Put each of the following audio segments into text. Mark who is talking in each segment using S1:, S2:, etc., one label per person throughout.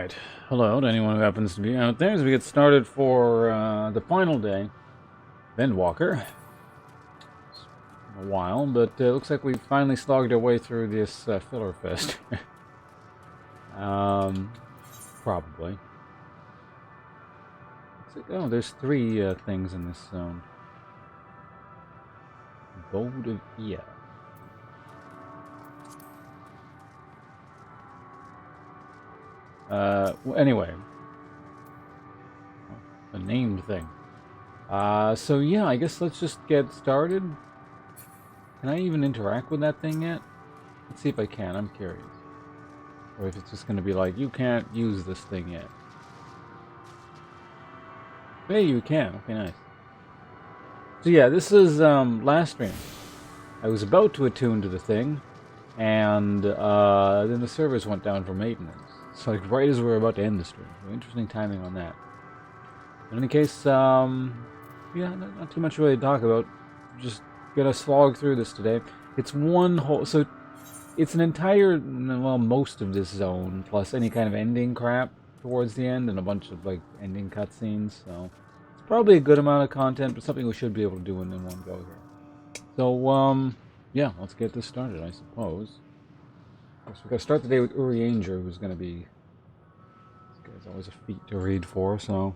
S1: Alright, hello to anyone who happens to be out there as we get started for the final day of Endwalker. It's been a while, but it looks like we finally slogged our way through this filler fest. Probably. Oh, there's three things in this zone. Gold of Ea. Well, anyway. A named thing. So yeah, I guess let's just get started. Can I even interact with that thing yet? Let's see if I can, I'm curious. Or if it's just gonna be like, you can't use this thing yet. Hey, you can, okay, nice. So yeah, this is, last stream. I was about to attune to the thing, and, then the servers went down for maintenance. It's like right as we were about to end the stream. So interesting timing on that. In any case, yeah, not too much really to talk about. Just gonna slog through this today. It's one whole, so it's an entire, well, most of this zone, plus any kind of ending crap towards the end, and a bunch of, like, ending cutscenes, so it's probably a good amount of content, but something we should be able to do in one go here. So, yeah, let's get this started, I suppose. Of course, we gotta start the day with Urianger, who's gonna be, this guy's always a feat to read for, so.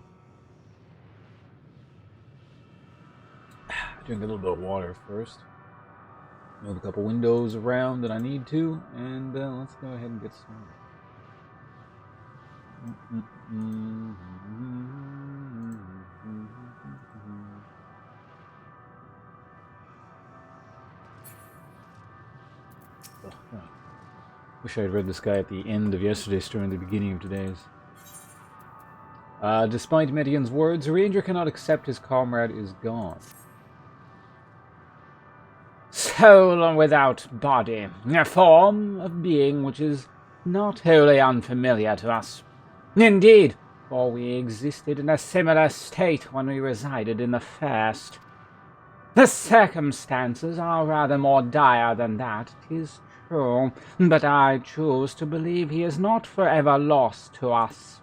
S1: Drink a little bit of water first. Move a couple windows around that I need to, and let's go ahead and get started. Oh, God. Wish I had read this guy at the end of yesterday's story and the beginning of today's. Despite Median's words, Ranger cannot accept his comrade is gone. Soul without body, a form of being which is not wholly unfamiliar to us. Indeed, for we existed in a similar state when we resided in the first. The circumstances are rather more dire than that, 'tis true, but I choose to believe he is not forever lost to us.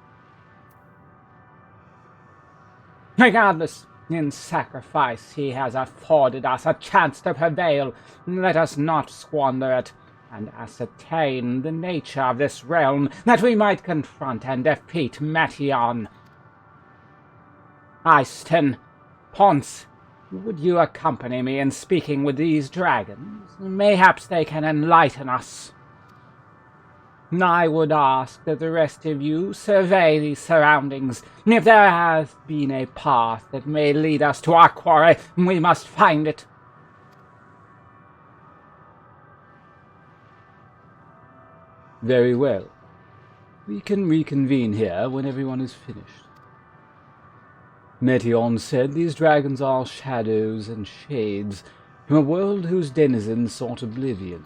S1: Regardless, in sacrifice he has afforded us a chance to prevail. Let us not squander it, and ascertain the nature of this realm, that we might confront and defeat Metion. Eiston, Ponce, would you accompany me in speaking with these dragons? Mayhaps they can enlighten us. I would ask that the rest of you survey these surroundings. If there has been a path that may lead us to our quarry, we must find it. Very well. We can reconvene here when everyone is finished. Metion said these dragons are shadows and shades from a world whose denizens sought oblivion.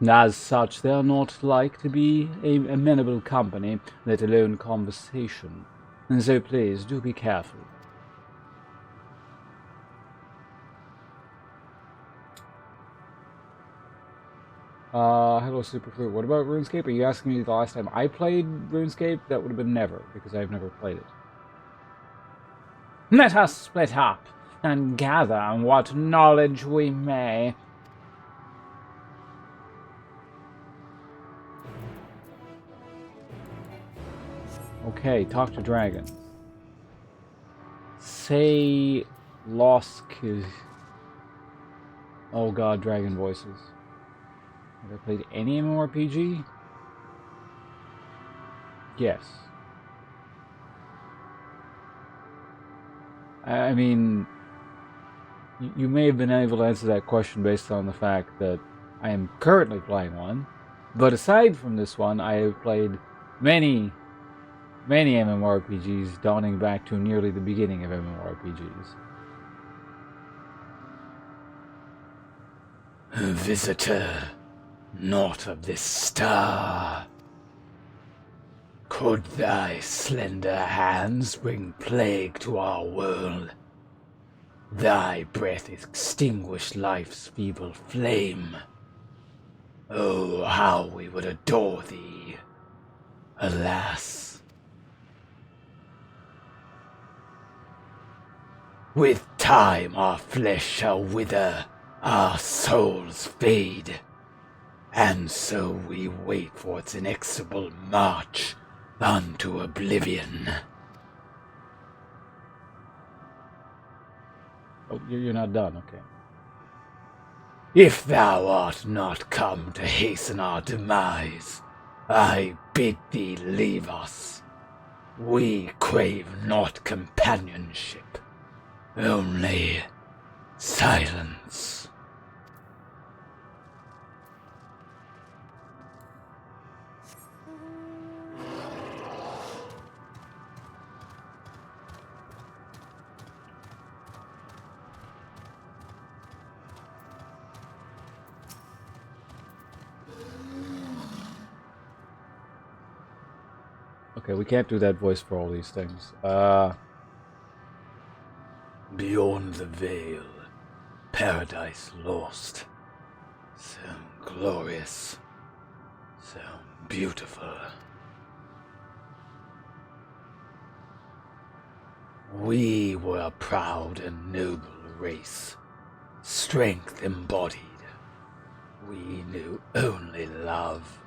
S1: As such, they are not like to be amenable company, let alone conversation. And so please, do be careful. Hello Superfruit. What about RuneScape? Are you asking me the last time I played RuneScape? That would have been never, because I've never played it. Let us split up, and gather what knowledge we may. Okay, talk to dragons. Say Losk. Oh god, dragon voices. Have I played any MMORPG? Yes. I mean, you may have been able to answer that question based on the fact that I am currently playing one. But aside from this one, I have played many MMORPGs dawning back to nearly the beginning of MMORPGs. Visitor, not of this star. Could thy slender hands bring plague to our world? Thy breath extinguish life's feeble flame. Oh, how we would adore thee. Alas,
S2: With time our flesh shall wither, our souls fade, and so we wait for its inexorable march unto oblivion.
S1: Oh, you're not done, okay.
S2: If thou art not come to hasten our demise, I bid thee leave us. We crave not companionship, only silence.
S1: Okay, we can't do that voice for all these things.
S2: Beyond the veil, paradise lost. So glorious, so beautiful. We were a proud and noble race, strength embodied. We knew only love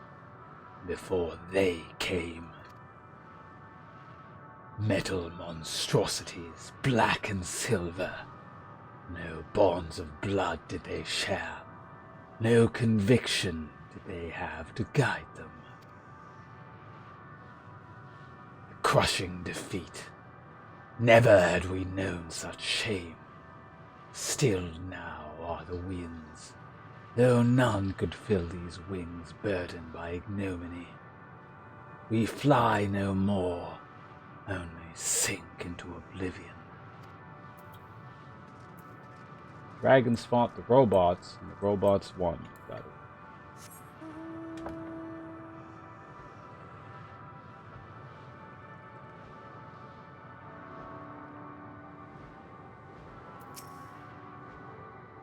S2: before they came. Metal monstrosities, black and silver. No bonds of blood did they share. No conviction did they have to guide them. A crushing defeat. Never had we known such shame. Still now are the winds, though none could fill these wings burdened by ignominy. We fly no more, only sink into oblivion.
S1: Dragons fought the robots, and the robots won. Got it.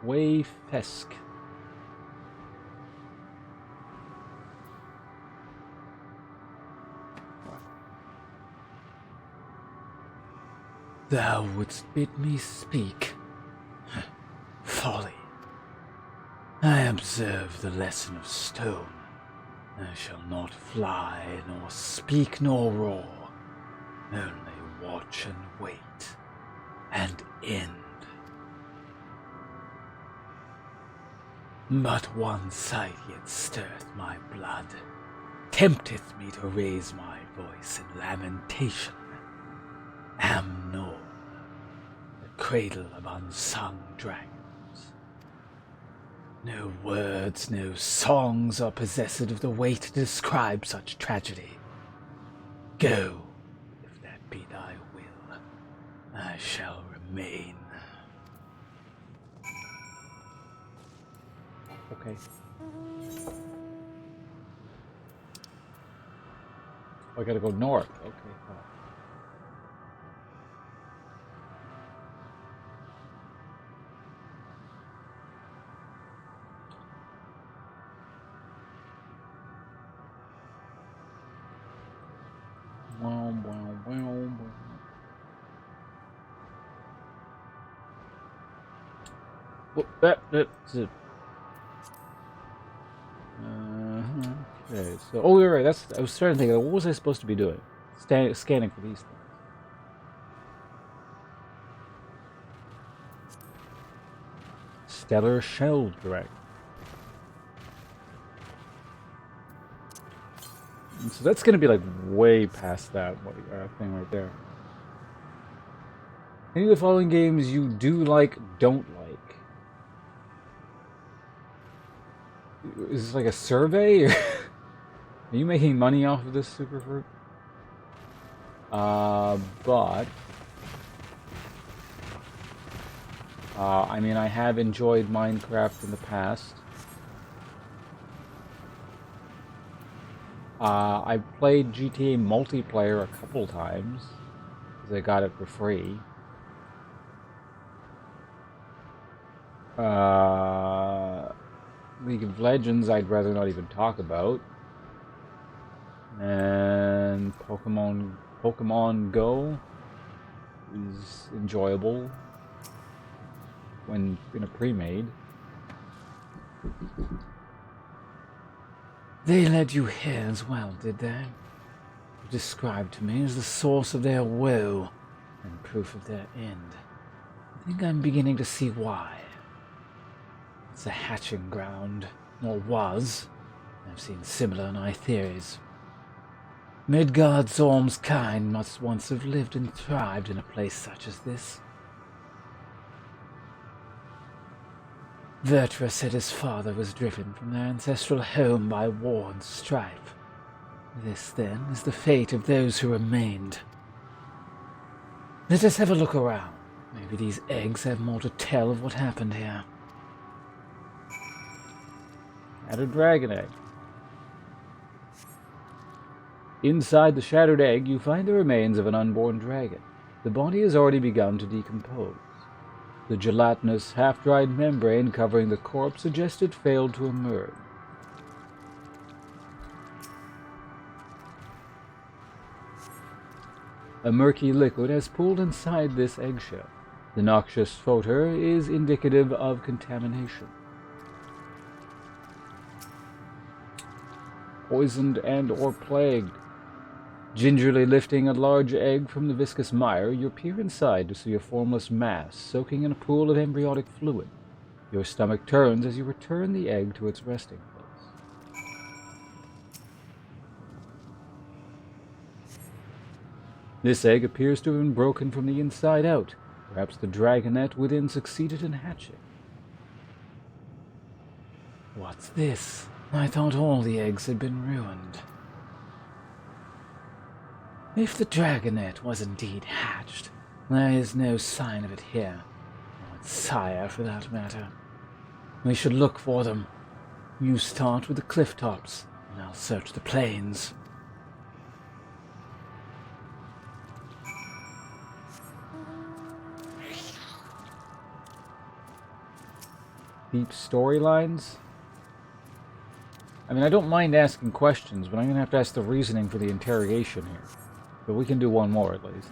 S1: Wayfesk.
S2: Thou wouldst bid me speak. Folly. I observe the lesson of stone. I shall not fly, nor speak, nor roar. Only watch and wait, and end. But one sight yet stirreth my blood, tempteth me to raise my voice in lamentation. Amnor, the cradle of unsung dragons. No words, no songs are possessed of the weight to describe such tragedy. Go, if that be thy will, I shall remain.
S1: Okay. Oh, I gotta go north. Okay, fine. Wow, wow, wow, wow. Well, that's it. Okay, so oh, you're right. That's I was starting to think. What was I supposed to be doing? Scanning for these things. Stellar shell direct. And so that's gonna be like way past that thing right there. Any of the following games you do like, don't like? Is this like a survey? Are you making money off of this superfruit? But I mean, I have enjoyed Minecraft in the past. I've played GTA multiplayer a couple times because I got it for free. League of Legends I'd rather not even talk about. And Pokemon Go is enjoyable. when in a pre-made.
S2: They led you here as well, did they? Described to me as the source of their woe and proof of their end. I think I'm beginning to see why. It's a hatching ground, or was. I've seen similar in my theories. Midgard's Orm's kind must once have lived and thrived in a place such as this. Vertra said his father was driven from their ancestral home by war and strife. This, then, is the fate of those who remained. Let us have a look around. Maybe these eggs have more to tell of what happened here.
S1: Add a dragon egg. Inside the shattered egg, you find the remains of an unborn dragon. The body has already begun to decompose. The gelatinous, half-dried membrane covering the corpse suggested failed to emerge. A murky liquid has pooled inside this eggshell. The noxious odor is indicative of contamination. Poisoned and or plagued. Gingerly lifting a large egg from the viscous mire, you peer inside to see a formless mass soaking in a pool of embryonic fluid. Your stomach turns as you return the egg to its resting place. This egg appears to have been broken from the inside out. Perhaps the dragonette within succeeded in hatching.
S2: What's this? I thought all the eggs had been ruined. If the dragonette was indeed hatched, there is no sign of it here, or its sire for that matter. We should look for them. You start with the cliff tops, and I'll search the plains.
S1: Deep storylines? I mean, I don't mind asking questions, but I'm going to have to ask the reasoning for the interrogation here. But we can do one more at least.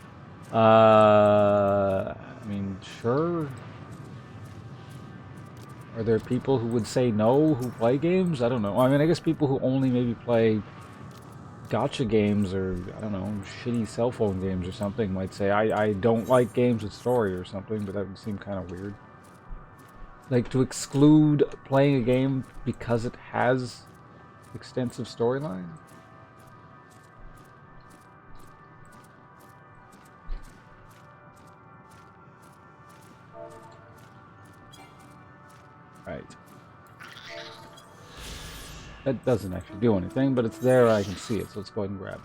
S1: I mean, sure. Are there people who would say no who play games? I don't know. I mean, I guess people who only maybe play gacha games or, I don't know, shitty cell phone games or something might say, I don't like games with story or something, but that would seem kind of weird. Like, to exclude playing a game because it has extensive storyline? Right. That doesn't actually do anything, but it's there, I can see it, so let's go ahead and grab it.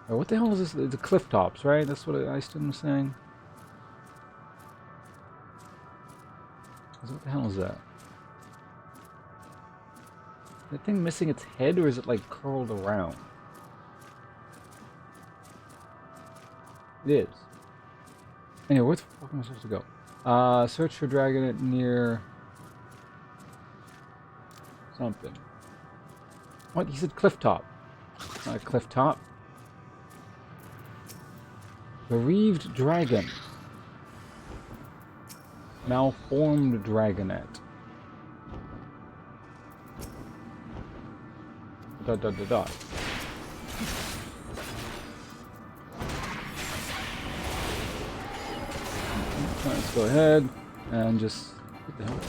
S1: Right, what the hell is this? It's the cliff tops, right? That's what Easton was saying? What the hell is that? Is that thing missing its head, or is it, like, curled around? It is. Anyway, where the fuck am I supposed to go? Search for dragonette near... something. What? He said cliff top. Not a cliff top. Bereaved dragon. Malformed dragonette. Dot dot dot dot. Let's go ahead and just... what the hell?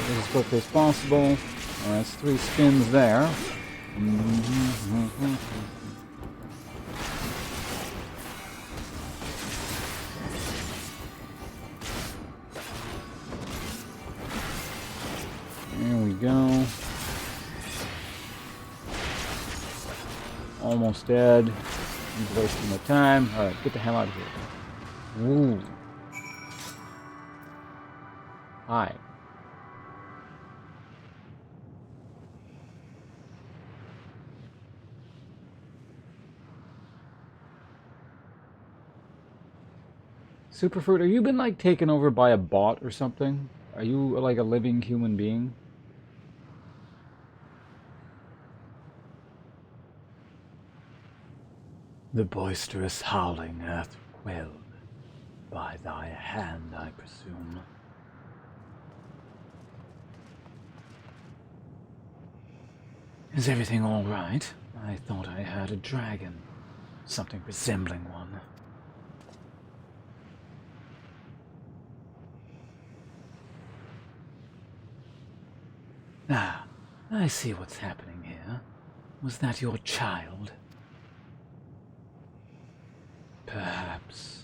S1: As quickly as possible. That's 3 spins there. There we go. Almost dead. I'm wasting my time. Alright, get the hell out of here. Ooh. Hi. Superfruit, have you been like taken over by a bot or something? Are you like a living human being?
S2: The boisterous howling earth quelled. By thy hand, I presume. Is everything all right? I thought I heard a dragon. Something resembling one. Ah, I see what's happening here. Was that your child? Perhaps.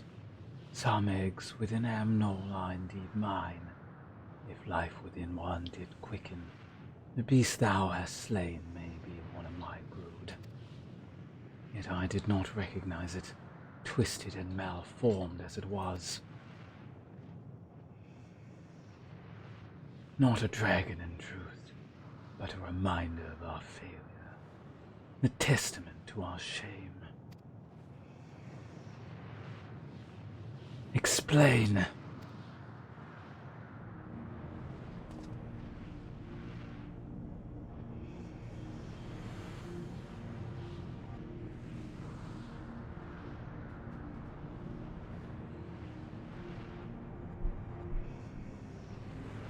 S2: Some eggs within Amnol are indeed mine, if life within one did quicken. The beast thou hast slain may be one of my brood. Yet I did not recognize it, twisted and malformed as it was. Not a dragon in truth, but a reminder of our failure, a testament to our shame. Explain.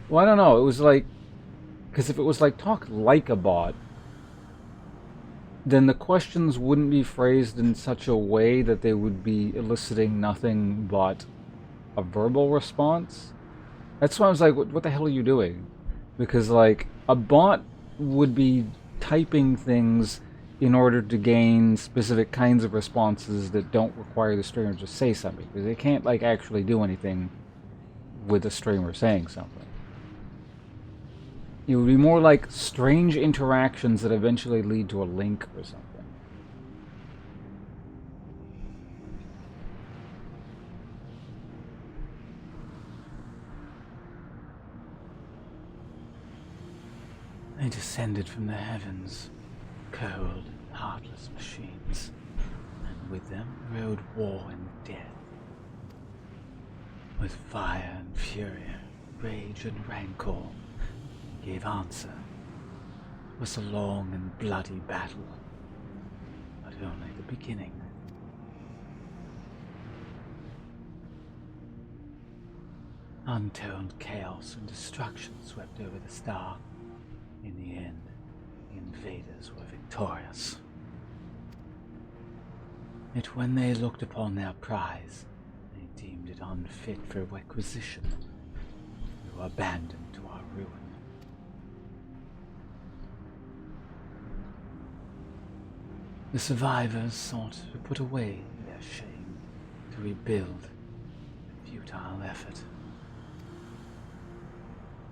S1: Well, I don't know. It was like, because if it was like talk like a bot, then the questions wouldn't be phrased in such a way that they would be eliciting nothing but a verbal response. That's why I was like, what the hell are you doing? Because, like, a bot would be typing things in order to gain specific kinds of responses that don't require the streamer to say something. Because they can't, like, actually do anything with the streamer saying something. It would be more like strange interactions that eventually lead to a link or something.
S2: They descended from the heavens, cold, heartless machines, and with them rode war and death. With fire and fury, rage and rancor, gave answer. It was a long and bloody battle, but only the beginning. Untold chaos and destruction swept over the star. In the end, the invaders were victorious. Yet when they looked upon their prize, they deemed it unfit for requisition. We were abandoned to our ruin. The survivors sought to put away their shame, to rebuild, a futile effort.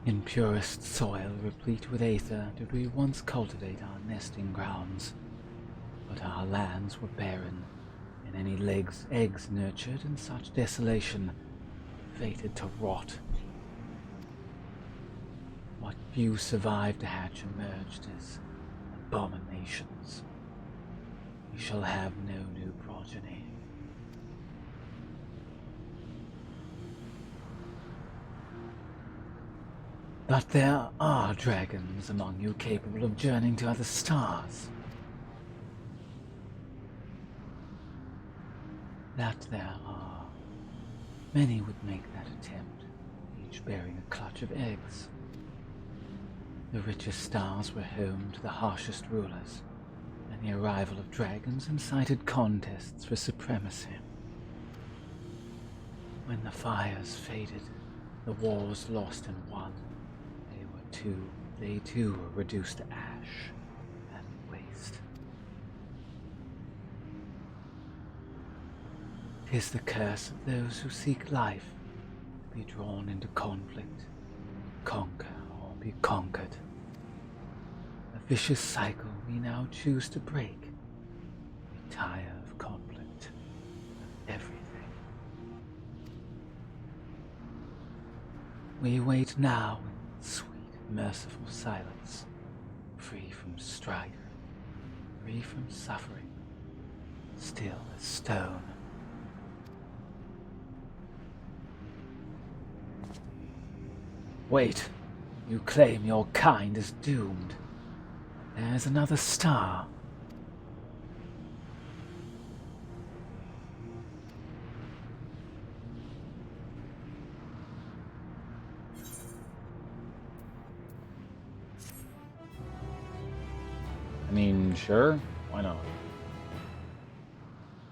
S2: In purest soil, replete with aether, did we once cultivate our nesting grounds, but our lands were barren, and any eggs nurtured in such desolation, fated to rot. What few survived to hatch emerged as abominations. We shall have no new progeny. But there are dragons among you capable of journeying to other stars. That there are. Many would make that attempt, each bearing a clutch of eggs. The richest stars were home to the harshest rulers, and the arrival of dragons incited contests for supremacy. When the fires faded, the wars lost and won, they too were reduced to ash and waste. 'Tis the curse of those who seek life to be drawn into conflict, conquer or be conquered. A vicious cycle we now choose to break. We tire of conflict, of everything. We wait now in sweet, merciful silence, free from strife, free from suffering, still as stone. Wait, you claim your kind is doomed. There's another star.
S1: I mean, sure, why not?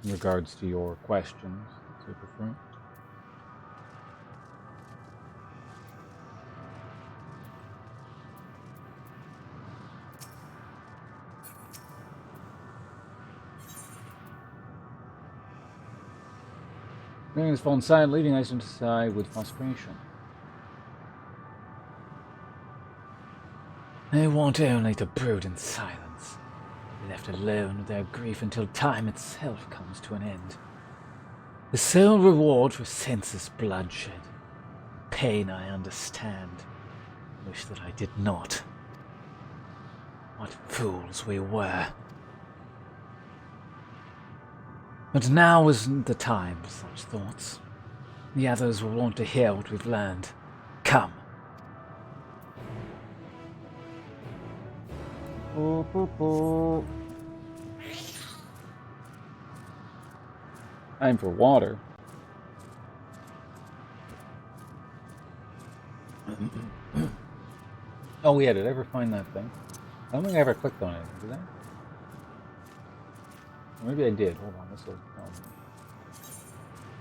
S1: In regards to your questions, super fruit. Bringing his phone side, leaving Iceland to sigh with frustration.
S2: They want only to brood in silence, be left alone with their grief until time itself comes to an end. The sole reward for senseless bloodshed. Pain I understand. Wish that I did not. What fools we were. But now isn't the time for such thoughts. The others will want to hear what we've learned. Come.
S1: Time for water. Oh yeah, did I ever find that thing? I don't think I ever clicked on it, did I? Or maybe I did. Hold on, this will tell me.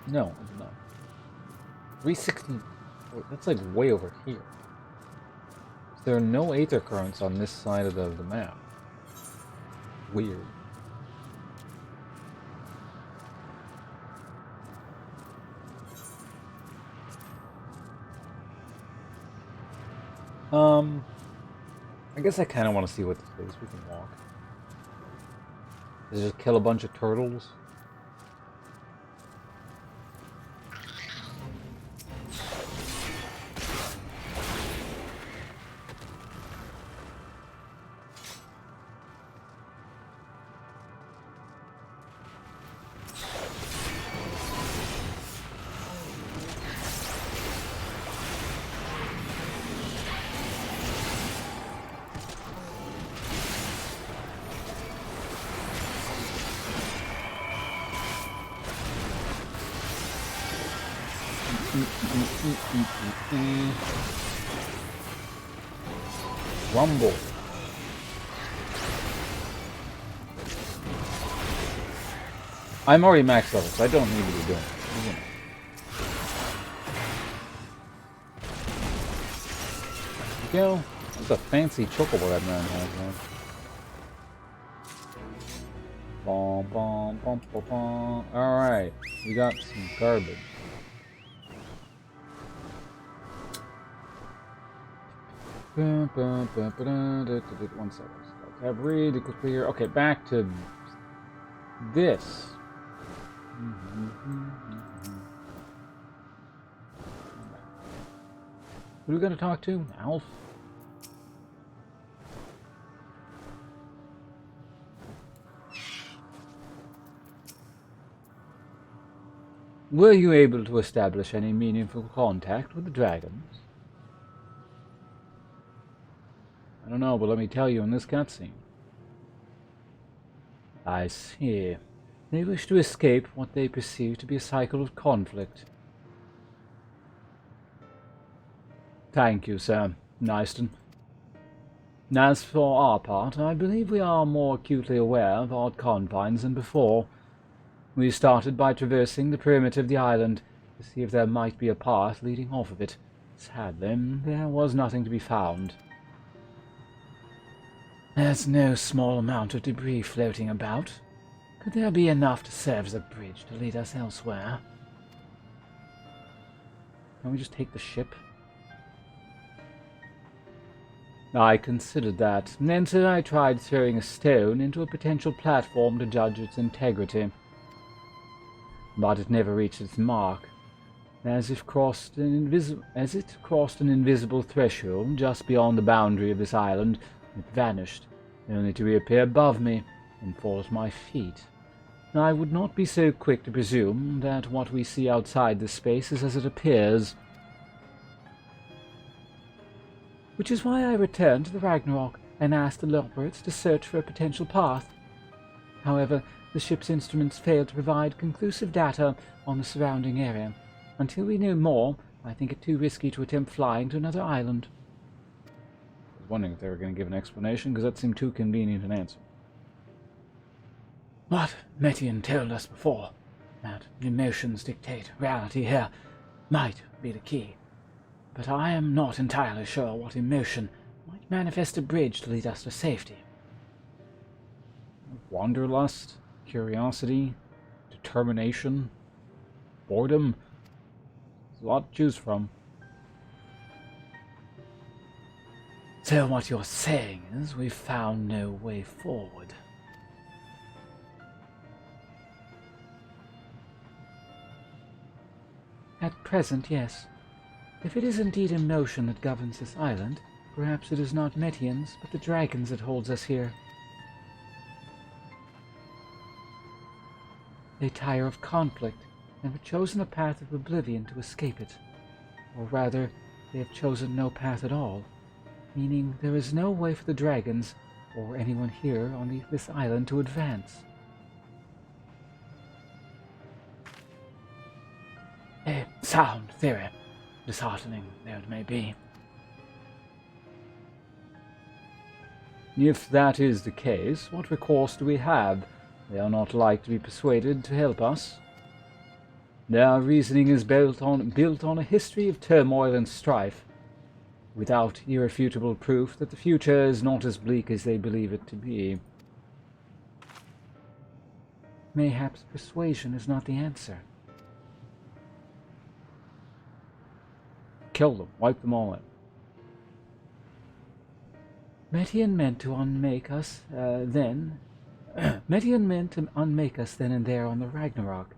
S1: No, I did not. 360. That's like way over here. There are no aether currents on this side of the map. Weird. I guess I kind of want to see what this is. We can walk. Does it just kill a bunch of turtles? Rumble. I'm already max level, so I don't need to be doing it. Go. That's a fancy chocobo that man has, man. Bom, bom, bom, bom, bom. Alright, we got some garbage. One second. Tab read equals clear. Okay, back to this. Who are we going to talk to? Alf? Were you able to establish any meaningful contact with the dragons? I don't know, but let me tell you in this cutscene. I see. They wish to escape what they perceive to be a cycle of conflict. Thank you, Sir Nyston. As for our part, I believe we are more acutely aware of our confines than before. We started by traversing the perimeter of the island to see if there might be a path leading off of it. Sadly, there was nothing to be found. There's no small amount of debris floating about. Could there be enough to serve as a bridge to lead us elsewhere? Can we just take the ship? I considered that, and then I tried throwing a stone into a potential platform to judge its integrity. But it never reached its mark. As it crossed an invisible threshold just beyond the boundary of this island, it vanished, only to reappear above me and fall at my feet. I would not be so quick to presume that what we see outside this space is as it appears. Which is why I returned to the Ragnarok and asked the Lockbirds to search for a potential path. However, the ship's instruments failed to provide conclusive data on the surrounding area. Until we know more, I think it too risky to attempt flying to another island. I was wondering if they were going to give an explanation, because that seemed too convenient an answer.
S2: What Metian told us before, that emotions dictate reality here, might be the key. But I am not entirely sure what emotion might manifest a bridge to lead us to safety.
S1: Wanderlust, curiosity, determination, boredom. There's a lot to choose from.
S2: So what you're saying is we've found no way forward.
S3: At present, yes. If it is indeed emotion that governs this island, perhaps it is not Metians, but the dragons that holds us here. They tire of conflict, and have chosen a path of oblivion to escape it. Or rather, they have chosen no path at all, meaning there is no way for the dragons, or anyone here on this island to advance.
S2: A sound theory, disheartening though it may be.
S1: If that is the case, what recourse do we have? They are not like to be persuaded to help us. Their reasoning is built on a history of turmoil and strife, without irrefutable proof that the future is not as bleak as they believe it to be.
S3: Mayhaps persuasion is not the answer.
S1: Kill them, wipe them all out.
S3: Metian meant to unmake us then. Metian meant to unmake us then and there on the Ragnarok,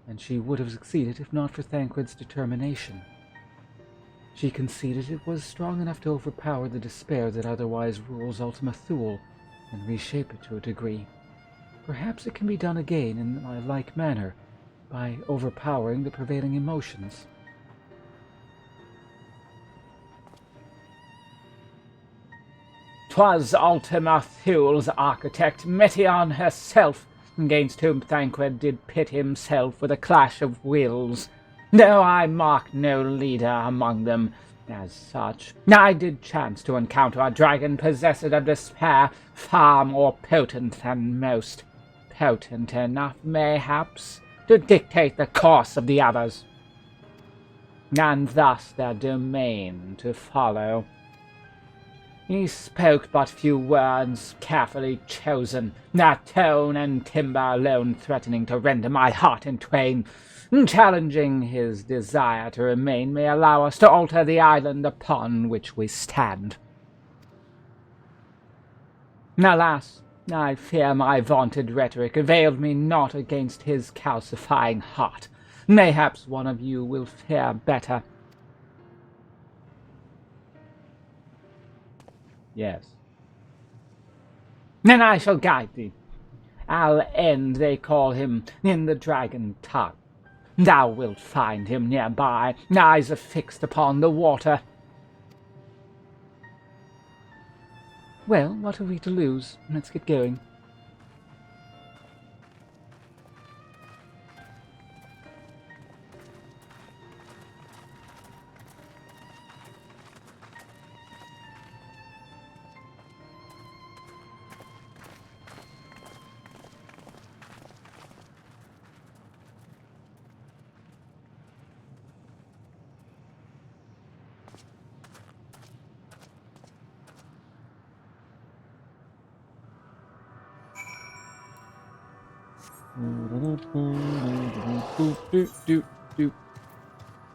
S3: and she would have succeeded if not for Thancred's determination. She conceded it was strong enough to overpower the despair that otherwise rules Ultima Thule, and reshape it to a degree. Perhaps it can be done again in a like manner, by overpowering the prevailing emotions.
S2: "'Twas Ultima Thule's architect, Metion herself, against whom Thancred did pit himself with a clash of wills. Though I marked no leader among them, as such, I did chance to encounter a dragon possessed of despair far more potent than most, potent enough, mayhaps, to dictate the course of the others, and thus their domain to follow. He spoke but few words, carefully chosen, their tone and timbre alone threatening to rend my heart in twain. Challenging his desire to remain may allow us to alter the island upon which we stand. Alas, I fear my vaunted rhetoric availed me not against his calcifying heart. Mayhaps one of you will fare better."
S1: Yes.
S2: "Then I shall guide thee. Al-End they call him in the dragon tongue. Thou wilt find him nearby, eyes affixed upon the water."
S3: Well, what have we to lose? Let's get going.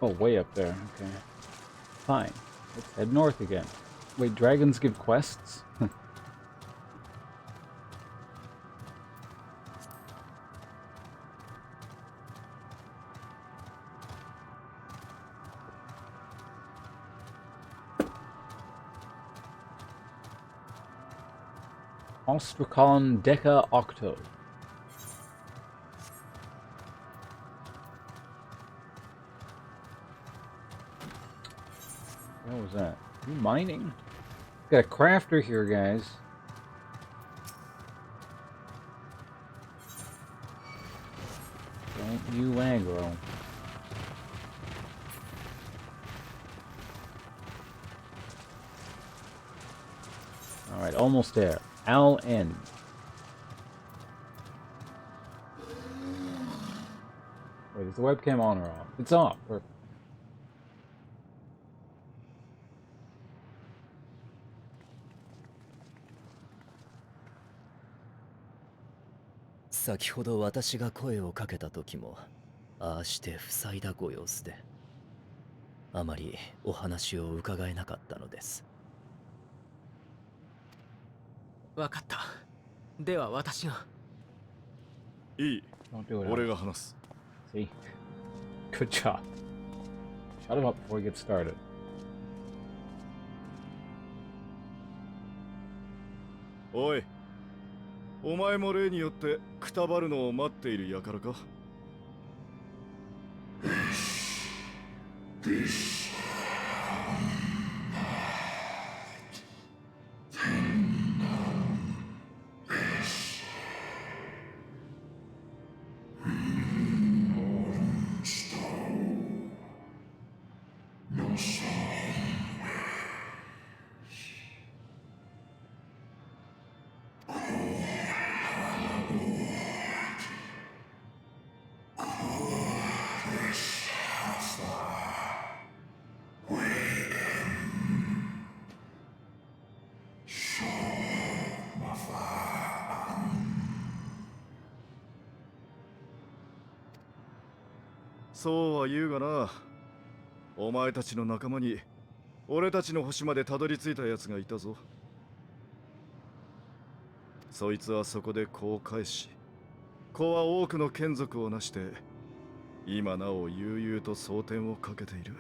S1: Oh, way up there. Okay. Fine. Let's head north again. Wait, dragons give quests? Ostracon Deca Octo. What was that? Are you mining? Got a crafter here, guys. Don't you aggro. Alright, almost there. Al-End. Is the webcam on or off? It's off. Perfect.
S4: 先ほど私が声をかけた時もああして塞いだご様子であまりお話を伺えなかったのです。
S5: わかった。では私が。
S2: いい。
S1: Don't do it.
S2: 俺が話す。
S1: See? Good job. Shut him up before he gets started.
S2: おい、お前も例によってくたばるのを待っている輩か。そうは言うがな、お前たちの仲間に俺たちの星までたどり着いた奴がいたぞ。そいつはそこで子を返し、子は多くの眷属を成して今なお悠々と蒼天をかけている。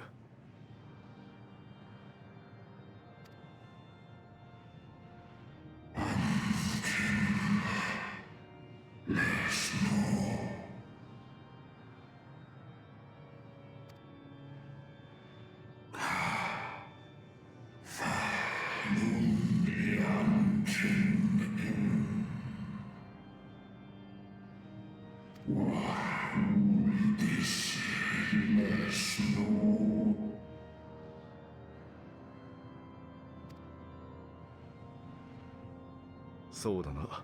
S2: そうだな。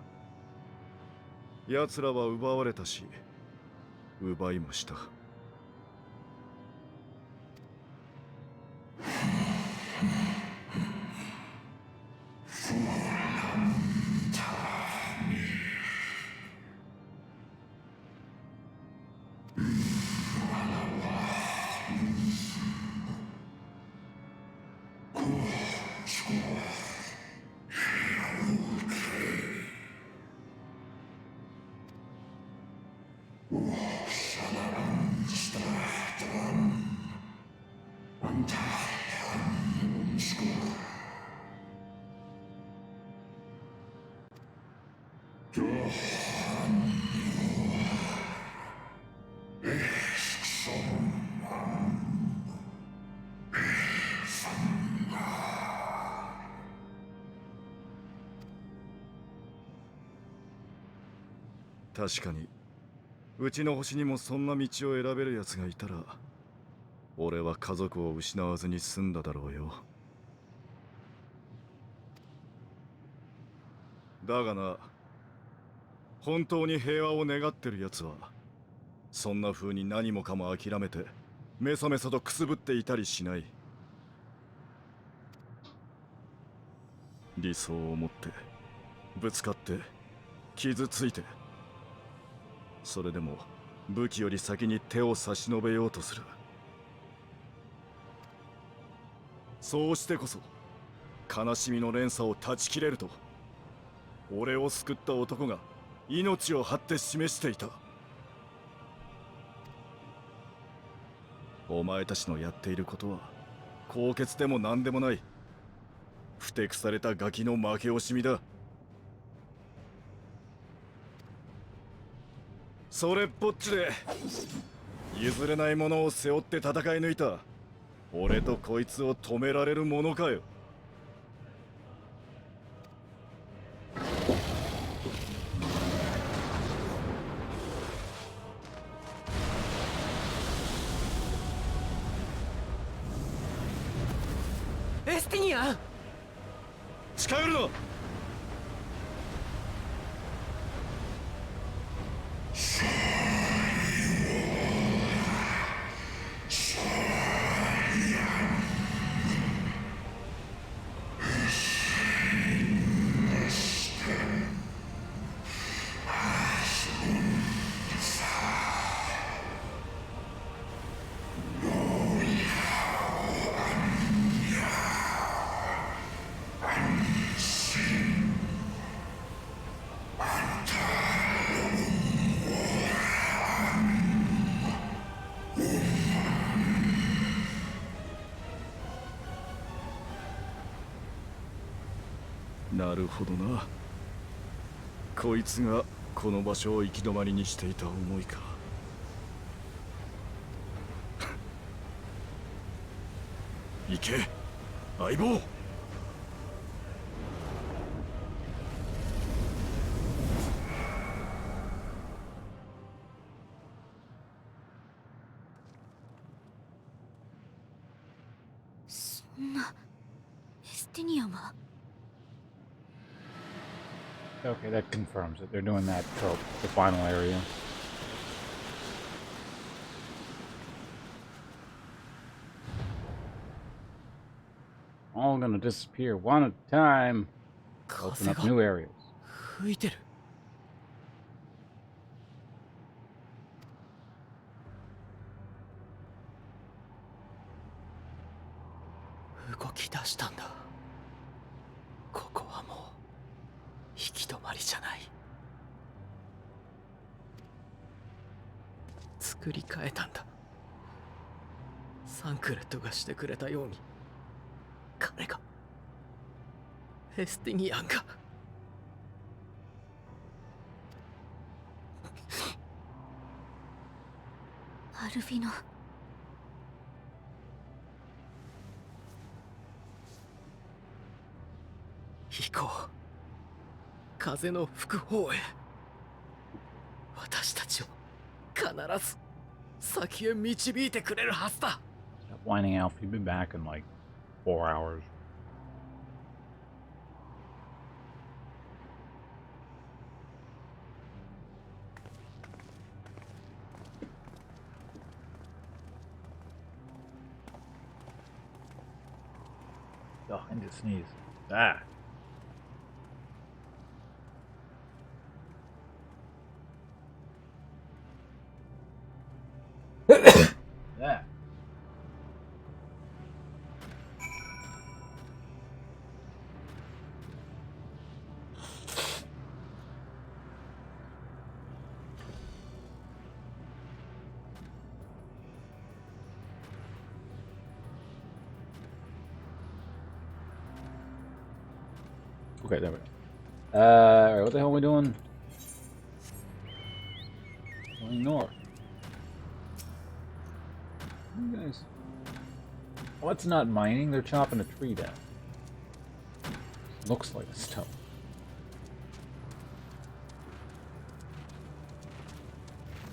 S2: 奴らは奪われたし、奪いもした。確かにうちの星にもそんな道を選べる奴がいたら、俺は家族を失わずに済んだだろうよ。だがな、本当に平和を願ってる奴はそんな風に何もかも諦めてメソメソとくすぶっていたりしない。理想を持ってぶつかって傷ついて、それでも武器より先に手を差し伸べようとする。そうしてこそ悲しみの連鎖を断ち切れると俺を救った男が命を張って示していた。お前たちのやっていることは高潔でも何でもない、ふてくされたガキの負け惜しみだ。それっぽっちで譲れないものを背負って戦い抜いた俺とこいつを止められるものかよ。
S5: エスティニアン、
S2: 近寄るな。
S6: なるほどな。こいつがこの場所を行き止まりにしていた思いか。行け、相棒。
S7: そんなエスティニアンは
S1: Okay, that confirms it. They're doing that trope, the final area. All gonna disappear one at a time. Open up new areas.
S4: 吹いてる。動き出したんだ。ここはもう行き止まりじゃない。作り変えたんだ。サンクレットがしてくれたように、彼が、エスティニアンが。
S7: アルフィノ。
S4: 行こう。風の吹く方へ。私たちを必ず先へ導いてくれるはずだ。
S1: Stop whining, Alf. You'll be back in like 4 hours. Oh, I need to sneeze. Ah. Yeah. Okay, there we go. Alright, what the hell are we doing? Going north. You guys. Oh, it's not mining, they're chopping a tree down. Looks like a stone.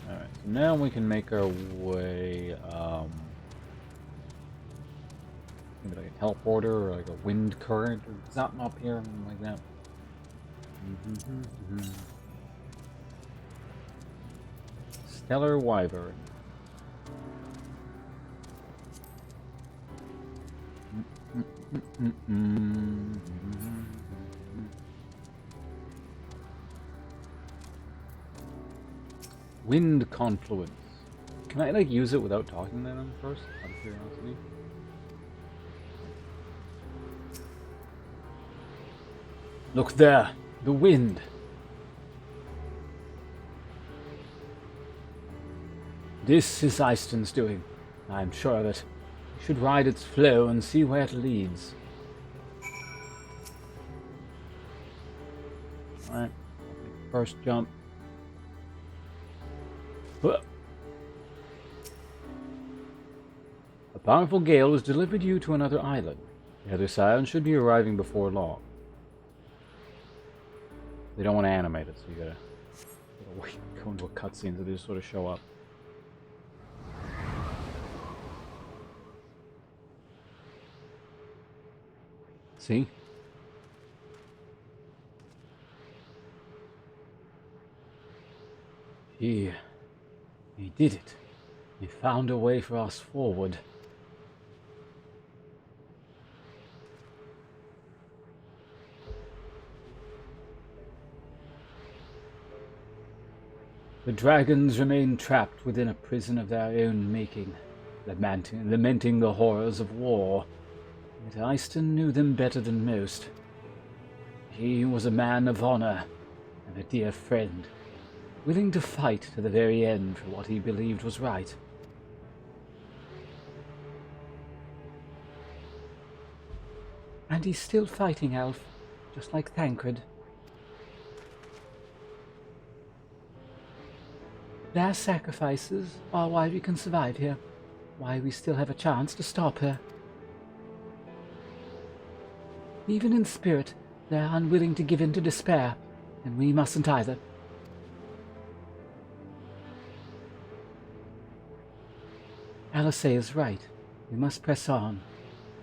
S1: Alright, so now we can make our way, maybe like a teleporter or like a wind current or something up here, something like that. Stellar Wyvern. Wind confluence. Can I like use it without talking to them first? Out of curiosity. Look there, the wind. This is Eiston's doing. I'm sure of it. We should ride its flow and see where it leads. Alright. First jump. A powerful gale has delivered you to another island. The other side should be arriving before long. They don't want to animate it, so you gotta wait, go into a cutscene so they just sort of show up. See? He did it. He found a way for us forward. The dragons remain trapped within a prison of their own making, lamenting the horrors of war. Yet Eiston knew them better than most. He was a man of honor and a dear friend, willing to fight to the very end for what he believed was right. And he's still fighting, Alf.
S3: just like Thancred. Their sacrifices are why we can survive here, why we still have a chance to stop her. Even in spirit, they're unwilling to give in to despair, and we mustn't either. Alice is right. We must press on,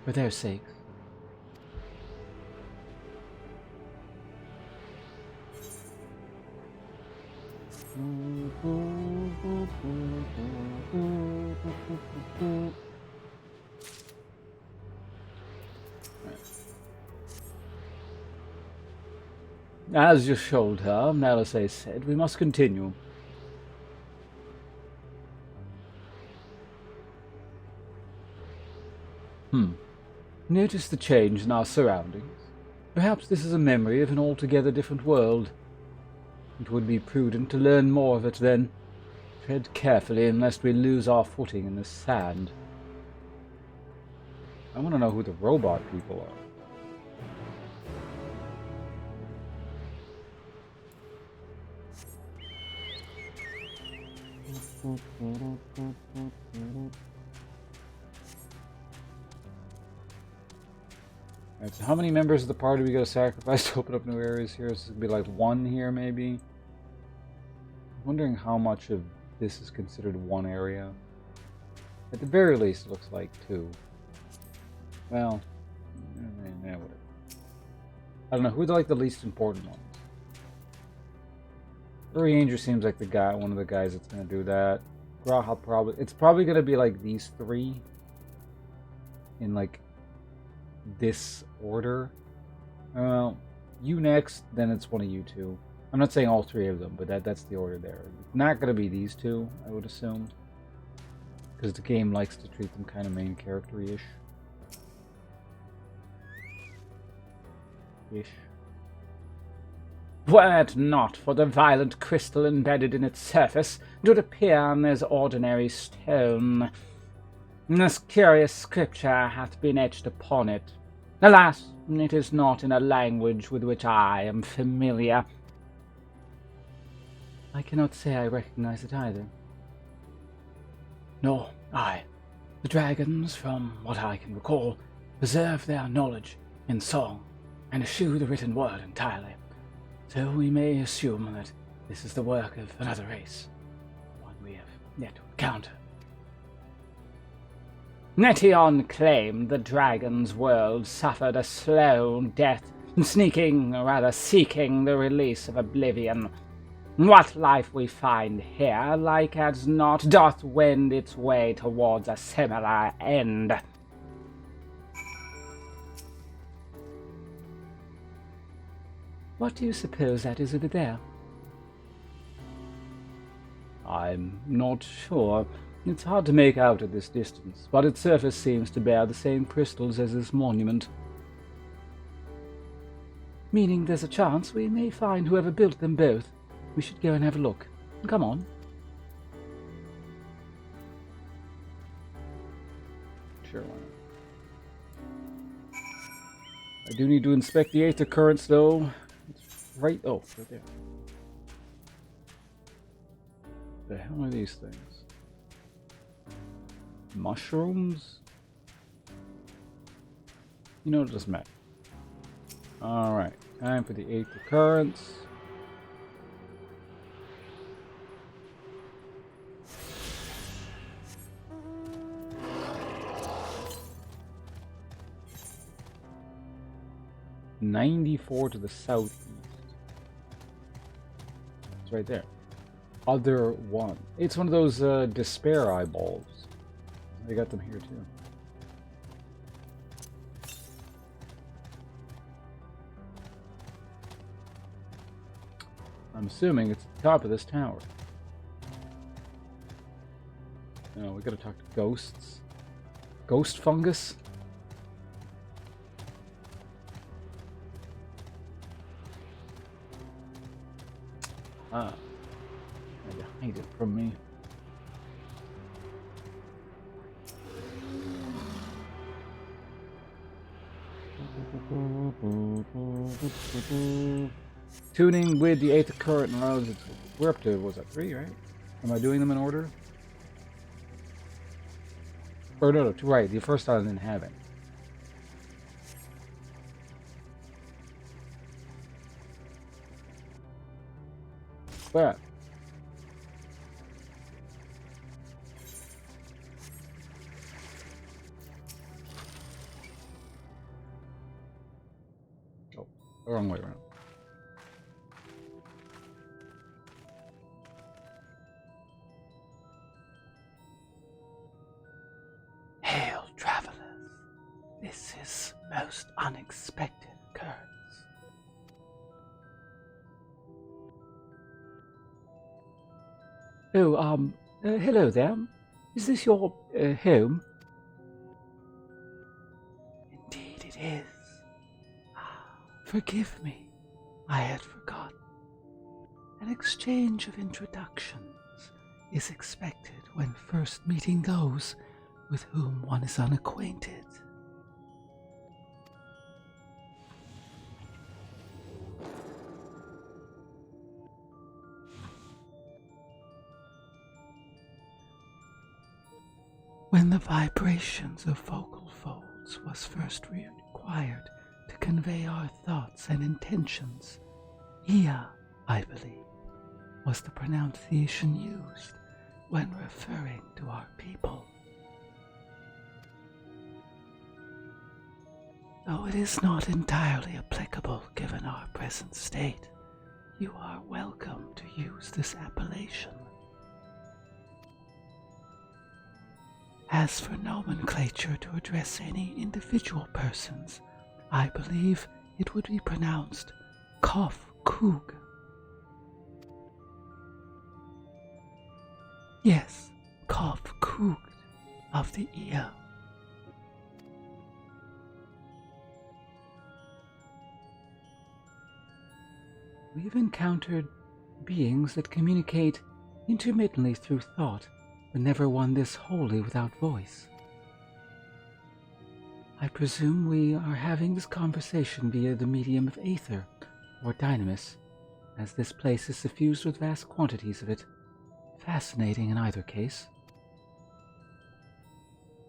S3: for their sakes.
S1: As you showed her, Alice said, we must continue. Notice the change in our surroundings. Perhaps this is a memory of an altogether different world. It would be prudent to learn more of it then. Tread carefully, lest we lose our footing in the sand. I want to know who the robot people are. Alright, so how many members of the party we gotta sacrifice to open up new areas here? This could be like 1 here, maybe? I'm wondering how much of this is considered 1 area. At the very least, it looks like 2. Well, whatever. I don't know, who are like the least important ones? Ranger seems like one of the guys that's gonna do that. Graha it's probably gonna be like these 3 in like this order. Well, you next, then it's one of you 2. I'm not saying all 3 of them, but that's the order there. It's not gonna be these 2, I would assume, because the game likes to treat them kind of main character-ish. Were it not for the violent crystal embedded in its surface, it would appear as ordinary stone. This curious scripture hath been etched upon it. Alas, it is not in a language with which I am familiar.
S3: I cannot say I recognize it either.
S2: Nor I. The dragons, from what I can recall, preserve their knowledge in song and eschew the written word entirely. So we may assume that this is the work of another race, one we have yet to encounter.
S5: Netion claimed the dragon's world suffered a slow death, seeking the release of oblivion. What life we find here, like as not, doth wend its way towards a similar end.
S3: What do you suppose that is over there?
S1: I'm not sure. It's hard to make out at this distance, but its surface seems to bear the same crystals as this monument.
S3: Meaning there's a chance we may find whoever built them both. We should go and have a look. Come on.
S1: Sure, why not? I do need to inspect the aether currents, though. It's right there. The hell are these things? Mushrooms? You know, it doesn't matter. Alright, time for the aether currents. .94 to the southeast. It's right there. Other one. It's one of those despair eyeballs. They got them here too. I'm assuming it's at the top of this tower. No, we gotta talk to ghosts. Ghost fungus? Ah. Trying to hide it from me. Tuning with the 8th current allows it. We're up to, was that 3, right? Am I doing them in order? Or no, 2, right. The first I didn't have it. But oh, the wrong way around.
S3: Hail, travelers. This is most unexpected occurrence. Oh, hello there. Is this your, home? Indeed it is. Forgive me, I had forgotten. An exchange of introductions is expected when first meeting those with whom one is unacquainted. When the vibrations of vocal folds was first required to convey our thoughts and intentions, Ia, I believe, was the pronunciation used when referring to our people. Though it is not entirely applicable given our present state, you are welcome to use this appellation. As for nomenclature to address any individual persons, I believe it would be pronounced Kof-Kug. Yes, Kof-Kug of the Ia.
S1: We've encountered beings that communicate intermittently through thought, but never one this wholly without voice. I presume we are having this conversation via the medium of aether, or dynamis, as this place is suffused with vast quantities of it. Fascinating in either case.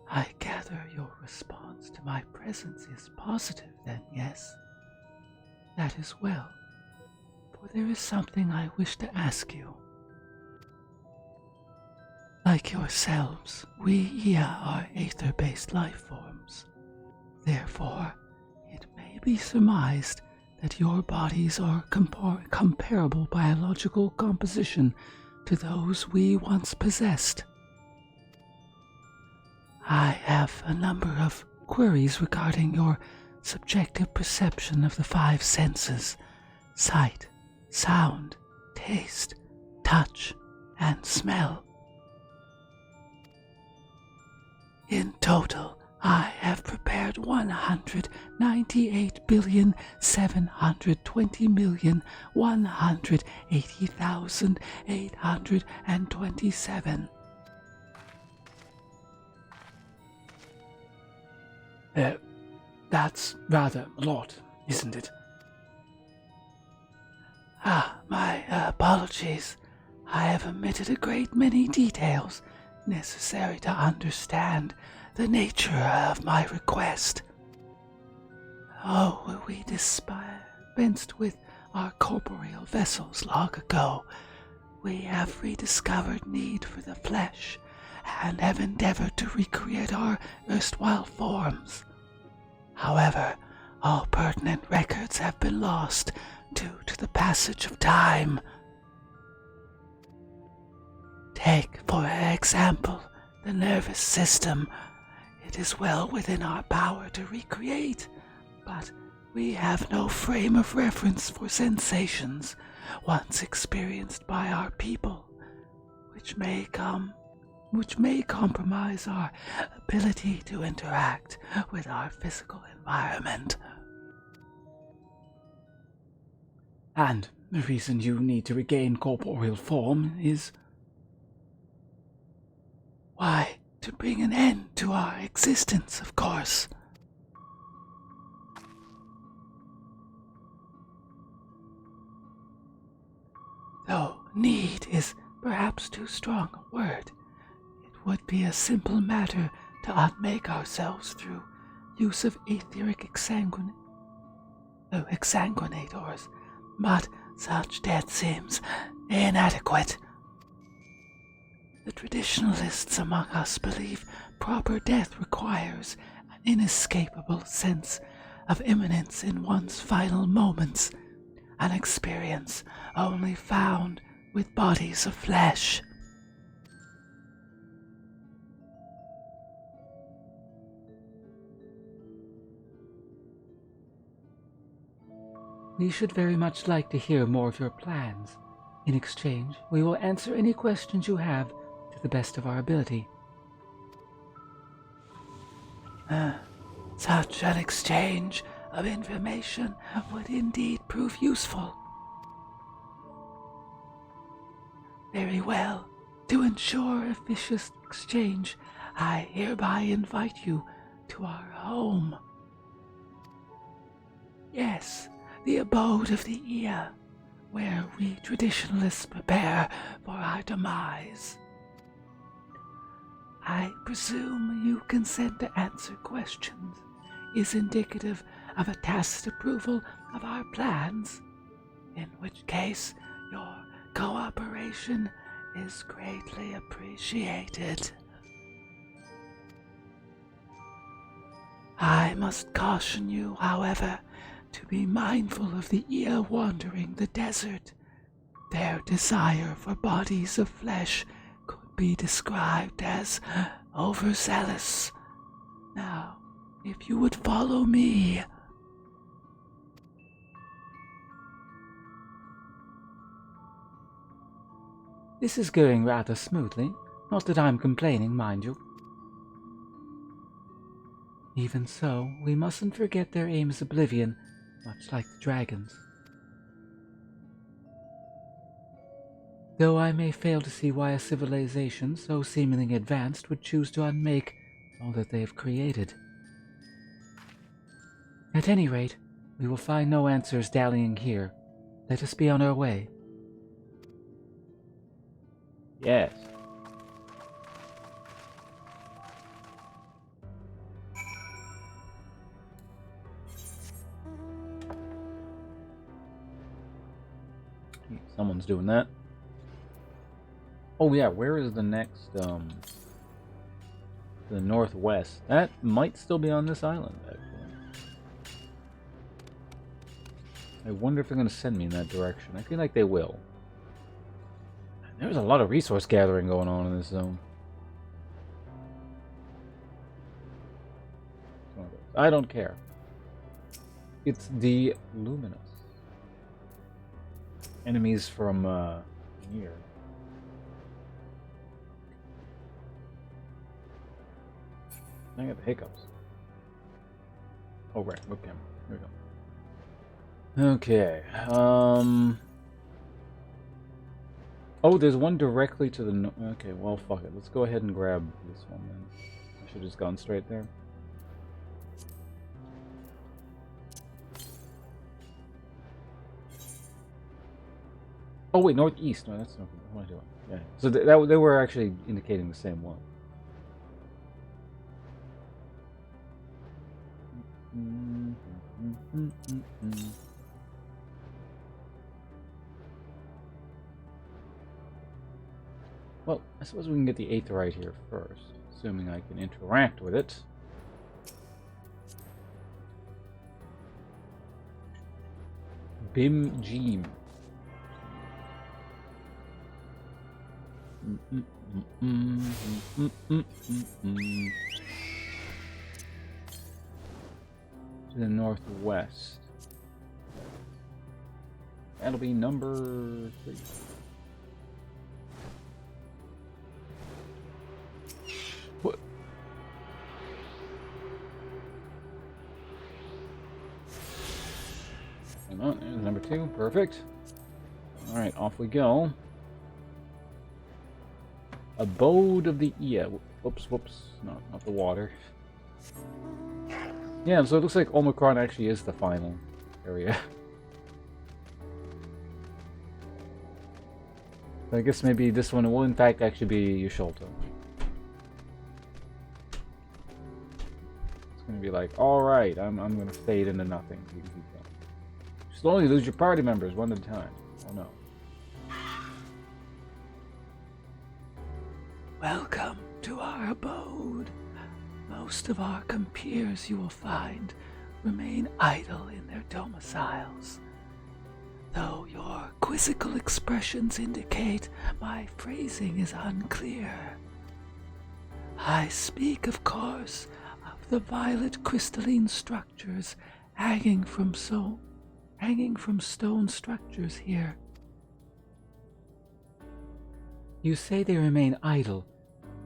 S3: I gather your response to my presence is positive then, yes? That is well, for there is something I wish to ask you. Like yourselves, we Ia are aether-based life forms. Therefore, it may be surmised that your bodies are comparable biological composition to those we once possessed. I have a number of queries regarding your subjective perception of the 5 senses: sight, sound, taste, touch, and smell. In total, I have prepared 198,720,180,827.
S2: That's rather a lot, isn't it?
S3: My apologies. I have omitted a great many details necessary to understand the nature of my request. Oh, we dispensed with our corporeal vessels long ago. We have rediscovered need for the flesh and have endeavored to recreate our erstwhile forms. However, all pertinent records have been lost due to the passage of time. Take, for example, the nervous system. It is well within our power to recreate, but we have no frame of reference for sensations once experienced by our people, which may compromise our ability to interact with our physical environment.
S2: And the reason you need to regain corporeal form is...
S3: Why, to bring an end to our existence, of course. Though need is perhaps too strong a word, it would be a simple matter to unmake ourselves through use of etheric exsanguinators, but such death seems inadequate. The traditionalists among us believe proper death requires an inescapable sense of imminence in one's final moments, an experience only found with bodies of flesh.
S5: We should very much like to hear more of your plans. In exchange, we will answer any questions you have to the best of our ability.
S3: Such an exchange of information would indeed prove useful. Very well. To ensure a vicious exchange, I hereby invite you to our home. Yes, the abode of the Ia, where we traditionalists prepare for our demise. I presume you consent to answer questions is indicative of a tacit approval of our plans, in which case your cooperation is greatly appreciated. I must caution you, however, to be mindful of the Ia wandering the desert. Their desire for bodies of flesh could be described as overzealous. Now, if you would follow me.
S5: This is going rather smoothly. Not that I'm complaining, mind you. Even so, we mustn't forget their aim is oblivion, much like the dragons. Though I may fail to see why a civilization so seemingly advanced would choose to unmake all that they have created. At any rate, we will find no answers dallying here. Let us be on our way.
S1: Yes. Someone's doing that. Oh yeah, where is the next, the northwest? That might still be on this island, actually. I wonder if they're going to send me in that direction. I feel like they will. There's a lot of resource gathering going on in this zone. I don't care. It's the Luminous. Enemies from, here. I got the hiccups. Oh, right. Webcam. Here we go. Okay. Oh, there's one directly to the okay, well, fuck it. Let's go ahead and grab this one then. I should have just gone straight there. Oh, wait, northeast. No, that's not what am I doing? Yeah. So they were actually indicating the same one. Well, I suppose we can get the aetheryte here first, assuming I can interact with it. Bim Jeem. To the northwest. That'll be number 3. What? Hang on, there's number 2. Perfect. Alright, off we go. Abode of the Ia. Whoops. No, not the water. Yeah, so it looks like Omicron actually is the final area. I guess maybe this one will in fact actually be Yusholto. It's gonna be like, alright, I'm gonna fade into nothing. You can keep going. Slowly lose your party members one at a time. Oh no.
S3: Welcome to our abode. Most of our compeers, you will find, remain idle in their domiciles. Though your quizzical expressions indicate my phrasing is unclear. I speak, of course, of the violet crystalline structures hanging from stone structures here. You say they remain idle,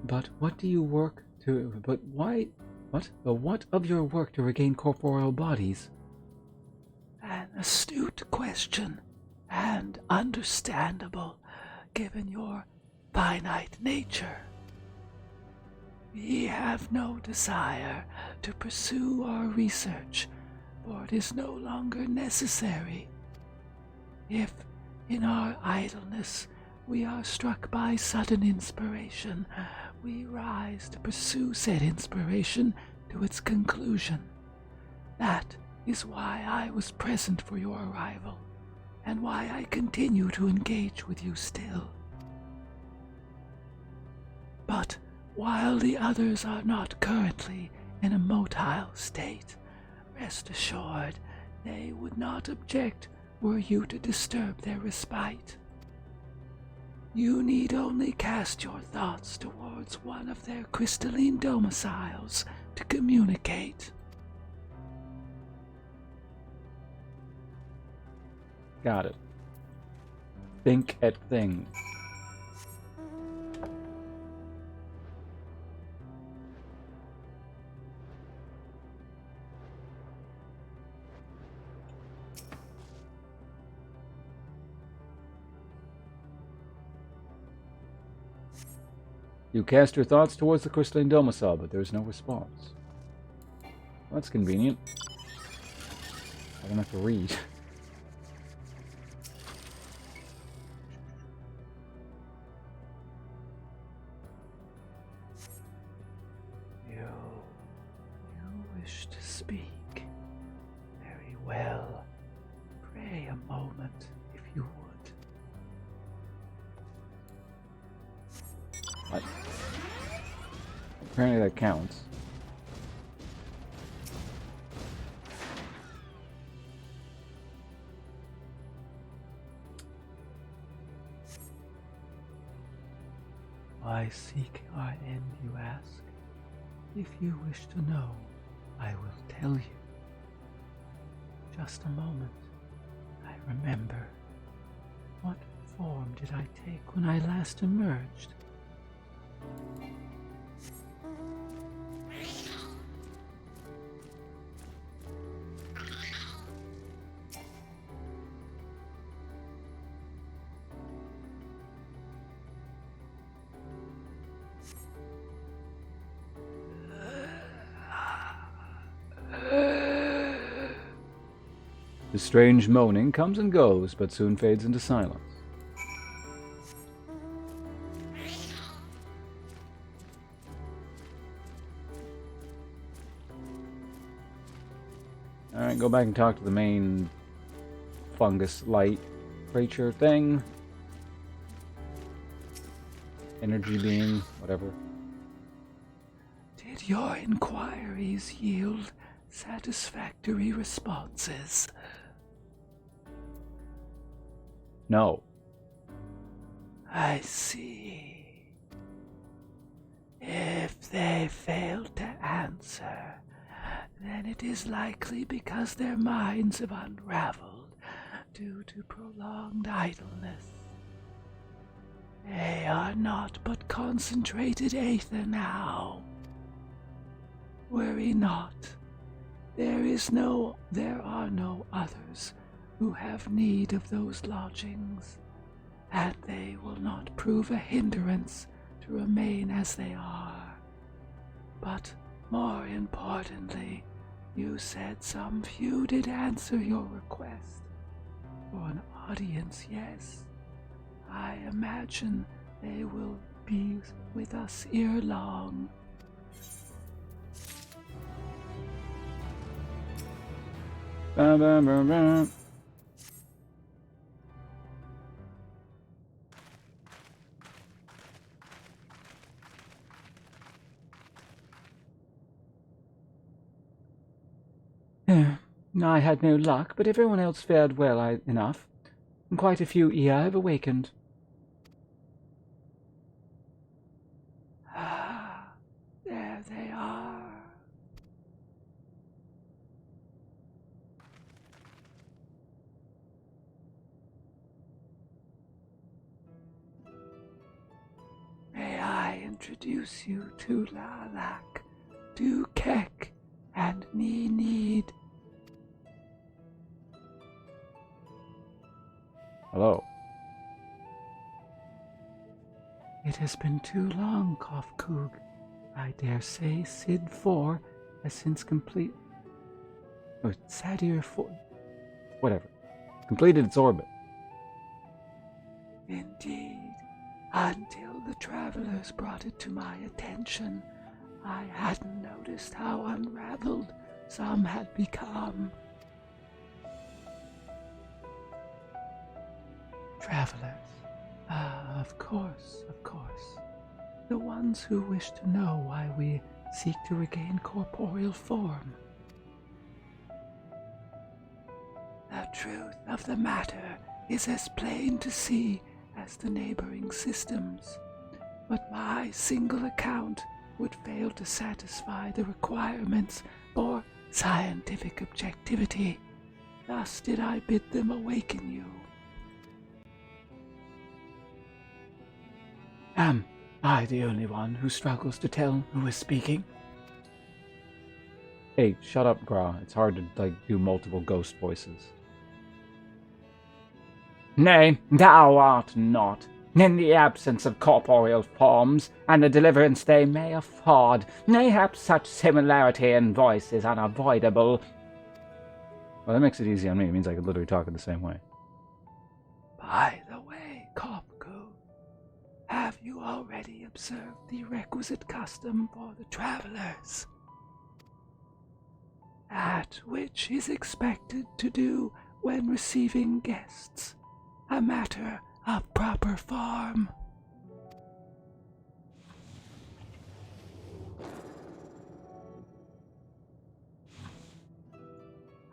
S3: but what do you work to? But why? What? The what of your work to regain corporeal bodies? An astute question, and understandable, given your finite nature. We have no desire to pursue our research, for it is no longer necessary. If, in our idleness, we are struck by sudden inspiration, we rise to pursue said inspiration to its conclusion. That is why I was present for your arrival, and why I continue to engage with you still. But while the others are not currently in a motile state, rest assured they would not object were you to disturb their respite. You need only cast your thoughts towards one of their crystalline domiciles to communicate.
S1: Got it. Think at things. You cast your thoughts towards the crystalline domicile, but there's no response. Well, that's convenient. I don't have to read.
S3: You wish to speak. Very well. Pray a moment, if you would.
S1: What? Apparently that counts.
S3: Why seek our end, you ask? If you wish to know, I will tell you. Just a moment. I remember. What form did I take when I last emerged?
S1: The strange moaning comes and goes, but soon fades into silence. Alright, go back and talk to the main fungus light creature thing. Energy being, whatever.
S3: Did your inquiries yield satisfactory responses?
S1: No.
S3: I see. If they failed to answer, then it is likely because their minds have unraveled due to prolonged idleness. They are not but concentrated aether now. Worry not. There are no others who have need of those lodgings, and they will not prove a hindrance to remain as they are. But more importantly, you said some few did answer your request. For an audience, yes. I imagine they will be with us ere long.
S1: Bum, bum, bum, bum.
S3: I had no luck, but everyone else fared well enough, and quite a few Ea have awakened. Ah, there they are. May I introduce you to Lalak, Dukek, and Need.
S1: Hello.
S3: It has been too long, Kofkug. I dare say Sid IV has since complete... Or Sadir IV...
S1: Whatever. Completed its orbit.
S3: Indeed. Until the travelers brought it to my attention, I hadn't noticed how unraveled some had become. Travelers. Of course. The ones who wish to know why we seek to regain corporeal form. The truth of the matter is as plain to see as the neighboring systems, but my single account would fail to satisfy the requirements for scientific objectivity. Thus did I bid them awaken you. Am I the only one who struggles to tell who is speaking?
S1: Hey, shut up, Gra. It's hard to, do multiple ghost voices.
S5: Nay, thou art not. In the absence of corporeal forms, and the deliverance they may afford, mayhap such similarity in voice is unavoidable.
S1: Well, that makes it easy on me. It means I could literally talk it the same way.
S3: By the way, Kopku, have you already observed the requisite custom for the travelers? That which is expected to do when receiving guests, a matter of proper form.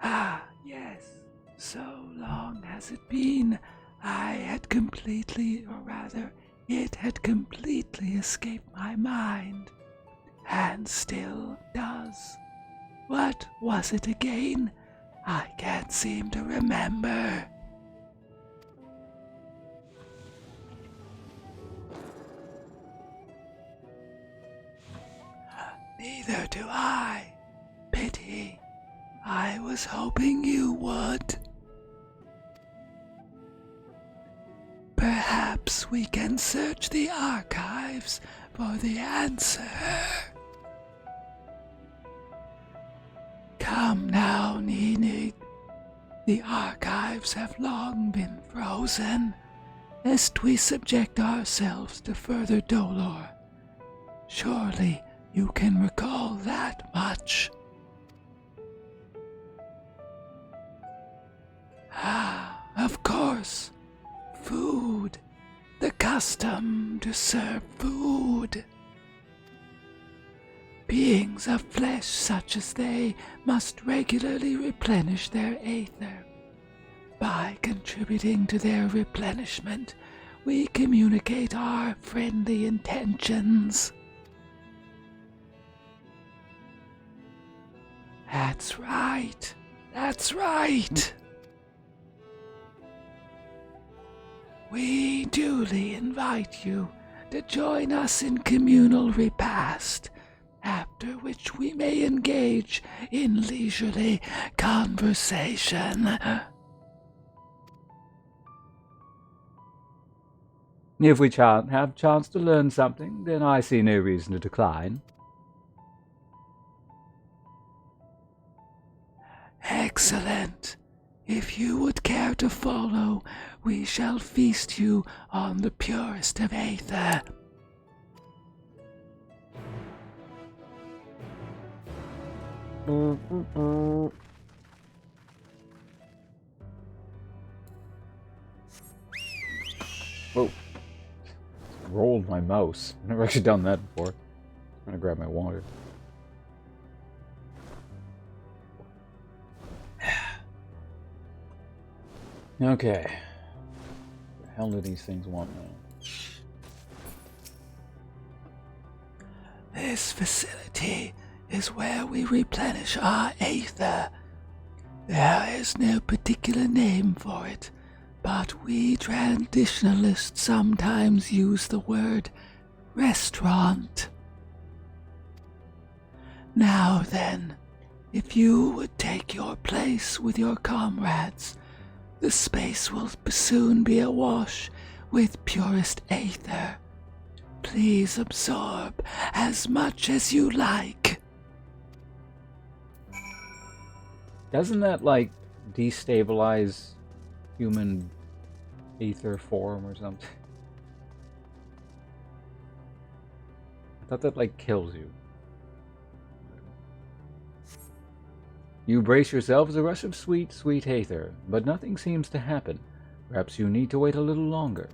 S3: Ah, yes. So long has it been, I had completely, or rather, it had completely escaped my mind, and still does. What was it again? I can't seem to remember. Neither do I. Pity. I was hoping you would. Perhaps we can search the archives for the answer. Come now, Ninig. The archives have long been frozen, lest we subject ourselves to further dolor. Surely you can recall that much. Ah, of course. Food. The custom to serve food. Beings of flesh such as they must regularly replenish their aether. By contributing to their replenishment, we communicate our friendly intentions. That's right. We duly invite you to join us in communal repast, after which we may engage in leisurely conversation.
S1: If we have chance to learn something, then I see no reason to decline.
S3: Excellent. If you would care to follow, we shall feast you on the purest of aether.
S1: Whoa. Rolled my mouse. I've never actually done that before. I'm gonna grab my water. Okay. What the hell do these things want now?
S3: This facility is where we replenish our aether. There is no particular name for it, but we traditionalists sometimes use the word restaurant. Now then, if you would take your place with your comrades, the space will soon be awash with purest aether. Please absorb as much as you like.
S1: Doesn't that, like, destabilize human ether form or something? I thought that, like, kills you. You brace yourself as a rush of sweet, sweet aether, but nothing seems to happen. Perhaps you need to wait a little longer.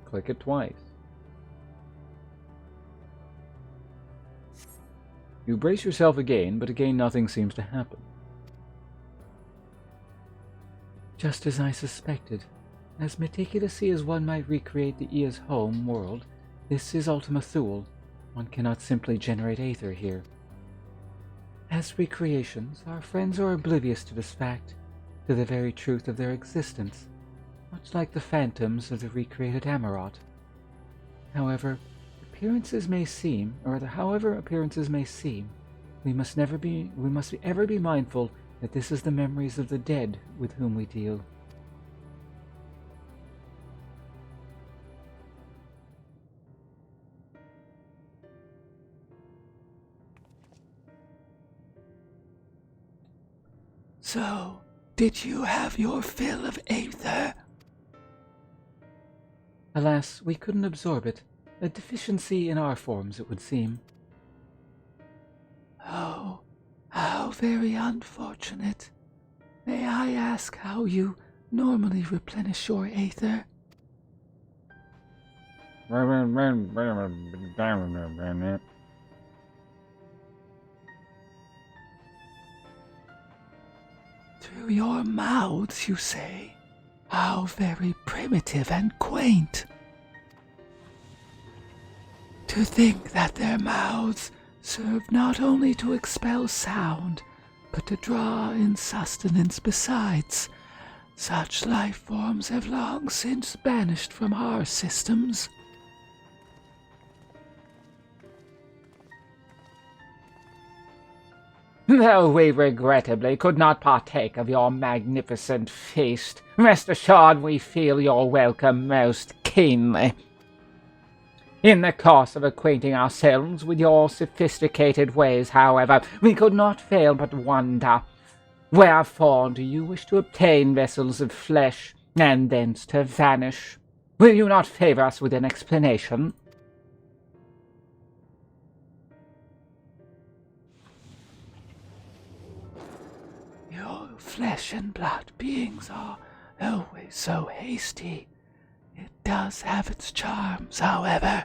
S1: Click it twice. You brace yourself again, but again nothing seems to happen.
S3: Just as I suspected. As meticulously as one might recreate the Ea's home world, this is Ultima Thule. One cannot simply generate aether here. As recreations, our friends are oblivious to this fact, to the very truth of their existence, much like the phantoms of the recreated Amarot. However appearances may seem, we must ever be mindful that this is the memories of the dead with whom we deal. So, did you have your fill of aether? Alas, we couldn't absorb it. A deficiency in our forms, it would seem. Oh, how very unfortunate. May I ask how you normally replenish your aether? Through your mouths, you say? How very primitive and quaint. To think that their mouths serve not only to expel sound, but to draw in sustenance besides. Such life forms have long since banished from our systems.
S5: Though we regrettably could not partake of your magnificent feast, rest assured we feel your welcome most keenly. In the course of acquainting ourselves with your sophisticated ways, however, we could not fail but wonder, wherefore do you wish to obtain vessels of flesh, and thence to vanish? Will you not favor us with an explanation?
S3: Your flesh and blood beings are always so hasty. It does have its charms, however.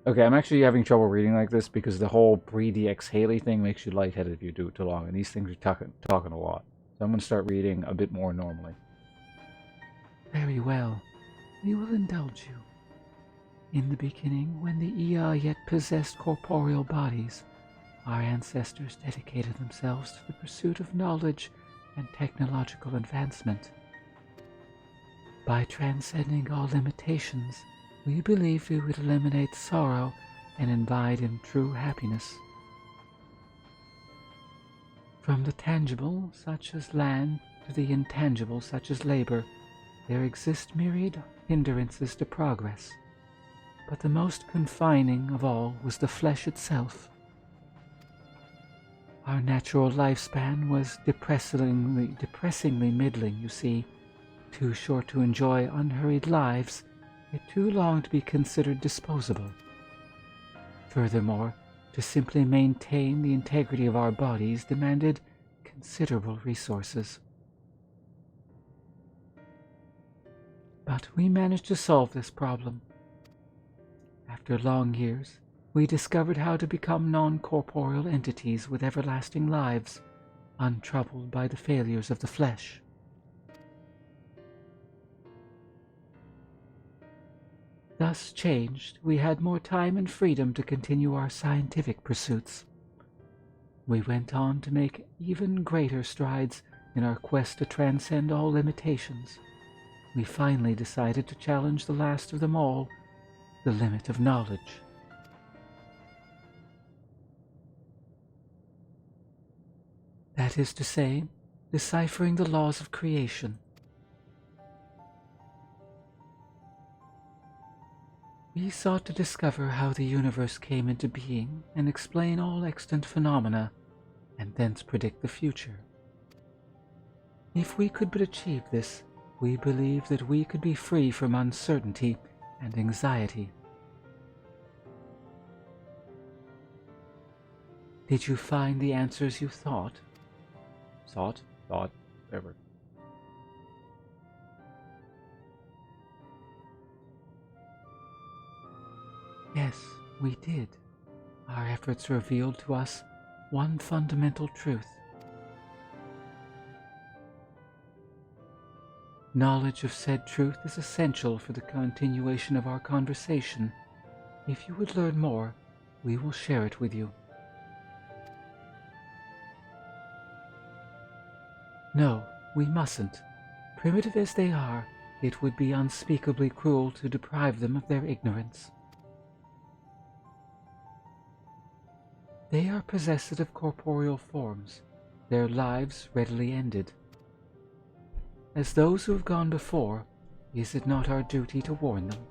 S1: Okay, I'm actually having trouble reading like this because the whole breathy exhaley thing makes you lightheaded if you do it too long, and these things are talking a lot. So I'm going to start reading a bit more normally.
S3: Very well. We will indulge you. In the beginning, when the Ea yet possessed corporeal bodies, our ancestors dedicated themselves to the pursuit of knowledge and technological advancement. By transcending all limitations, we believed we would eliminate sorrow and invite in true happiness. From the tangible, such as land, to the intangible, such as labor, there exist myriad hindrances to progress. But the most confining of all was the flesh itself. Our natural lifespan was depressingly middling, you see. Too short to enjoy unhurried lives, yet too long to be considered disposable. Furthermore, to simply maintain the integrity of our bodies demanded considerable resources. But we managed to solve this problem. After long years, we discovered how to become non-corporeal entities with everlasting lives, untroubled by the failures of the flesh. Thus changed, we had more time and freedom to continue our scientific pursuits. We went on to make even greater strides in our quest to transcend all limitations. We finally decided to challenge the last of them all, the limit of knowledge. That is to say, deciphering the laws of creation. We sought to discover how the universe came into being and explain all extant phenomena, and thence predict the future. If we could but achieve this, we believed that we could be free from uncertainty and anxiety. Did you find the answers you thought?
S1: Thought, whatever.
S3: Yes, we did. Our efforts revealed to us one fundamental truth. Knowledge of said truth is essential for the continuation of our conversation. If you would learn more, we will share it with you. No, we mustn't. Primitive as they are, it would be unspeakably cruel to deprive them of their ignorance. They are possessed of corporeal forms, their lives readily ended. As those who have gone before, is it not our duty to warn them?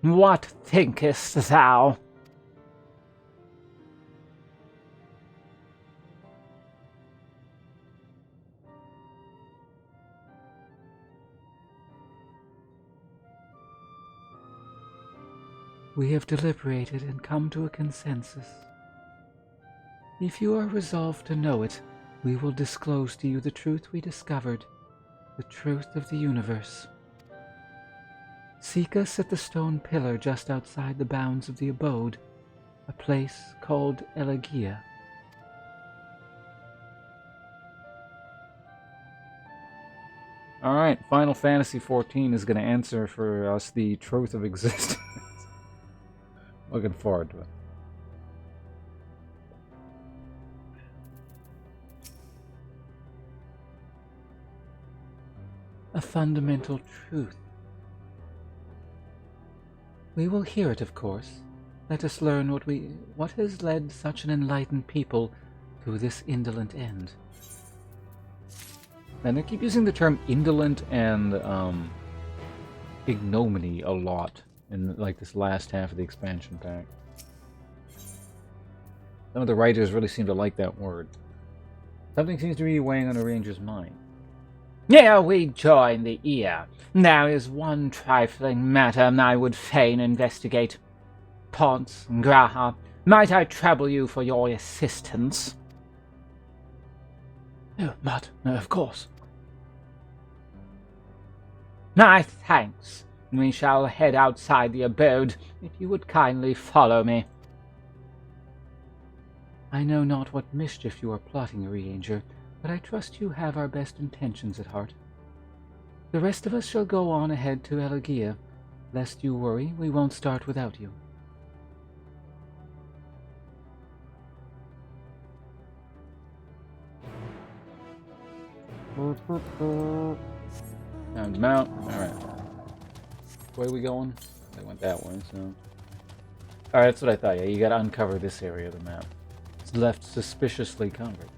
S5: What thinkest thou?
S3: We have deliberated and come to a consensus. If you are resolved to know it, we will disclose to you the truth we discovered, the truth of the universe. Seek us at the stone pillar just outside the bounds of the abode, a place called Elegia.
S1: Alright, Final Fantasy XIV is going to answer for us the truth of existence. Looking forward to it.
S3: A fundamental truth. We will hear it, of course. Let us learn what has led such an enlightened people to this indolent end.
S1: And they keep using the term indolent and ignominy a lot in like this last half of the expansion pack. Some of the writers really seem to like that word. Something seems to be weighing on the Ranger's mind.
S5: Ere we join the ear, there is one trifling matter I would fain investigate. Ponce, Graha, might I trouble you for your assistance?
S3: Oh, but, of course.
S5: My thanks. We shall head outside the abode, if you would kindly follow me.
S3: I know not what mischief you are plotting, Ranger, but I trust you have our best intentions at heart. The rest of us shall go on ahead to Elegia. Lest you worry, we won't start without you.
S1: Found him out. Alright. Where are we going? They went that way, so... Alright, that's what I thought. Yeah, you gotta uncover this area of the map. It's left suspiciously covered.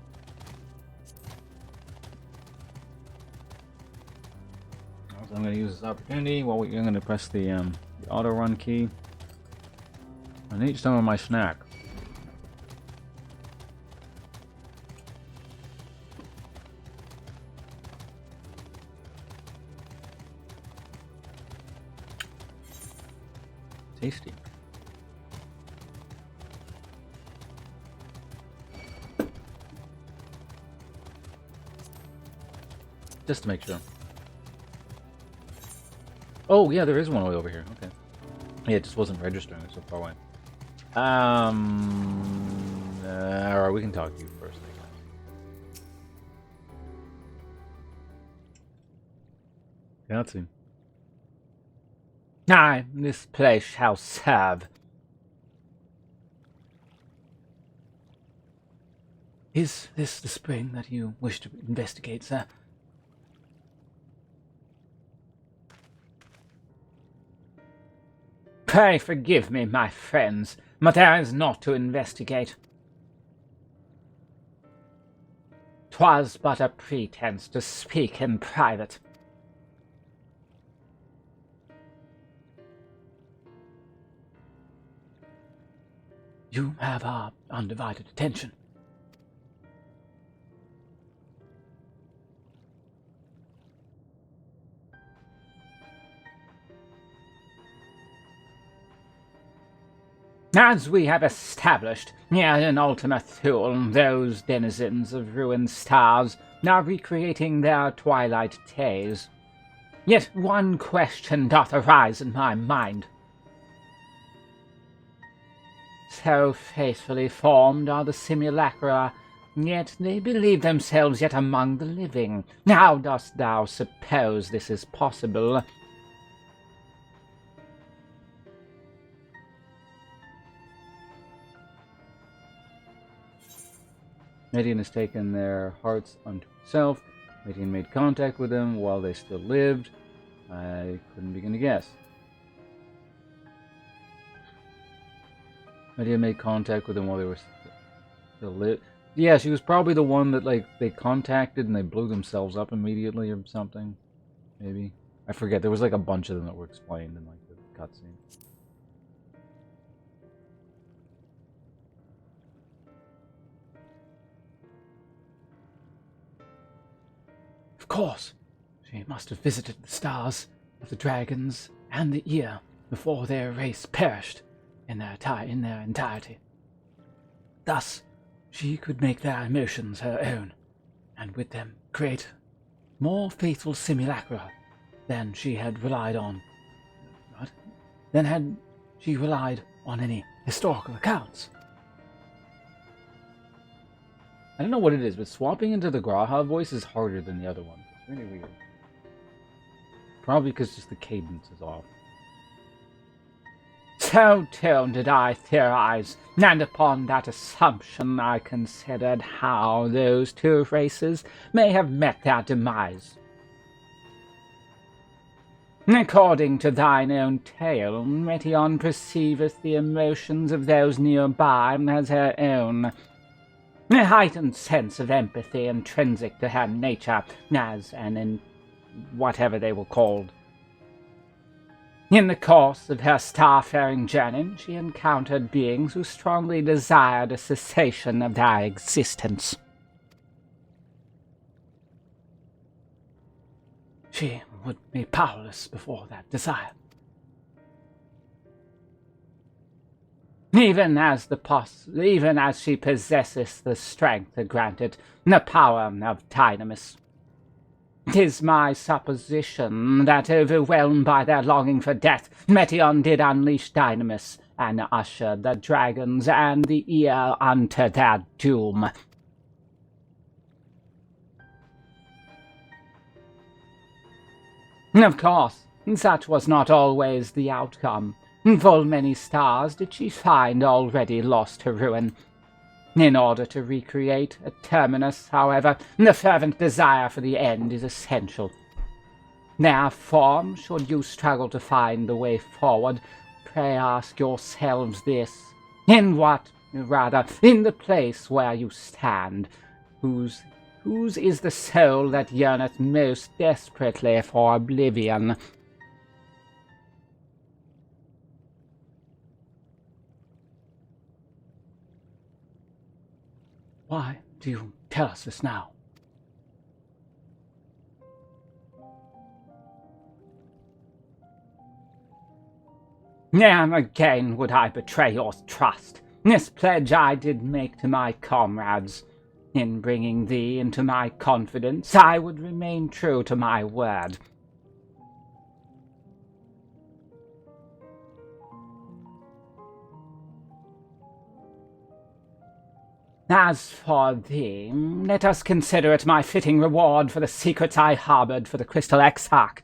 S1: So I'm gonna use this opportunity while I'm gonna press the auto run key. I need some of my snack. Tasty. Just to make sure. Oh, yeah, there is one way over here. Okay. Yeah, it just wasn't registering. It's so far away. Alright, we can talk to you first, I guess. Cutscene.
S5: Aye, this place shall serve.
S3: Is this the spring that you wish to investigate, sir?
S5: Pray forgive me, my friends, but there is naught to investigate. 'Twas but a pretense to speak in private.
S3: You have our undivided attention.
S5: As we have established, here in Ultima Thule, those denizens of ruined stars are recreating their twilight days. Yet one question doth arise in my mind. So faithfully formed are the simulacra, yet they believe themselves yet among the living. How dost thou suppose this is possible?
S1: Median has taken their hearts unto himself. Median made contact with them while they still lived. I couldn't begin to guess. Median made contact with them while they were still live. Yeah, she was probably the one that like they contacted and they blew themselves up immediately or something. Maybe. I forget. There was like a bunch of them that were explained in like the cutscene.
S3: Of course, she must have visited the stars of the dragons and the ear before their race perished in their entirety. Thus, she could make their emotions her own, and with them create more faithful simulacra than she had relied on. Than had she relied on any historical accounts.
S1: I don't know what it is, but swapping into the Graha voice is harder than the other one. It's really weird. Probably because just the cadence is off.
S5: So too did I theorize, and upon that assumption I considered how those two races may have met their demise. According to thine own tale, Metion perceiveth the emotions of those nearby as her own. A heightened sense of empathy intrinsic to her nature, as whatever they were called. In the course of her starfaring journey, she encountered beings who strongly desired a cessation of their existence.
S3: She would be powerless before that desire.
S5: Even as she possesses the strength to grant it, the power of Dynamis. 'Tis my supposition that, overwhelmed by their longing for death, Metion did unleash Dynamis, and usher the dragons and the ear unto their doom. Of course, such was not always the outcome. Full many stars did she find already lost to ruin. In order to recreate a terminus, however, the fervent desire for the end is essential. Therefore, should you struggle to find the way forward, pray ask yourselves this. In the place where you stand, whose is the soul that yearneth most desperately for oblivion? Why do you tell us this now? Ne'er again would I betray your trust. This pledge I did make to my comrades. In bringing thee into my confidence, I would remain true to my word. As for thee, let us consider it my fitting reward for the secrets I harbored for the Crystal Exarch.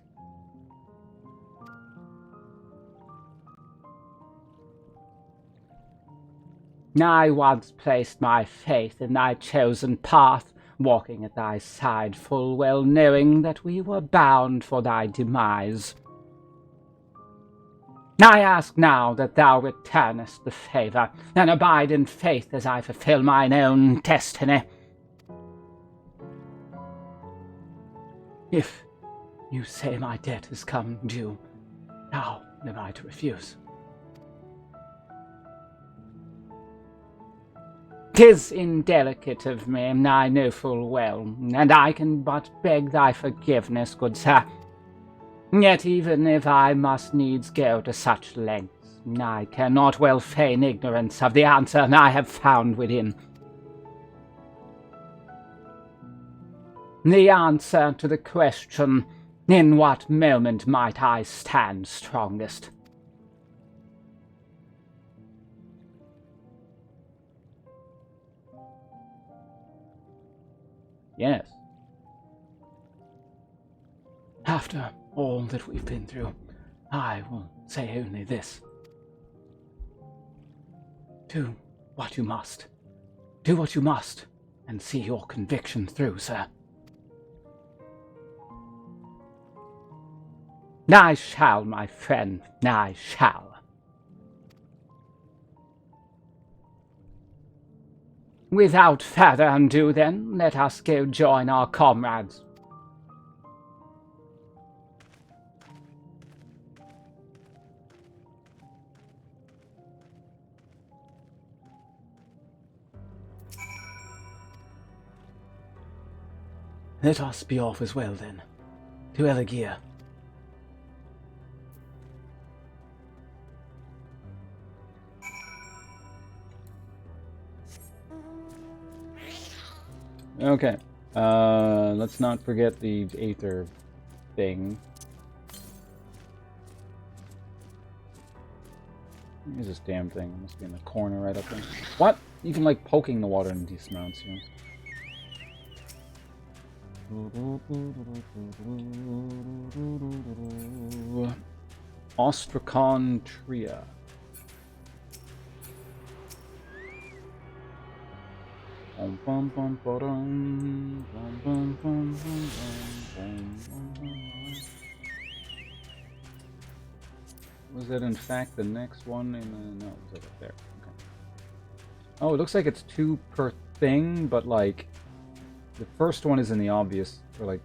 S5: I once placed my faith in thy chosen path, walking at thy side full well knowing that we were bound for thy demise. I ask now that thou returnest the favour, and abide in faith as I fulfil mine own destiny. If you say my debt has come due, how am I to refuse? 'Tis indelicate of me, I know full well, and I can but beg thy forgiveness, good sir. Yet even if I must needs go to such lengths, I cannot well feign ignorance of the answer I have found within. The answer to the question, in what moment might I stand strongest?
S1: Yes.
S5: After all that we've been through, I will say only this. Do what you must. Do what you must, and see your conviction through, sir. I shall, my friend, I shall. Without further ado, then, let us go join our comrades. Let us be off as well, then, to Elegia.
S1: Okay. Let's not forget the Aether thing. Where's this damn thing? It must be in the corner right up there. What? Even like poking the water in these mounts, you know. Ostracon Tria. Was that in fact the next one in the... No, it was over there. Okay. Oh, it looks like it's 2 per thing, but like the first one is in the obvious, or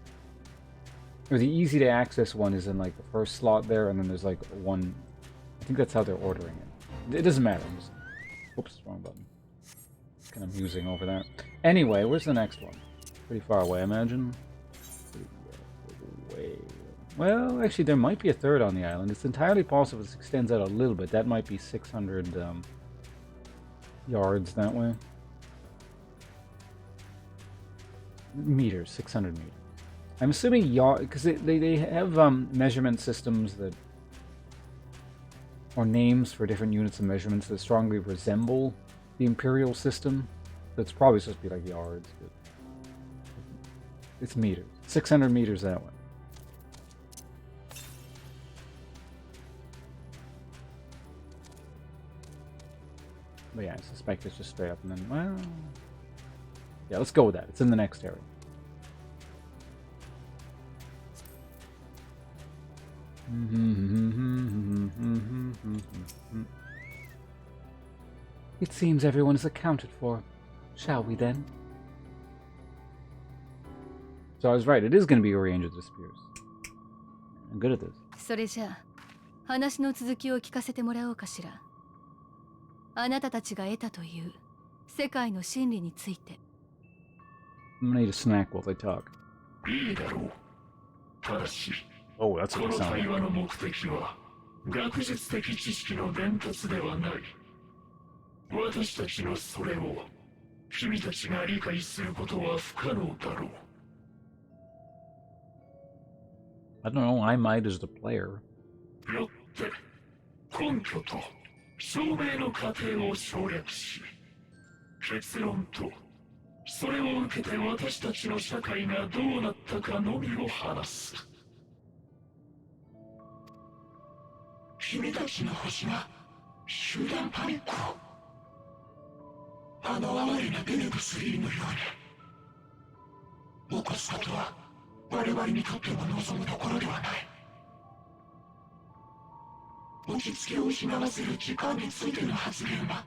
S1: the easy to access one is in like the first slot there, and then there's like one. I think that's how they're ordering it. It doesn't matter. Oops, wrong button. Kind of musing over that. Anyway, where's the next one? Pretty far away, I imagine. Pretty way. Well, actually, there might be a third on the island. It's entirely possible this extends out a little bit. That might be 600 yards that way. Meters, 600 meters. I'm assuming yard, because they have measurement systems that, or names for different units of measurements that strongly resemble the imperial system. That's probably supposed to be like yards, but it's meters. 600 meters that way. But yeah, I suspect it's just straight up and then, well... Yeah, let's go with that. It's in the next area.
S5: It seems everyone is accounted for. Shall we then?
S1: So I was right. It is going to be a range of the spears. I'm good at this.
S7: それじゃあ話の続きを聞かせてもらおうかしら。あなたたちが得たという世界の真理について
S1: I'm gonna need a snack while they talk.
S8: いいだろう。ただし、
S1: Oh, that's
S8: こ
S1: what
S8: の
S1: it sounds
S8: 対
S1: like.
S8: 話の目的は学術的知識の伝達ではない。私たちのそれを君たちが理解することは不可能だろう。
S1: I don't know, I might as the player.
S8: よって根拠と証明の過程を省略し、結論とそれを受けて私たちの社会がどうなったかのみを話す。君たちの星が集団パニックを、あの哀れなベネブスリーのように起こすことは我々にとっても望むところではない。落ち着きを失わせる時間についての発言は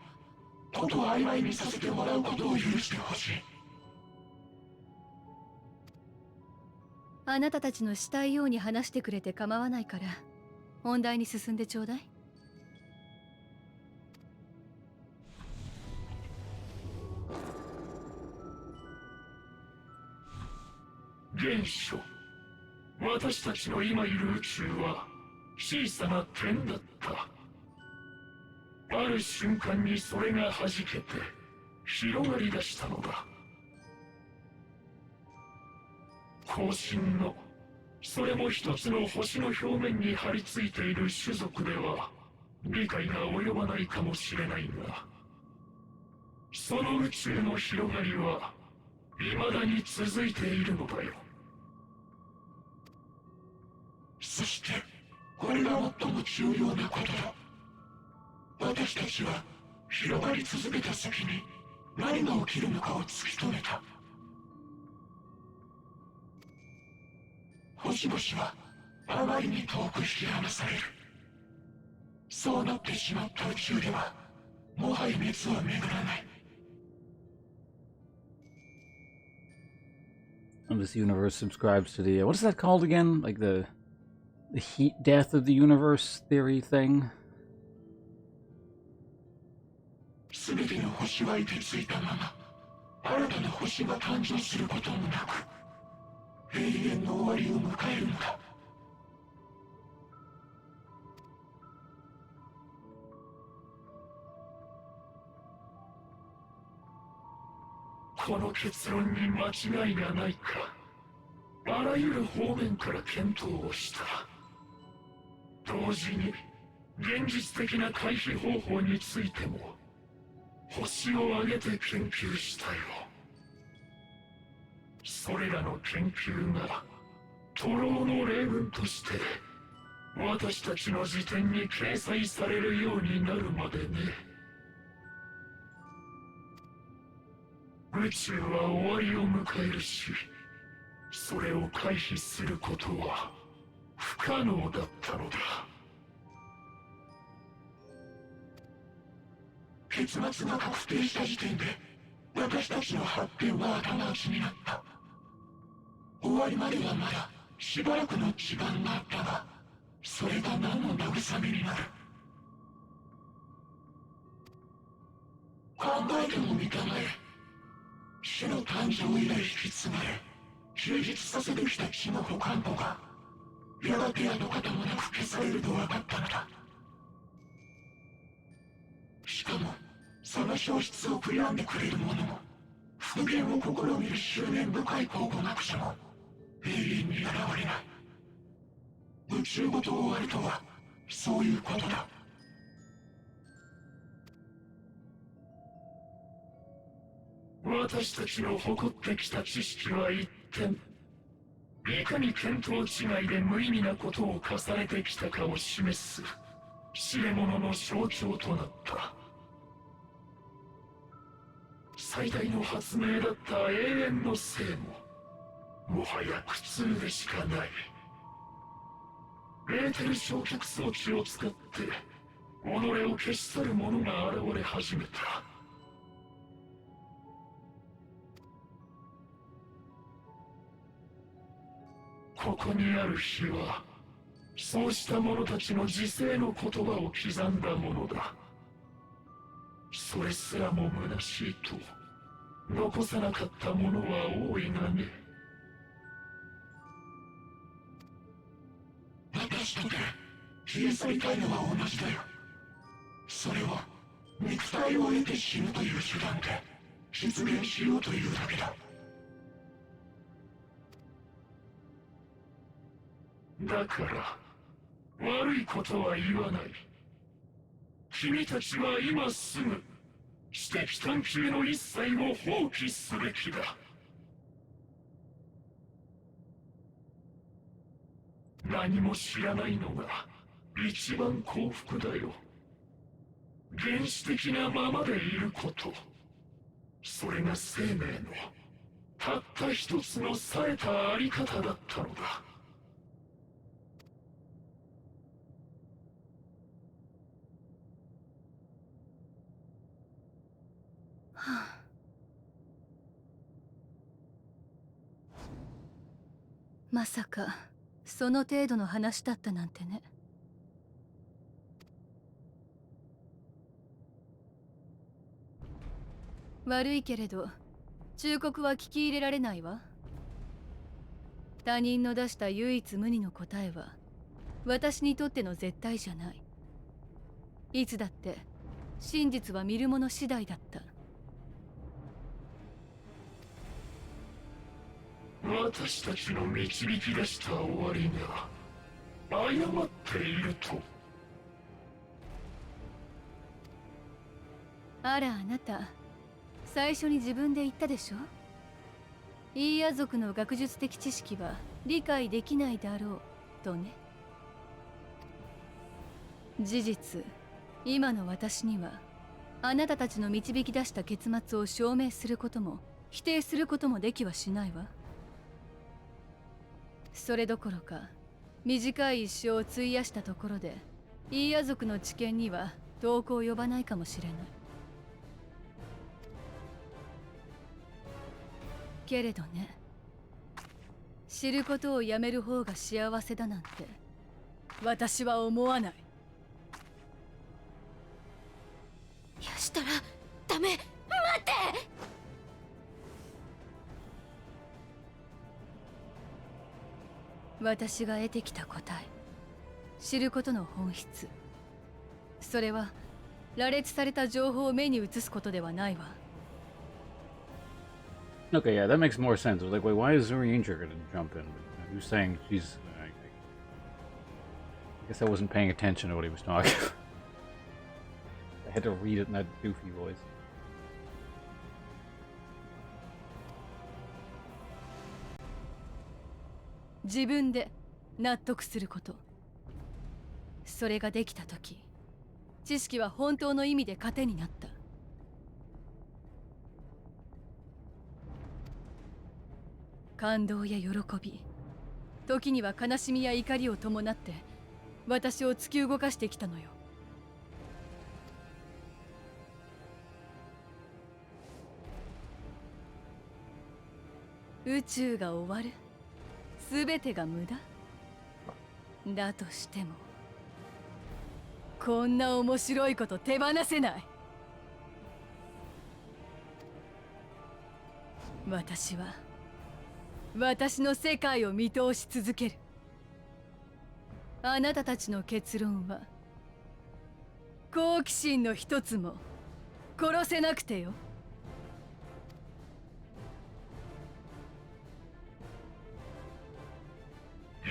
S8: ことを曖昧にさせてもらうことを許してほしい。
S9: あなたたちのしたいように話してくれて構わないから本題に進んでちょうだい。
S8: 現象、私たちの今いる宇宙は小さな点だった。ある瞬間にそれが弾けて広がり出したのだ。後進のそれも一つの星の表面に張り付いている種族では理解が及ばないかもしれないが、その宇宙の広がりは未だに続いているのだよ。そしてこれが最も重要なことだ。私たちは広がり続けた先に何が起きるのかを突き止めた。星々はあまりに遠く引き離される。そうなってしまった宇宙ではもはや熱は巡らない。
S1: And this universe subscribes to the what is that called again? Like the heat death of the universe theory thing?
S8: すべての星は凍てついたまま新たな星が誕生することもなく永遠の終わりを迎えるのだ。この結論に間違いがないか、あらゆる方面から検討をした。同時に現実的な回避方法についても星を挙げて研究したよ。それらの研究が徒労の例文として私たちの辞典に掲載されるようになるまでね。宇宙は終わりを迎えるし、それを回避することは不可能だったのだ。結末が確定した時点で私たちの発表が頭打ちになった。終わりまではまだしばらくの時間があったが、それが何の慰めになる。考えてもみたまえ。死の誕生以来引き継がれ充実させてきた血の保管庫がやがて跡形もなく消されると分かったのだ。しかもその消失を悔やんでくれる者も復元を試みる執念深い考古学者も永遠に現れない。宇宙ごと終わるとはそういうことだ。私たちの誇ってきた知識は一点、いかに見当違いで無意味なことを重ねてきたかを示す知れ者の象徴となった。最大の発明だった永遠の生ももはや苦痛でしかない。エーテル焼却装置を使って己を消し去る者が現れ始めた。ここにある日はそうした者たちの自世の言葉を刻んだものだ。それすらも虚しいと残さなかったものは多いがね。私とて消え去りたいのは同じだよ。それは肉体を得て死ぬという手段で実現しようというだけだ。だから悪いことは言わない。君たちは今すぐ知的探求の一切を放棄すべきだ。何も知らないのが一番幸福だよ。原始的なままでいること、それが生命のたった一つの冴えたあり方だったのだ。
S9: まさかその程度の話だったなんてね。悪いけれど忠告は聞き入れられないわ。他人の出した唯一無二の答えは私にとっての絶対じゃない。いつだって真実は見る者次第だった。
S8: 私たちの導き出した終わりが誤っていると。
S9: あら、あなた最初に自分で言ったでしょ。イーヤ族の学術的知識は理解できないだろうとね。事実、今の私にはあなたたちの導き出した結末を証明することも否定することもできはしないわ。それどころか短い一生を費やしたところでイーヤ族の知見には遠く及ばないかもしれない。けれどね、知ることをやめる方が幸せだなんて私は思わない。
S7: いやしたらダメ。待って。
S9: 私が得てきた答え、知ることの本質、それは羅列された情報を目に映すことではないわ。
S1: Okay, yeah, that makes more sense. I was like, wait, why is Zuri Angel gonna jump in? He was saying she's... I guess I wasn't paying attention to what he was talking about. I had to read it in that goofy voice.
S9: 自分で納得すること。それができたとき、知識は本当の意味で糧になった。感動や喜び、時には悲しみや怒りを伴って私を突き動かしてきたのよ。宇宙が終わる、すべてが無駄だとしても、こんな面白いこと手放せない。私は私の世界を見通し続ける。あなたたちの結論は好奇心の一つも殺せなくてよ。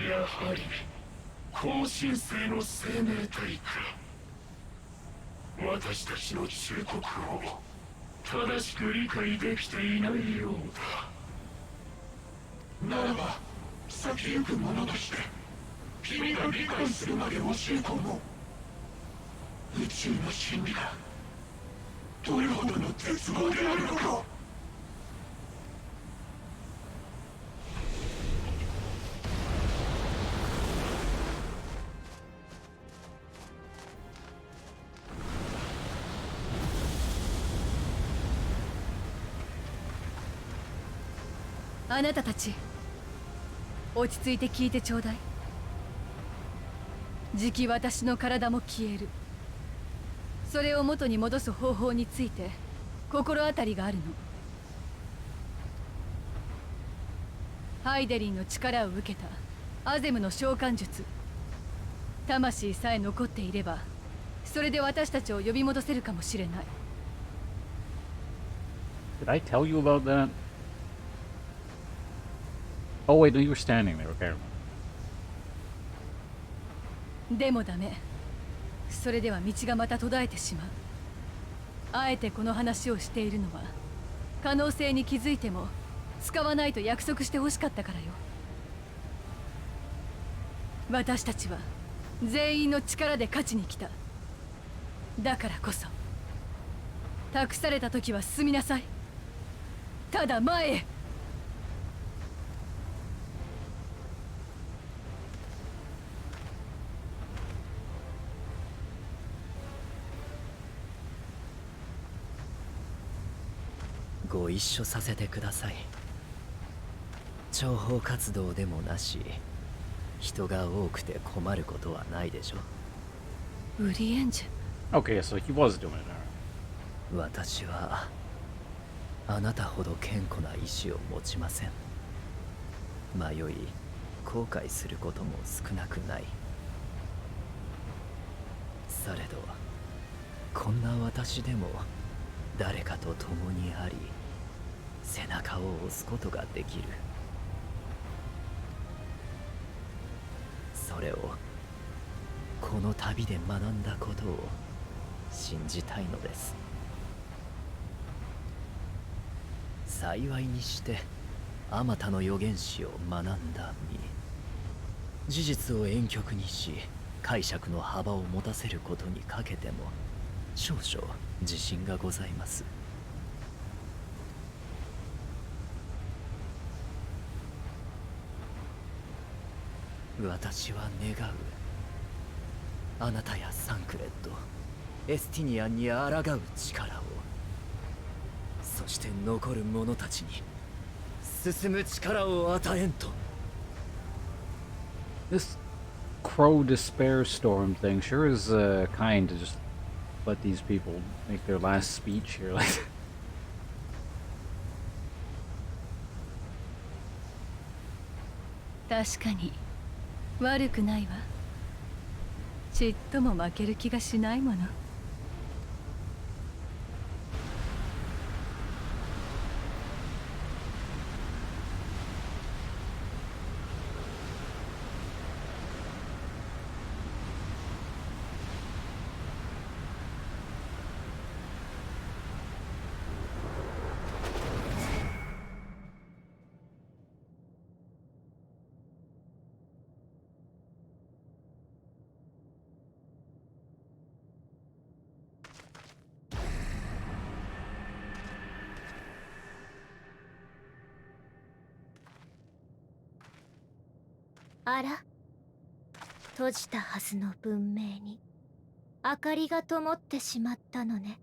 S8: やはり後進性の生命体か。私たちの忠告を正しく理解できていないようだ。ならば先行く者として君が理解するまで教え込もう。宇宙の真理がどれほどの絶望であるのか。
S9: あなたたち、落ち着いて聞いてちょうだい。じき私の体も消える。それを元に戻す方法について心当たりがあるの。ハイデリンの力を受けたアゼムの召喚術。魂さえ残っていれば、それで私たちを呼び戻せるかもしれない。
S1: Did I tell you about that? Oh wait, no, you were standing there. Okay.
S9: でもダメ。それでは道がまた途絶えてしまう。あえてこの話をしているのは、可能性に気づいても使わないと約束してほしかったからよ。私たちは全員の力で勝ちに来た。だからこそ託された時は進みなさい。ただ前へ。
S4: ご一緒させてください。諜報活動でもなし、人が多くて困ることはないでしょ。
S9: ウリエンジェ。
S1: Okay, so he was doing it. Alright.
S4: 私はあなたほど堅固な意志を持ちません。迷い後悔することも少なくない。されどこんな私でも誰かと共にあり、背中を押すことができる。それをこの旅で学んだことを信じたいのです。幸いにしてあまたの預言者を学んだ身、事実を婉曲にし解釈の幅を持たせることにかけても少々自信がございます。私は願う、あなたやサンクレッド、エスティニアンに抗う力を、そして残る者たちに進む力を与えんと。
S1: This crow despair storm thing sure is kind to just let these people make their last speech here. Like,
S9: 確かに悪くないわ。ちっとも負ける気がしないもの。
S7: あら、閉じたはずの文明に明かりが灯ってしまったのね。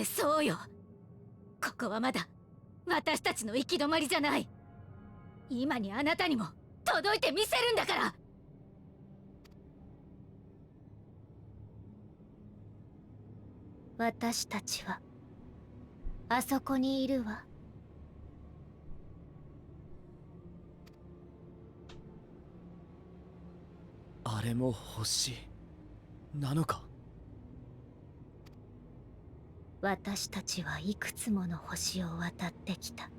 S7: そうよ。ここはまだ私たちの行き止まりじゃない。今にあなたにも届いてみせるんだから。私たちはあそこにいるわ。
S4: あれも星なのか。
S7: 私たちはいくつもの星を渡ってきた。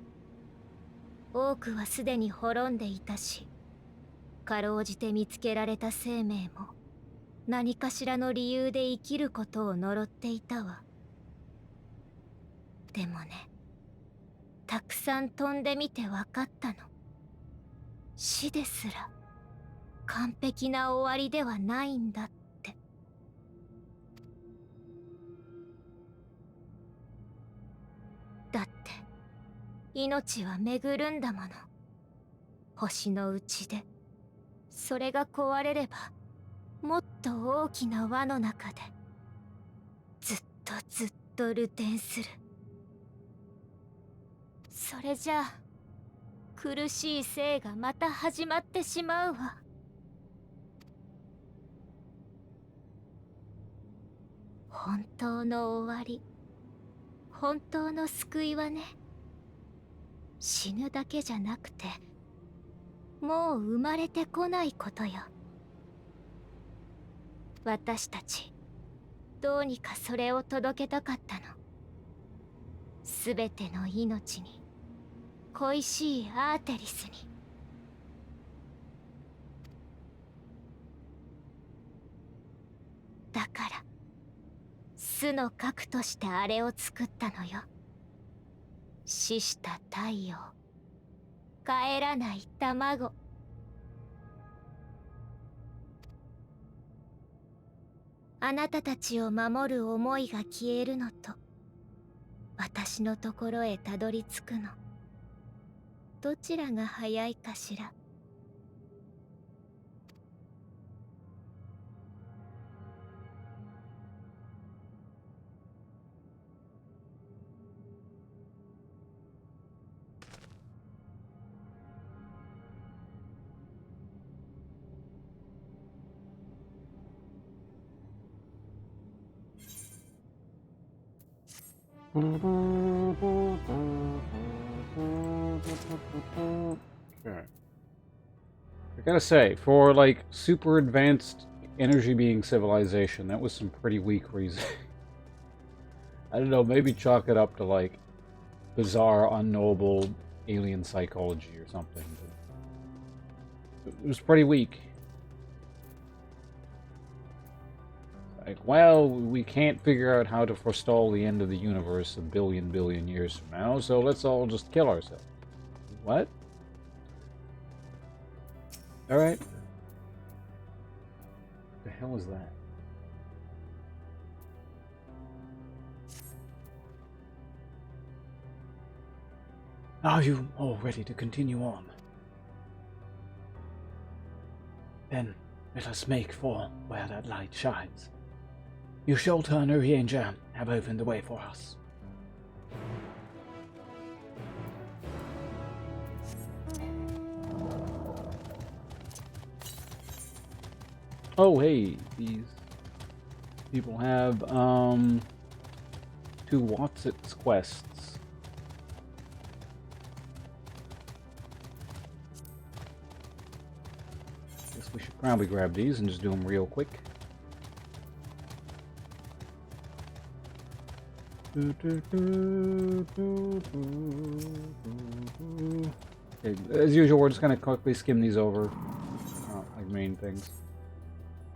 S7: 多くはすでに滅んでいたし、かろうじて見つけられた生命も何かしらの理由で生きることを呪っていたわ。でもね、たくさん飛んでみて分かったの。死ですら完璧な終わりではないんだって。だって命は巡るんだもの。星の内でそれが壊れれば、もっと大きな輪の中でずっと流転する。それじゃあ苦しい生がまた始まってしまうわ。本当の終わり、本当の救いはね、死ぬだけじゃなくて、もう生まれてこないことよ。私たちどうにかそれを届けたかったの。すべての命に、恋しいアーテリスに。だから巣の核としてあれを作ったのよ。死した太陽、帰らない卵。あなたたちを守る思いが消えるのと、私のところへたどり着くの、どちらが早いかしら。
S1: Okay. I gotta say, for like super advanced energy being civilization, that was some pretty weak reason. I don't know, maybe chalk it up to like bizarre, unknowable alien psychology or something. But it was pretty weak. Like, well, we can't figure out how to forestall the end of the universe a billion years from now, so let's all just kill ourselves. What? Alright. The hell is that?
S3: Are you all ready to continue on? Then let us make for where that light shines. You Sholta and Urianger have opened the way for us.
S1: Oh, hey, these people have, 2 Watsits quests. Guess we should probably grab these and just do them real quick. Okay, as usual, we're just gonna quickly skim these over, like main things.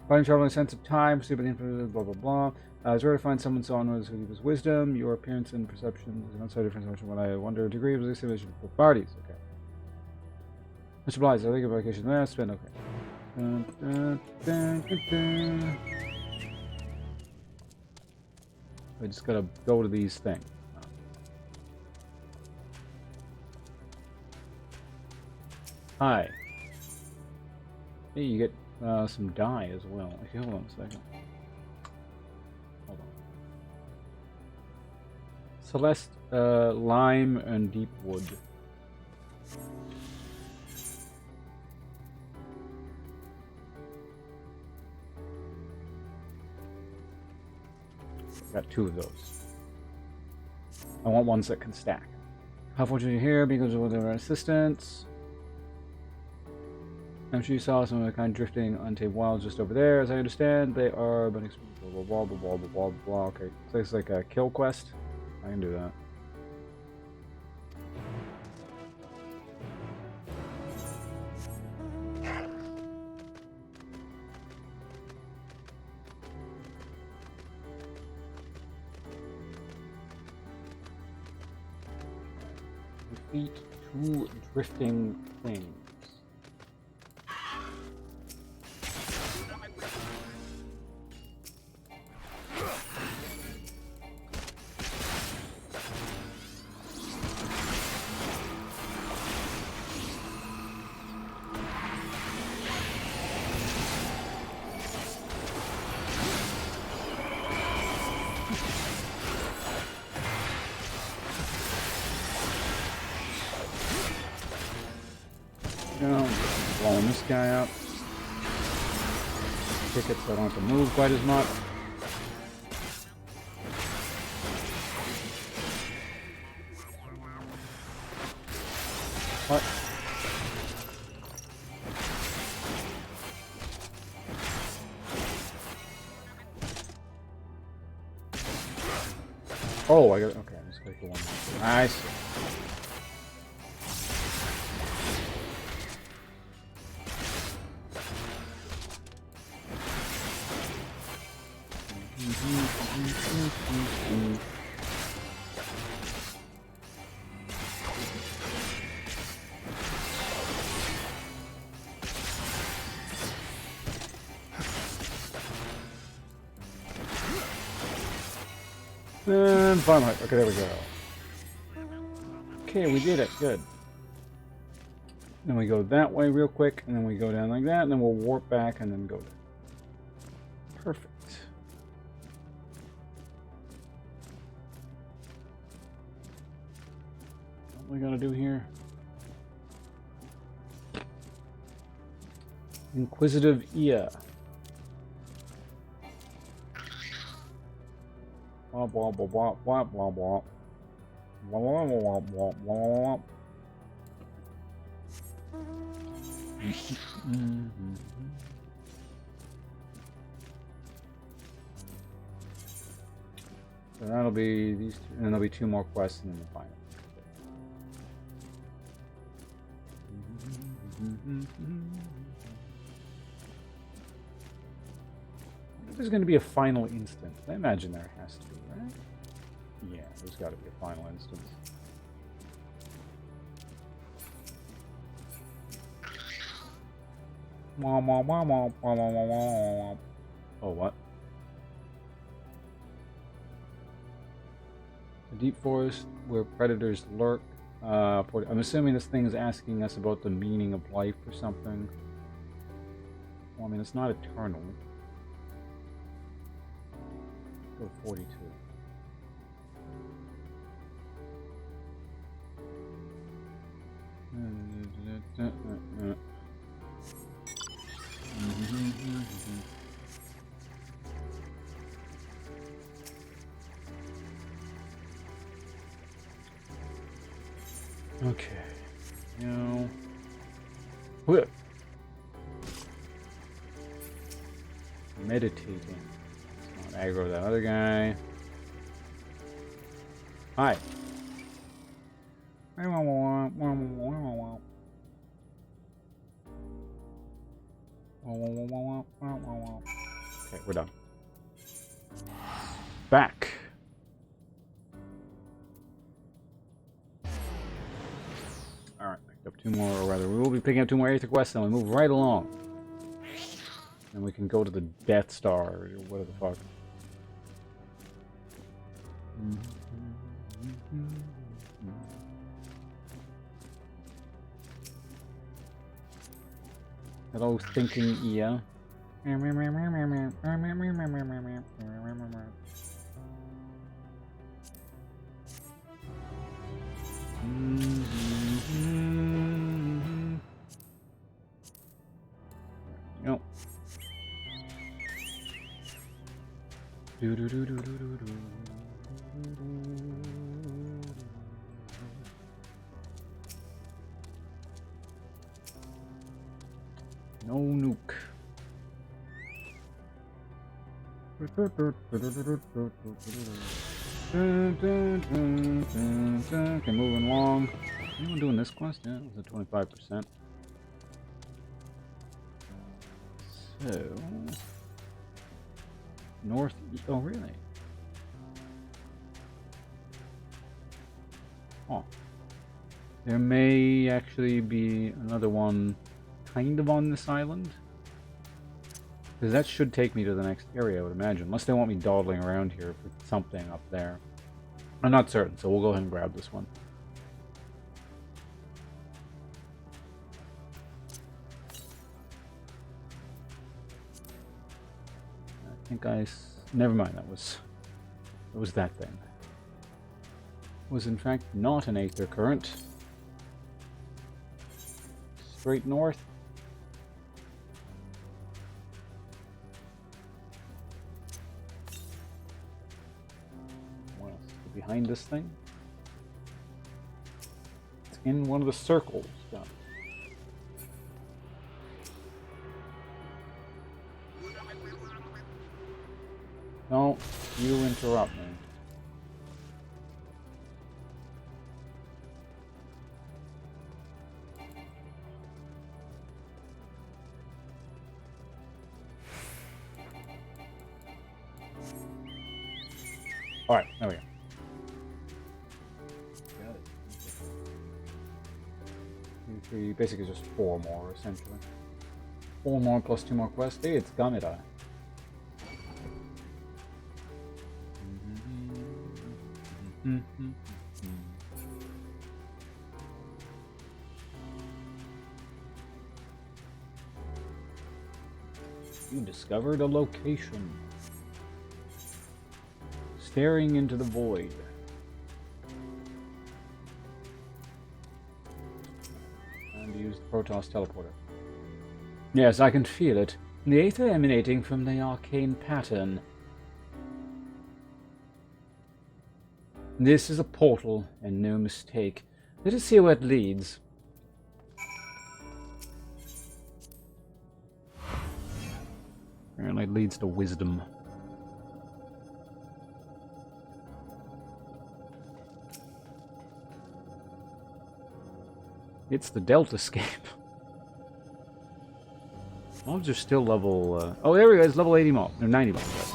S1: Finding traveling sense of time, stupid infinite, blah blah blah. It's rare to find someone so honest who gives wisdom. Your appearance and perception is an outside difference from what I wonder a degree of the simulation for parties. Okay. Mr. Blythe, I think of vacation last spend. Okay. I just gotta go to these things. Hi. Hey, you get some dye as well. Okay, hold on a second. Hold on. Celeste, lime, and deep wood. Got 2 of those. I want ones that can stack. How fortunate you're here because of their assistance. I'm sure you saw some of the kind drifting untamed wilds just over there. As I understand, they are blah blah blah blah blah blah blah blah. Okay, so it's like a kill quest. I can do that. Defeat 2 drifting things. go. Blowing this guy up. Kick it so I don't have to move quite as much. What? Oh, I got okay. I'm just going for one more. Nice. And final hit. Okay, there we go. Okay, we did it. Good. Then we go that way real quick, and then we go down like that, and then we'll warp back and then go there. Perfect. What we gotta do here? Inquisitive ear. Womp womp womp womp womp womp. Womp womp womp womp womp. So that'll be these two, and then there'll be 2 more quests and then the final. There's going to be a final instance. I imagine there has to be, right? Yeah, there's got to be a final instance. Oh, what? A deep forest where predators lurk. I'm assuming this thing is asking us about the meaning of life or something. Well, I mean, it's not eternal. Go 42. Okay. Now, whip. Meditating. Let's not aggro that other guy. Hi. Okay, we're done. Back. Alright, picked up 2 more, or rather, we will be picking up 2 more Aether quests, and we move right along. And we can go to the Death Star, or whatever the fuck. Hello, thinking ear. Yep. Do do do do do do do. No nuke. Okay, moving along. Anyone doing this quest? Yeah, it was at 25%. So, north. Oh, really? Oh, there may actually be another one, kind of on this island. Because that should take me to the next area, I would imagine. Unless they want me dawdling around here for something up there. I'm not certain, so we'll go ahead and grab this one. I think never mind, that was that thing. It was in fact not an Aether current. straight north. What else is behind this thing? It's in one of the circles. Done. No, you interrupt me. Alright, there we go. Got it. Three, basically just 4 more, essentially. 4 more plus 2 more quests. Hey, it's Gamera. You discovered a location. Staring into the void. And use the Protoss teleporter. Yes, I can feel it. The aether emanating from the arcane pattern. This is a portal, and no mistake. Let us see where it leads. Apparently it leads to wisdom. It's the Delta Scape. Mobs are still level... Oh, there we go. It's level 80 mob. No, 90 mob. Right.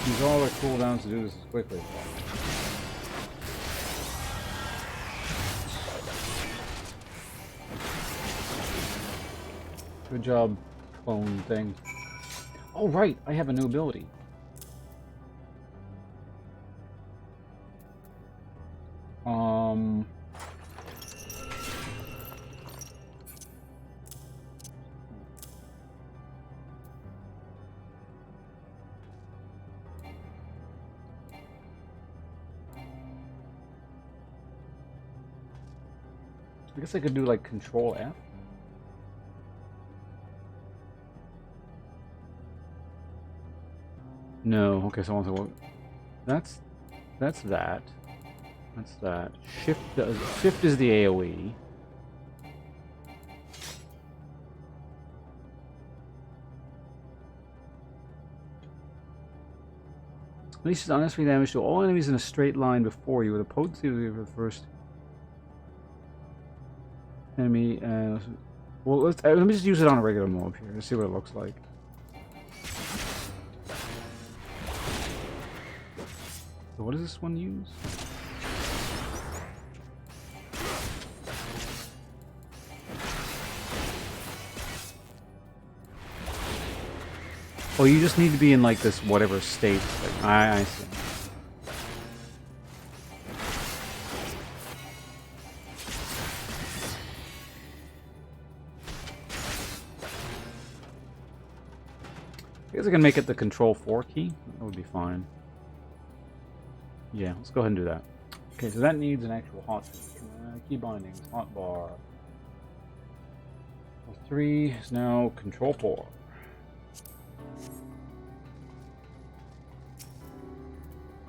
S1: Use all their cooldowns to do this as quickly as possible. Good job, clone thing. Oh, right, I have a new ability. I guess I could do like Control F. No, okay, so that's that. That's that. Shift is the AoE. Releases unnecessary damage to all enemies in a straight line before you with a potency of the first enemy. Well, let me just use it on a regular mob here. Let's see what it looks like. So what does this one use? Oh, you just need to be in like this whatever state. Like, I see. I guess I can make it the Control 4 key. That would be fine. Yeah, let's go ahead and do that. Okay, so that needs an actual hot key bindings, hotbar. 3 is now Control 4.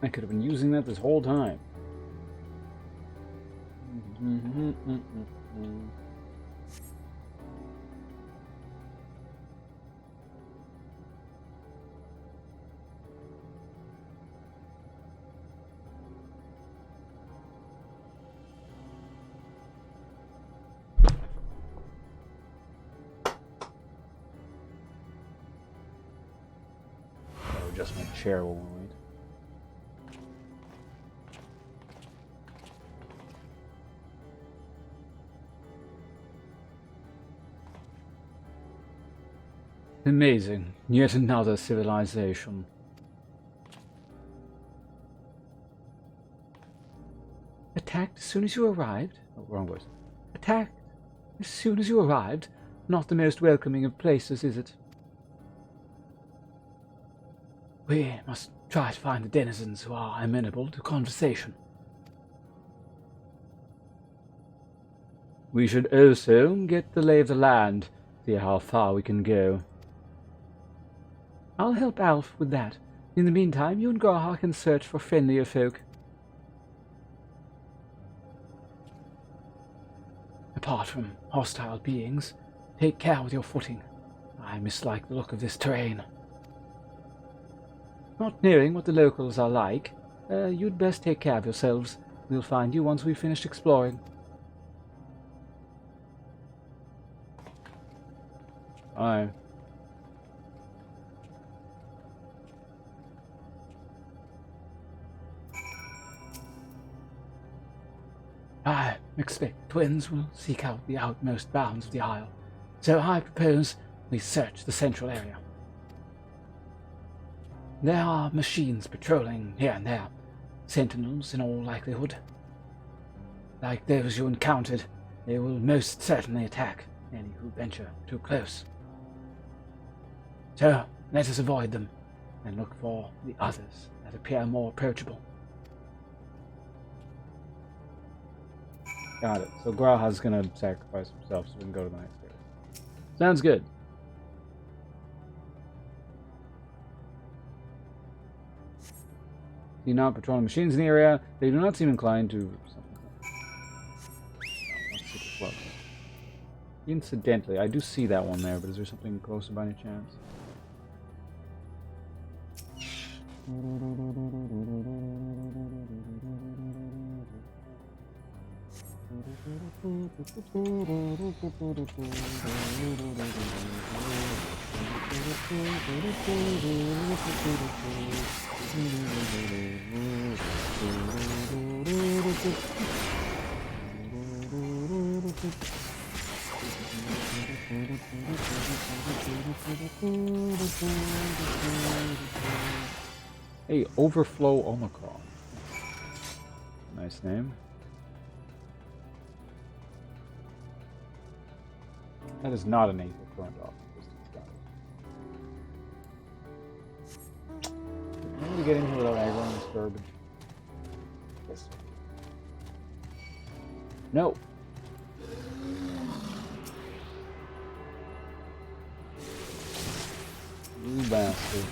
S1: I could have been using that this whole time. I'll adjust my chair while we wait. Amazing. Yet another civilization. Attacked as soon as you arrived? Oh, wrong words. Attacked as soon as you arrived?
S3: not the most welcoming of places, is it? We must try to find the denizens who are amenable to conversation. We should also get the lay of the land, see how far we can go. I'll help Alf with that. In the meantime, you and Graha can search for friendlier folk. Apart from hostile beings, take care with your footing. I mislike the look of this terrain. Not knowing what the locals are like, you'd best take care of yourselves. We'll find you once we've finished exploring.
S1: Aye.
S3: I expect twins will seek out the outmost bounds of the Isle, so I propose we search the central area. There are machines patrolling here and there, sentinels in all likelihood. Like those you encountered, they will most certainly attack any who venture too close. So let us avoid them and look for the others that appear more approachable.
S1: Got it. So Graha's gonna sacrifice himself so we can go to the next area. Sounds good. See not patrolling machines in the area. They do not seem inclined to something. Super close. Incidentally, I do see that one there, but is there something closer by any chance? Hey, Overflow Omicron. Nice name. That is not an aether current off distance. Can we get in here without aggroing this garbage? Yes. No. You bastard.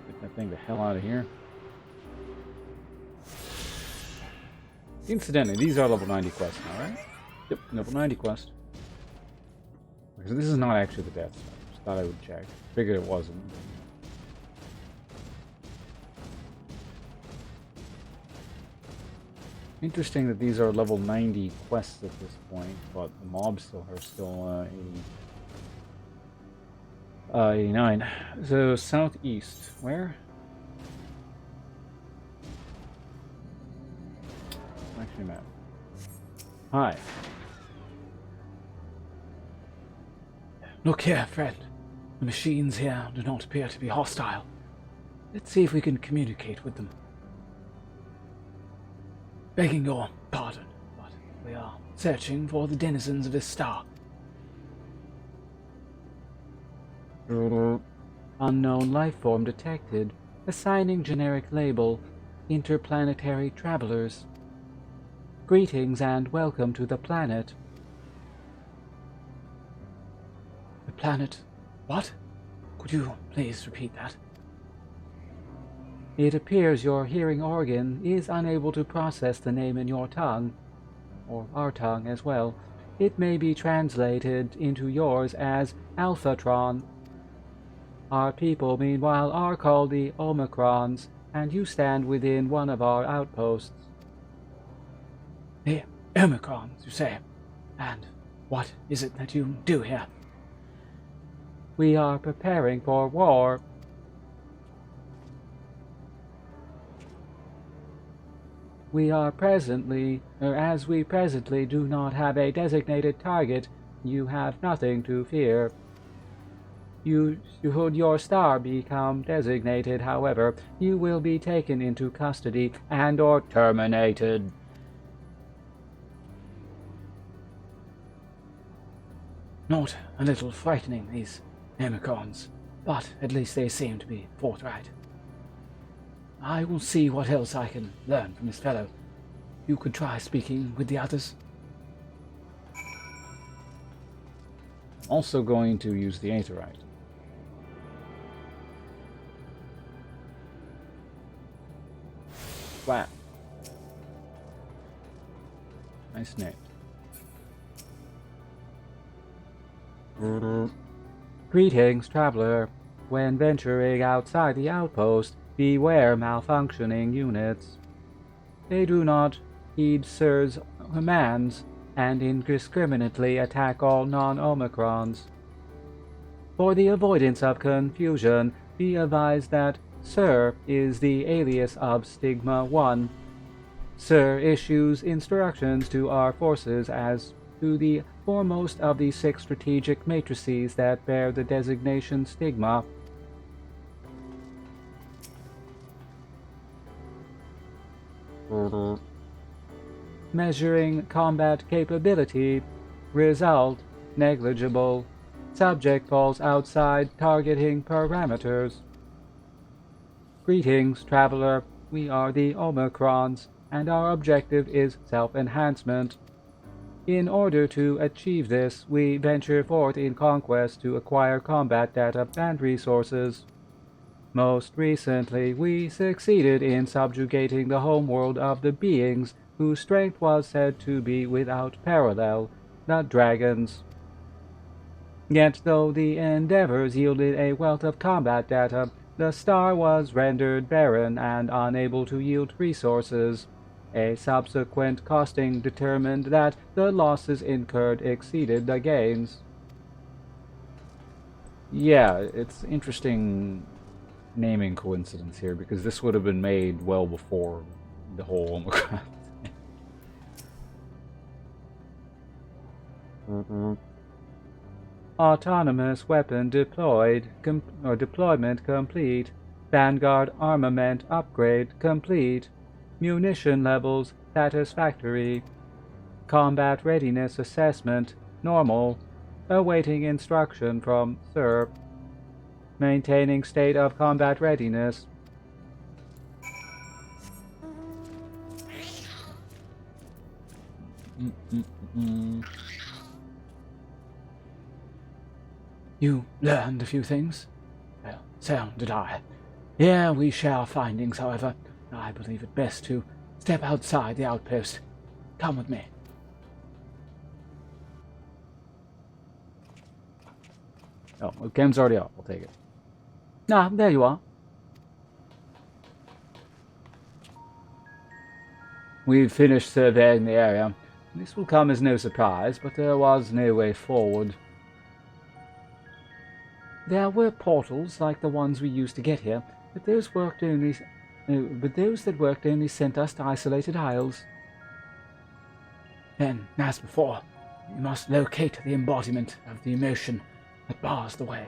S1: Get that thing the hell out of here. Incidentally, these are level 90 quests now, right? Yep, level 90 quest. So this is not actually the death star. Just thought I would check. Figured it wasn't. Interesting that these are level 90 quests at this point, but the mobs are still 89. So southeast, where? Actually, map. Hi.
S3: Look here, friend. The machines here do not appear to be hostile. Let's see if we can communicate with them. Begging your pardon, but we are searching for the denizens of this star. Unknown life form detected. Assigning generic label. Interplanetary travelers. Greetings and welcome to the planet. The planet... what? Could you please repeat that? It appears your hearing organ is unable to process the name in your tongue, or our tongue as well. It may be translated into yours as Alphatron. Our people, meanwhile, are called the Omicrons, and you stand within one of our outposts. The Omicrons, you say? And what is it that you do here? We are preparing for war. as we presently do not have a designated target, you have nothing to fear. Should your star become designated, however, you will be taken into custody and or terminated.
S5: Not a little frightening, these Omicrons, but at least they seem to be forthright. I will see what else I can learn from this fellow. You could try speaking with the others.
S1: I'm also going to use the Aetherite. Wow. Nice name.
S3: Greetings, traveler. When venturing outside the outpost, beware malfunctioning units. They do not heed Sir's commands and indiscriminately attack all non-Omicrons. For the avoidance of confusion, be advised that Sir is the alias of Stigma 1. Sir issues instructions to our forces as to the foremost of the 6 strategic matrices that bear the designation Stigma. Measuring combat capability. Result negligible. Subject falls outside targeting parameters. Greetings, traveler. We are the Omicrons, and our objective is self-enhancement. In order to achieve this, we venture forth in conquest to acquire combat data and resources. Most recently, we succeeded in subjugating the homeworld of the beings whose strength was said to be without parallel, the dragons. Yet though the endeavors yielded a wealth of combat data, the star was rendered barren and unable to yield resources. A subsequent costing determined that the losses incurred exceeded the gains.
S1: Yeah, it's interesting naming coincidence here, because this would have been made well before the whole Omicron thing.
S3: Autonomous weapon deployed, deployment complete. Vanguard armament upgrade complete. Munition levels satisfactory. Combat readiness assessment normal. Awaiting instruction from Sir. Maintaining state of combat readiness.
S5: You learned a few things? Well, so did I. Here we share our findings, however. I believe it best to step outside the outpost. Come with me.
S1: Oh, well, game's already up. I'll take it.
S3: Ah, there you are.
S5: We've finished surveying the area. This will come as no surprise, but there was no way forward.
S3: There were portals like the ones we used to get here, but those that worked only sent us to isolated isles.
S5: Then, as before, we must locate the embodiment of the emotion that bars the way.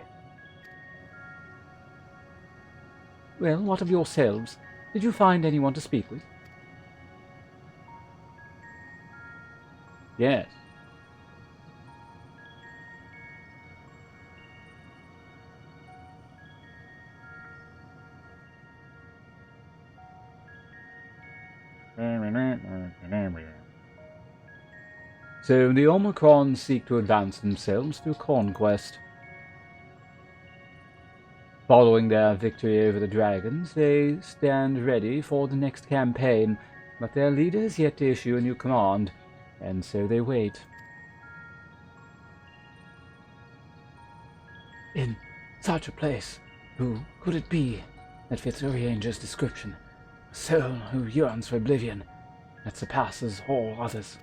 S3: Well, what of yourselves? Did you find anyone to speak with?
S1: Yes.
S5: So the Omicrons seek to advance themselves through conquest. Following their victory over the dragons, they stand ready for the next campaign, but their leader has yet to issue a new command, and so they wait. In such a place, who could it be that fits Urianger's description? A soul who yearns for oblivion, that surpasses all others.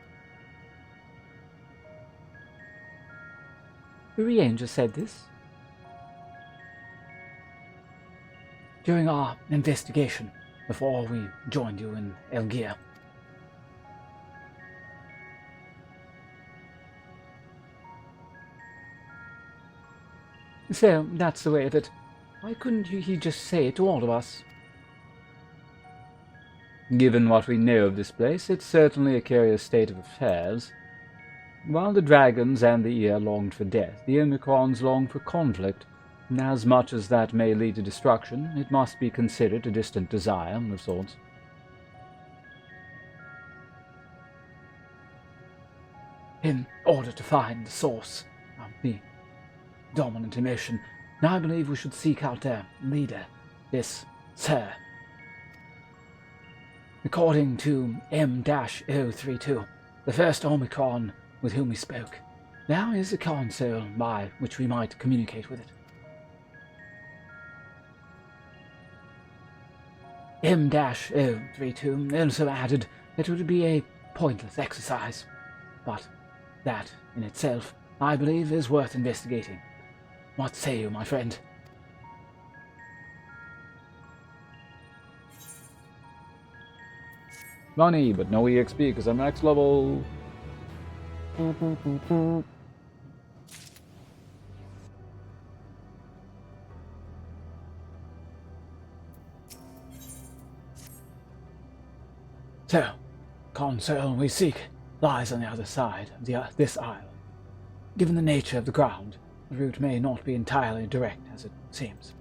S3: Urianger said this?
S5: During our investigation, before we joined you in Elgir,
S3: So, that's the way of it. Why couldn't he just say it to all of us?
S1: Given what we know of this place, it's certainly a curious state of affairs. While the dragons and the ear longed for death, the Omicrons longed for conflict. As much as that may lead to destruction, it must be considered a distant desire of sorts.
S3: In order to find the source of the dominant emotion, I believe we should seek out their leader, this Sir. According to M-032, the first Omicron with whom we spoke, there is a console by which we might communicate with it. M-032 also added that it would be a pointless exercise, but that, in itself, I believe is worth investigating. What say you, my friend?
S1: Money, but no EXP because I'm max level.
S3: So, console we seek lies on the other side of this isle. Given the nature of the ground, the route may not be entirely direct as it seems.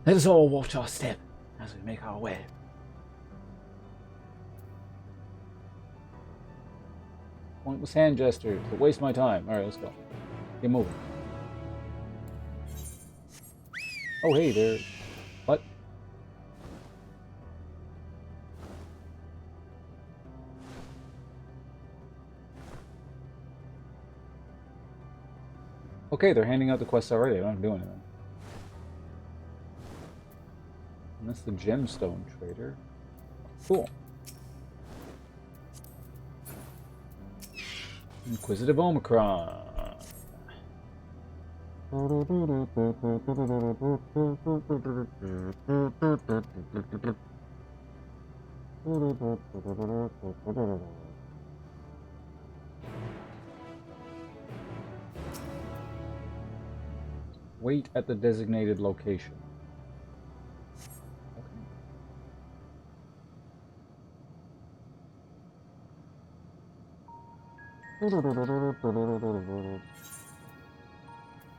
S3: Let us all watch our step as we make our way.
S1: Pointless hand gesture to waste my time. Alright, let's go. Get moving. Oh, hey there. What? Okay, they're handing out the quests already. I don't have to do anything. And that's the gemstone trader. Cool. Inquisitive Omicron. Wait at the designated location.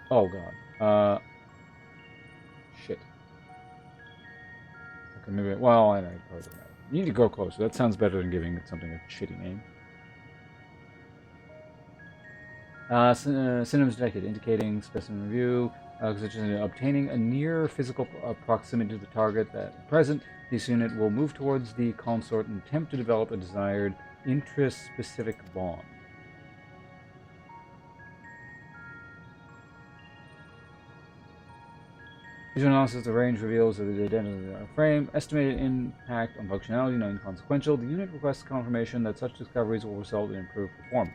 S1: Oh god. Shit. Okay, maybe. Well, I know. It probably doesn't matter. You need to go closer. That sounds better than giving it something a shitty name. Synonyms detected, indicating specimen review, such as obtaining a near physical proximity to the target at present. This unit will move towards the consort and attempt to develop a desired interest-specific bond. Visual analysis of the range reveals that the identity of the frame. Estimated impact on functionality, not inconsequential. The unit requests confirmation that such discoveries will result in improved performance.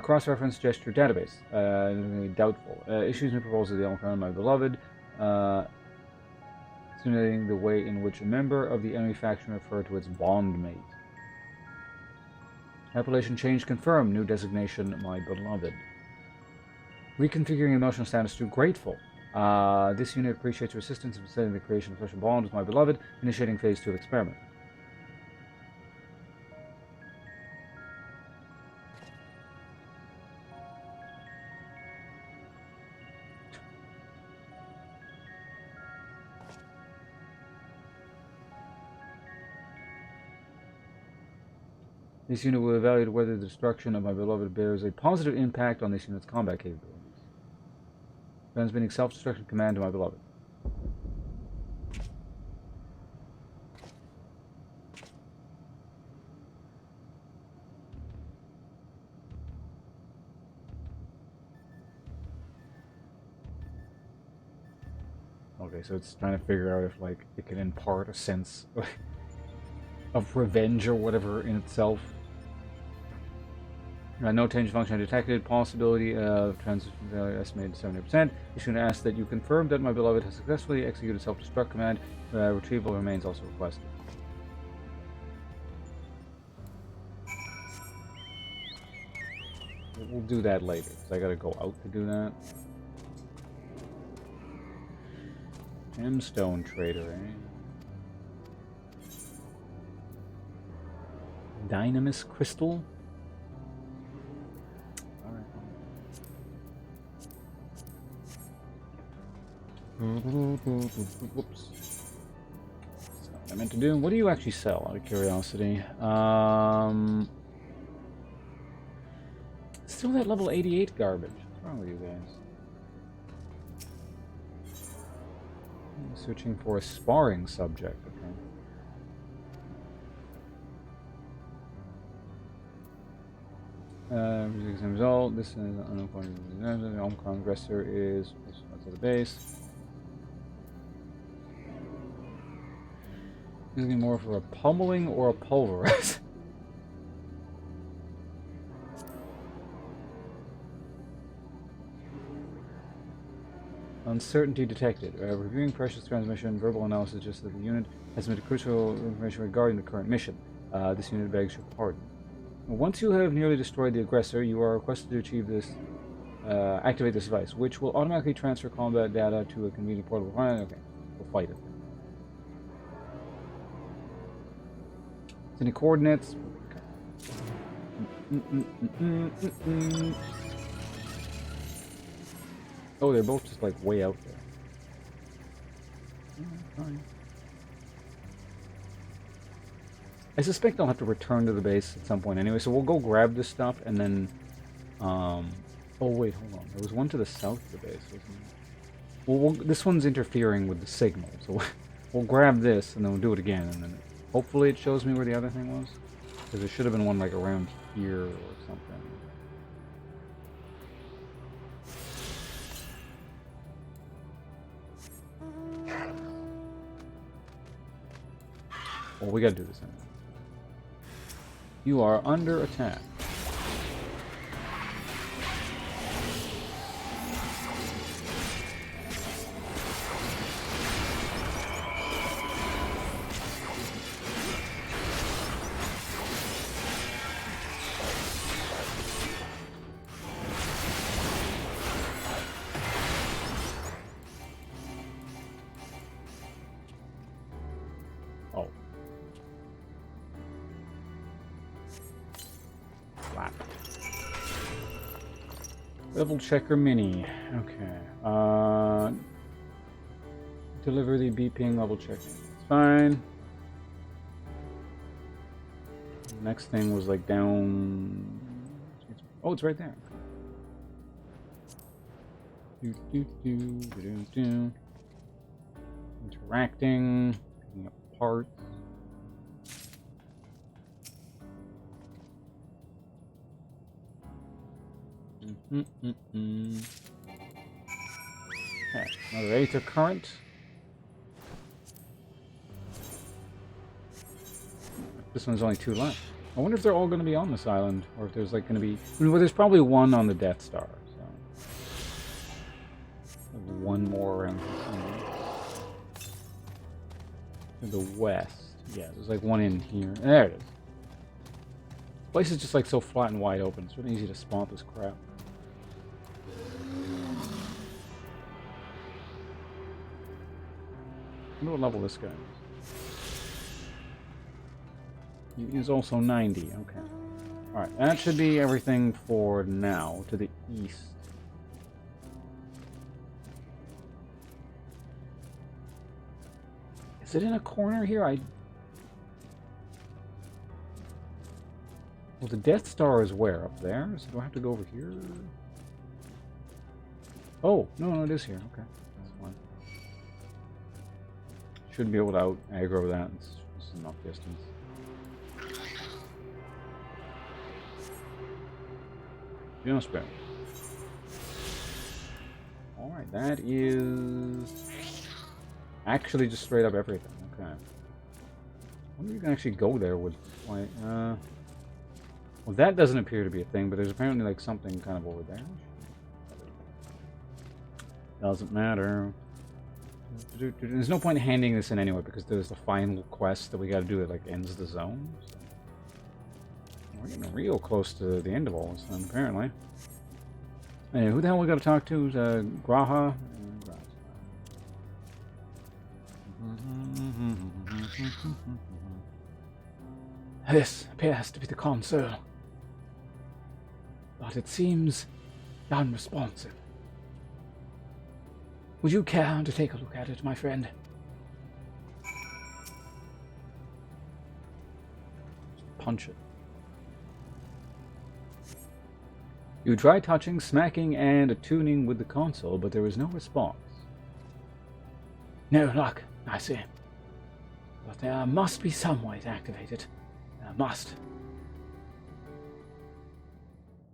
S1: Cross-reference gesture database. Doubtful. Issues and proposals of the Omicron, my beloved. Simulating the way in which a member of the enemy faction referred to its bondmate. Appellation change confirmed. New designation, my beloved. Reconfiguring emotional status to grateful. This unit appreciates your assistance in facilitating the creation of special bond with my beloved. Initiating phase 2 of experiment. This unit will evaluate whether the destruction of my beloved bears a positive impact on this unit's combat capabilities. Transmitting self-destruction command to my beloved. Okay, so it's trying to figure out if, like, it can impart a sense of revenge or whatever in itself. No change function detected. Possibility of transition value estimated 70%. You should ask that you confirm that my beloved has successfully executed self-destruct command. Retrieval remains also requested. we'll do that later, because I gotta go out to do that. Gemstone trader, eh? Dynamis crystal? Alright. Whoops. That's not what I meant to do. What do you actually sell, out of curiosity? Still that level 88 garbage. What's wrong with you guys? I'm searching for a sparring subject, okay. Result. This is the Omicron aggressor is to the base. Is it more for a pummeling or a pulverize? Uncertainty detected. Reviewing precious transmission, verbal analysis just that the unit has submitted crucial information regarding the current mission. This unit begs your pardon. Once you have nearly destroyed the aggressor, you are requested to achieve this, activate this device, which will automatically transfer combat data to a convenient portable. Okay, we'll fight it. Any coordinates? Oh, they're both just like way out there. Fine. I suspect I'll have to return to the base at some point anyway, so we'll go grab this stuff and then, oh wait, hold on. There was one to the south of the base, wasn't there? Well, this one's interfering with the signal, so we'll grab this and then we'll do it again, and then hopefully it shows me where the other thing was. Because there should have been one like around here or something. Well, we gotta do this anyway. You are under attack. Level checker mini. Okay. Deliver the beeping level checking. It's fine. Next thing was like down. Oh, it's right there. Interacting. Picking up parts. Okay, another Aether Current. This one's only 2 left. I wonder if they're all going to be on this island, or if there's like going to be... Well, there's probably one on the Death Star, so... One more around to the west. Yeah, there's like one in here. There it is. This place is just like so flat and wide open. It's really easy to spawn this crap. I wonder what level this guy is. He is also 90, okay. Alright, that should be everything for now, to the east. Is it in a corner here? Well, the Death Star is where? Up there? So do I have to go over here? Oh, no, it is here, okay. Should be able to out aggro that. It's enough distance. Just better. Alright, that is actually just straight up everything. Okay. I wonder if you can actually go there with like well, that doesn't appear to be a thing, but there's apparently like something kind of over there. Doesn't matter. There's no point in handing this in anyway, because there's the final quest that we gotta do that like ends the zone. So. We're getting real close to the end of all this then, apparently. Hey, who the hell we gotta talk to? Graha?
S5: This appears to be the console, but it seems unresponsive. Would you care to take a look at it, my friend?
S1: Punch it. You tried touching, smacking, and attuning with the console, but there was no response.
S5: No luck, I see. But there must be some way to activate it. There must.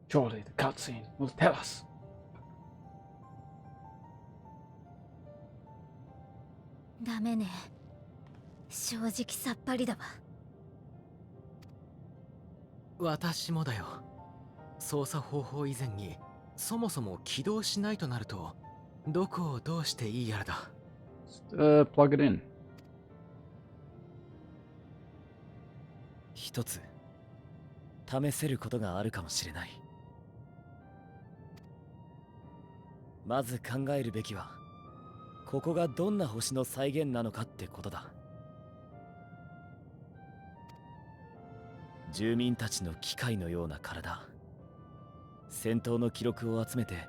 S5: Surely the cutscene will tell us.
S7: Dame ne. 正直さっぱりだわ。
S4: 私もだよ。操作方法以前にそもそも起動しないとなるとどこをどうしていいやらだ。
S1: Plug it in.
S4: 一つ試せることがあるかもしれない。まず考えるべきはここがどんな星の再現なのかってことだ。住民たちの機械のような体、戦闘の記録を集めて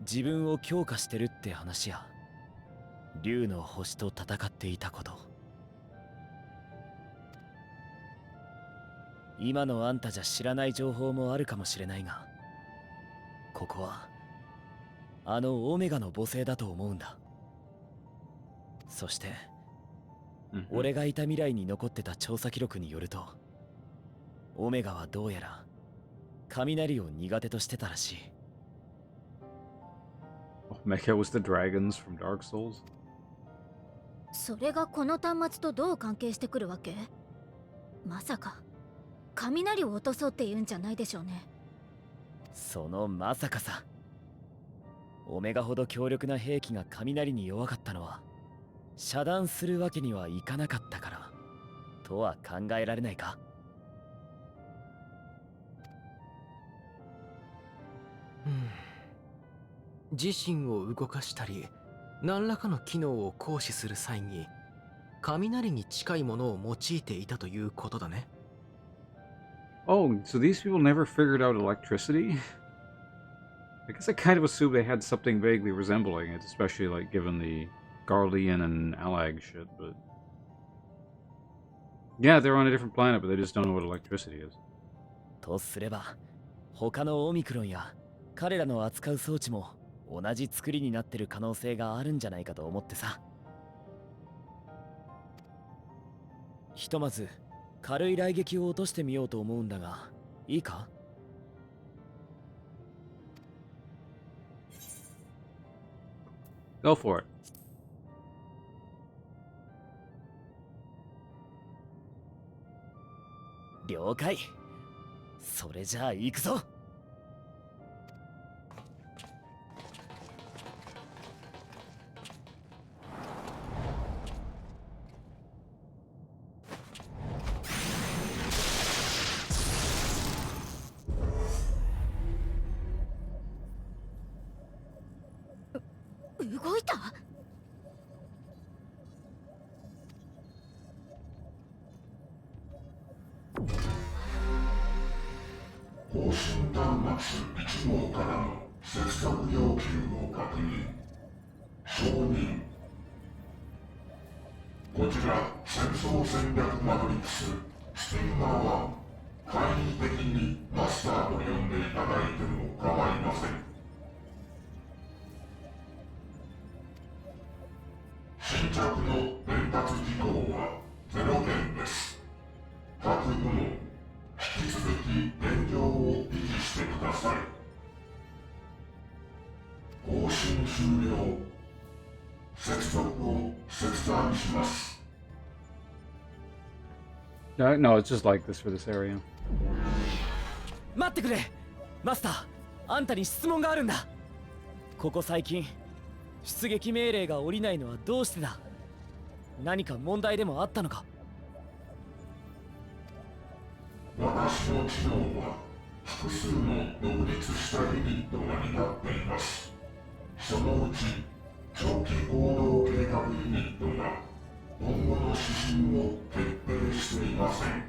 S4: 自分を強化してるって話や、竜の星と戦っていたこと、今のあんたじゃ知らない情報もあるかもしれないが、ここはあのオメガの母星だと思うんだ。そして、俺がいた未来に残ってた調査記録によると、オメガはどうやら雷を苦手としてたらしい。
S1: Omega was the dragons from Dark Souls?
S7: それがこの端末とどう関係してくるわけ？まさか雷を落とそうって言うんじゃないでしょうね。
S4: そのまさかさ。オメガほど強力な兵器が雷に弱かったのは遮断するわけにはいかなかったからとは考えられないか？自身を動かしたり何らかの機能を行使する際に雷に近いものを用いていたということだね。
S1: Oh, so these people never figured out electricity? I guess I kind of assumed they had something vaguely resembling it, especially like given the Garlean and Alag shit, but... Yeah, they're on a different planet, but they just don't know what electricity is.
S4: とすれば、他のオミクロンや彼らの扱う装置も同じ作りになってる可能性があるんじゃないかと思ってさ。ひとまず軽い雷撃を落としてみようと思うんだが、いいか
S1: ？Go for it.
S4: 了解。それじゃあ行くぞ。
S7: 動いた？
S8: 方針端末1号からの接続要求を確認。承認。こちら戦争戦略マトリックススティーマー1、簡易的にマスターと呼んでいただいても構いません。新着の伝達事項は0件です。各部門引き続き現状を維持してください。更新終了。接続を切断します。
S1: No, it's just like this for this area.
S4: 待ってくれ、マスター。あんたに質問があるんだ。ここ最近出撃命令が下りないのはどうしてだ？何か問題でもあったのか？
S8: 私の知能は複数の独立したユニットが担っています。そのうち長期行動計画ユニットが今後の指針を決定していません。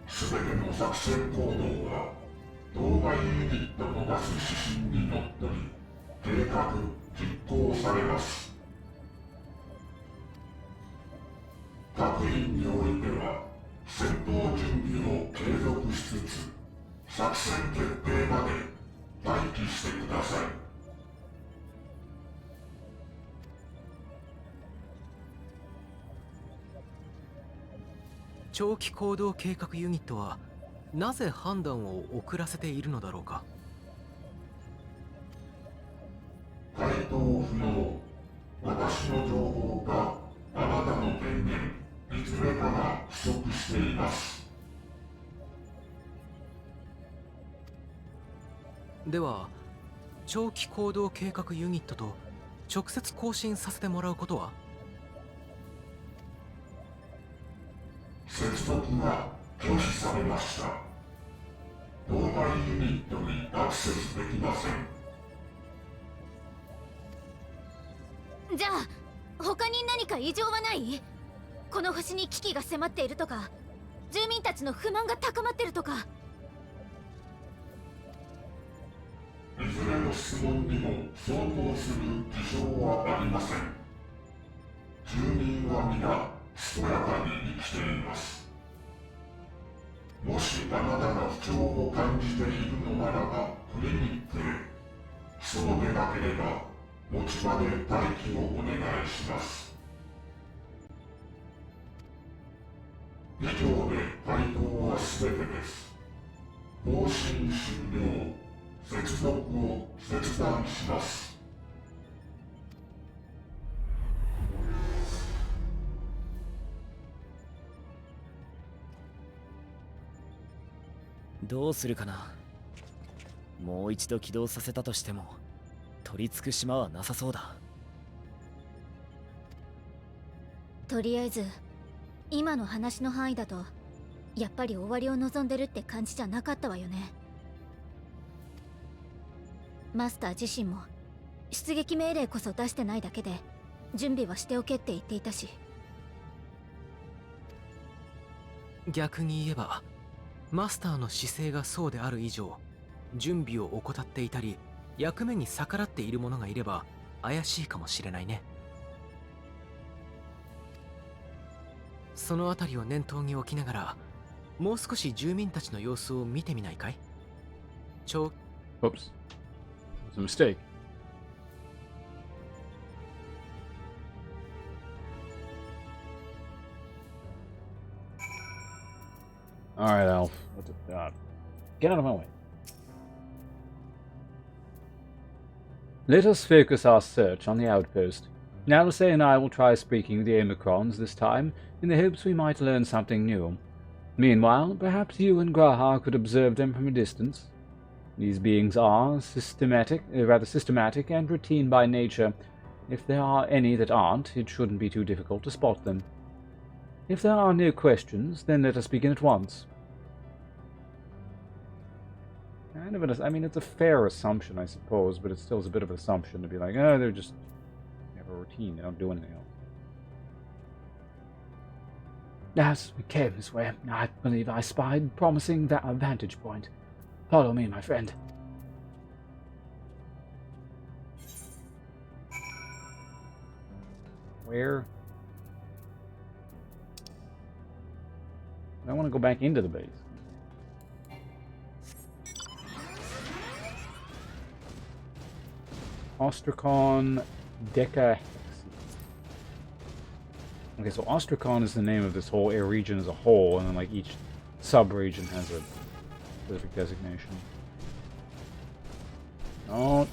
S8: すべての作戦行動は当該ユニットの出す指針にのっとり計画実行されます。各員においては戦闘準備を継続しつつ作戦決定まで待機してください。
S10: 長期行動計画ユニットはなぜ判断を遅らせているのだろうか。
S8: 回答不能。私の情報かあなたの権限いずれかが不足しています。
S10: では長期行動計画ユニットと直接交信させてもらうことは。
S8: 接続が拒否されました。当該ユニットにアクセスできません。
S7: じゃあ他に何か異常はない？この星に危機が迫っているとか、住民たちの不満が高まってるとか。
S8: いずれの質問にも相当する事象はありません。住民は皆健やかに生きています。もしあなたが不調を感じているのならばクリニックへ。そうでなければ持ち場で待機をお願いします。以上で回答は全てです。更新終了。接続を切断します。
S4: どうするかな。もう一度起動させたとしても取り付く島はなさそうだ。
S7: とりあえず今の話の範囲だとやっぱり終わりを望んでるって感じじゃなかったわよね。マスター自身も出撃命令こそ出してないだけで準備はしておけって言っていたし。
S10: 逆に言えばマスターの姿勢がそうである以上、準備を怠っていたり役目に逆らっている者がいれば怪しいかもしれないね。そのあたりを念頭に置きながらもう少し住民たちの様子を見てみないかい？Oops.
S1: It's a mistake. Alright, Alf. Get out of my way. Let us focus our search on the outpost. Naluse and I will try speaking with the Omicrons this time, in the hopes we might learn something new. Meanwhile, perhaps you and Graha could observe them from a distance. These beings are rather systematic and routine by nature. If there are any that aren't, it shouldn't be too difficult to spot them. If there are no questions, then let us begin at once. I mean, it's a fair assumption, I suppose, but it still is a bit of an assumption to be like, oh, they have a routine, they don't do anything else. As we came this way, I believe I spied promising vantage point. Follow me, my friend. Where? I want to go back into the base. Ostracon Decahexi. Okay, so Ostracon is the name of this whole air region as a whole, and then like each sub-region has a specific designation. Don't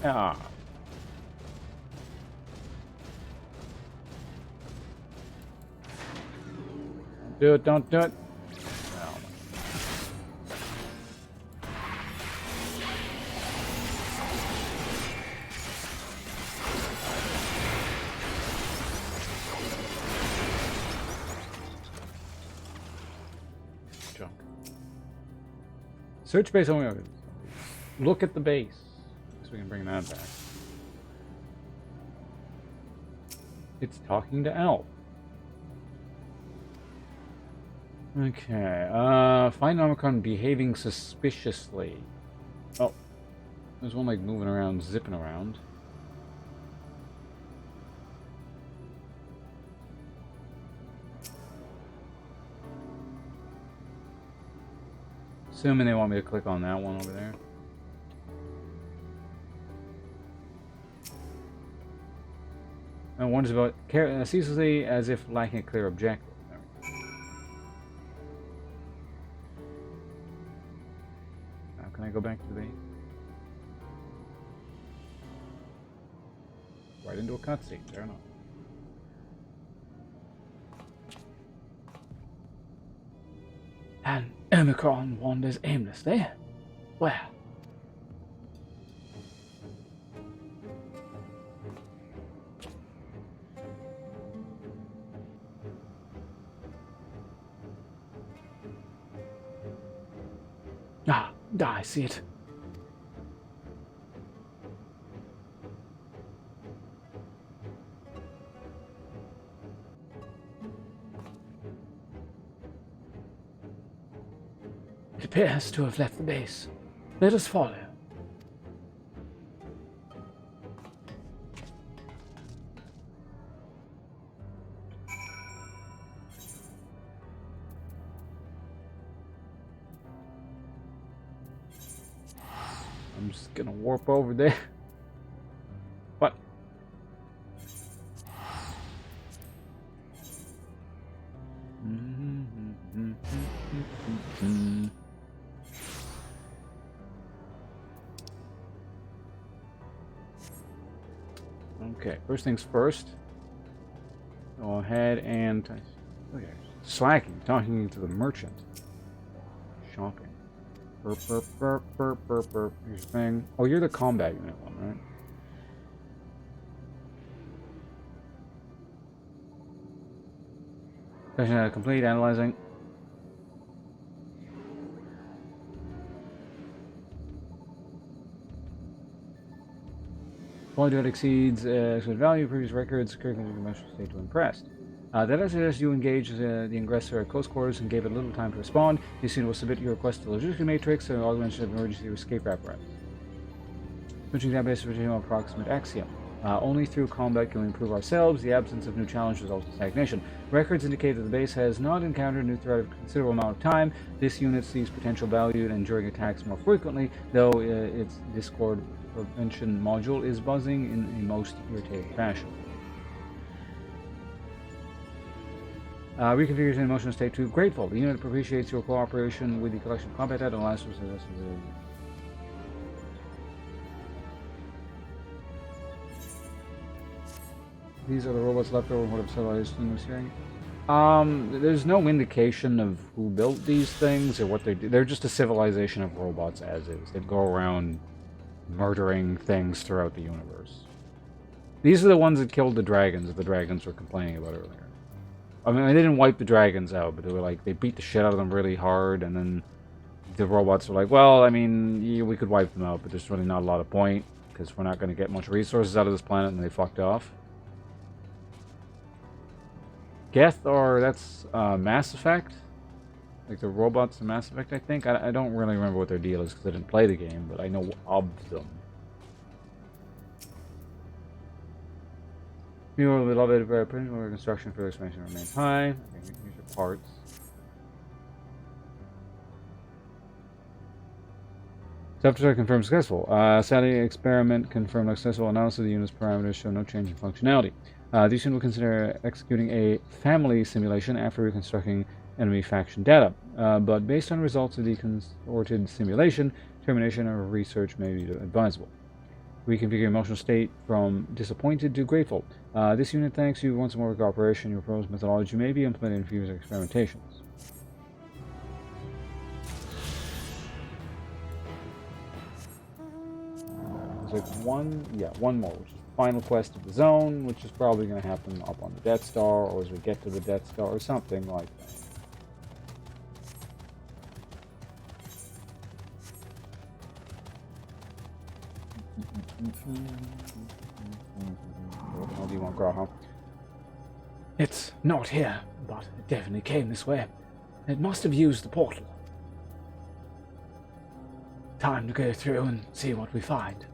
S1: do it, don't do it. Search base only. Look at the base. So we can bring that back. It's talking to Alp. Okay. Find Omicron behaving suspiciously. Oh. There's one like moving around, zipping around. Assuming they want me to click on that one over there. And one is about ceaselessly as if lacking a clear objective. Now, can I go back to the base? Right into a cutscene. Fair enough.
S5: And Omicron wanders aimlessly. Where? Ah, I see it. It appears to have left the base. Let us follow.
S1: I'm just gonna warp over there. What? Okay, first things first. Go ahead and okay, slacking, talking to the merchant. Shopping. Burp, burp, burp, burp, burp, burp. Here's your thing. Oh, you're the combat unit one, right? Session complete, analyzing. Quality that exceeds expected value, previous records, current emotional state to impressed. That I suggest you engage the aggressor at close quarters and gave it little time to respond. This unit will submit your request to the logistics matrix and augmentation of emergency escape apparatus. Switching that base to approximate axiom. Only through combat can we improve ourselves. The absence of new challenge results in stagnation. Records indicate that the base has not encountered a new threat of considerable amount of time. This unit sees potential value in enduring attacks more frequently, though its Discord prevention module is buzzing in a most irritating fashion. Reconfiguration emotional state to grateful. The unit appreciates your cooperation with the collection of combat data and allows us to. These are the robots left over what civilization was hearing. There's no indication of who built these things or what they do. They're just a civilization of robots as is. They go around murdering things throughout the universe. These are the ones that killed the dragons that the dragons were complaining about earlier. I mean, they didn't wipe the dragons out, but they were like, they beat the shit out of them really hard, and then the robots were like, well, I mean, yeah, we could wipe them out, but there's really not a lot of point, because we're not going to get much resources out of this planet, and they fucked off. Geth, or that's Mass Effect? Like the robots in Mass Effect, I think? I don't really remember what their deal is, because I didn't play the game, but I know of them. Meanwhile, the elevated principal construction for expansion remains high. Okay, here's your parts. Self-destruct confirmed successful. Satellite experiment confirmed successful. Analysis of the unit's parameters show no change in functionality. This unit will consider executing a family simulation after reconstructing enemy faction data. But based on results of the consorted simulation, termination of research may be advisable. Reconfigure emotional state from disappointed to grateful. This unit thanks you once more for cooperation. Your proposed methodology may be implemented in future experimentations. There's like one more, which is final quest of the zone, which is probably going to happen up on the Death Star, or as we get to the Death Star, or something like that. What the hell do you want, Graham?
S3: It's not here, but it definitely came this way. It must have used the portal. Time to go through and see what we find.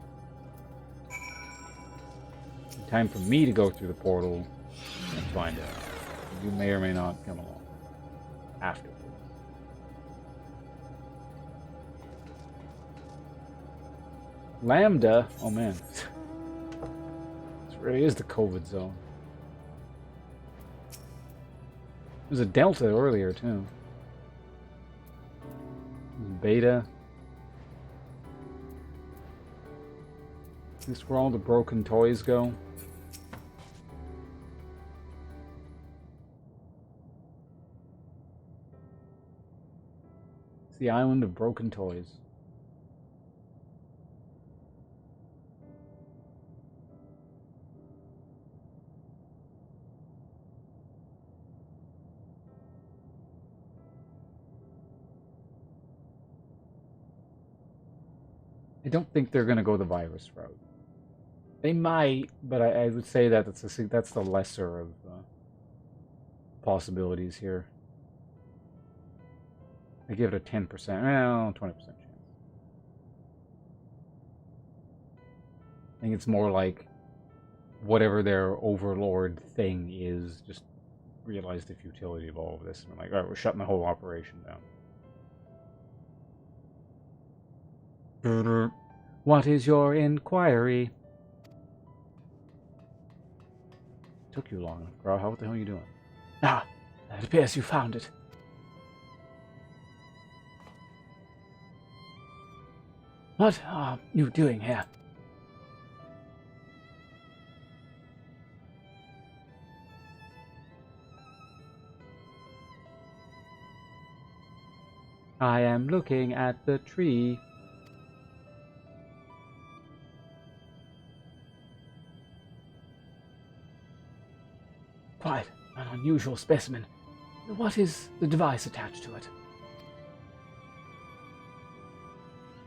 S1: Time for me to go through the portal and find it. You may or may not come along afterwards. Lambda? Oh man. This really is the COVID zone. There's a Delta earlier too. Beta. Is this where all the broken toys go? It's the island of broken toys. I don't think they're going to go the virus route. They might, but I would say that that's the lesser of possibilities here. I give it a 10%, well, 20% chance. I think it's more like whatever their overlord thing is, just realize the futility of all of this. And I'm like, all right, we're shutting the whole operation down.
S3: What is your inquiry?
S1: Took you long, bro. What the hell are you doing?
S3: Ah, it appears you found it. What are you doing here? I am looking at the tree. Quite an unusual specimen. What is the device attached to it?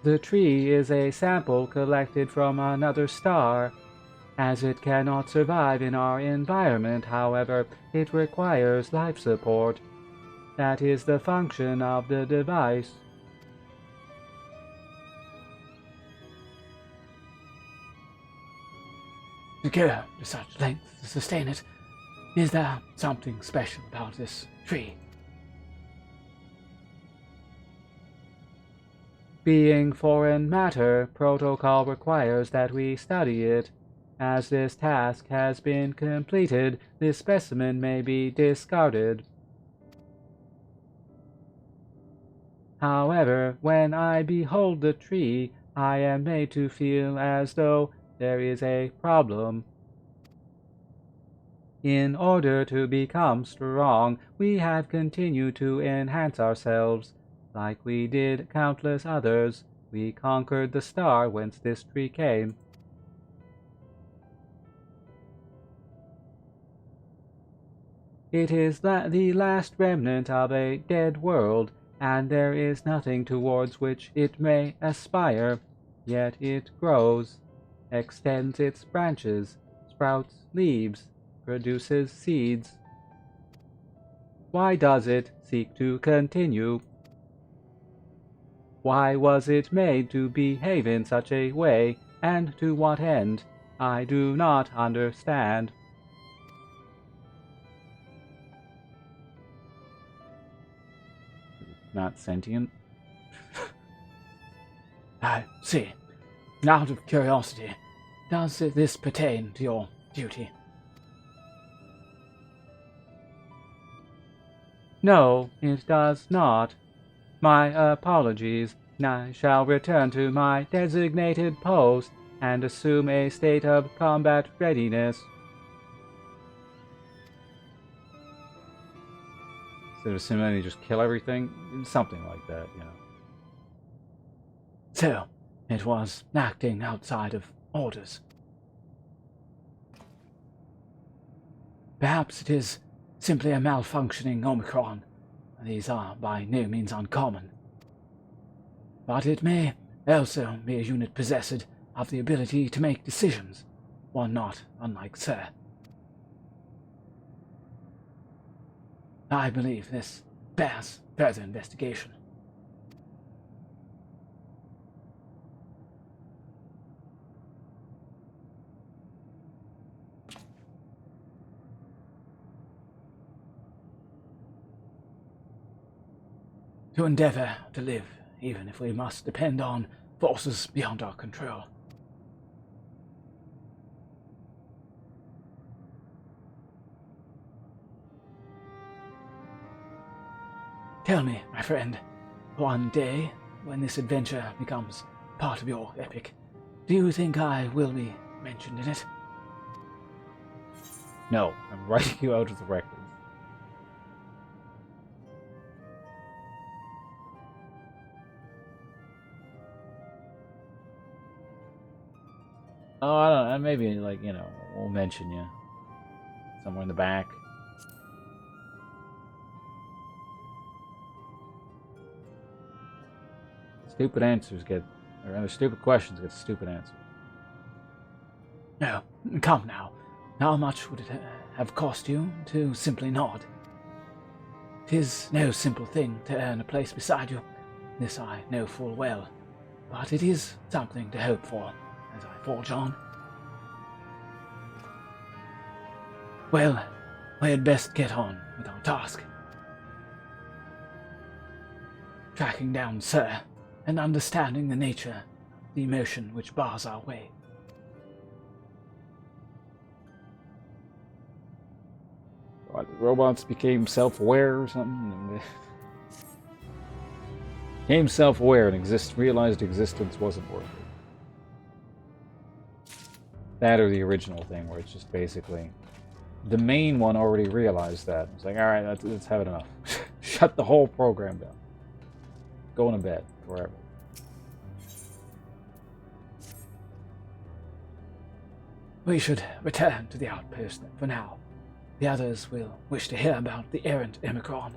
S3: The tree is a sample collected from another star. As it cannot survive in our environment, however, it requires life support. That is the function of the device. To go to such lengths to sustain it, is there something special about this tree? Being foreign matter, protocol requires that we study it. As this task has been completed, this specimen may be discarded. However, when I behold the tree, I am made to feel as though there is a problem. In order to become strong, we have continued to enhance ourselves. Like we did countless others, we conquered the star whence this tree came. It is the last remnant of a dead world, and there is nothing towards which it may aspire. Yet it grows, extends its branches, sprouts leaves, produces seeds. Why does it seek to continue? Why was it made to behave in such a way, and to what end? I do not understand.
S1: Not sentient?
S3: I see. Out of curiosity, does this pertain to your duty? No, it does not. My apologies. I shall return to my designated post and assume a state of combat readiness.
S1: Instead of simulating, just kill everything? Something like that, you know.
S3: So, it was acting outside of orders. Perhaps it is simply a malfunctioning Omicron. These are by no means uncommon. But it may also be a unit possessed of the ability to make decisions, one not unlike Sir. I believe this bears further investigation. To endeavor to live, even if we must depend on forces beyond our control. Tell me, my friend, one day, when this adventure becomes part of your epic, do you think I will be mentioned in it?
S1: No, I'm writing you out of the records. Oh, I don't know. Maybe, like, you know, we'll mention you somewhere in the back. Stupid answers get, or rather, stupid questions get stupid answers.
S3: No, come now. How much would it have cost you to simply nod? 'Tis no simple thing to earn a place beside you. This I know full well. But it is something to hope for, as I forge on. Well, we had best get on with our task. Tracking down Sir, and understanding the nature, the emotion which bars our way.
S1: What, the robots became self-aware or something? Became self-aware and realized existence wasn't worth it. That or the original thing, where it's just basically the main one already realized that. It's like, all right, let's have it enough. Shut the whole program down. Going to bed forever.
S3: We should return to the outpost for now. The others will wish to hear about the errant Omicron.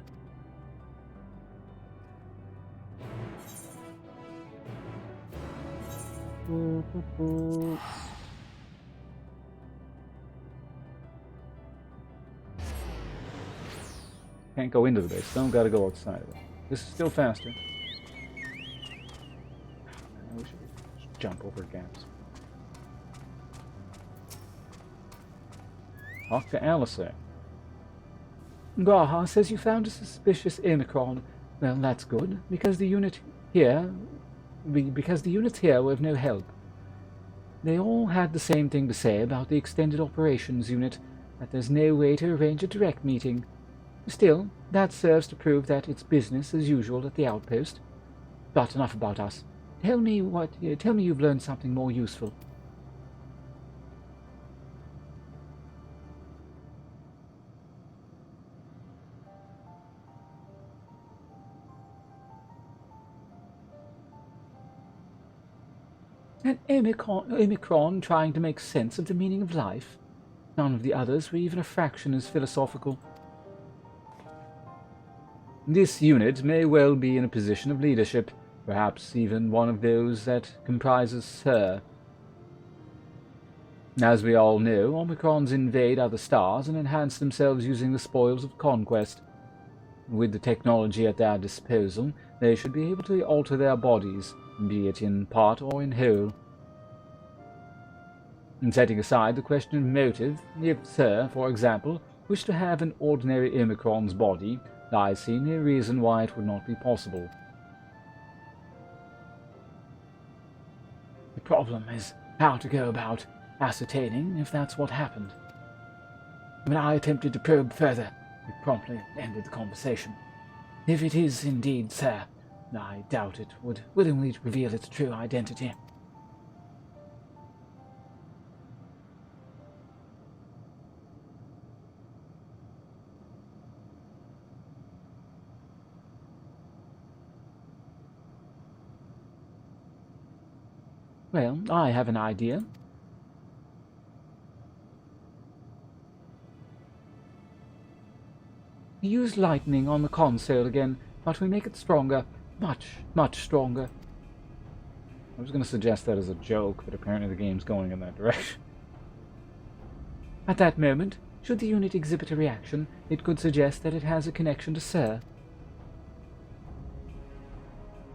S1: Can't go into the base, don't gotta go outside of it. This is still faster. I wish I could just jump over gaps. Talk to Alisaie.
S3: Graha says you found a suspicious Omicron. Well, that's good, because the units here were of no help. They all had the same thing to say about the extended operations unit, that there's no way to arrange a direct meeting. Still, that serves to prove that it's business as usual at the outpost. But enough about us. Tell me you've learned something more useful. An Omicron trying to make sense of the meaning of life? None of the others were even a fraction as philosophical.
S1: This unit may well be in a position of leadership, perhaps even one of those that comprises Sir. As we all know, Omicrons invade other stars and enhance themselves using the spoils of conquest. With the technology at their disposal, they should be able to alter their bodies, be it in part or in whole. And setting aside the question of motive, if Sir, for example, wished to have an ordinary Omicron's body, I see no reason why it would not be possible.
S3: The problem is how to go about ascertaining if that's what happened. When I attempted to probe further, we promptly ended the conversation. If it is indeed Sir, I doubt it would willingly reveal its true identity.
S1: Well, I have an idea.
S3: We use lightning on the console again, but we make it stronger. Much, much stronger.
S1: I was going to suggest that as a joke, but apparently the game's going in that direction.
S3: At that moment, should the unit exhibit a reaction, it could suggest that it has a connection to Sir.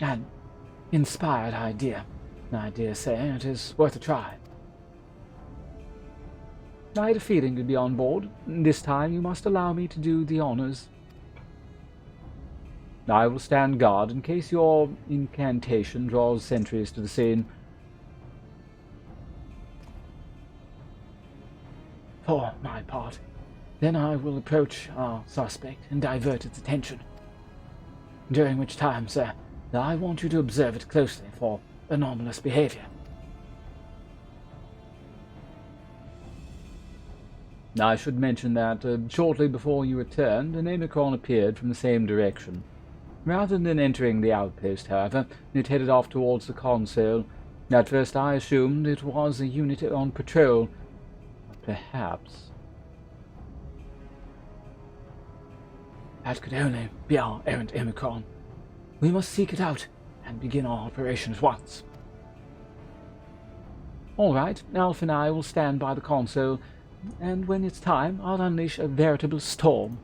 S3: An inspired idea. I dare say it is worth a try. I had a feeling you'd be on board. This time you must allow me to do the honors.
S1: I will stand guard in case your incantation draws sentries to the scene.
S3: For my part, then I will approach our suspect and divert its attention. During which time, sir, I want you to observe it closely for anomalous behavior.
S1: I should mention that shortly before you returned, an Omicron appeared from the same direction. Rather than entering the outpost, however, it headed off towards the console. At first I assumed it was a unit on patrol. Perhaps.
S3: That could only be our errant Omicron. We must seek it out and begin our operation at once. All right, Alf and I will stand by the console, and when it's time, I'll unleash a veritable storm.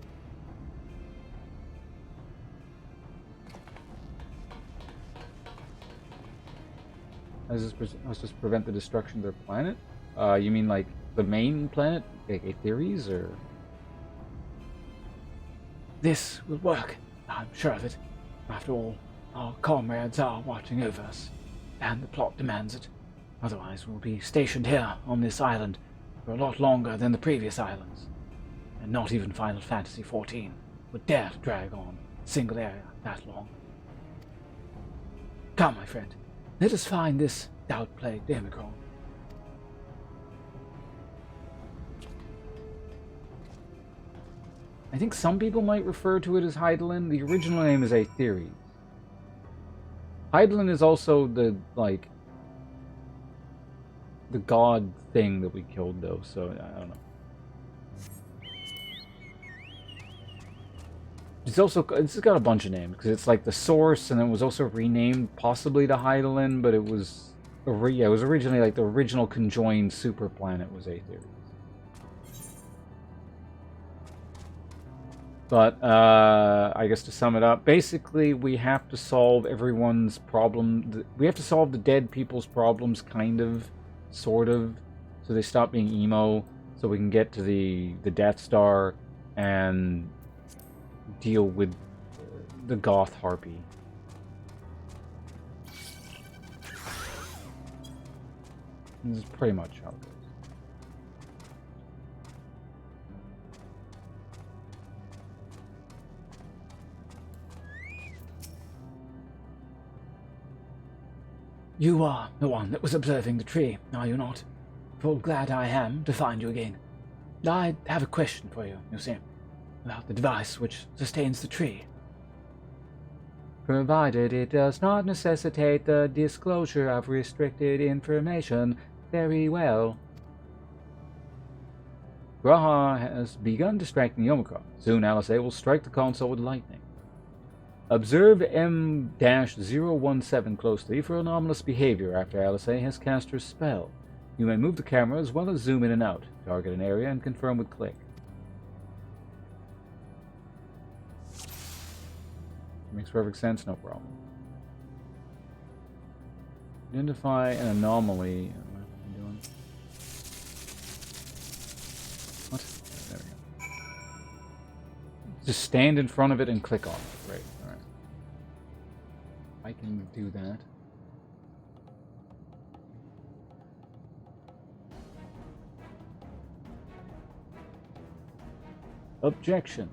S1: Let's just prevent the destruction of their planet? You mean like the main planet? A theories, or?
S3: This will work, I'm sure of it. After all, our comrades are watching over us, and the plot demands it. Otherwise, we'll be stationed here on this island for a lot longer than the previous islands. And not even Final Fantasy XIV would dare to drag on a single area that long. Come, my friend, let us find this doubt-plagued Omicron.
S1: I think some people might refer to it as Hydaelyn. The original name is Aetheres. Hydaelyn is also the god thing that we killed, though, so I don't know. It's got a bunch of names, because it's like the source, and it was also renamed possibly to Hydaelyn, but it was originally like the original conjoined super planet was Aetheres. But I guess to sum it up, basically we have to solve everyone's problem. We have to solve the dead people's problems, kind of, sort of, so they stop being emo, so we can get to the Death Star and deal with the Goth Harpy. This is pretty much how it goes.
S3: You are the one that was observing the tree, are you not? Full glad I am to find you again. I have a question for you, see, about the device which sustains the tree.
S1: Provided it does not necessitate the disclosure of restricted information, very well. Graha has begun distracting the Omicron. Soon Alizé will strike the console with lightning. Observe M-017 closely for anomalous behavior after Alizé has cast her spell. You may move the camera as well as zoom in and out, target an area, and confirm with click. Makes perfect sense, no problem. Identify an anomaly. What am I doing? What? There we go. Just stand in front of it and click on it. Right, alright. I can do that. Objection.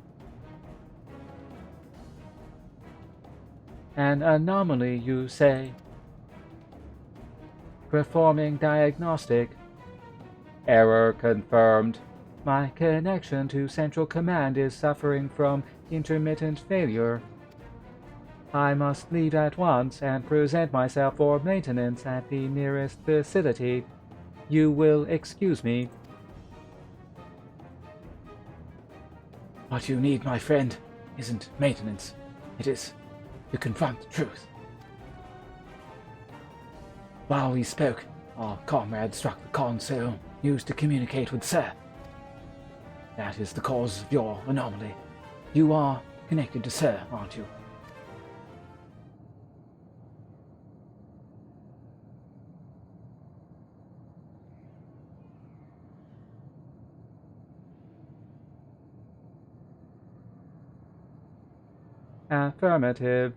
S3: An anomaly, you say? Performing diagnostic.
S1: Error confirmed.
S3: My connection to Central Command is suffering from intermittent failure. I must leave at once and present myself for maintenance at the nearest facility. You will excuse me. What you need, my friend, isn't maintenance. It is to confront the truth.
S5: While we spoke, our comrade struck the console used to communicate with Sir. That is the cause of your anomaly. You are connected to Sir, aren't you?
S1: Affirmative.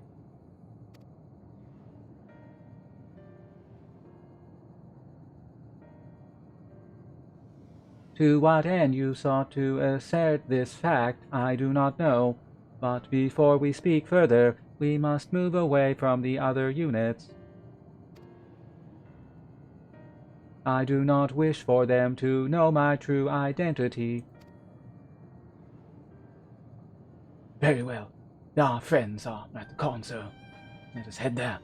S1: To what end you sought to assert this fact, I do not know, but before we speak further, we must move away from the other units. I do not wish for them to know my true identity.
S5: Very well. Our friends are at the console. Let us head there.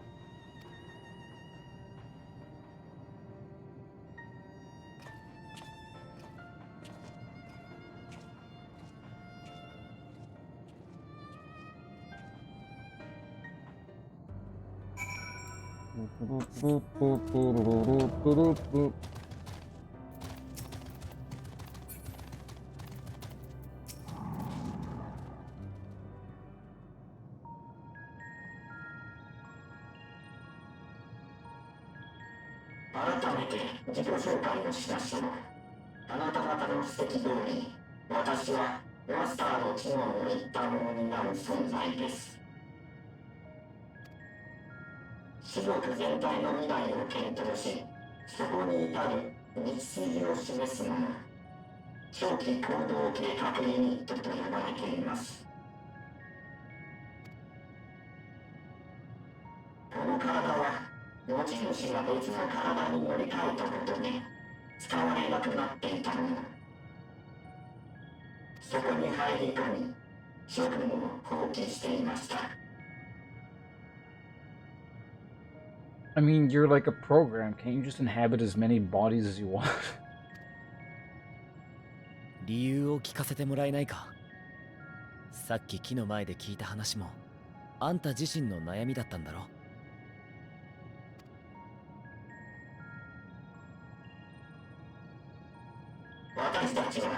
S1: I mean, you're like a program. Can't you just inhabit as many bodies as you want?
S4: 理由を聞かせてもらえないか。さっき木の前で聞いた話もあんた自身の悩みだったんだろ。
S8: 私たちは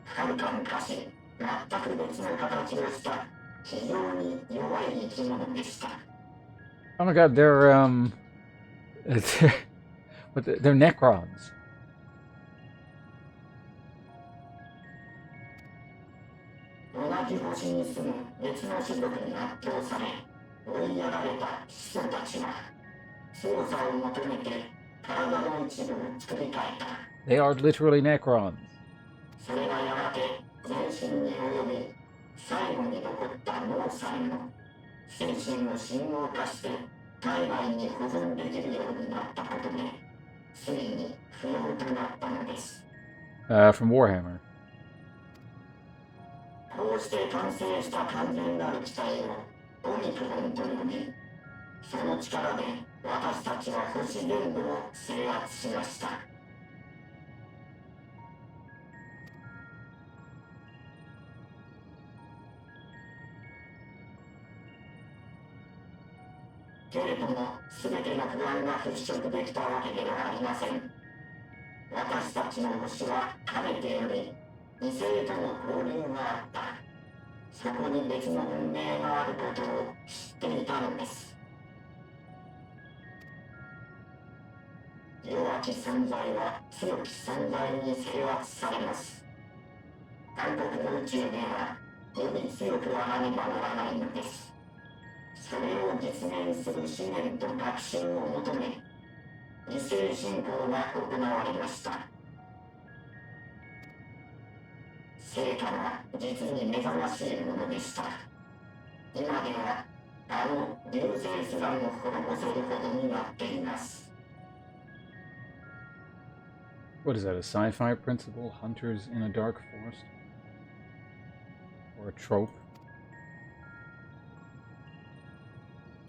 S8: はるか昔全く別の形をした非常に弱い生き物でした。
S1: Oh my god, they're they're Necrons.
S8: 同じ星に住む別の種族に圧倒され追いやられた始祖たちは操作を求めて体の一部を作り変えた。
S1: They are literally Necrons.
S8: それがやがて全身に及び最後に残った脳さえも精神を信号化して体内に保存できるようになったことでついに不要となったのです。
S1: From Warhammer.
S8: こうして完成した完全なる機体をオミクロンと呼び、その力で私たちは星全部を制圧しました。けれども、すべての不安が払拭できたわけではありません。私たちの星はかねてより異性との交流があった。そこに別の運命があることを知っていたのです。弱き存在は強き存在に制圧されます。韓国の宇宙ではより強くあらねばならないのです。それを実現する思念と確信を求め、異星信仰が行われました。成果は実に目覚ましいものでした。今ではあの流星すらも滅ぼせるほどになっています。
S1: What is that, a sci-fi principle? Hunters in a dark forest? Or a trope?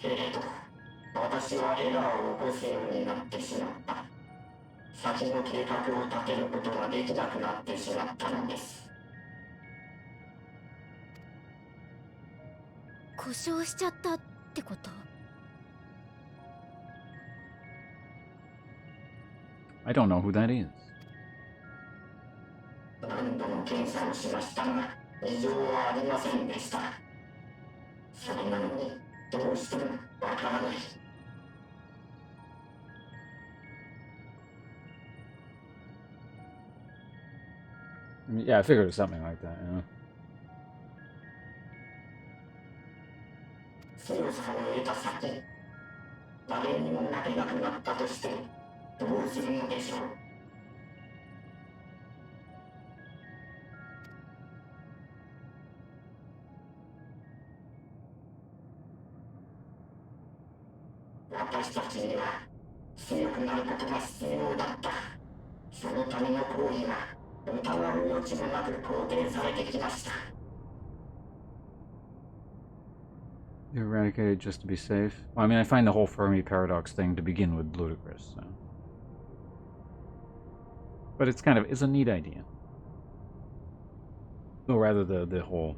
S8: けれど、私はエラーを起こすようになってしまった。先の計画を立てることができなくなってしまったのです。
S7: 故障しちゃったってこと？
S1: I don't know who that is.
S8: 何度も検査をしましたが異常はありませんでした。それなのにどうしてもわからない。
S1: Yeah, I figured it was something like that, you know.
S8: 強さを得た先、誰にも負けなくなったとしてどうするのでしょう。私たちには強くなることが必要だった。そのための行為は疑う余地もなく肯定されてきました。
S1: Eradicated just to be safe. Well, I mean, I find the whole Fermi paradox thing to begin with ludicrous, so. But it's a neat idea. Or rather, the whole,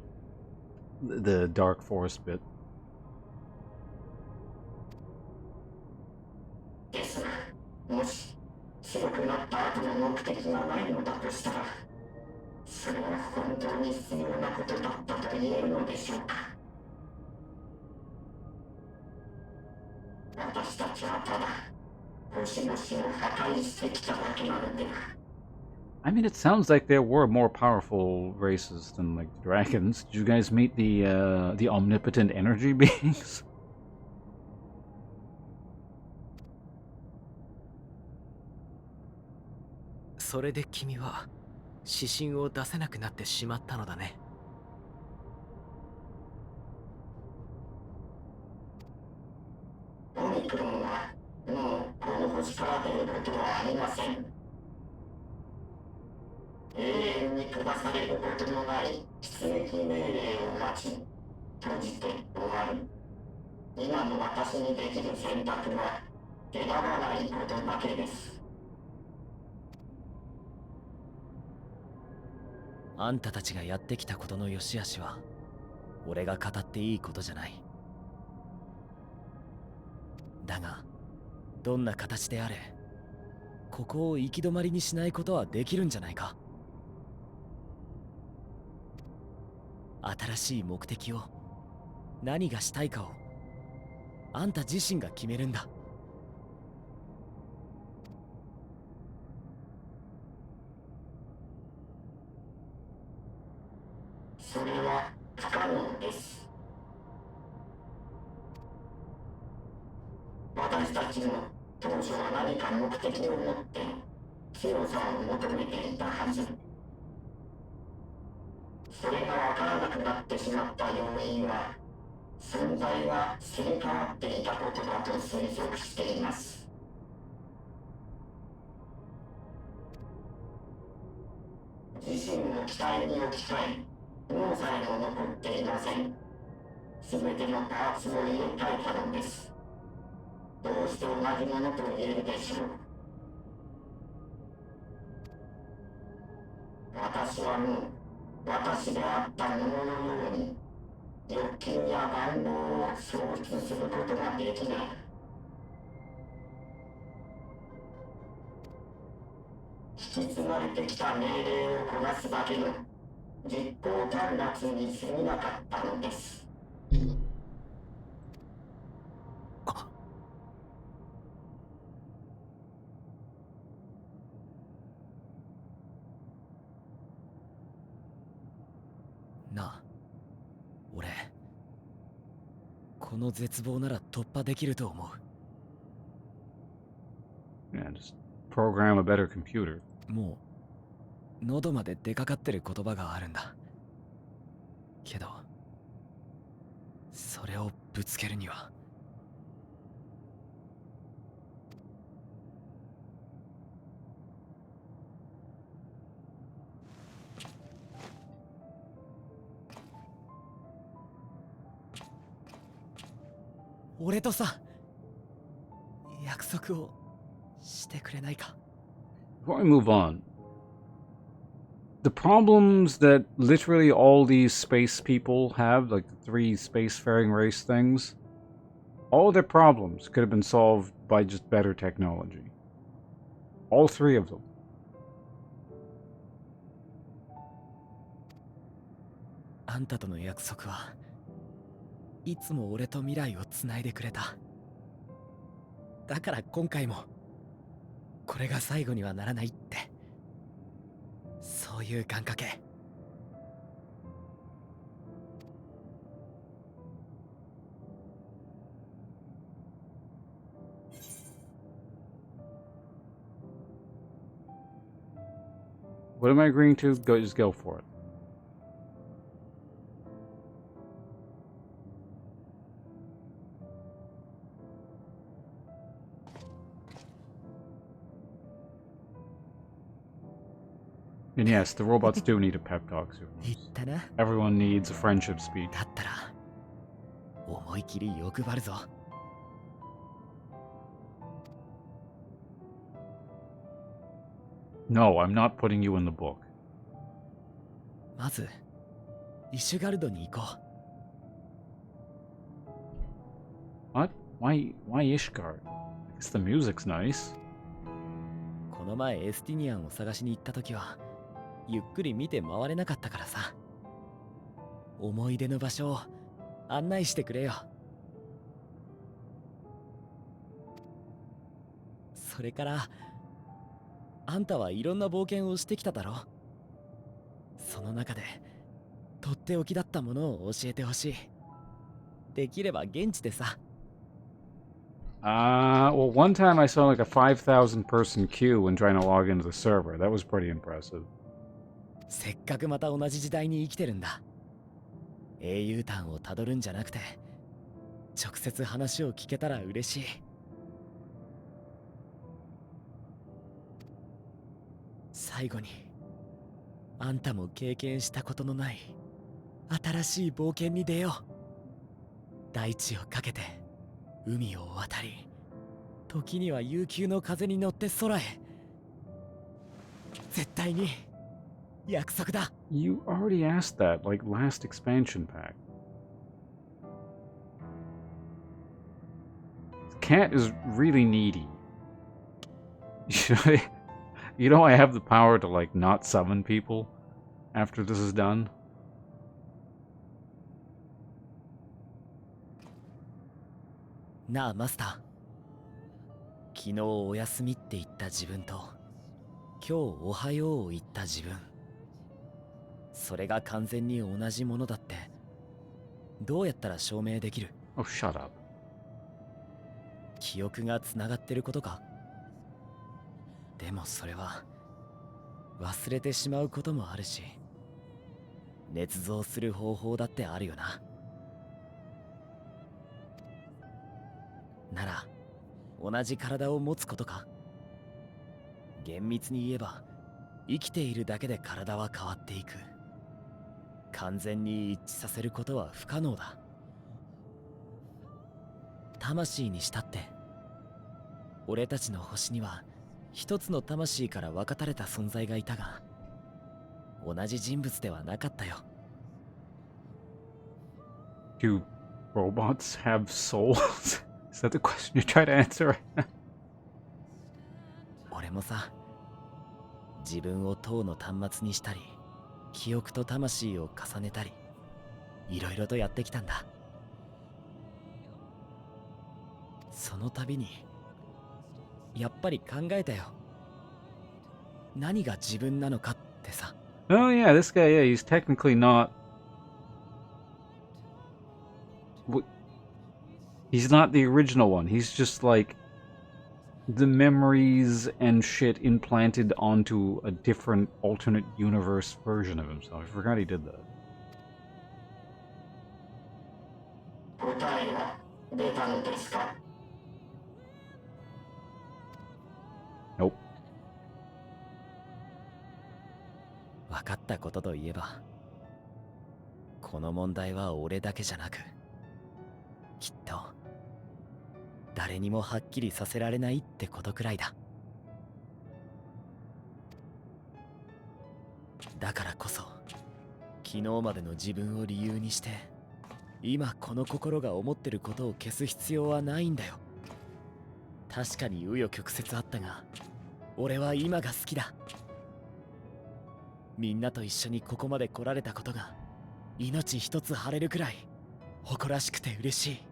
S1: the dark forest bit.
S8: ですが、もし強くなった後の目的がないのだとしたら、それは本当に必要なことだったと言えるのでしょうか。私たちはただ星々を破壊してきただけなのでは。
S1: I mean, it sounds like there were more powerful races than like the dragons. Did you guys meet the omnipotent energy beings?
S10: それで君は指針を出せなくなってしまったのだね。
S8: オミクロンはもうこの星から出ることはありません。永遠に下されることのない出撃命令を待ち、閉じて終わる。今の私にできる選択は選ばないことだけです。
S4: あんたたちがやってきたことの良し悪しは俺が語っていいことじゃない。だがどんな形であれここを行き止まりにしないことはできるんじゃないか。新しい目的を何がしたいかをあんた自身が決めるんだ。
S8: それは不可能です。私たちも当初は何か目的を持って強さを求めていたはず。それがわからなくなってしまった要因は存在がすり替わっていたことだと推測しています。自身を機体に置き換え脳さえも残っていません。すべてのパーツを入れ替えたのです。どうして同じものと言えるでしょう。私はもう私であったもののように欲求や願望を創出することができない。引き継がれてきた命令をこなすだけの実行端末に過ぎなかったのです。
S4: なあ、俺この絶望なら突破できると思う。
S1: Yeah, just program a better computer.
S4: もう喉まで出かかってる言葉があるんだ。けどそれをぶつけるには俺とさ約束をしてくれないか。
S1: Before we move on, the problems that literally all these space people have, like the 3 spacefaring race things, all their problems could have been solved by just better technology. All three of them.
S4: あんたとの約束はいつも俺と未来をつないでくれた。だから今回もこれが最後にはならないって、そういう願掛け。
S1: What am I agreeing to? Just go for it. And yes, the robots do need a pep talk soon.
S4: 言ったな。
S1: Everyone needs a friendship speech.
S4: だったら思い切り欲張るぞ。
S1: No, I'm not putting you in the book.
S4: まずイシュガルドに行こ
S1: What? Why Ishgard? I guess the music's nice.
S4: う。この前エスティニアンを探しに行った時はゆっくり見て回れなかったからさ。思い出の場所を案内してくれよ。それからあんたはいろんな冒険をしてきただろ。その中でとっておきだったものを教えてほしい。できれば現地でさ。
S1: Well, one time I saw like a 5,000 person queue when trying to log into the server. That was pretty impressive.
S4: せっかくまた同じ時代に生きてるんだ。英雄譚をたどるんじゃなくて直接話を聞けたら嬉しい。最後にあんたも経験したことのない新しい冒険に出よう。大地をかけて海を渡り、時には悠久の風に乗って空へ。絶対に約束だ。
S1: You already asked that, like last expansion pack. The cat is really needy. You know I have the power to like not summon people after this is done.
S4: なあマスター、昨日お休みって言った自分と今日おはようを言った自分、それが完全に同じものだってどうやったら証明できる？
S1: Oh, shut up.
S4: 記憶がつながってることか？でもそれは忘れてしまうこともあるし、捏造する方法だってあるよな。なら同じ体を持つことか？厳密に言えば生きているだけで体は変わっていく。完全に一致させることは不可能だ。魂にしたって俺たちの星には一つの魂から分かたれた存在がいたが、同じ人物ではなかったよ。
S1: Do robots have souls? Is that the question you're trying to answer?
S4: 俺もさ、自分を塔の端末にしたり、記憶と魂を重ねたり、いろいろとやってきたんだ。その度にやっぱり考えたよ。何が自分なのかってさ。
S1: Oh yeah, this guy, yeah, he's technically not... He's not the original one. He's just like the memories and shit implanted onto a different alternate universe version of himself. I forgot he did that.
S8: 答えは出たのですか？
S1: Nope.
S4: 分かったことといえば、この問題は俺だけじゃなく、きっと誰にもはっきりさせられないってことくらいだ。だからこそ昨日までの自分を理由にして今この心が思ってることを消す必要はないんだよ。確かに紆余曲折あったが、俺は今が好きだ。みんなと一緒にここまで来られたことが命一つ張れるくらい誇らしくて嬉しい。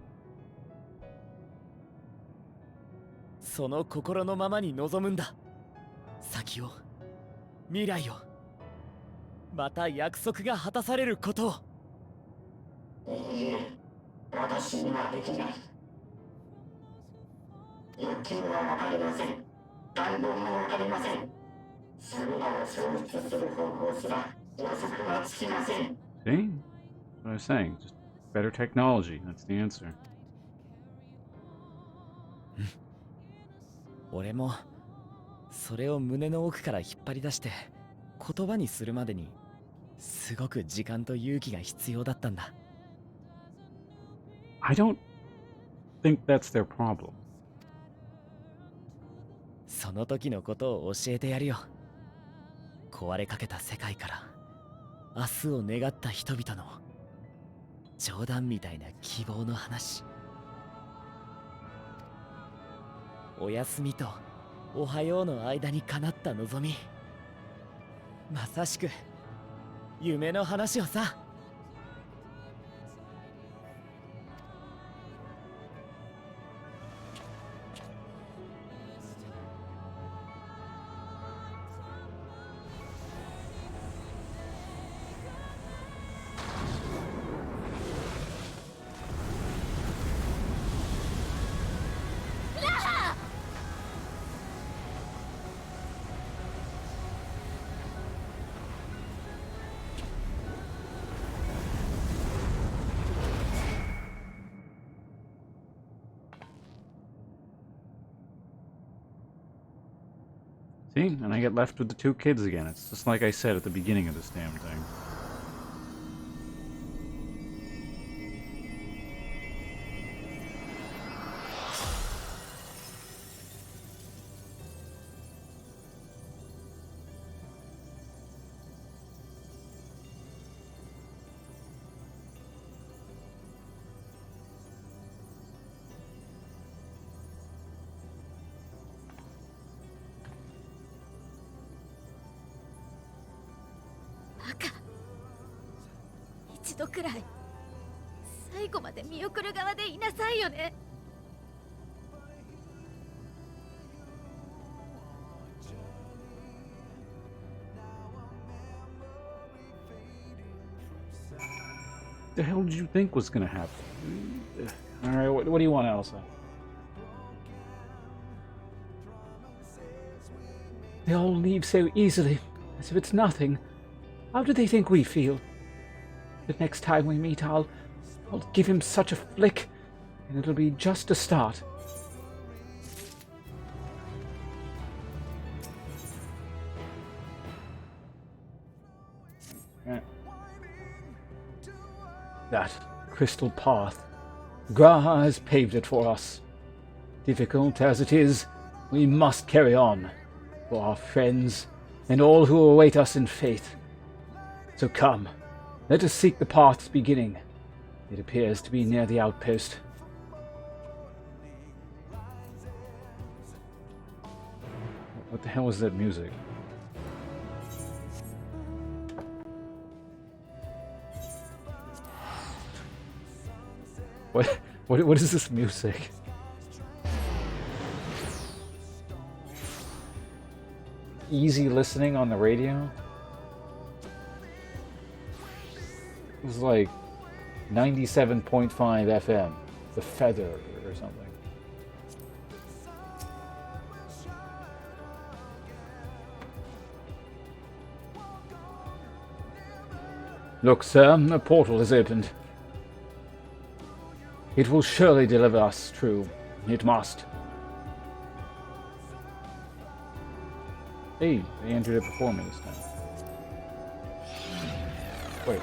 S4: その心のままに望むんだ。先を、未来を、また約束が果たされることを。
S8: 私にはできない。欲求はわかりません。願望もわかりません。それらを消失する方法すら予測はつきません。
S1: See? That's what I was saying. Just better technology. That's the answer.
S4: 俺もそれを胸の奥から引っ張り出して言葉にするまでにすごく時間と勇気が必要だったんだ。
S1: I don't think that's their problem.
S4: その時のことを教えてやるよ。壊れかけた世界から明日を願った人々の冗談みたいな希望の話。おやすみとおはようの間に叶った望み。まさしく夢の話をさ。
S1: See? And I get left with the two kids again. It's just like I said at the beginning of this damn thing.
S7: 一度くらい最後まで見送る側でいなさいよね。
S1: The hell did you think was gonna happen? Alright, what do you want, Elsa?
S3: They all leave so easily, as if it's nothing. How do they think we feel? The next time we meet, I'll give him such a flick, and it'll be just a start.
S1: Right.
S3: That crystal path. Graha has paved it for us. Difficult as it is, we must carry on, for our friends and all who await us in fate. So come, let us seek the path's beginning. It appears to be near the outpost.
S1: What the hell is that music?
S3: What is this music?
S1: Easy listening on the radio? It was like 97.5 FM, The Feather or something.
S3: Look, sir, a portal has opened. It will surely deliver us true. It must.
S1: Hey, they entered it before me this time. Wait.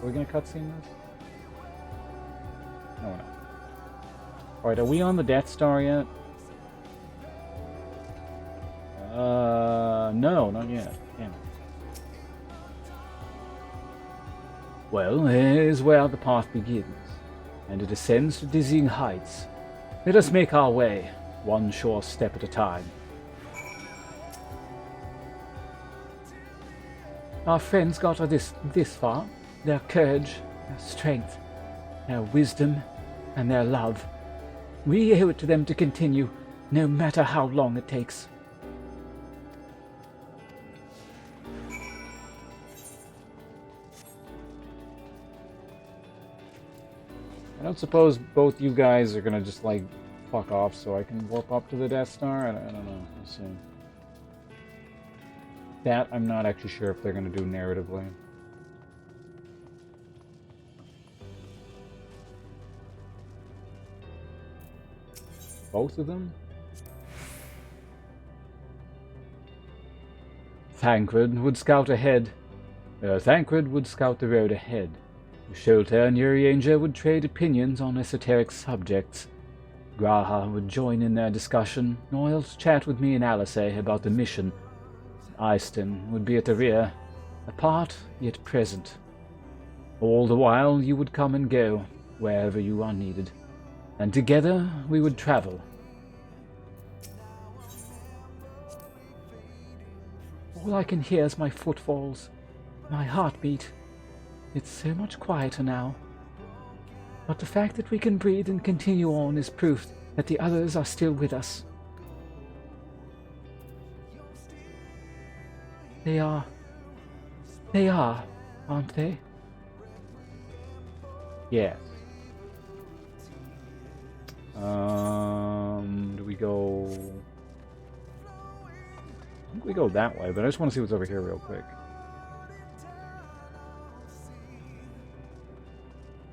S1: Are we gonna cutscene this? No, we're not. Alright, are we on the Death Star yet? No, not yet. Damn it.
S3: Well, here's where the path begins, and it ascends to dizzying heights. Let us make our way, one sure step at a time. Our friends got us this far. Their courage, their strength, their wisdom, and their love. We owe it to them to continue, no matter how long it takes.
S1: I don't suppose both you guys are gonna just, like, fuck off so I can warp up to the Death Star? I don't know. We'll see. That I'm not actually sure if they're gonna do narratively. Both of them? Thancred would scout ahead. Thancred would scout the road ahead. Sholta and Urianger would trade opinions on esoteric subjects. Graha would join in their discussion, Noyle's chat with me and Alice about the mission. Eyston would be at the rear, apart yet present. All the while you would come and go, wherever you are needed, and together we would travel.
S3: All I can hear is my footfalls, my heartbeat. It's so much quieter now. But the fact that we can breathe and continue on is proof that the others are still with us. They are, aren't they?
S1: Yes. Do we go... I think we go that way, but I just want to see what's over here real quick.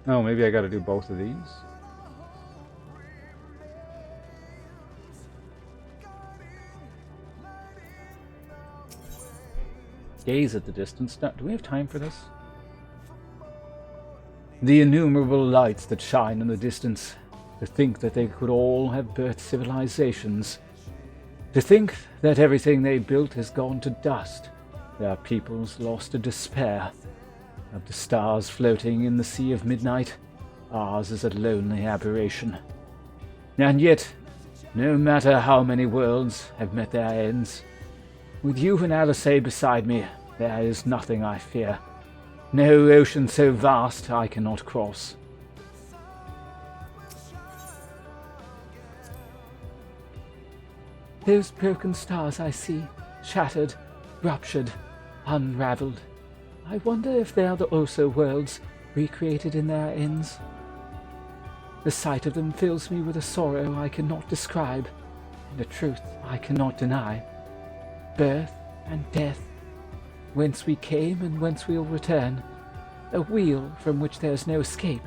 S1: Oh, maybe I gotta do both of these? Gaze at the distance. Do we have time for this? The innumerable lights that shine in the distance. To think that they could all have birthed civilizations. To think that everything they built has gone to dust. Their peoples lost to despair. Of the stars floating in the sea of midnight, ours is a lonely aberration. And yet, no matter how many worlds have met their ends, with you and Alice beside me, there is nothing I fear. No ocean so vast I cannot cross.
S3: Those broken stars I see, shattered, ruptured, unraveled. I wonder if they are also worlds recreated in their ends. The sight of them fills me with a sorrow I cannot describe, and a truth I cannot deny. Birth and death, whence we came and whence we'll return, a wheel from which there's no escape.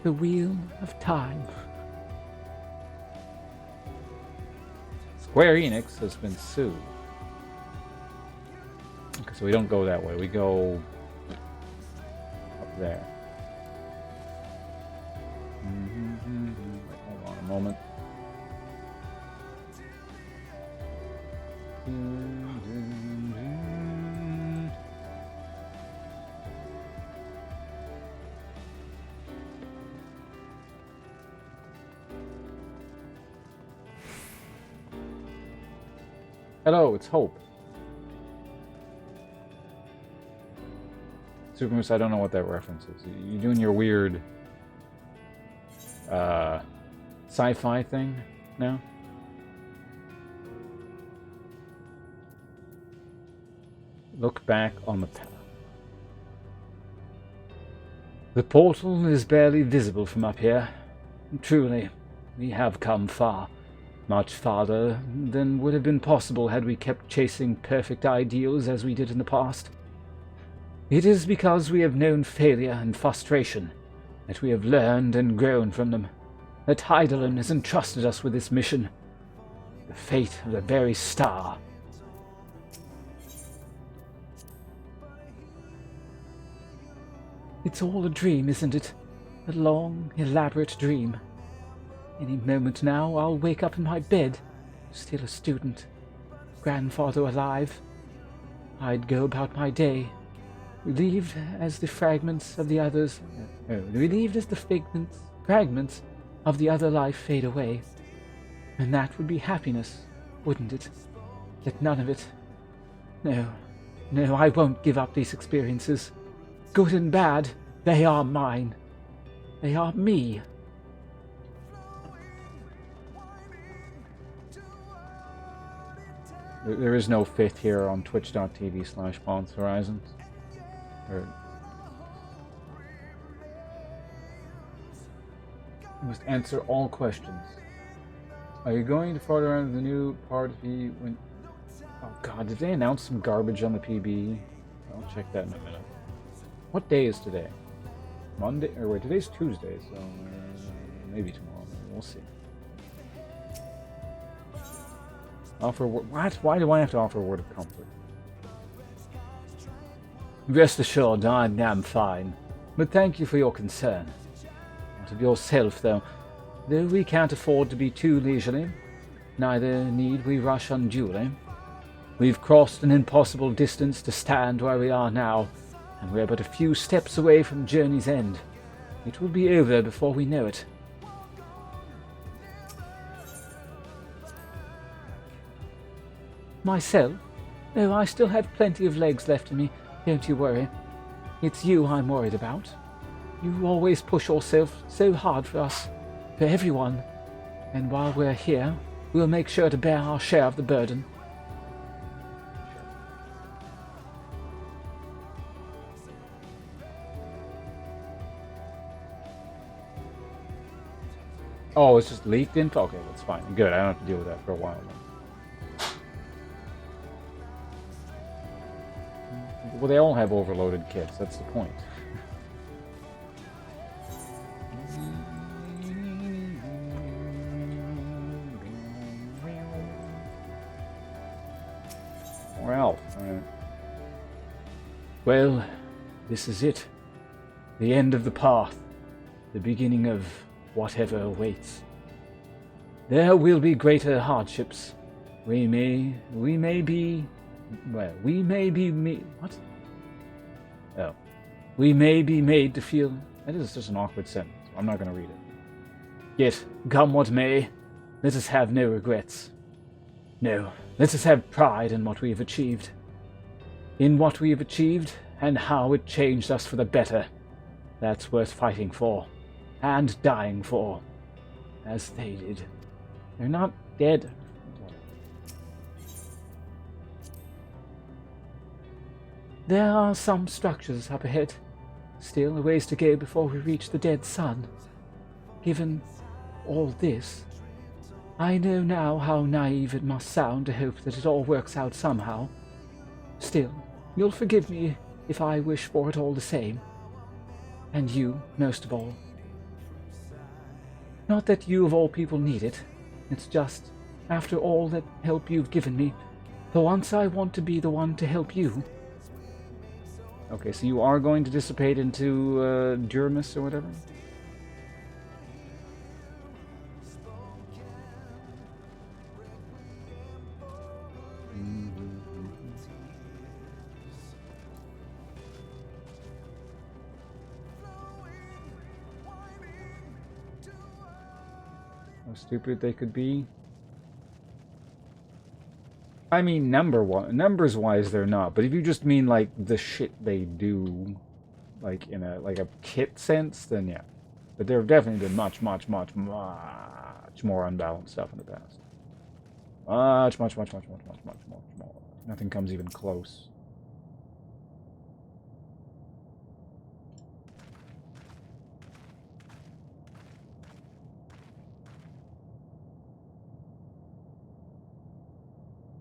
S3: The wheel of time.
S1: Square Enix has been sued. Okay, so we don't go that way. We go up there. Wait, hold on a moment. Hello, it's Hope. Super Moose, I don't know what that reference is. You doing your weird sci-fi thing now? Look back on the path. The portal is barely visible from up here. Truly, we have come far. Much farther than would have been possible had we kept chasing perfect ideals as we did in the past. It is because we have known failure and frustration that we have learned and grown from them, that Heidelin has entrusted us with this mission, the fate of the very star.
S3: It's all a dream, isn't it? A long, elaborate dream. Any moment now I'll wake up in my bed, still a student, grandfather alive. I'd go about my day, relieved as the fragments of the others, relieved as the fragments of the other life fade away. And that would be happiness, wouldn't it? Yet none of it. No, No, I won't give up these experiences. Good and bad, they are mine. They are me.
S1: There is no fit here on twitch.tv/Ponce Horizons. You must answer all questions. Are you going to fart around the new part when... Oh god, did they announce some garbage on the PB? I'll check that in a minute. What day is today? Monday? Or wait, today's Tuesday, so maybe tomorrow. We'll see. Offer what? Why do I have to offer a word of comfort?
S5: Rest assured, I am fine. But thank you for your concern. Not of yourself, though. Though we can't afford to be too leisurely, neither need we rush unduly. We've crossed an impossible distance to stand where we are now, and we're but a few steps away from journey's end. It will be over before we know it. Myself? Oh, I still have plenty of legs left in me, don't you worry. It's you I'm worried about. You always push yourself so hard for us, for everyone, and while we're here, we'll make sure to bear our share of the burden.
S1: Oh, it's just leaked info? Okay, that's fine. Good, I don't have to deal with that for a while then. Well, they all have overloaded kits, that's the point. Well,
S5: Well, this is it. The end of the path. The beginning of whatever awaits. There will be greater hardships. We may be made to feel... That is just an awkward sentence. I'm not going to read it. Yet, come what may, let us have no regrets. No, let us have pride in what we have achieved. In what we have achieved, and how it changed us for the better. That's worth fighting for. And dying for. As they did. They're not dead. There are some structures up ahead. Still a ways to go before we reach the dead sun. Given all this, I know now how naive it must sound to hope that it all works out somehow. Still, you'll forgive me if I wish for it all the same. And you, most of all. Not that you of all people need it. It's just, after all that help you've given me, for once I want to be the one to help you.
S1: okay, so you are going to dissipate into Duramus or whatever? How stupid they could be. I mean, numbers-wise, they're not. But if you just mean like the shit they do, like in a kit sense, then yeah. But there have definitely been much more unbalanced stuff in the past. Much more. Nothing comes even close.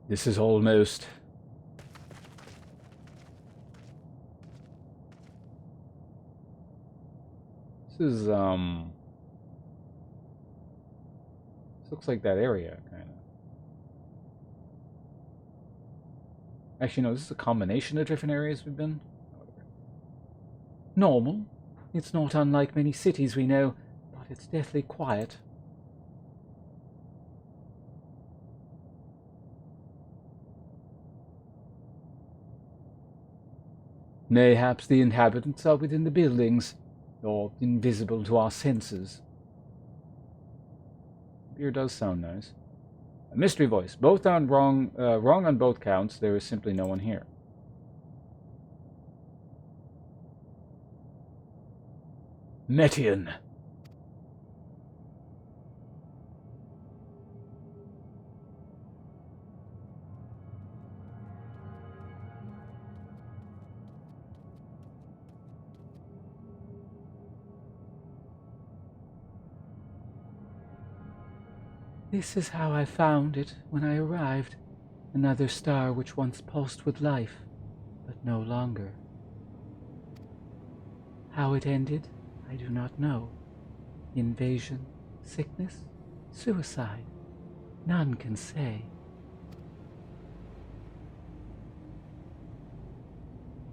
S5: This is almost...
S1: This is, this looks like that area, kind of. Actually, no, this is a combination of different areas we've been.
S3: Normal. It's not unlike many cities we know, but it's deathly quiet.
S5: Mayhaps the inhabitants are within the buildings, or invisible to our senses.
S1: Beer does sound nice. A mystery voice. Both on wrong on both counts. There is simply no one here.
S2: Metian.
S3: This is how I found it when I arrived. Another star which once pulsed with life, but no longer. How it ended, I do not know. Invasion, sickness, suicide. None can say.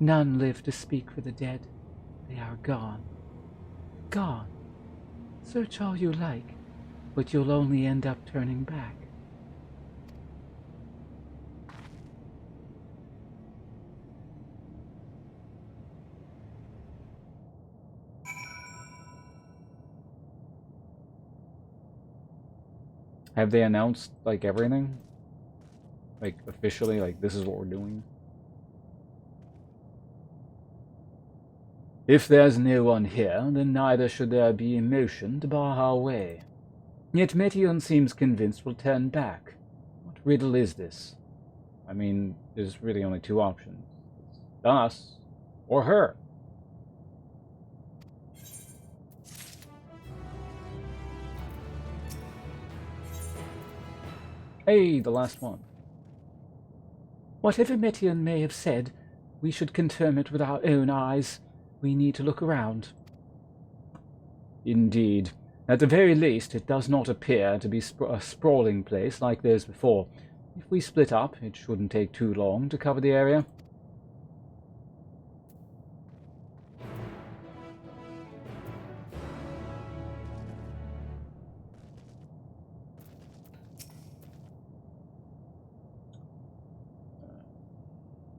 S3: None live to speak for the dead. They are gone. Gone. Search all you like, but you'll only end up turning back.
S1: Have they announced, like, everything? Like, officially, like, this is what we're doing?
S2: If there's no one here, then neither should there be emotion to bar our way. Yet Metion seems convinced we'll turn back. What riddle is this?
S1: I mean, there's really only two options. It's us or her. Hey, the last one.
S3: Whatever Metion may have said, we should confirm it with our own eyes. We need to look around.
S2: Indeed. At the very least, it does not appear to be a sprawling place like those before. If we split up, it shouldn't take too long to cover the area.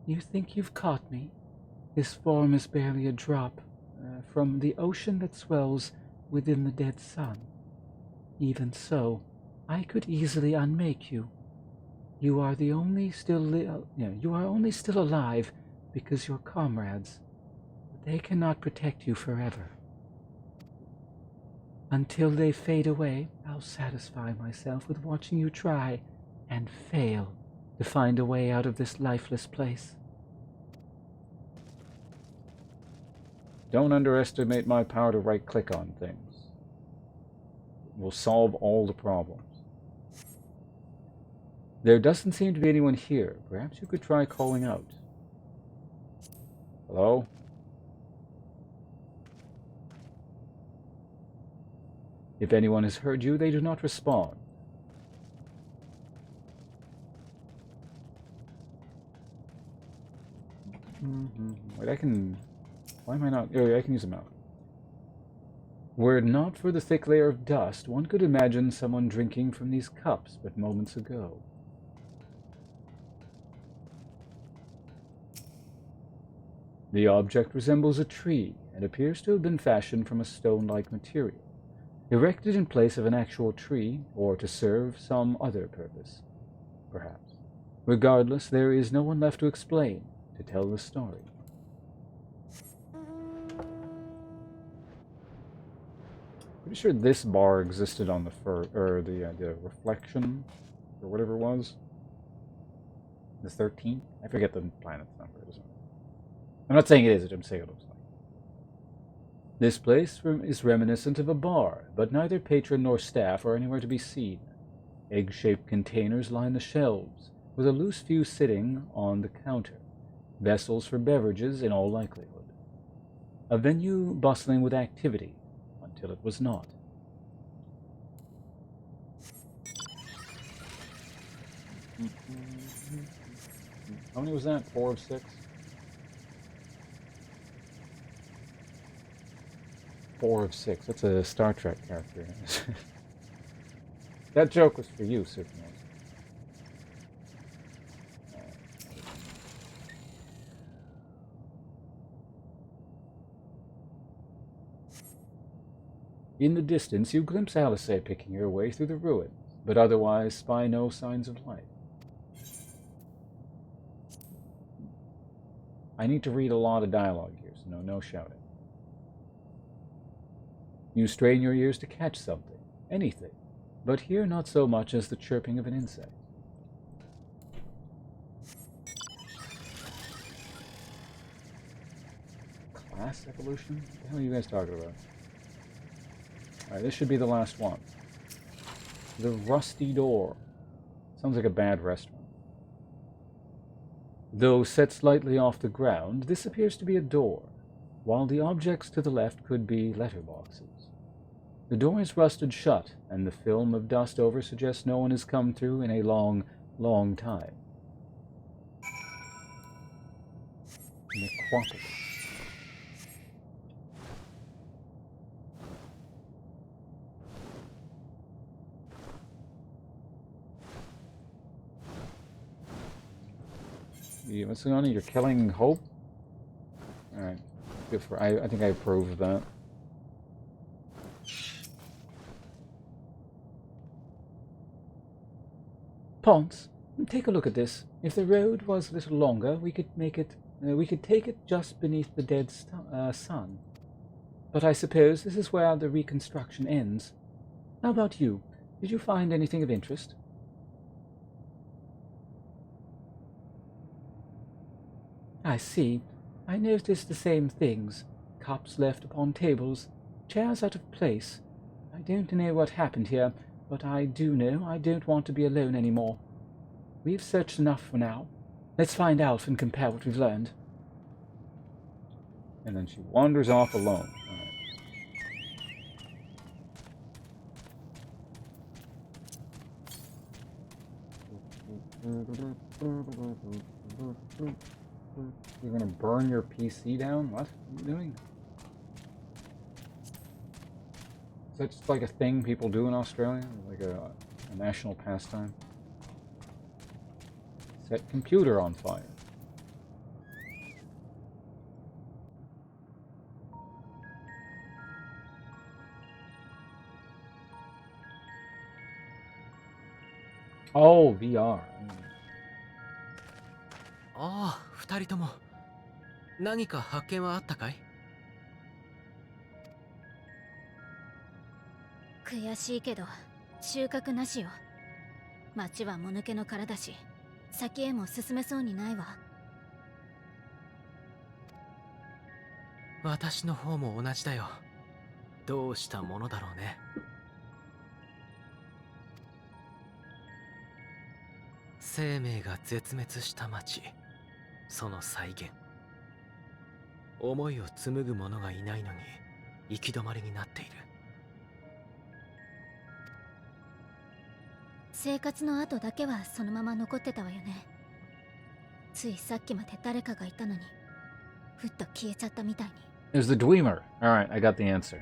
S3: You think you've caught me? This form is barely a drop from the ocean that swells within the dead sun. Even so, I could easily unmake you. You are only still alive because your comrades, but they cannot protect you forever. Until they fade away, I'll satisfy myself with watching you try and fail to find a way out of this lifeless place.
S1: Don't underestimate my power to right-click on things. It will solve all the problems. There doesn't seem to be anyone here. Perhaps you could try calling out. Hello? If anyone has heard you, they do not respond. Wait, I can... Why am I not... Oh, I can use a mouse. Were it not for the thick layer of dust, one could imagine someone drinking from these cups but moments ago. The object resembles a tree and appears to have been fashioned from a stone-like material, erected in place of an actual tree or to serve some other purpose, perhaps. Regardless, there is no one left to explain, to tell the story. Pretty sure this bar existed on the reflection, or whatever it was. The 13th? I forget the planet's number. I'm not saying it is, I'm saying it looks like. This place is reminiscent of a bar, but neither patron nor staff are anywhere to be seen. Egg-shaped containers line the shelves, with a loose few sitting on the counter. Vessels for beverages in all likelihood. A venue bustling with activity, until it was not. How many was that? 4 of 6? 4 of 6. That's a Star Trek character. That joke was for you, Superman. In the distance, you glimpse Alice picking her way through the ruins, but otherwise spy no signs of life. I need to read a lot of dialogue here, so no shouting. You strain your ears to catch something, anything, but hear not so much as the chirping of an insect. Class evolution? What the hell are you guys talking about? Alright, this should be the last one. The Rusty Door. Sounds like a bad restaurant. Though set slightly off the ground, this appears to be a door, while the objects to the left could be letterboxes. The door is rusted shut, and the film of dust over suggests no one has come through in a long, long time. Necropolis. What's going on? You're killing Hope? Alright. Good for I think I approve of that.
S3: Ponce, take a look at this. If the road was a little longer, we could take it just beneath the dead sun. But I suppose this is where the reconstruction ends. How about you? Did you find anything of interest? I see. I noticed the same things. Cups left upon tables, chairs out of place. I don't know what happened here, but I do know I don't want to be alone anymore. We've searched enough for now. Let's find out and compare what we've learned.
S1: And then she wanders off alone. You're gonna burn your PC down? What are you doing? Is that just like a thing people do in Australia? Like a national pastime? Set computer on fire. Oh, VR.
S10: ああ、二人とも。何か発見はあったかい？
S7: 悔しいけど収穫なしよ。町はもぬけの殻だし、先へも進めそうにないわ。
S10: 私の方も同じだよ。どうしたものだろうね。生命が絶滅した町、その再現。思いを紡ぐ者がいないのに行き止まりになっている。
S7: 生活の跡だけはそのまま残ってたわよね。ついさっきまで誰かがいたのに、ふっと消えちゃったみたいに。
S1: There's the Dweemer. Alright, I got the answer.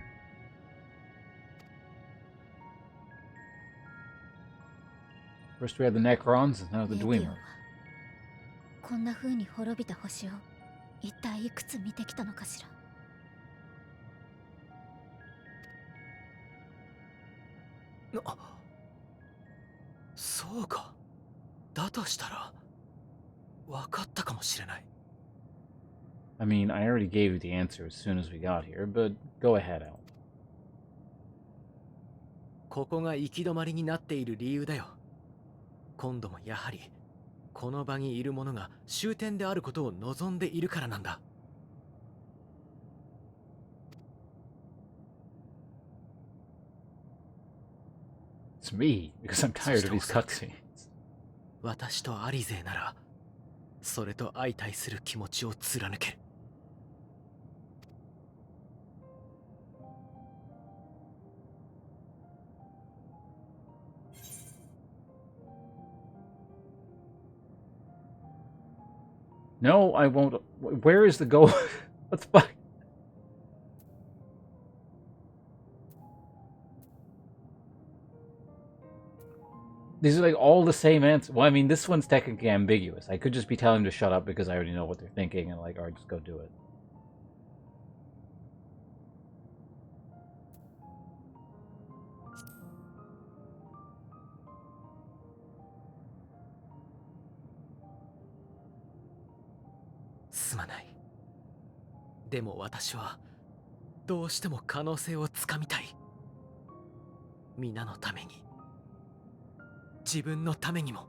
S1: First we had the Necrons, and now the Dweemer.
S7: こんな風に滅びた星を一体いくつ見てきたのかしら。
S10: そうか。だとしたら分かったかもしれない。
S1: I mean, I already gave you the answer as soon as we got here, but go ahead, Al.
S10: ここが行き止まりになっている理由だよ。今度もやはりこの場にいる者が終点であることを望んでいるからなんだ。
S1: It's me, because I'm tired of these cutscenes.
S10: 私とアリゼーならそれと相対する気持ちを貫ける。
S1: No, I won't. Where is the goal? What the fuck? These are like all the same answers. Well, I mean, this one's technically ambiguous. I could just be telling them to shut up because I already know what they're thinking and like, alright, just go do it.
S10: どうしても可能性をつかみたい。皆のために、自分のためにも。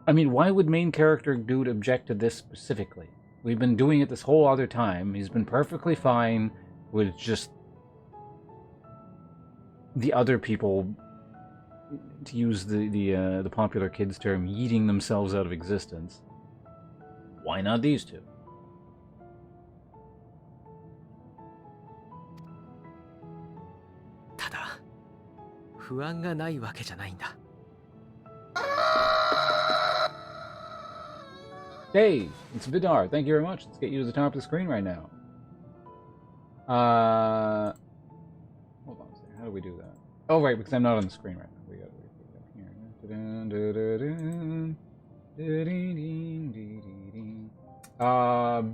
S1: I mean, why would main character dude object to this specifically? We've been doing it this whole other time. He's been perfectly fine with just the other people, to use the popular kids term, yeeting themselves out of existence. Why not these two?
S10: ただ、不安がないわけじゃないんだ。
S1: Hey, it's Vidar. Thank you very much. Let's get you to the top of the screen right now. Hold on a second. How do we do that? Oh, right, because I'm not on the screen right now. We gotta here.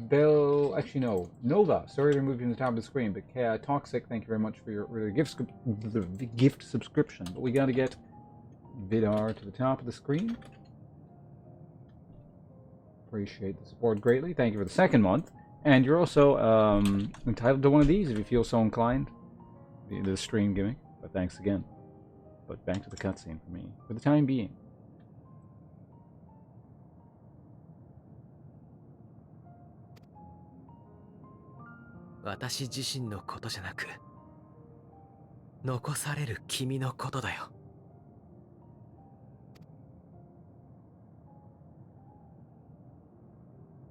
S1: Bill, actually no, Nova. Sorry to remove you from the top of the screen, but Toxic, thank you very much for your gift subscription. But we gotta get Vidar to the top of the screen. Appreciate the support greatly. Thank you for the second month. And you're also entitled to one of these if you feel so inclined. The stream gimmick. But thanks again. But back to the cutscene for me. For the time being.
S10: 私自身のことじゃなく、残される君のことだよ。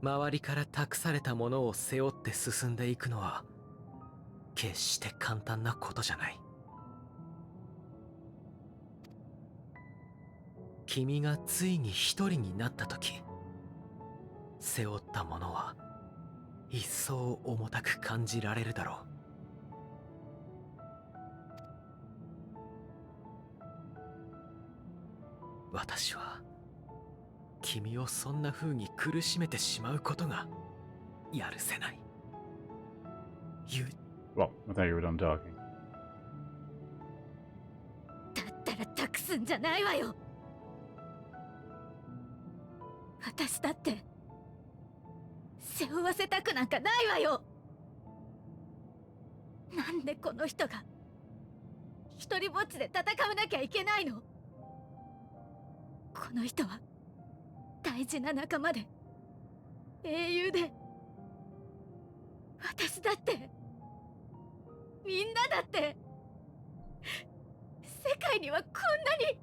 S10: 周りから託されたものを背負って進んでいくのは決して簡単なことじゃない。君がついに一人になった時、背負ったものは一層重たく感じられるだろう。私は君をそんな風に苦しめてしまうことがやるせない。
S1: Well, I thought you were done talking.
S7: だったら託すんじゃないわよ。私だって背負わせたくなんかないわよ。なんでこの人が一人ぼっちで戦わなきゃいけないの。この人は大事な仲間で英雄で、私だってみんなだって、世界にはこんなに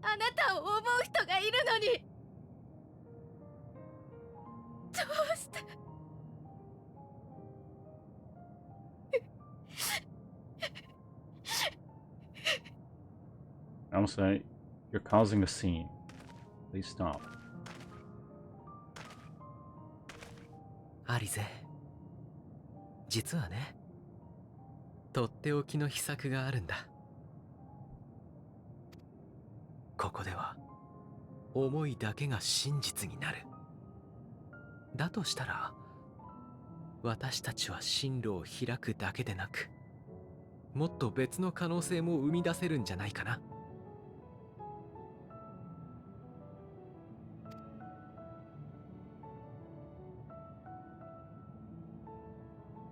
S7: あなたを思う人がいるのに、どうして。
S1: I'll say, you're causing a scene. Please stop.
S10: アリゼ、実はね、とっておきの秘策があるんだ。ここでは思いだけが真実になる。だとしたら、私たちは進路を開くだけでなく、もっと別の可能性も生み出せるんじゃないかな。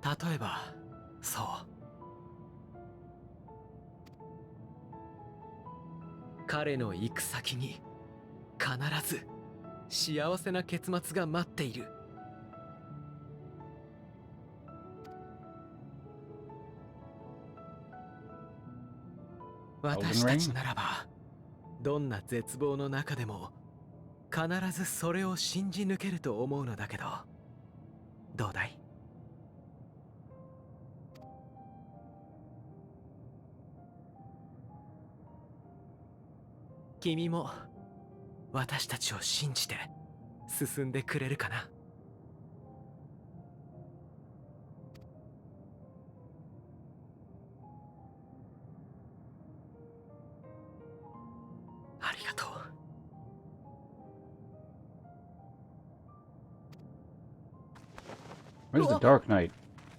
S10: 例えば、そう。彼の行く先に必ず幸せな結末が待っている。私たちならば、どんな絶望の中でも必ずそれを信じ抜けると思うのだけど、どうだい？君も私たちを信じて進んでくれるかな？ありがとう。
S1: Where's the Dark Knight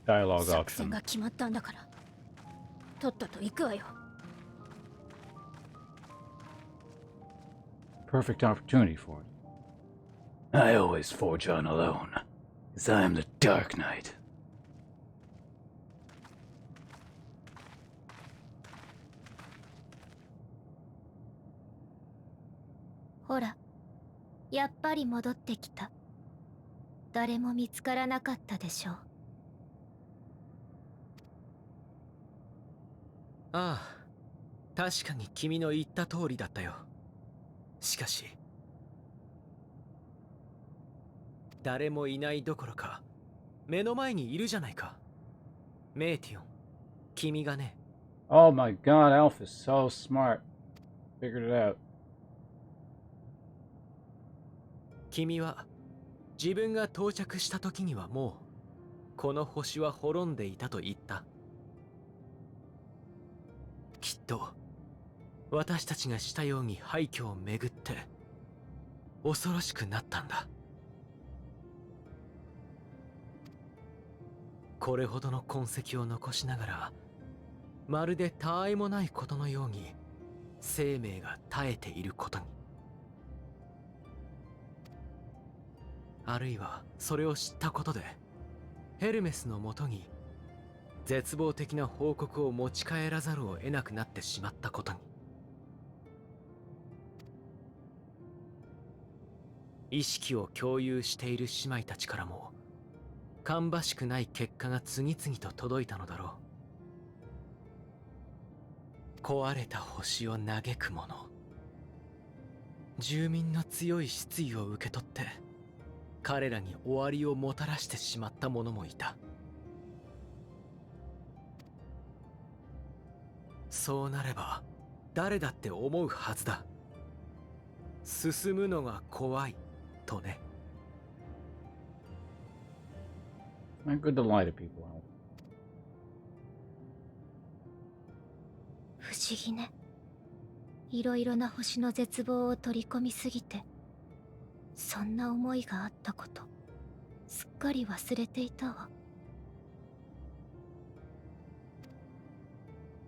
S1: dialogue
S7: 作戦
S1: option?
S7: が決まったんだから、とっとと行くわよ。
S1: Perfect opportunity for it.
S2: I always forge on alone, as I am the Dark Knight.
S7: やっぱり戻ってきた。誰も見つからなかったでしょう。
S10: ああ、確かに君の言った通りだったよ。しかし誰もいないどころか目の前にいるじゃないか。メイティオン、君がね。
S1: Oh my god, Alf is so smart. Figured it out.
S10: 君は自分が到着した時にはもうこの星は滅んでいたと言った。きっと私たちがしたように廃墟を巡って恐ろしくなったんだ。これほどの痕跡を残しながら、まるで他愛もないことのように生命が絶えていることに。あるいはそれを知ったことでヘルメスのもとに絶望的な報告を持ち帰らざるを得なくなってしまったことに。意識を共有している姉妹たちからも芳しくない結果が次々と届いたのだろう。壊れた星を嘆く者、住民の強い失意を受け取って彼らに終わりをもたらしてしまった者もいた。そうなれば誰だって思うはずだ。進むのが怖いとね。
S1: Not good to lie to people, Alf.
S7: 不思議ね。いろいろな星の絶望を取り込みすぎて、そんな思いがあったこと、すっかり忘れていたわ。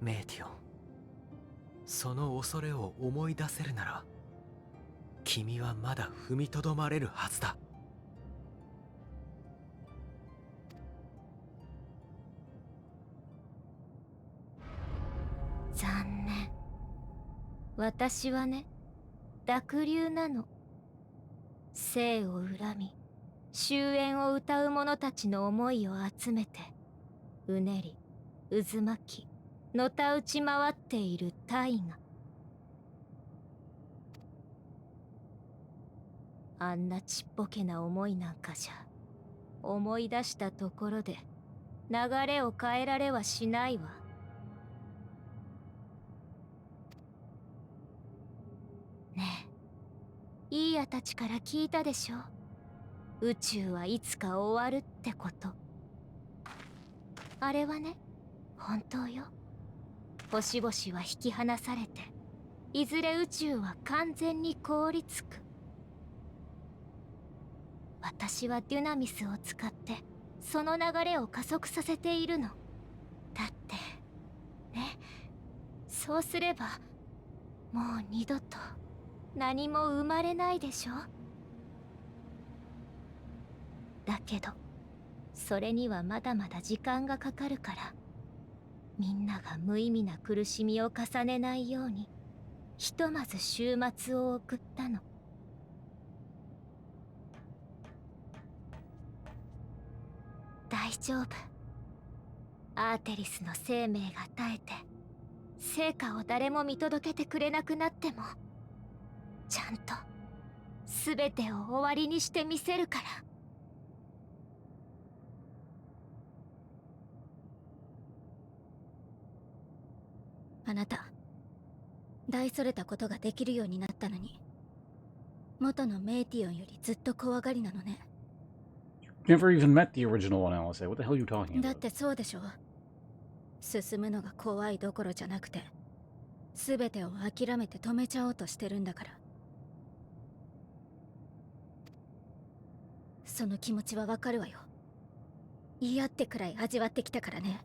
S10: メイティオン、その恐れを思い出せるなら君はまだ踏みとどまれるはずだ。
S7: 残念。私はね、濁流なの。生を恨み、終焉を歌う者たちの思いを集めて、うねり、渦巻き、のたうち回っている大河。あんなちっぽけな思いなんかじゃ、思い出したところで、流れを変えられはしないわ。ねえ、イーヤたちから聞いたでしょ。宇宙はいつか終わるってこと。あれはね、本当よ。星々は引き離されて、いずれ宇宙は完全に凍りつく。私はデュナミスを使ってその流れを加速させているの。だってね、そうすればもう二度と何も生まれないでしょ。だけどそれにはまだまだ時間がかかるから、みんなが無意味な苦しみを重ねないようにひとまず週末を送ったの。大丈夫。アーテリスの生命が絶えて成果を誰も見届けてくれなくなっても、ちゃんと全てを終わりにしてみせるから。
S11: あなた、大それたことができるようになったのに、元のメイティオンよりずっと怖がりなのね。
S1: Never even met the original one, Alice. What the hell are you talking
S11: だ
S1: about?
S11: ってそうでしょ。進むのが怖いどころじゃなくて、全てを諦めて止めちゃおうとしてるんだから。その気持ちはわかるわよ。嫌ってくらい味わってきたからね。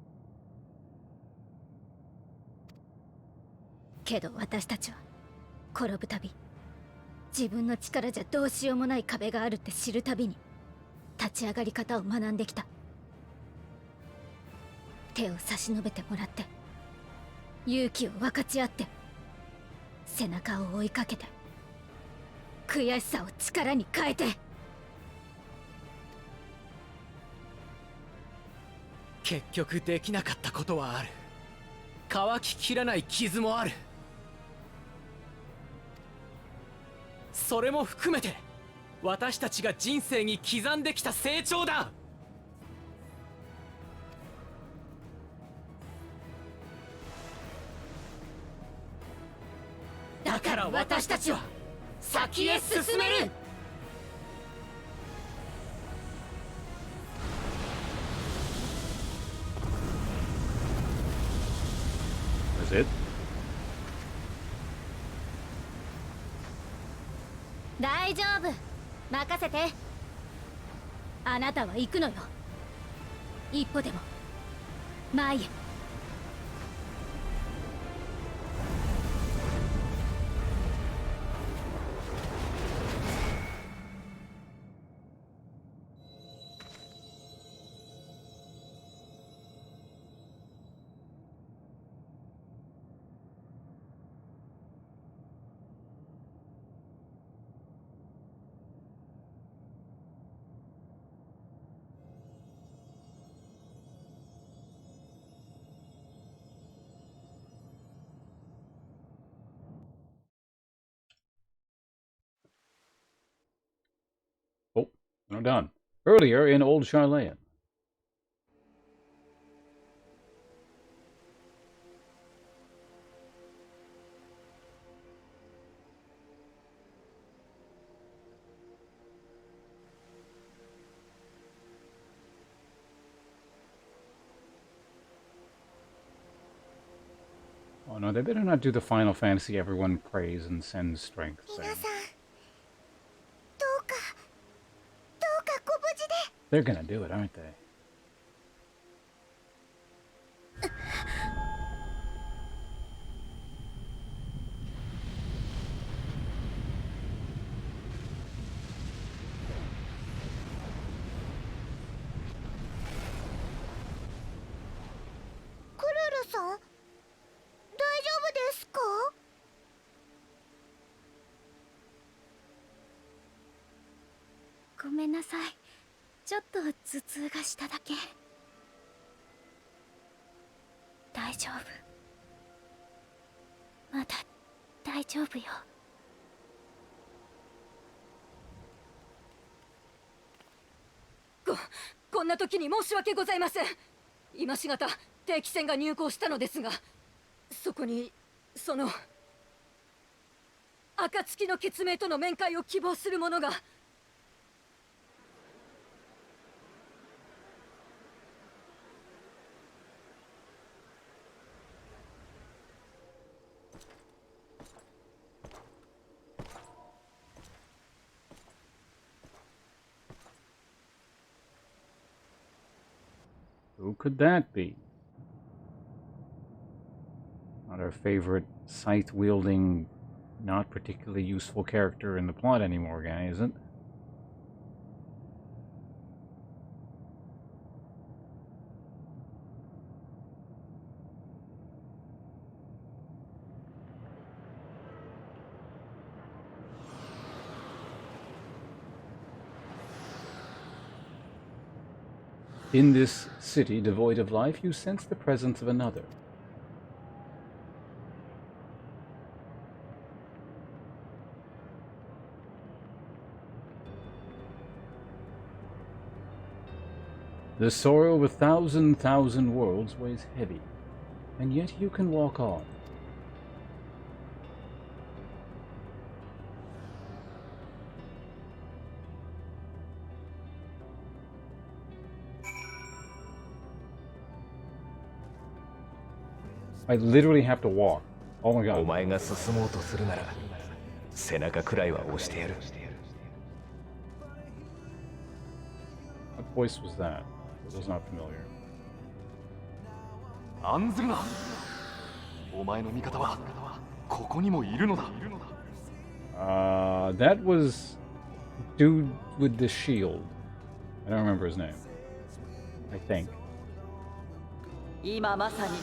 S11: けど私たちは転ぶたび、自分の力じゃどうしようもない壁があるって知るたびに立ち上がり方を学んできた。手を差し伸べてもらって、勇気を分かち合って、背中を追いかけて、悔しさを力に変えて。
S10: 結局できなかったことはある。乾ききらない傷もある。それも含めて私たちが人生に刻んできた成長だ。だから私たちは先へ進める。
S1: That's it?
S11: 大丈夫、任せて。あなたは行くのよ。一歩でも前へ。
S1: Oh, we're not done. Earlier in Old Charlayan. Oh no, they better not do the Final Fantasy everyone prays and sends strength thing. They're gonna do it, aren't they?
S7: Kururu-san, 大丈夫ですか？ごめんなさい。ちょっと頭痛がしただけ。大丈夫。まだ大丈夫よ。
S9: こんな時に申し訳ございません。今しがた定期船が入港したのですが、そこにその暁の血明との面会を希望する者が。
S1: Who could that be? Not our favorite scythe-wielding, not particularly useful character in the plot anymore, guy, is it? In this city devoid of life, you sense the presence of another. The sorrow of 1,000,000 worlds weighs heavy, and yet you can walk on. I literally have to walk. Oh my god.
S6: お前が進もうとするなら背中くらいは押してやる。
S1: What voice was that? It was not familiar.
S8: 案ずるな。お前の味方はここにもいるのだ。
S1: That was dude with the shield. I don't remember his name. I think.
S12: 今まさに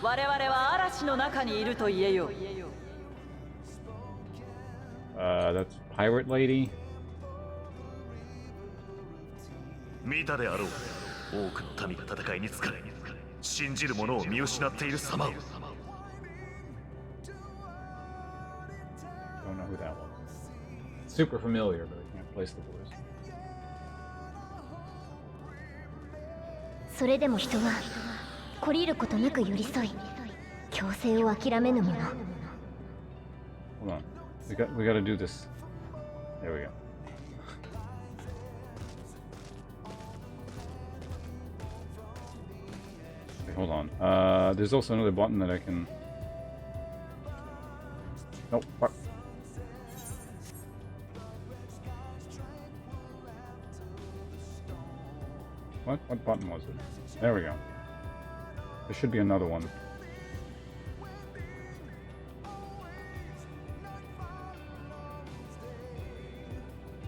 S12: 我々は嵐の中にいると言えよう。
S1: That's pirate lady.
S6: 見たであろう。多くの民が戦いに疲れ、信じる者を見失っている様を。
S1: Don't know who that was. Super familiar, but I can't place the voice.
S7: それでも人は懲りることなく寄り添い、強制を諦めぬもの。
S1: Hold on. We gotta do this. There we go. Okay, hold on. There's also another button that I can. Nope. Fuck. What button was it? There we go. There should be another one.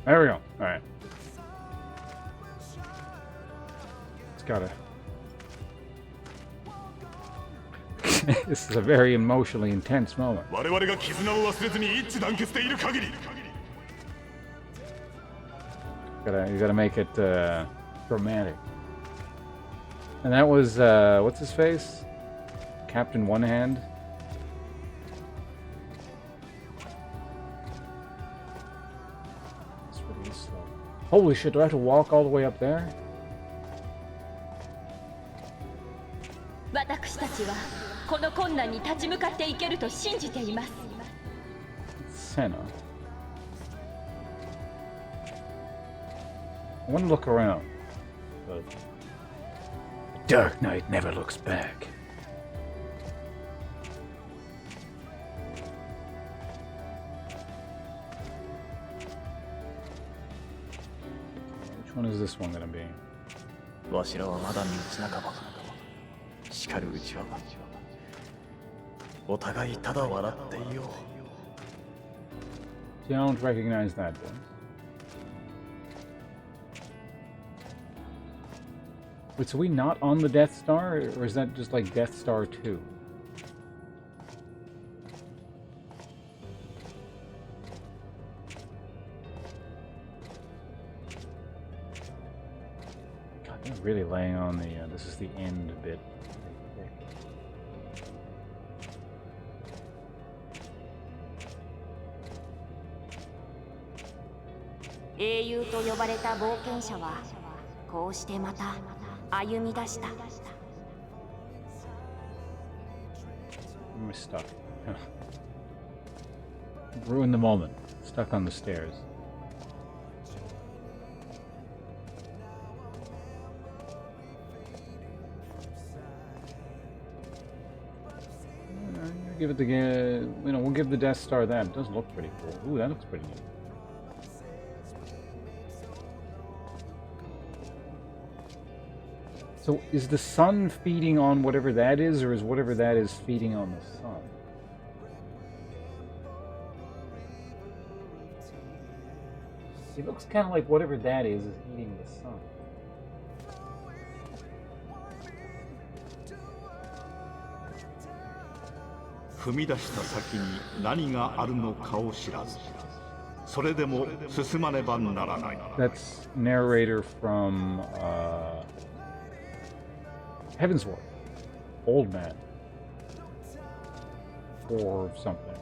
S1: There we go. Alright. It's gotta... This is a very emotionally intense moment.
S6: 我々が絆を忘れずに一致団結でいる限り。
S1: You gotta make it dramatic. And that was what's his face? Captain One Hand. It's really slow. Holy shit! Do I have to walk all the way up there?
S12: 私たちはこの困難に立ち向かっていけると信じています。
S1: Senna. I want to look around, but the Dark Knight never looks back. Which one is this one gonna be?
S6: わしらはまだ身内仲間。しかるうちはお互いただ笑っていよう。
S1: Don't recognize that one. Wait, so we not on the Death Star, or is that just like Death Star 2? God, they're really laying on the, this is the end bit. I'm stuck. Ruin the moment. Stuck on the stairs. Give it the, we'll give the Death Star that. It does look pretty cool. Ooh, that looks pretty neat. So is the sun feeding on whatever that is, or is whatever that is feeding on the sun? It looks kind of like whatever that is eating the sun. That's narrator from Heavensward. Old man. Or something.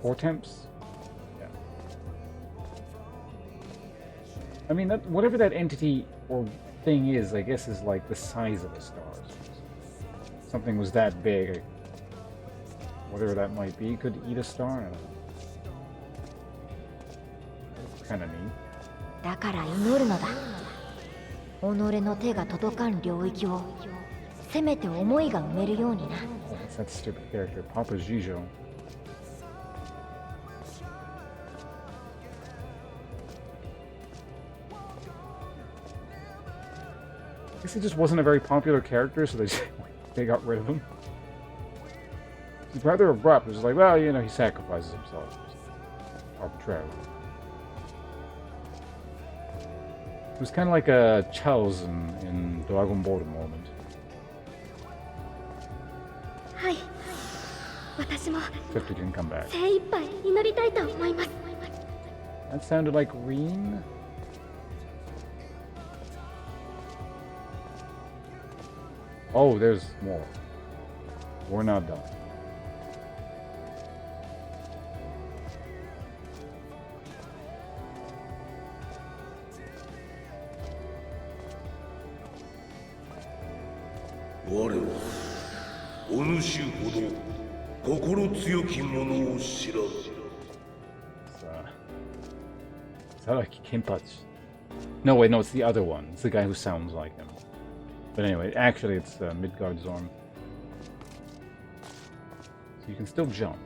S1: Four temps? Yeah. I mean, that whatever that entity or thing is, I guess is like the size of a star. Something was that big. Whatever that might be, could eat a star. I don't know. That's kind of neat.
S7: だから祈るのだ。己の手が届かん領域をせめて思いが埋めるようにな。
S1: That's that stupid character, Papa Gijo. I guess he just wasn't a very popular character, so they got rid of him. He's rather abrupt. It was like, well, you know, he sacrifices himself arbitrarily. It was kind of like a Charles in Dragon Ball moment.
S7: はい、私
S11: 私も
S1: Except he didn't come back.
S11: 精一杯祈りたいと思います。
S1: That sounded like Reen. Oh, there's more. We're not done. Is that like Kenpachi? No, wait, no, it's the other one. It's the guy who sounds like him. But anyway, actually, it's Midgard Zorn. So you can still jump.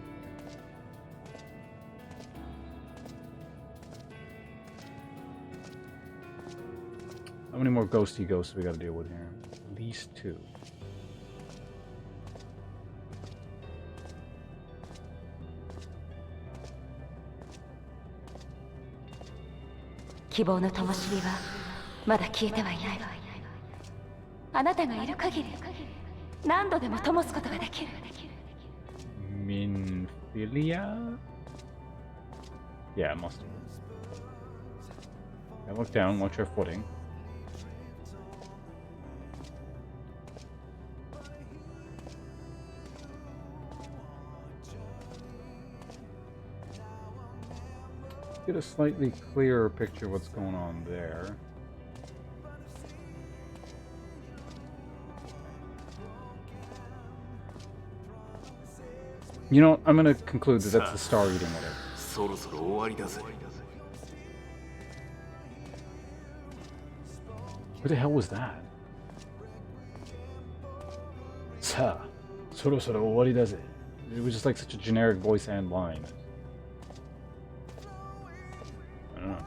S1: How many more ghosty ghosts we gotta deal with here? At least 2.
S12: 希望の灯火はまだ消えてはいない。あなたがいる限り何度でも灯すことができる。
S1: Minfilia? Yeah, it must have been. Yeah, look down, watch your footing. Get a slightly clearer picture of what's going on there. You know, I'm gonna conclude that that's the star eating whatever. What the hell was that? Sa, soro soro owari daze. It was just like such a generic voice and line. I don't know.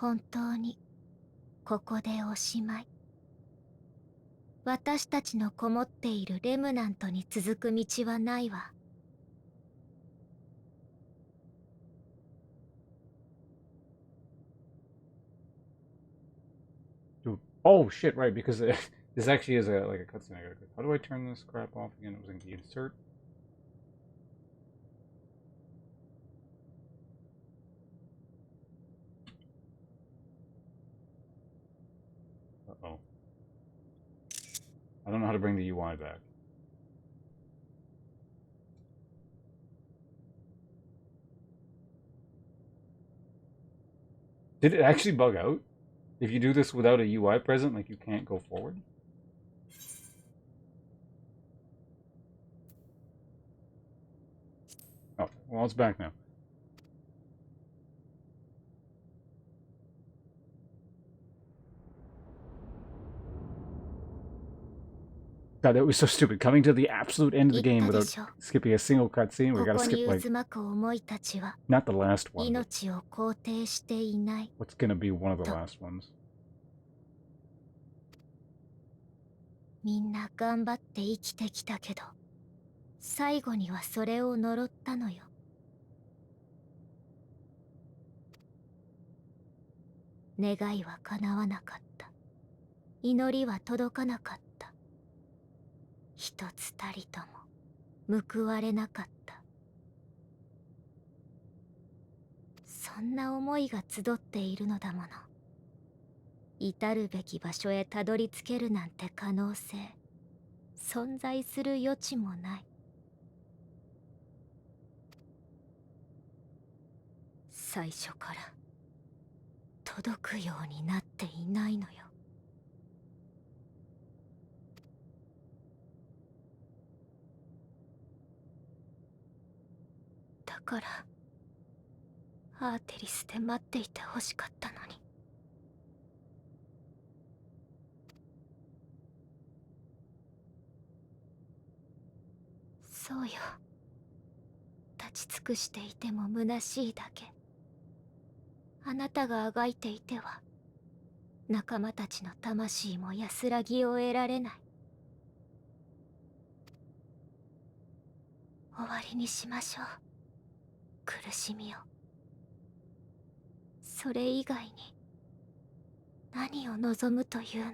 S7: Hontouここでおしまい。私たちのこもっているレムナントに続く道はないわ。
S1: Oh shit! Right, because this actually is like a cutscene. How do I turn this crap off again? It was in the insert. Uh-oh. I don't know how to bring the UI back. Did it actually bug out? If you do this without a UI present, like you can't go forward? Oh, well, it's back now. God, that was so stupid. Coming to the absolute end of the game without skipping a single cutscene. We gotta skip like not the last one. What's gonna be one of the last ones?
S7: みんな頑張って生きてきたけど、最後にはそれを呪ったのよ。願いは叶わなかった。祈りは届かなかった。一つたりとも報われなかった。そんな思いが集っているのだもの。至るべき場所へたどり着けるなんて可能性、存在する余地もない。最初から届くようになっていないのよ。だからアーテリスで待っていてほしかったのに。そうよ。立ち尽くしていても虚しいだけ。あなたがあがいていては仲間たちの魂も安らぎを得られない。終わりにしましょう、苦しみを。それ以外に何を望むというの。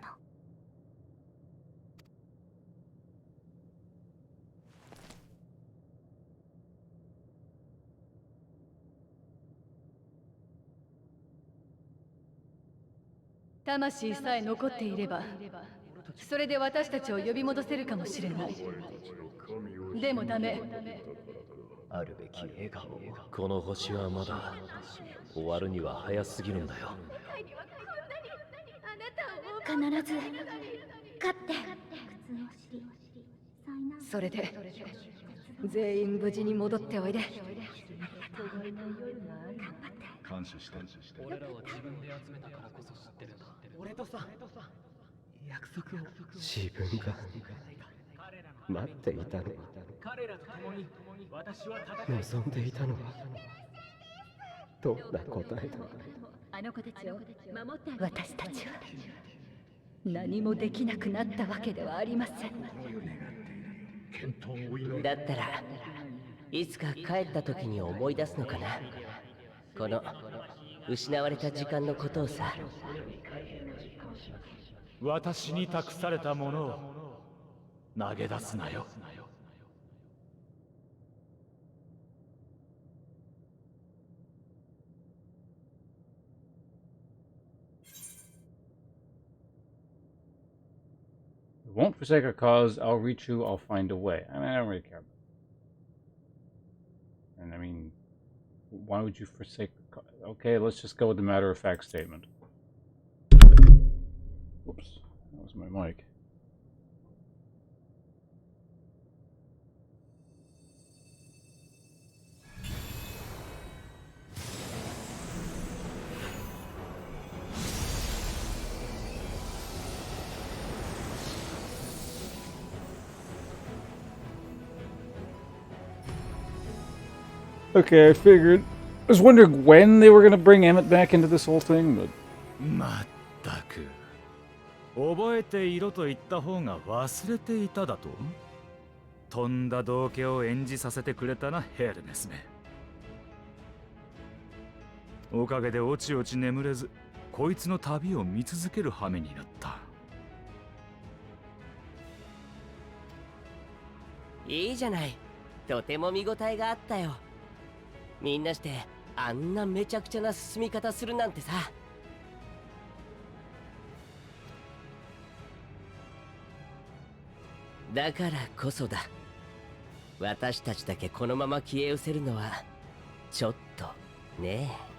S9: 魂さえ残っていれば、それで私たちを呼び戻せるかもしれない。でもダメ。
S13: あるべき笑顔。この星はまだ終わるには早すぎるんだよ。
S11: 必ず勝って。
S9: それで全員無事に戻っておいで。
S8: 感謝して。
S10: 俺らは自分で集めたからこそ知ってるんだ。俺とさ、約束を。
S13: 自分が待っていたのは、
S10: 彼らと共に私は
S13: 望んでいたのはどんな答えだ。
S12: あの子たちを守ってあげて。私たちは何もできなくなったわけではありません。
S14: だったらいつか帰った時に思い出すのかな。この失われた時間のことをさ。
S6: 私に託されたものを投げ出すなよ。
S1: Won't forsake our cause. I'll reach you. I'll find a way. I mean, I don't really care. And I mean, why would you forsake the cause? Okay, let's just go with the matter-of-fact statement. Whoops, that was my mic. Okay, I figured. I was wondering when they were going to bring Emmett back into this whole thing, but...
S6: まったく。覚えていろと言った方が忘れていただと？とんだ道化を演じさせてくれたな、ヘルメスめ。おかげでおちおち眠れず、こいつの旅を見続ける羽目になった。
S14: いいじゃない。とても見応えがあったよ。みんなしてあんなめちゃくちゃな進み方するなんてさ。だからこそだ。私たちだけこのまま消え失せるのはちょっとねえ。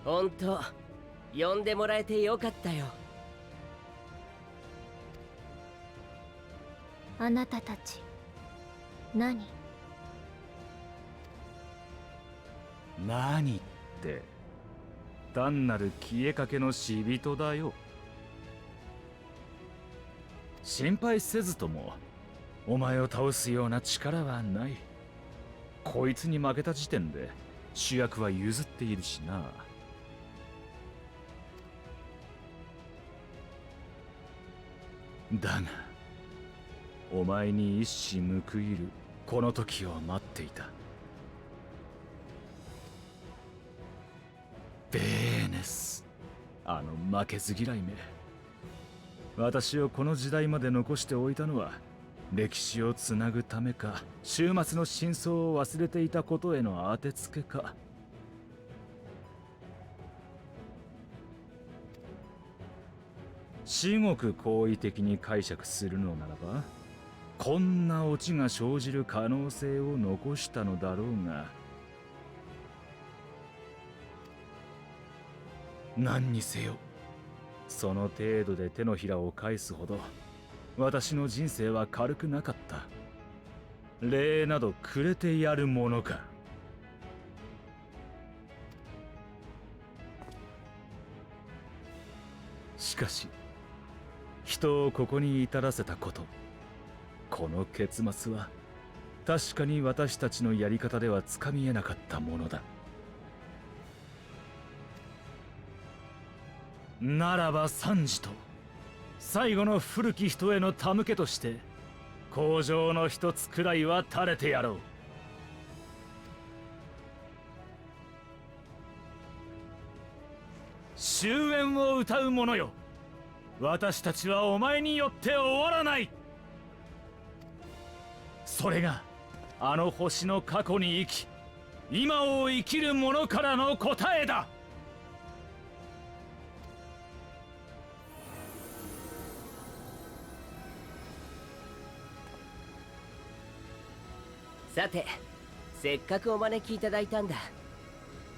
S14: ほんと呼んでもらえてよかったよ。
S7: あなたたち何？
S6: 何って、単なる消えかけの死人だよ。心配せずともお前を倒すような力はない。こいつに負けた時点で主役は譲っているしな。だがお前に一矢報いるこの時を待っていた。ベーネス、あの負けず嫌いめ。私をこの時代まで残しておいたのは歴史をつなぐためか、終末の真相を忘れていたことへの当てつけか。至極好意的に解釈するのならば、こんなオチが生じる可能性を残したのだろうが、何にせよその程度で手のひらを返すほど私の人生は軽くなかった。礼などくれてやるものか。しかし人をここに至らせたこと、この結末は確かに私たちのやり方ではつかみえなかったものだ。ならば賛と最後の古き人への手向けとして工場の一つくらいは垂れてやろう。終焉を歌う者よ、私たちはお前によって終わらない。それがあの星の過去に生き今を生きる者からの答えだ。
S14: さて、せっかくお招きいただいたんだ。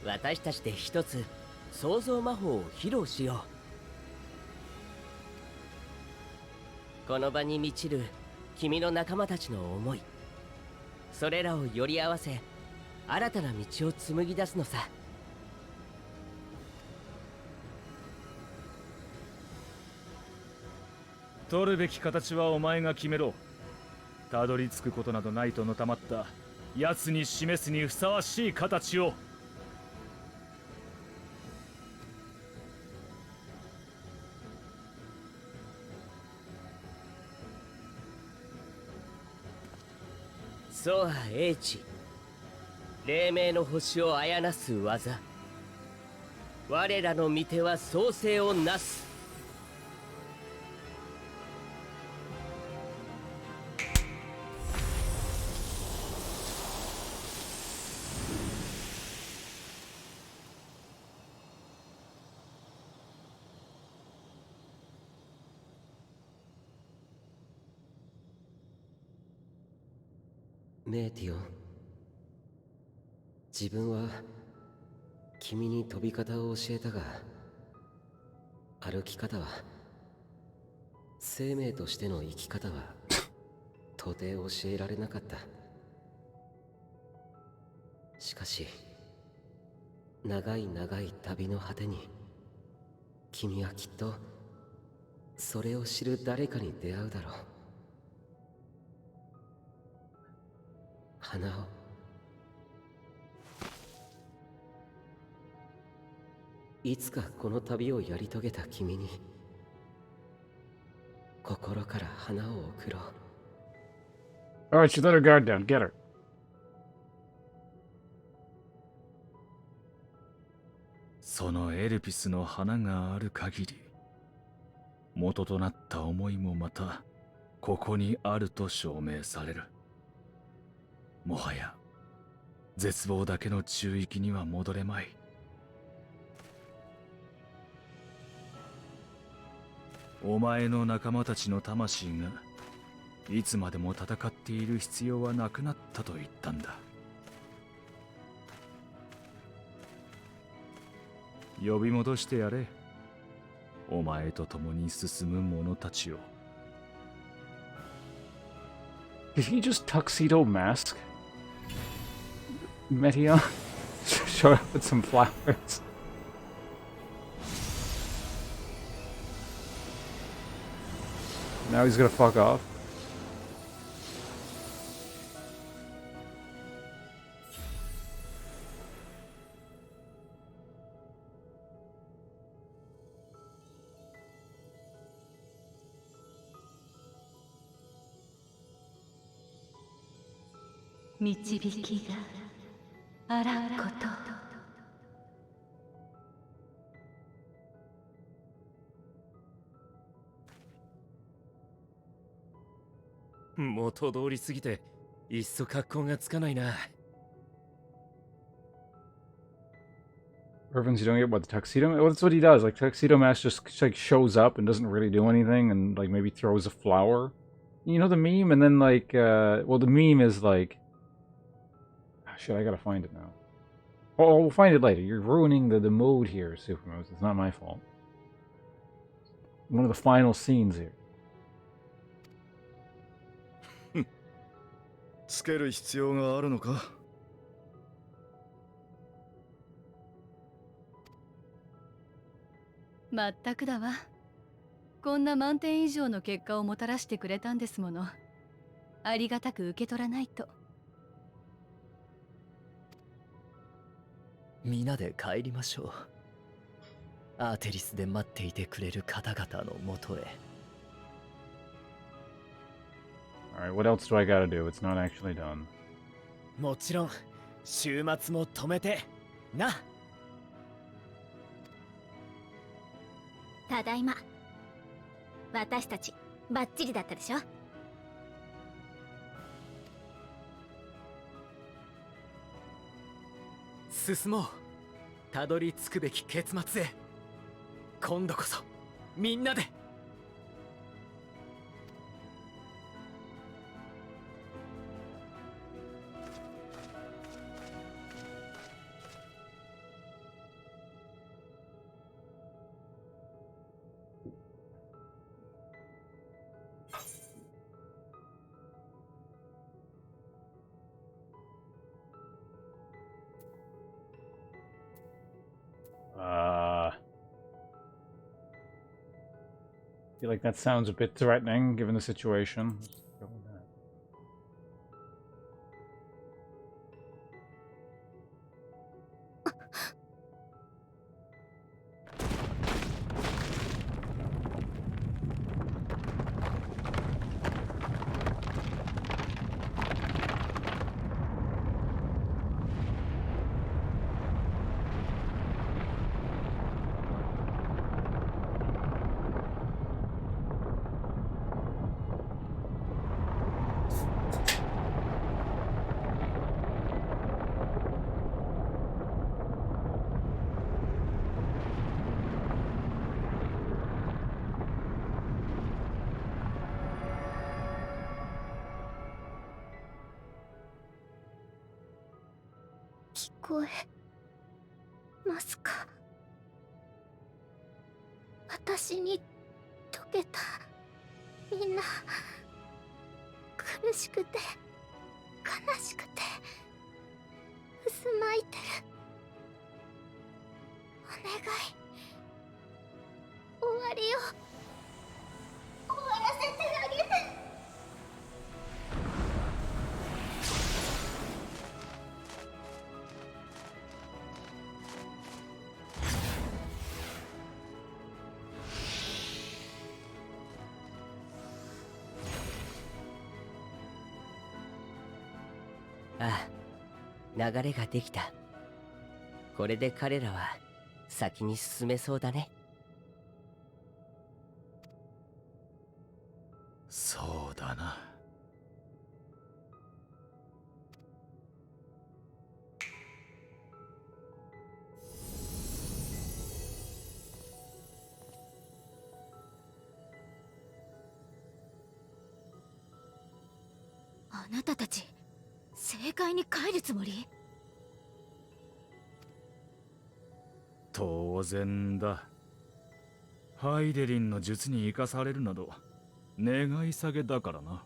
S14: 私たちで一つ創造魔法を披露しよう。この場に満ちる君の仲間たちの思い、それらをより合わせ新たな道を紡ぎ出すのさ。
S6: 取るべき形はお前が決めろ。たどり着くことなどないとのたまった奴に示すにふさわしい形を。
S14: ソア英知、黎明の星をあやなす技。我らの御手は創世をなす。メーティオン、自分は君に飛び方を教えたが、歩き方は、生命としての生き方は到底教えられなかった。しかし長い長い旅の果てに君はきっとそれを知る誰かに出会うだろう。花をいつかこの旅をやり遂げた君に心から花を贈ろう。
S1: Alright, she let her guard down. Get her.
S6: そのエルピスの花がある限り、元となった思いもまたここにあると証明される。もはや絶望だけの中域には戻れまい。お前の仲間たちの魂がいつまでも戦っている必要はなくなったと言ったんだ。呼び戻してやれ、お前と共に進む者たちを。
S1: Did he just tuxedo mask Meteon? Show up with some flowers. Now he's gonna fuck off.
S12: Michibiki ga arau koto.
S13: 元通りすぎていっそ格好がつかないな。
S1: Irvin's doing it, what, the tuxedo? Well, that's what he does. Like, Tuxedo Mask just like shows up and doesn't really do anything, and like maybe throws a flower. You know the meme? And then like, well, the meme is like, shit, I gotta find it now. Oh, we'll find it later. You're ruining the mode here, Supermoose. It's not my fault. One of the final scenes here.
S6: つける必要があるのか。
S9: まったくだわ。こんな満点以上の結果をもたらしてくれたんですもの。ありがたく受け取らないと。
S4: 皆で帰りましょう。アーテリスで待っていてくれる方々のもとへ。
S1: Alright, what else do I gotta do? It's not actually done.
S4: もちろん週末も止めてな。
S11: ただいま。私たちバッチリだったでしょ。
S10: 進もう。たどり着くべき結末へ。今度こそみんなで。
S1: I feel like that sounds a bit threatening given the situation. Let's go with that.
S7: 聞こえますか？私に溶けたみんな、苦しくて悲しくて渦巻いてる。お願い、終わりを終わらせてあげて。
S15: ああ、流れができた。これで彼らは先に進めそうだね。
S6: そうだな。
S11: あなたたち正解に帰るつもり？
S6: 当然だ。ハイデリンの術に生かされるなど願い下げだからな。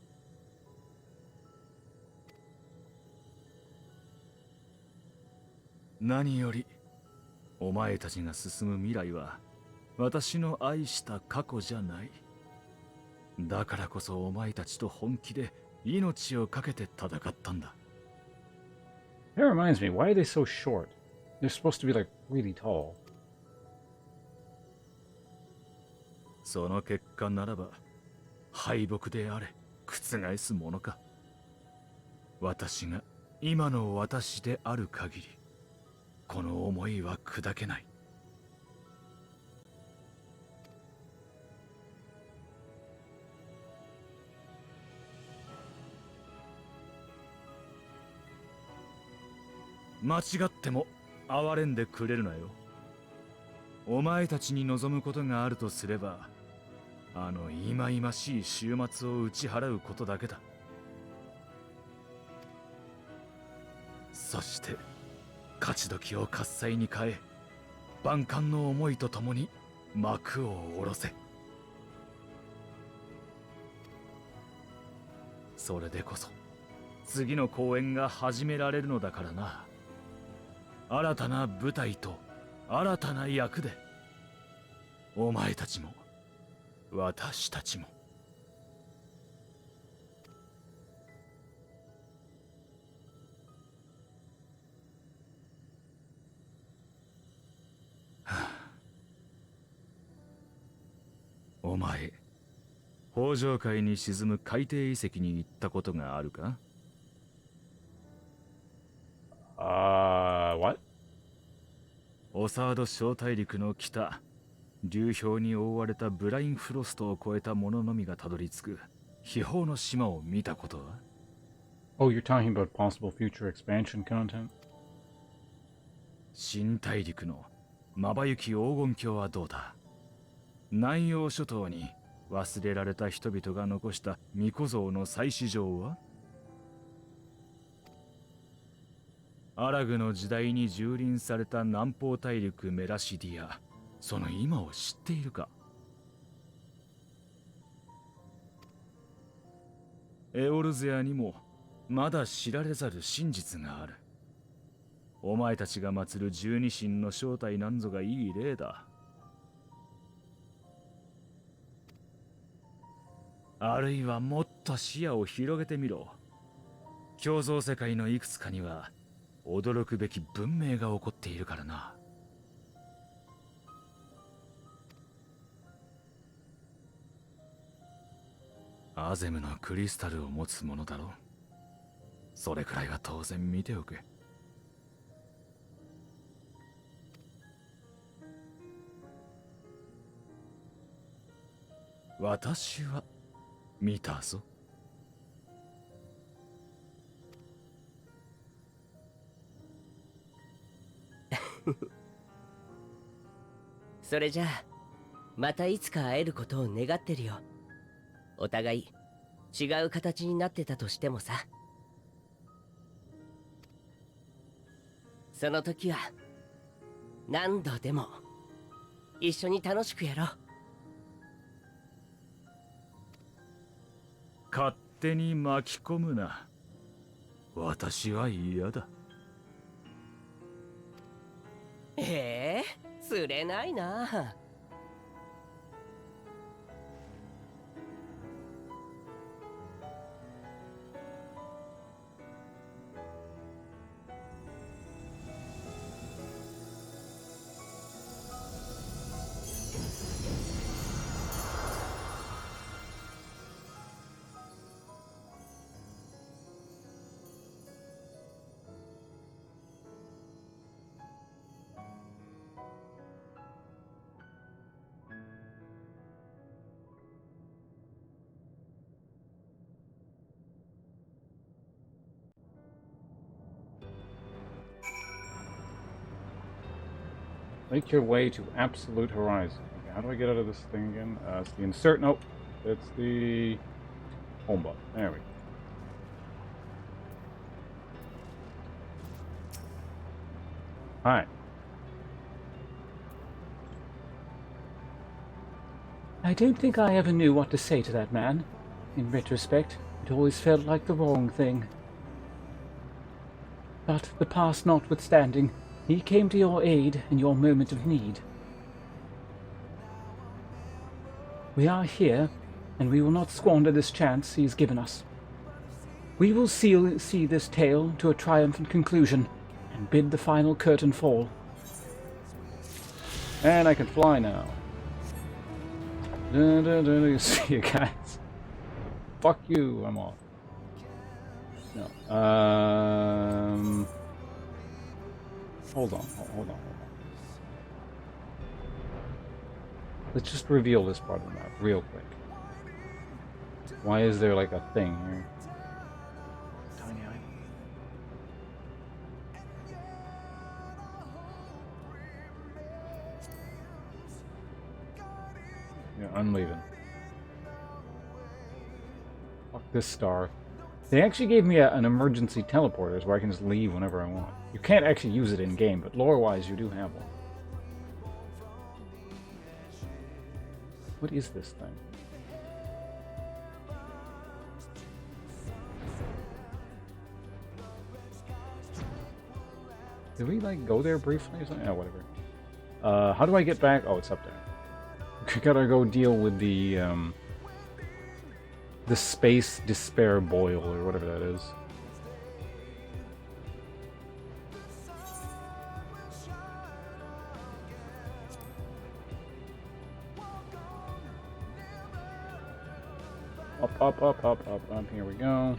S6: 何よりお前たちが進む未来は私の愛した過去じゃない。だからこそお前たちと本気で命を懸けて戦ったんだ。
S1: That reminds me, why are they so short? They're supposed to be like really tall.
S6: その結果ならば敗北であれ覆すものか。私が今の私である限りこの思いは砕けない。間違っても憐れんでくれるなよ。お前たちに望むことがあるとすればあの忌々しい終末を打ち払うことだけだ。そして勝ち時を喝采に変え万感の思いとともに幕を下ろせ。それでこそ次の公演が始められるのだからな。新たな舞台と新たな役でお前たちも私たちも。前、北上海に沈む海底遺跡に行ったことがあるか？
S1: What?
S6: オサード小大陸の北、流氷に覆われたブラインフロストを越えた者のみがたどり着く秘宝の島を見たことは？
S1: Oh, you're talking about possible future expansion content?
S6: 新大陸のまばゆき黄金鏡はどうだ？南洋諸島に忘れられた人々が残した巫女像の再始場は？アラグの時代に蹂躙された南方大陸メラシディア、その今を知っているか？エオルゼアにもまだ知られざる真実がある。お前たちが祀る十二神の正体なんぞがいい例だ。あるいはもっと視野を広げてみろ。共造世界のいくつかには驚くべき文明が起こっているからな。アゼムのクリスタルを持つものだろう。それくらいは当然見ておけ。私は見たぞ。
S15: それじゃあまたいつか会えることを願ってるよ。お互い違う形になってたとしてもさ。その時は何度でも一緒に楽しくやろう。
S6: 勝手に巻き込むな。私は嫌だ。
S15: 釣れないな。
S1: Make your way to absolute horizon. Okay, how do I get out of this thing again? It's the insert. Nope. It's the home button. There we go. Hi.
S3: I don't think I ever knew what to say to that man. In retrospect, it always felt like the wrong thing. But the past notwithstanding, he came to your aid in your moment of need. We are here, and we will not squander this chance he has given us. We will see this tale to a triumphant conclusion, and bid the final curtain fall.
S1: And I can fly now. See you guys. Fuck you, I'm off. No. Hold on. Let's just reveal this part of the map real quick. Why is there like a thing here? Tiny island. Yeah, I'm leaving. Fuck this star. They actually gave me an emergency teleporter where I can just leave whenever I want. You can't actually use it in-game, but lore-wise you do have one. What is this thing? Did we, like, go there briefly or something? Oh, whatever. How do I get back? Oh, it's up there. We gotta go deal with the space despair boil, or whatever that is. Up. Here we go.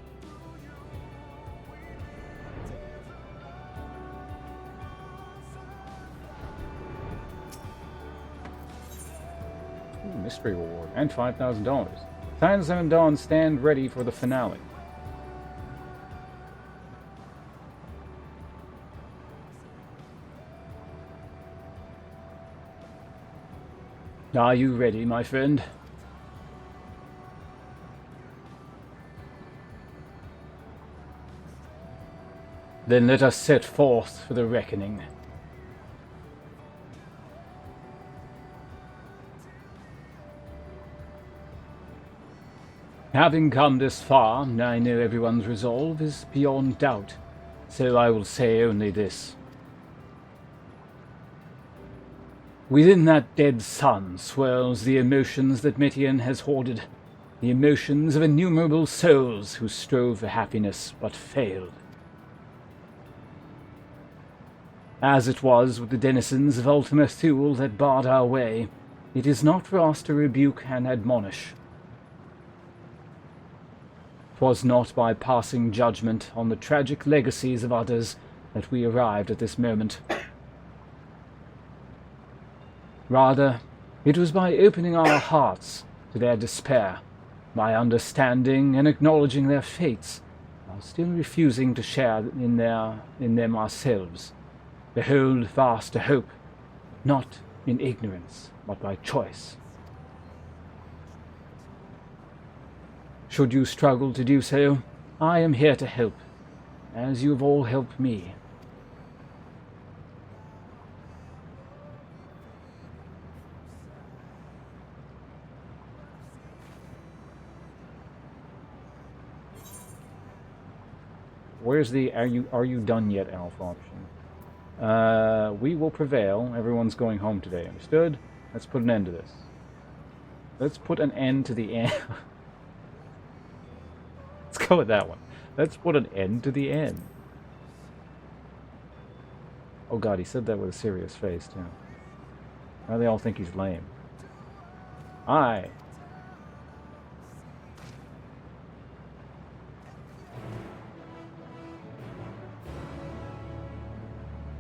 S1: Ooh, mystery reward and $5,000. Silence and Dawn stand ready for the finale. Are you ready, my friend? Then let us set forth for the reckoning. Having come this far, I know everyone's resolve is beyond doubt, so I will say only this. Within that dead sun swirls the emotions that Metian has hoarded, the emotions of innumerable souls who strove for happiness but failed. As it was with the denizens of Ultima Thule that barred our way, it is not for us to rebuke and admonish. 'Twas not by passing judgment on the tragic legacies of others that we arrived at this moment. Rather, it was by opening our hearts to their despair, by understanding and acknowledging their fates, while still refusing to share in them ourselves. Behold fast to hope, not in ignorance, but by choice. Should you struggle to do so, I am here to help, as you have all helped me. Where's the are you done yet, Alpha option? We will prevail. Everyone's going home today. Understood? Let's put an end to this. Let's put an end to the end. Let's go with that one. Let's put an end to the end. Oh god, he said that with a serious face, too. Now they all think he's lame. Aye.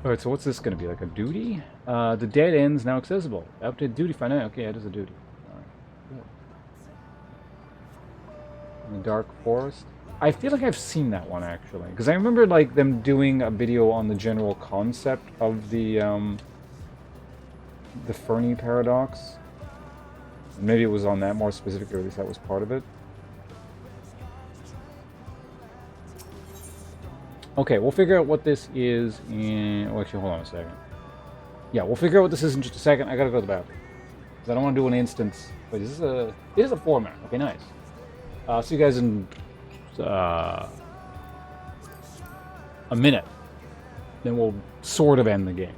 S1: Alright, so what's this going to be? Like a duty? The dead end's now accessible. Update duty for now. Okay, it is a duty. Alright, cool. In the Dark Forest? I feel like I've seen that one, actually. Because I remember, like, them doing a video on the general concept of the Fernie paradox. Maybe it was on that more specifically, or at least that was part of it. Okay, we'll figure out what this is in... Oh, actually, hold on a second. Yeah, we'll figure out what this is in just a second. I gotta go to the bathroom. Because I don't want to do an instance. Wait, is this a... It is a format. Okay, nice. See you guys in... a minute. Then we'll sort of end the game.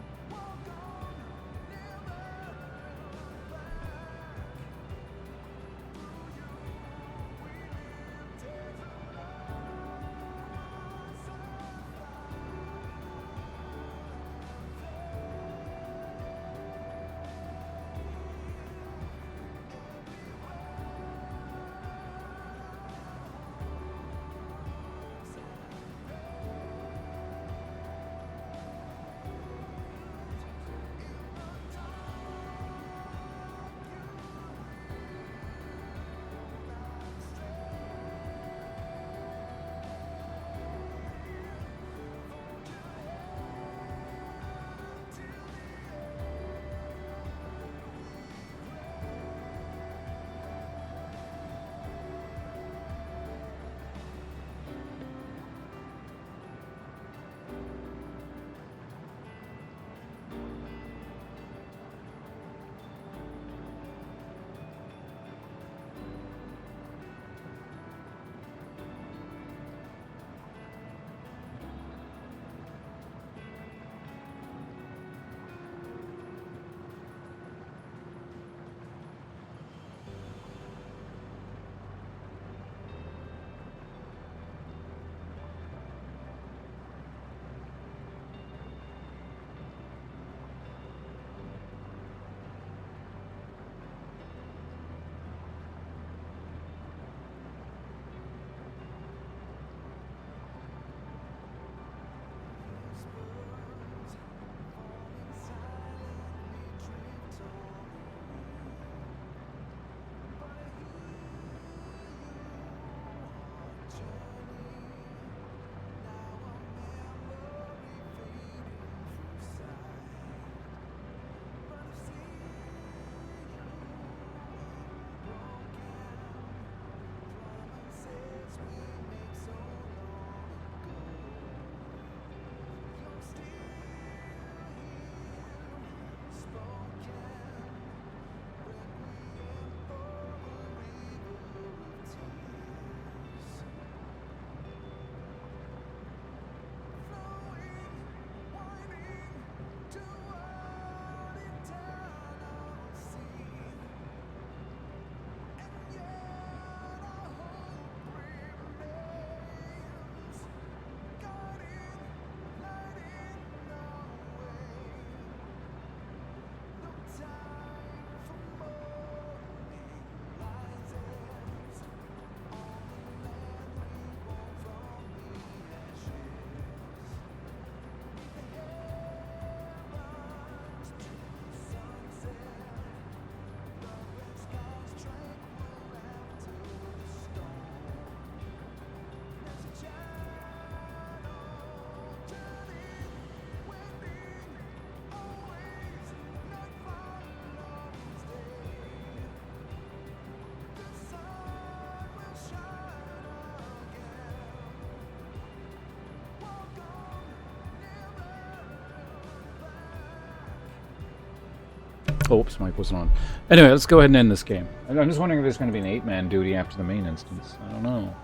S1: Oops, mic wasn't on. Anyway, let's go ahead and end this game. I'm just wondering if there's going to be an 8-man duty after the main instance. I don't know.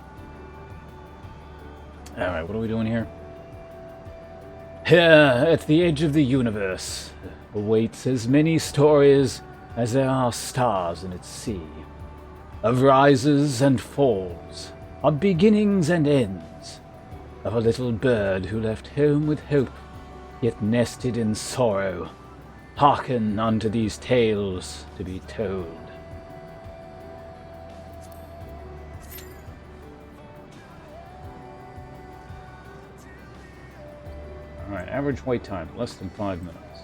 S1: Alright, what are we doing here? Here, at the edge of the universe, awaits as many stories as there are stars in its sea. Of rises and falls, of beginnings and ends, of a little bird who left home with hope, yet nested in sorrow. Hearken unto these tales to be told. Alright, average wait time, less than 5 minutes.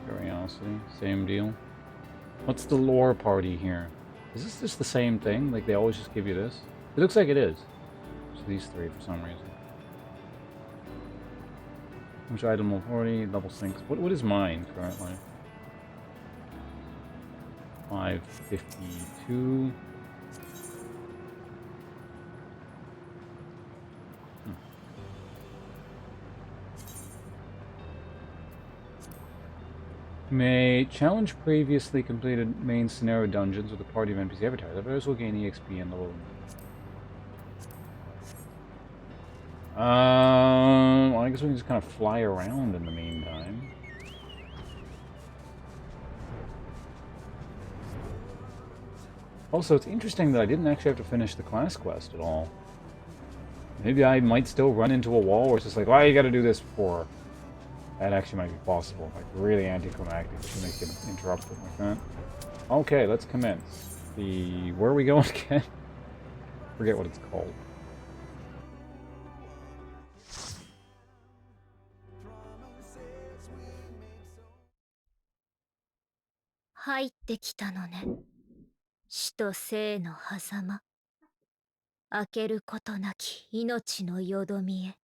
S1: Curiosity, same deal. What's the lore party here? Is this just the same thing? Like they always just give you this? It looks like it is. It's these three for some reason. Which item will 40, level sinks. What is mine currently? 552. May challenge previously completed main scenario dungeons with a party of NPC avatars. Avatars will gain EXP and level. Well, I guess we can just kind of fly around in the meantime. Also, it's interesting that I didn't actually have to finish the class quest at all. Maybe I might still run into a wall where it's just like, well, you gotta do this before. That actually might be possible. Like, really anticlimactic to make it interrupted like that. Okay, let's commence. Where are we going again? Forget what it's called.
S7: 入ってきたのね。死と生の狭間。開けることなき命のよどみへ。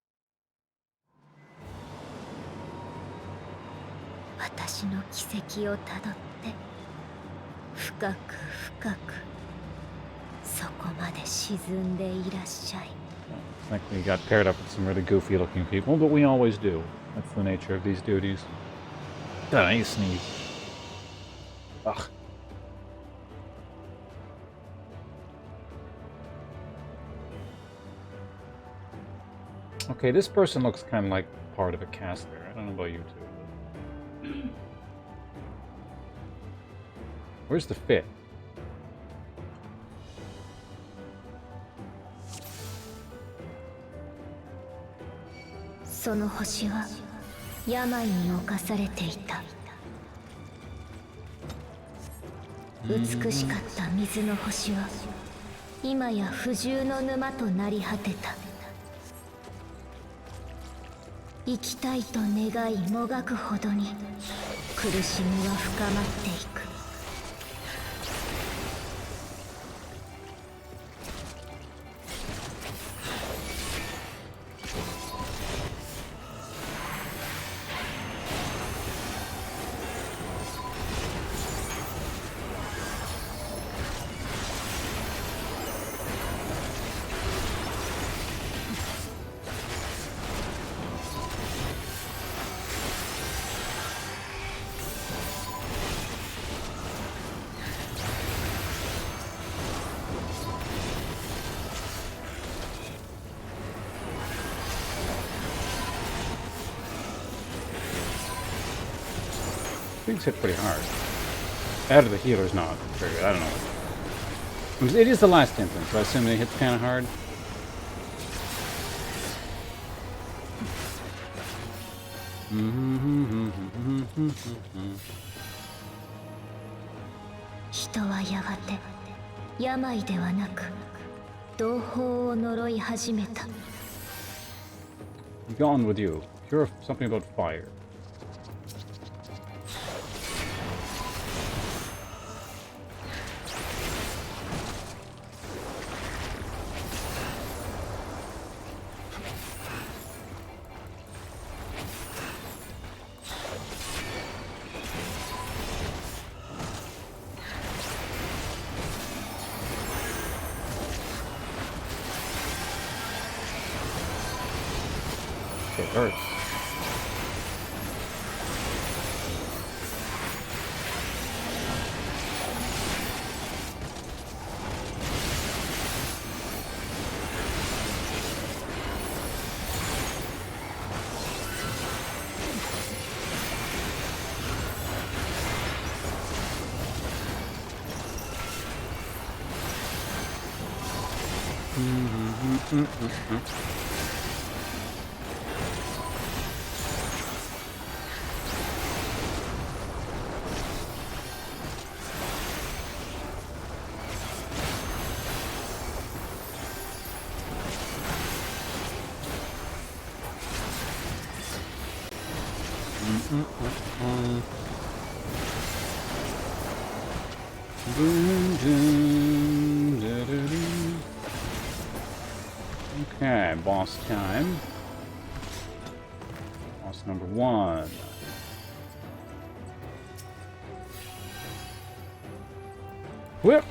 S7: 私の軌跡をたどって深く深くそこまで沈んでいらっしゃい。
S1: Like we got paired up with some really goofy looking people, but we always do. That's the nature of these duties. God, I need to sneeze. Ugh. Okay, this person looks kind of like part of a cast there. I don't know about you two. Where's the fit?
S7: So の星は病に侵されていた。美しかった水の星は今や不獣の沼となり果てた。生きたいと願いもがくほどに苦しみは深まっていく。
S1: Things hit pretty hard. Out of the healer's not very good. I don't know. It is the last instance, so I assume it hits kind of hard.
S7: Hito wa yagate yamai de wa naku douhou o noroi hajimeta.
S1: Gone with you. Cure something about fire. hurts. Okay, boss time. Boss number 1. Whip!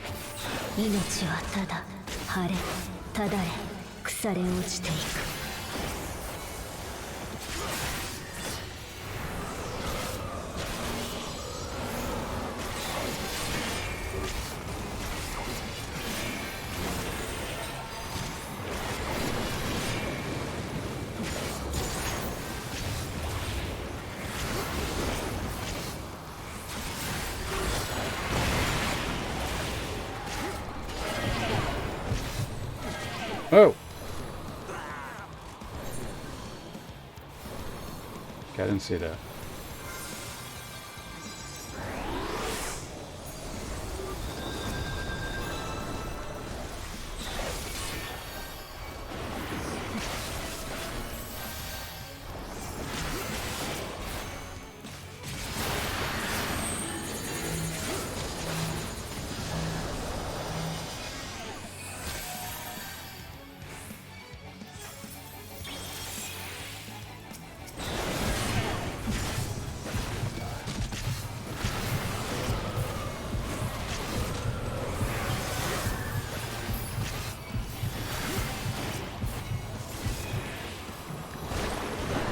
S7: 命はただ晴れただれ腐れ落ちていく。
S1: Oh! Okay, I didn't see that.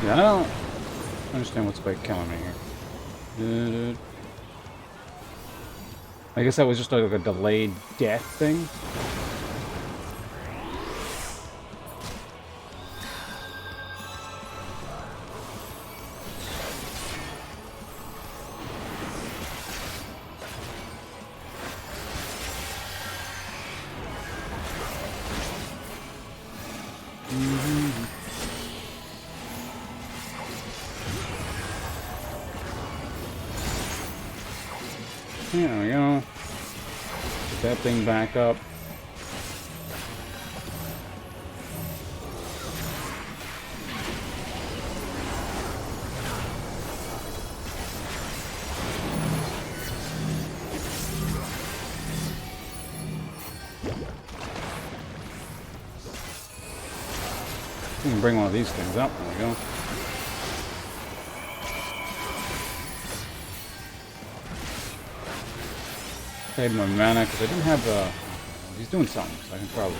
S1: Yeah, I don't understand what's by killing me here. I guess that was just like a delayed death thing. There we go. Get that thing back up. We can bring one of these things up. There we go. Save my mana because I didn't have the. He's doing something, so I can probably.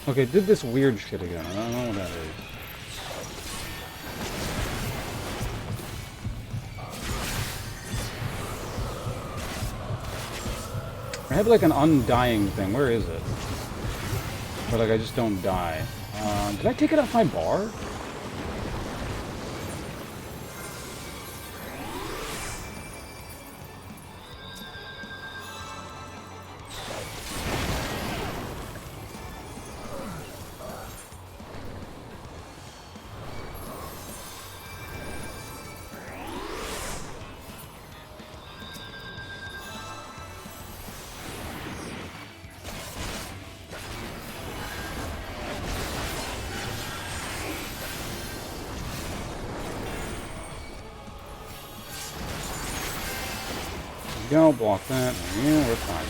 S1: Okay, did this weird shit again. I don't know what that is. I have like an undying thing. Where is it? But like I just don't die. Did I take it off my bar? Go, block that. Yeah, we're fine.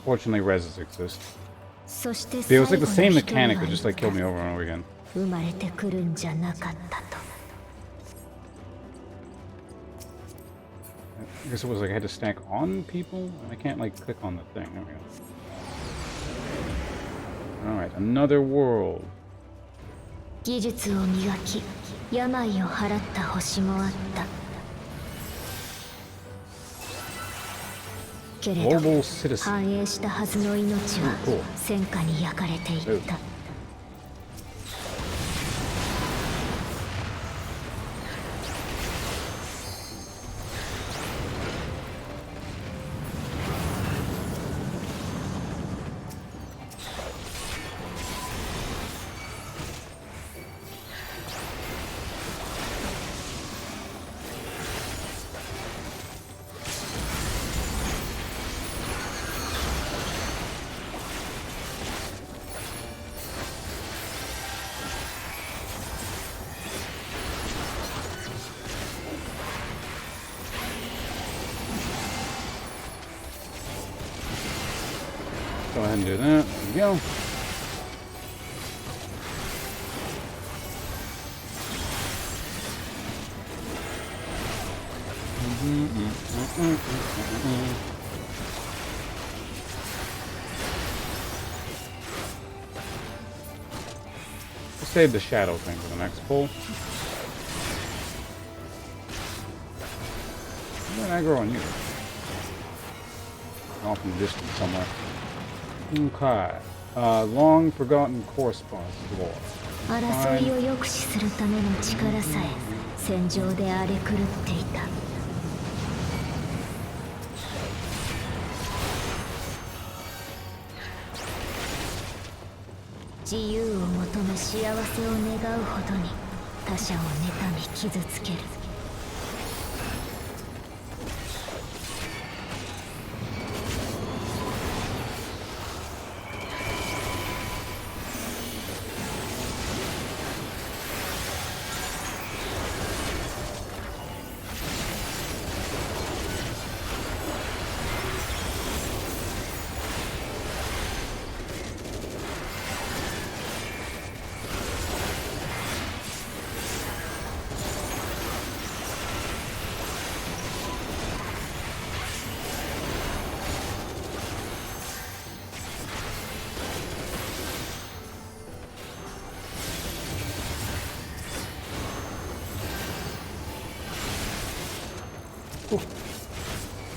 S1: Fortunately, reses exist.
S7: そして
S1: It
S7: 最
S1: was
S7: 後
S1: like
S7: の
S1: the
S7: 一
S1: same
S7: 人
S1: mechanic
S7: は
S1: that
S7: 言
S1: just like
S7: っ
S1: killed me
S7: た
S1: over and over again.
S7: 生まれてくるんじゃなかったと
S1: I guess it was like I had to stack on people, and I can't like click on the thing. There we go. All right, another world.
S7: 技術を磨き病を払った星もあったけれど
S1: Global citizen.
S7: 繁栄したはずの命は
S1: Cool.
S7: 戦火に焼かれていった
S1: Go ahead and do that. There we go. We'll save the shadow thing for the next pull. Where did I grow on you? Off in the distance somewhere. Okay. Long forgotten correspondence lore.
S7: 争いを抑止するための力さえ戦場で荒れ狂っていた自由を求め幸せを願うほどに他者を妬み傷つける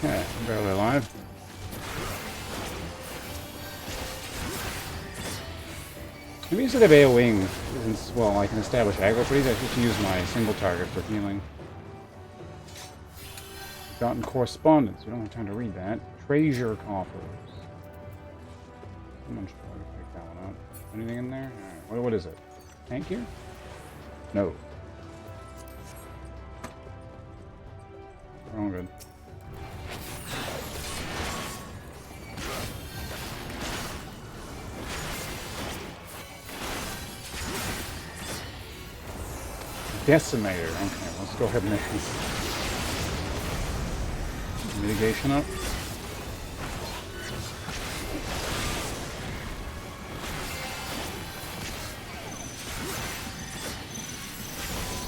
S1: Yeah, I'm barely alive. Maybe instead of AoEing, since, well, I can establish aggro pretty, I should use my single target for healing. Forgotten correspondence. We don't have time to read that. Treasure coffers. Someone should probably pick that one up. Anything in there? Alright, what is it? Tank here? No. We're all good. Decimator. Okay, let's go ahead and make this mitigation up.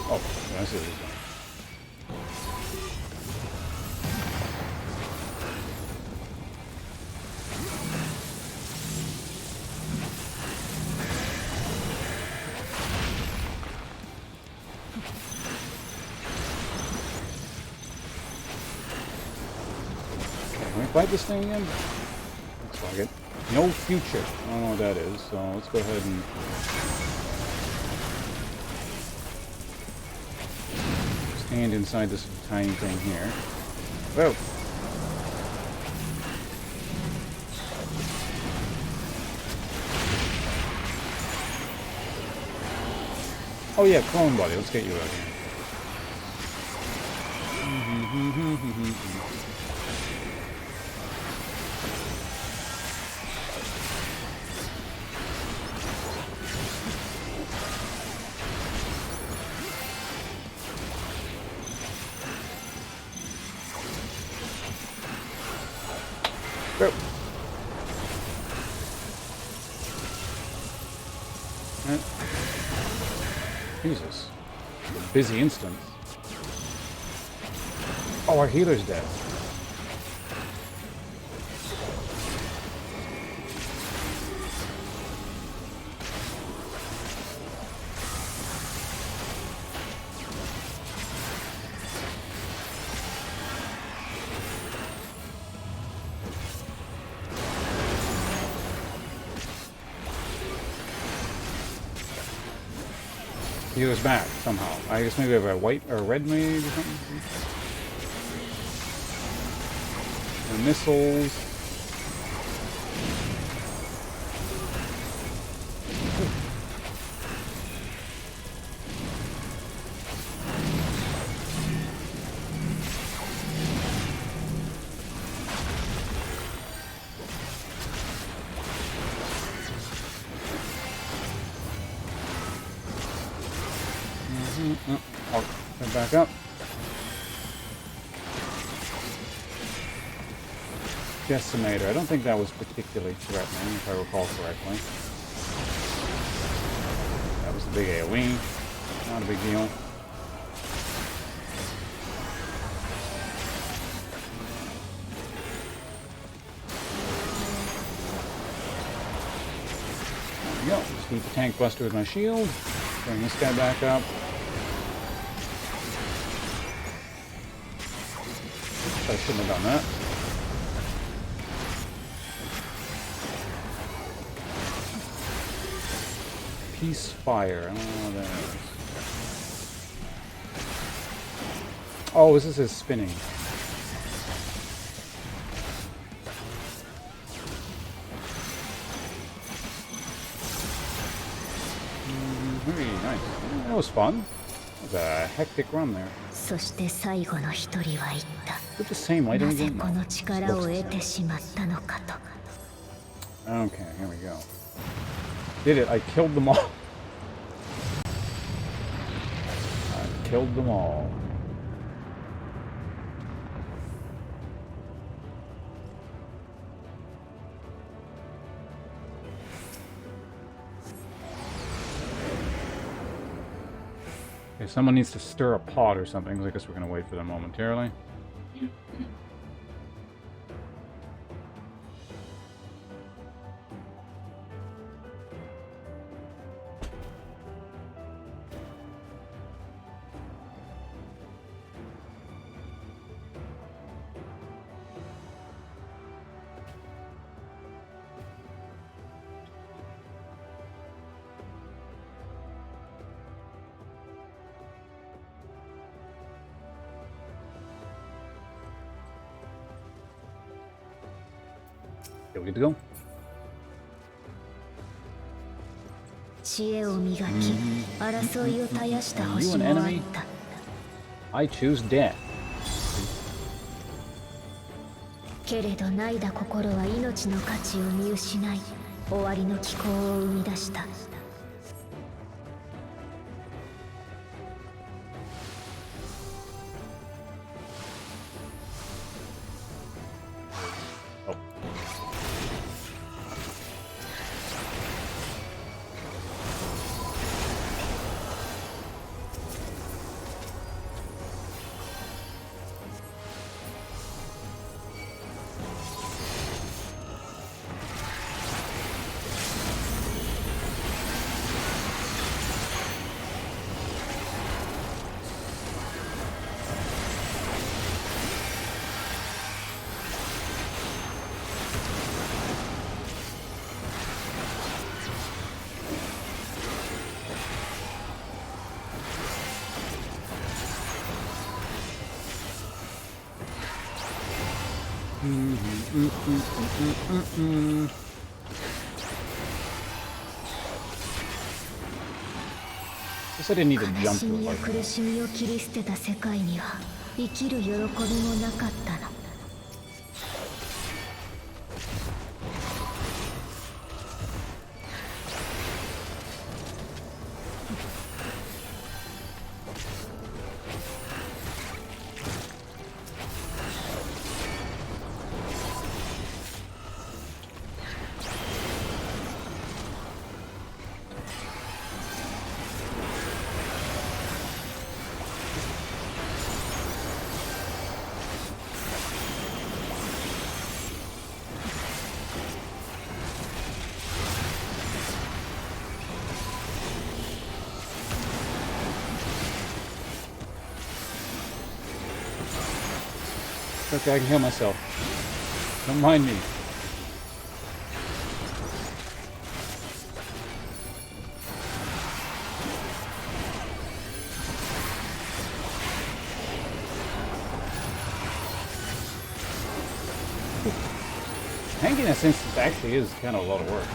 S1: Oh, I see what he's doing. Can we fight this thing again? Looks like it. No future. I don't know what that is, so let's go ahead and stand inside this tiny thing here. Whoa! Oh yeah, clone body. Let's get you out here. Go. Jesus. Busy instance. Oh, our healer's dead. He was back somehow. I guess maybe we have a white or a red mage or something. The missiles. I'll come back up. Decimator. I don't think that was particularly threatening, if I recall correctly. That was the big AoE. Not a big deal. There we go. Just beat the tank buster with my shield. Bring this guy back up. I shouldn't have done that. Peace fire. Oh, there it is. Oh, this is his spinning. Very nice. That was fun. That was a hectic run there.
S7: そして最後の一人は言っ
S1: Is it the same
S7: た。
S1: item
S7: なぜ
S1: again?
S7: この力を得てしまったのかと。
S1: Okay, here we go. Did it. I killed them all. I killed them all. Okay, someone needs to stir a pot or something. I guess we're going to wait for them momentarily. Okay, we good to go?
S7: 知恵を磨き、争いを絶やした
S1: You
S7: 星
S1: an
S7: もあっ
S1: enemy?
S7: た。
S1: I choose death.
S7: けれど泣いだ心は命の価値を見失い、終わりの気候を生み出した。
S1: Guess I didn't need to
S7: 悲
S1: jump
S7: し
S1: to
S7: み
S1: it
S7: や
S1: like
S7: 苦
S1: that.
S7: しみを切り捨てた世界には生きる喜びもなかったの。
S1: Okay, Okay, I can heal myself. Don't mind me. Tanking this instance actually is kind of a lot of work.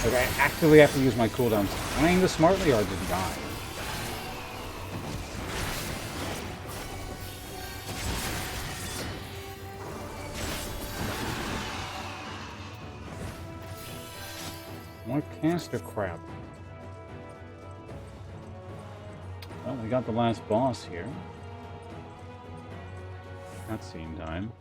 S1: Like, I actively have to use my cooldowns kind of smartly or I just die. More caster crap. Well, we got the last boss here. Cutscene time.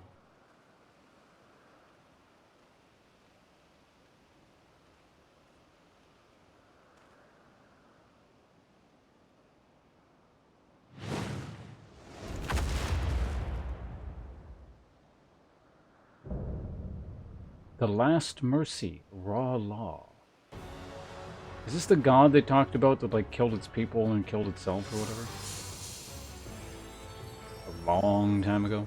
S1: The Last Mercy, Raw Law. Is this the god they talked about that like killed its people and killed itself or whatever? A long time ago.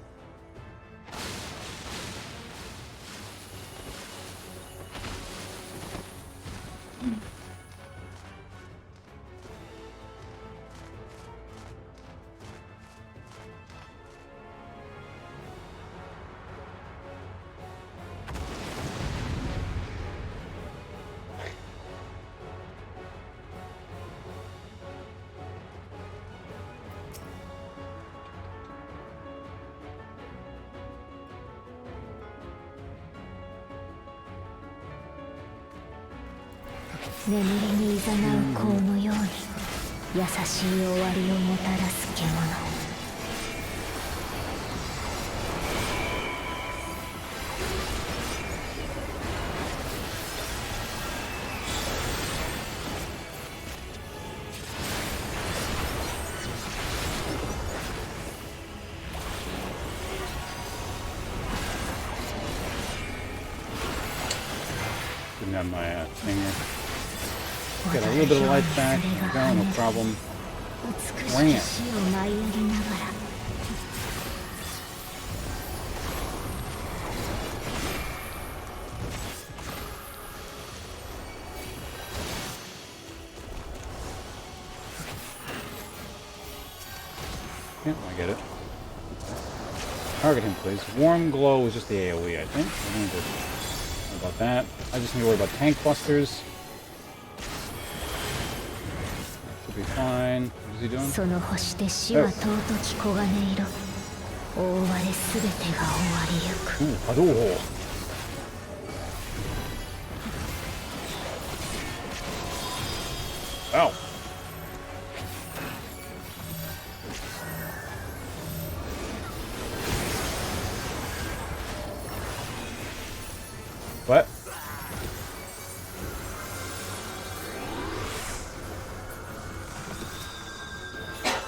S7: 眠りに誘う甲のように優しい終わりをもたらす獣。
S1: Didn't have my finger. Got a little bit of life back. Go, no problem. Ran. Yep, I get it. Target him, please. Warm Glow is just the AoE, I think. I don't need to worry about that. I just need to worry about tank busters. Be fine. What is he doing?
S7: その星で死は尊き黄金色。覆われすべてが終わりゆく。
S1: 波動砲。Ow. What?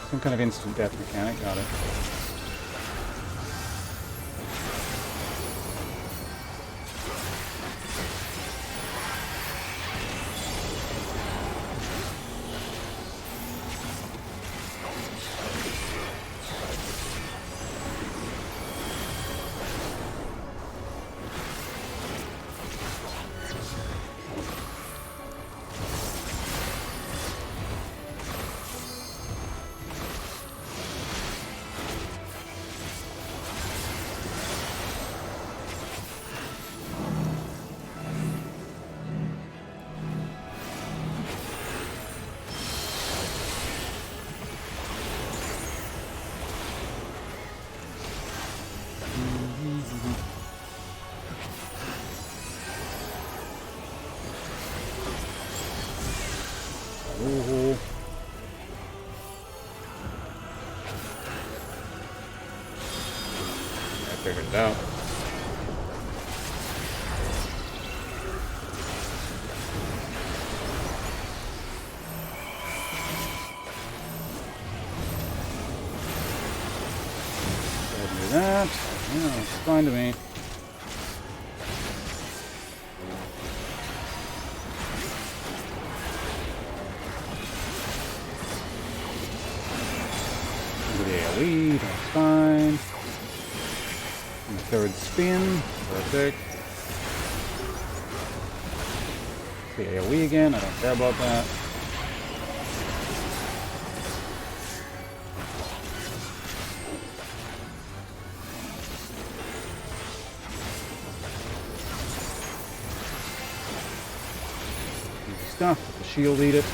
S1: Some kind of instant death mechanic, got it. Ooh. I figured it out. Go ahead and do that. Yeah, it's fine to me. AoE, that's fine. third spin. Perfect. The AoE again, I don't care about that. Easy stuff, let the shield eat it.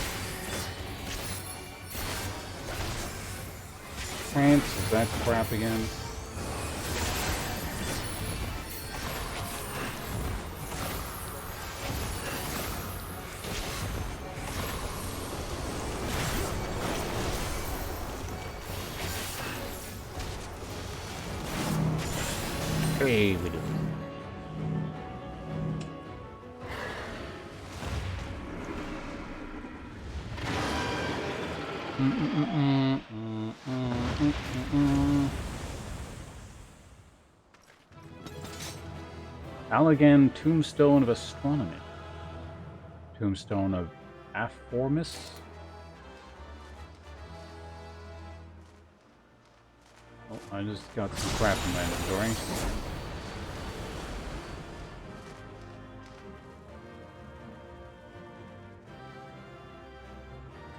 S1: Trance, is that crap again? Hey, we do. Allegan Tombstone of Astronomy. Tombstone of Aphormis. Oh, I just got some crap in my inventory.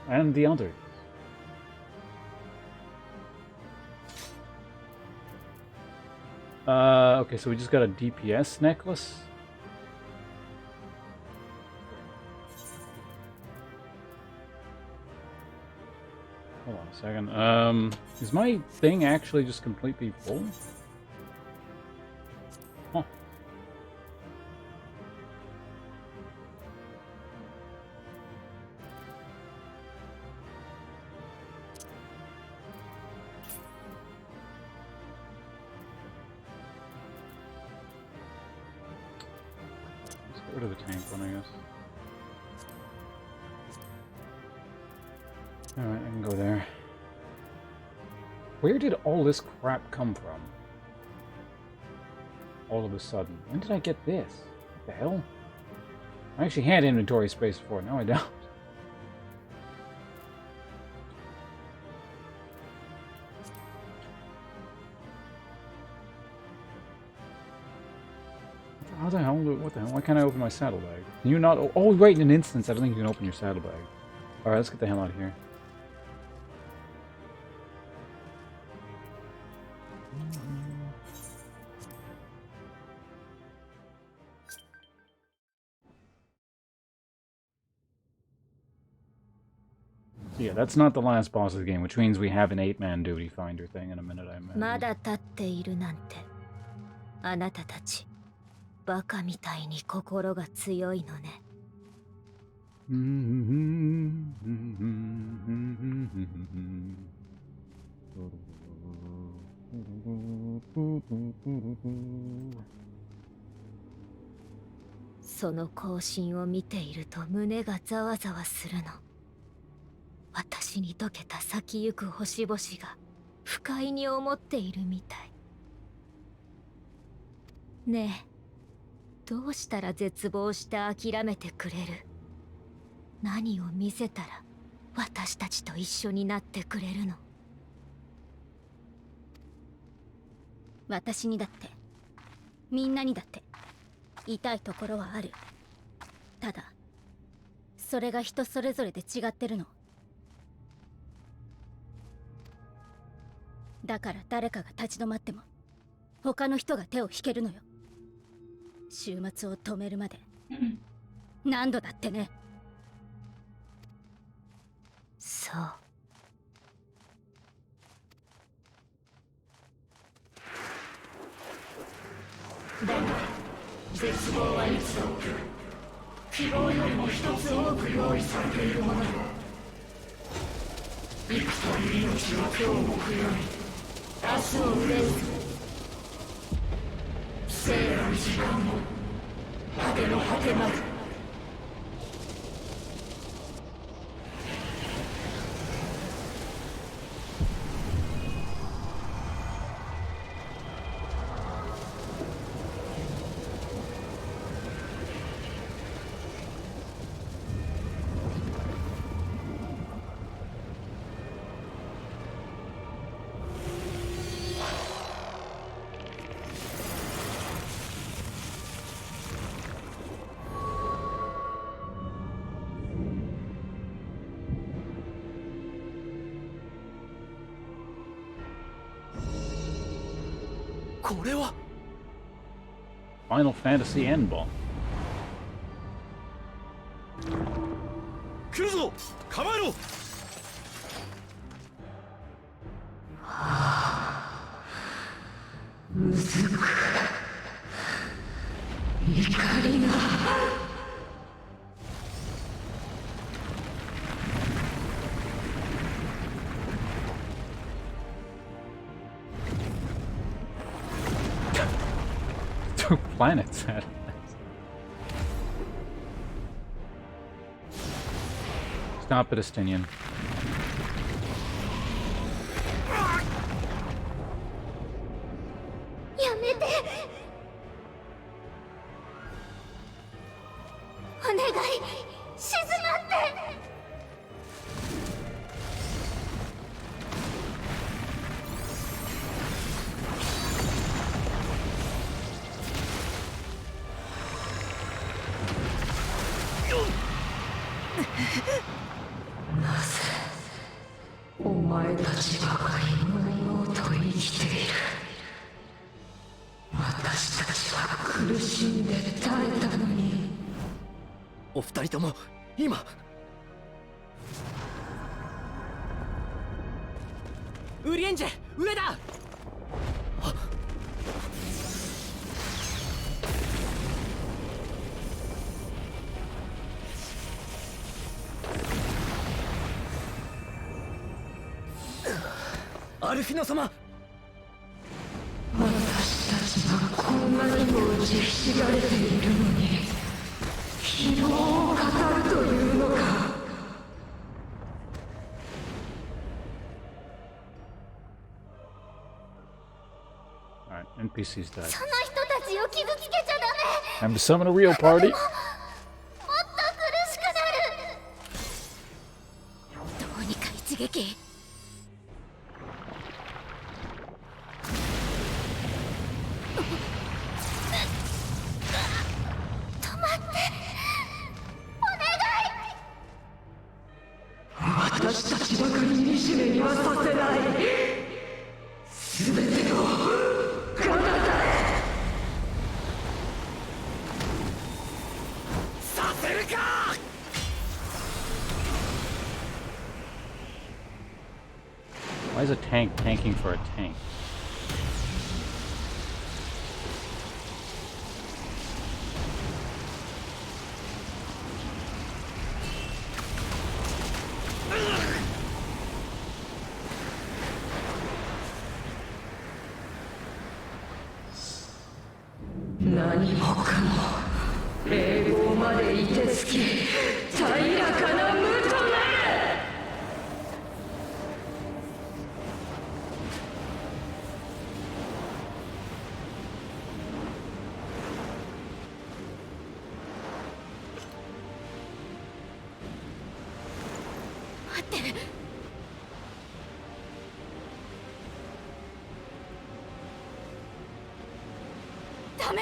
S1: And the others. Okay, so we just got a DPS necklace. Hold on a second. Is my thing actually just completely full? Huh. Let's get rid of the tank one, I guess. Alright, I can go there. Where did all this crap come from? All of a sudden. When did I get this? What the hell? I actually had inventory space before, now I don't. How the hell? What the hell? Why can't I open my saddlebag? Can you not? Oh, wait, in an instance, I don't think you can open your saddlebag. Alright, let's get the hell out of here. So yeah, that's not the last boss of the game, which means we have an 8-man duty finder thing in a minute, I imagine.
S7: まだ立っているなんて、あなたたち、バカみたいに心が強いのね。その行進を見ていると胸がざわざわするの。私に溶けた咲きゆく星々が不快に思っているみたい。ねえ、どうしたら絶望して諦めてくれる？何を見せたら私たちと一緒になってくれるの？
S11: 私にだってみんなにだって痛いところはある。ただそれが人それぞれで違ってるの。だから誰かが立ち止まっても他の人が手を引けるのよ。終末を止めるまで何度だってね。
S7: そう。
S8: だが絶望はいつだって希望よりも一つ多く用意されているものだ。幾たり命は今日も悔やみ明日を憂う。聖なる時間も果ての果てまで。
S10: これは
S1: Final Fantasy Endball.
S6: 来るぞ構えろ
S12: うずく怒りが
S1: Two planets at it. Stop it, Estinian.
S7: やめてお願い静まって
S12: なぜお前たちばかりのうと生きている。私たちは苦しんで耐えたのに。
S4: お二人とも今ウリエンジェ上だ。アルフィノ様、
S12: 私たちがこんなにも打ちひしがれているのに希望を語るというのか。
S1: Alright, NPC's died.
S7: その人たちを傷つけちゃダメ。
S1: Time to summon a real party.
S7: もっと苦しくなる。どうにか一撃。止まってお願い。
S12: 私たちばかり惨めにはさせない。全てを彼方へ
S4: させるか。
S1: Why is a tank tanking for a tank?
S12: 何もかも永劫までいてつき平らかな無となる。
S7: 待って。ダメ。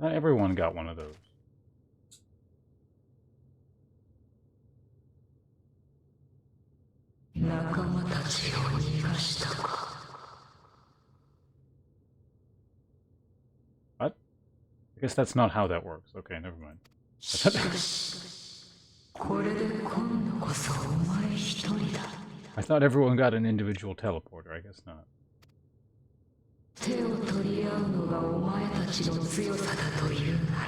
S1: Not everyone got one of those.
S12: 仲間たちを逃がしたか。
S1: What? I guess that's not how that works. Okay, never mind.
S12: しかしこれで今度こそお前一人だ。
S1: I thought everyone got an individual teleporter. I guess not.
S12: 手を取り合うのがお前たちの強さだというなら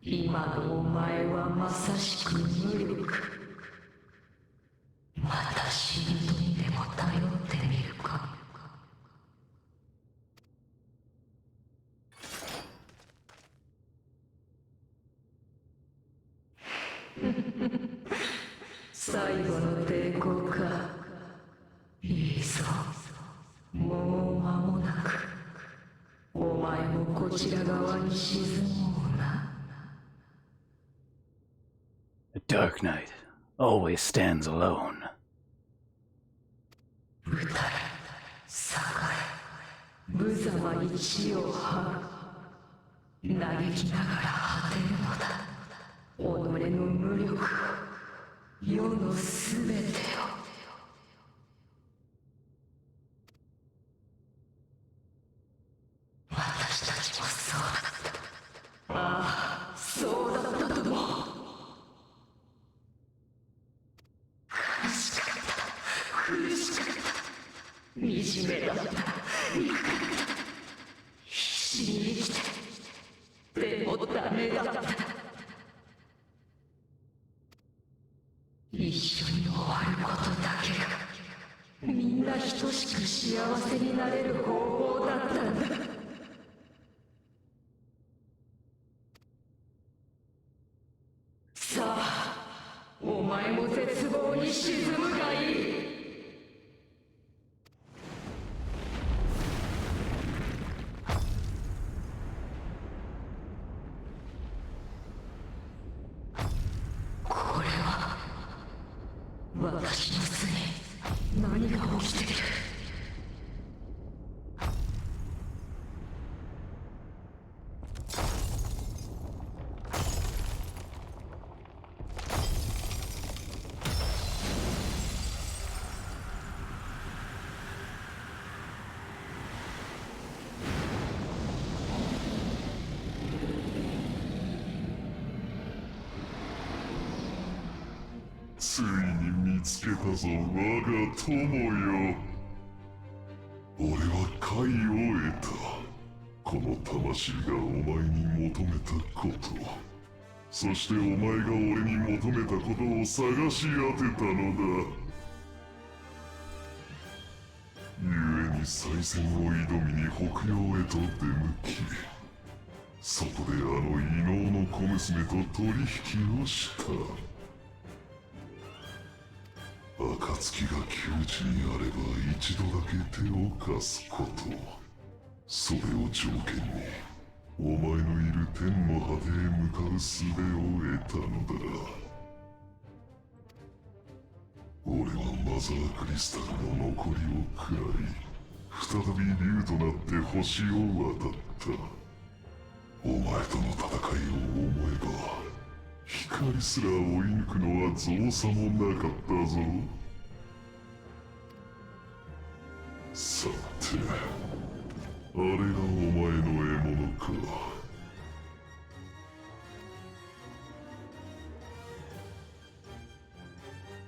S12: 今のお前はまさしく無力。また死人にでも頼ってみるか。最後の抵抗か。いいぞ。もう間もなくお前もこちら側に沈もうな。
S1: A dark night.
S2: always stands alone.
S12: 歌え、栄え、無様に地を這う。嘆きながら果てるのだ。己の無力を、世のすべてを。私たちもそうだった。ああ、そうだったとも。悲しかった。苦しかった。惨めだった。憎かった。必死に生きて。でもダメだった。一緒に終わることだけがみんな等しく幸せになれる方法だったんだ。さあ、お前も絶望に沈むがいい。これは私の巣に何が起きている。
S8: ついに見つけたぞ、我が友よ。俺は解を得た。この魂がお前に求めたこと、そしてお前が俺に求めたことを探し当てたのだ。故に再戦を挑みに北洋へと出向き、そこであの異能の小娘と取引をした。暁が窮地にあれば一度だけ手を貸すこと、それを条件にお前のいる天の果てへ向かう術を得たのだ。俺はマザークリスタルの残りを食らい、再び竜となって星を渡った。お前との戦いを思えば光すら追い抜くのは造作もなかったぞ。さて、あれがお前の獲物か。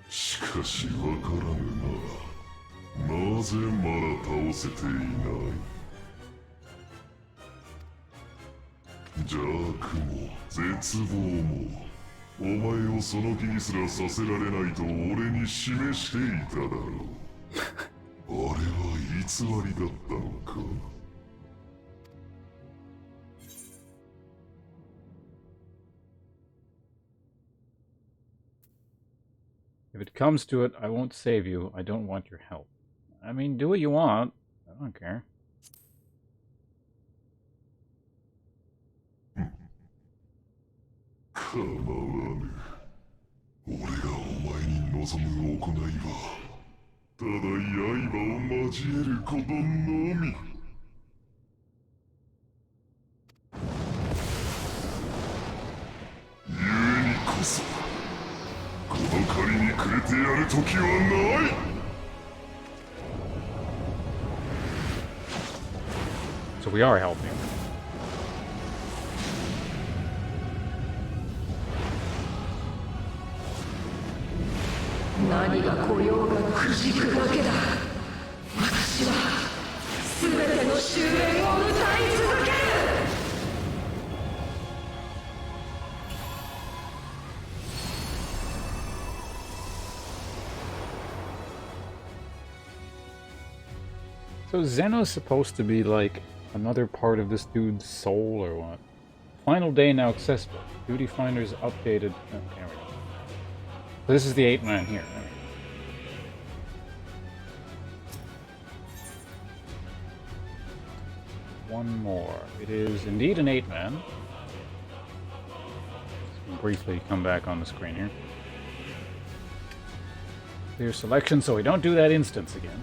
S8: しかしわからぬな。なぜまだ倒せていない。邪悪も絶望もお前をその気にすらさせられないと俺に示していただろう。あれは偽りだったのか。
S1: If it comes to it, I won't save you. I don't want your help. I mean, do what you want. I don't care.
S8: 構わぬ。俺がお前に望む行いは、ただ刃を交えることのみ。故にこそ、この借りにくれてやる時はない。
S1: So we are helping.
S12: 何が来ようがくじくだけだ。私は全ての終焉を歌い続ける。
S1: So Zeno's supposed to be like another part of this dude's soul or what? Final day now accessible. Duty finders updated. Oh, there we go. So this is the 8-man here. One more. It is indeed an 8-man. Briefly come back on the screen here. Clear selection so we don't do that instance again.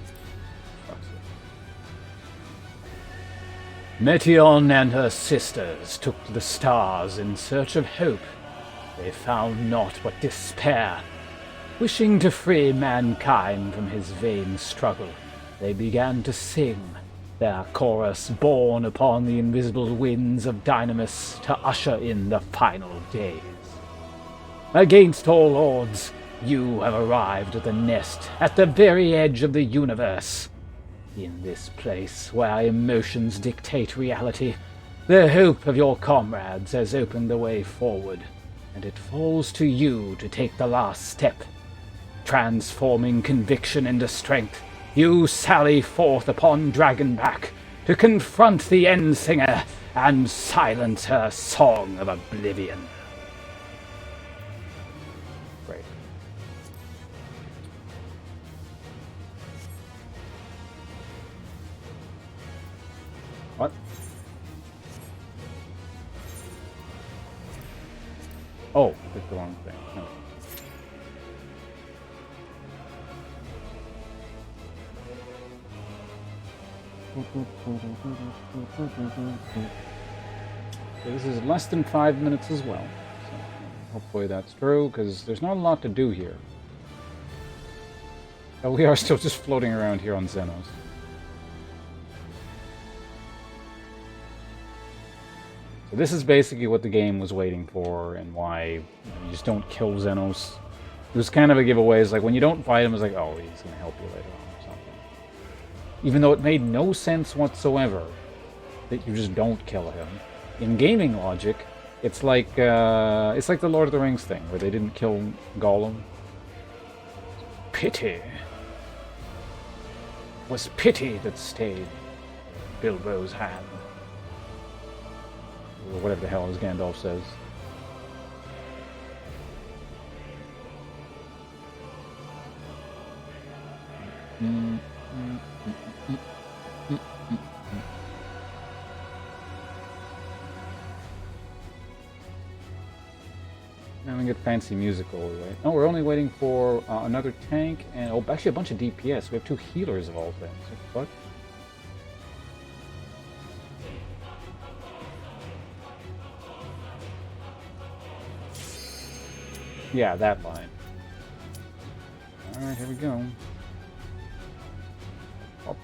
S5: Metion and her sisters took to the stars in search of hope. They found naught but despair. Wishing to free mankind from his vain struggle, they began to sing, their chorus borne upon the invisible winds of Dynamis to usher in the final days. Against all odds, you have arrived at the nest, at the very edge of the universe. In this place where emotions dictate reality, the hope of your comrades has opened the way forward, and it falls to you to take the last step. Transforming conviction into strength, you sally forth upon Dragonback to confront the Endsinger and silence her song of oblivion.
S1: Great. What? Oh, I picked the wrong thing. No. So this is less than 5 minutes as well. So hopefully that's true, because there's not a lot to do here. But we are still just floating around here on Xenos. So this is basically what the game was waiting for, and why you just don't kill Xenos. It was kind of a giveaway. It's like when you don't fight him, it's like, oh, he's going to help you later on or something. Even though it made no sense whatsoever that you just don't kill him. In gaming logic, it's like the Lord of the Rings thing, where they didn't kill Gollum. Pity. It was pity that stayed Bilbo's hand. Or whatever the hell as Gandalf says. Now we get fancy music all the way. Oh, we're only waiting for another tank and actually a bunch of DPS. We have 2 healers of all things. What? Yeah, that line. Alright, here we go. So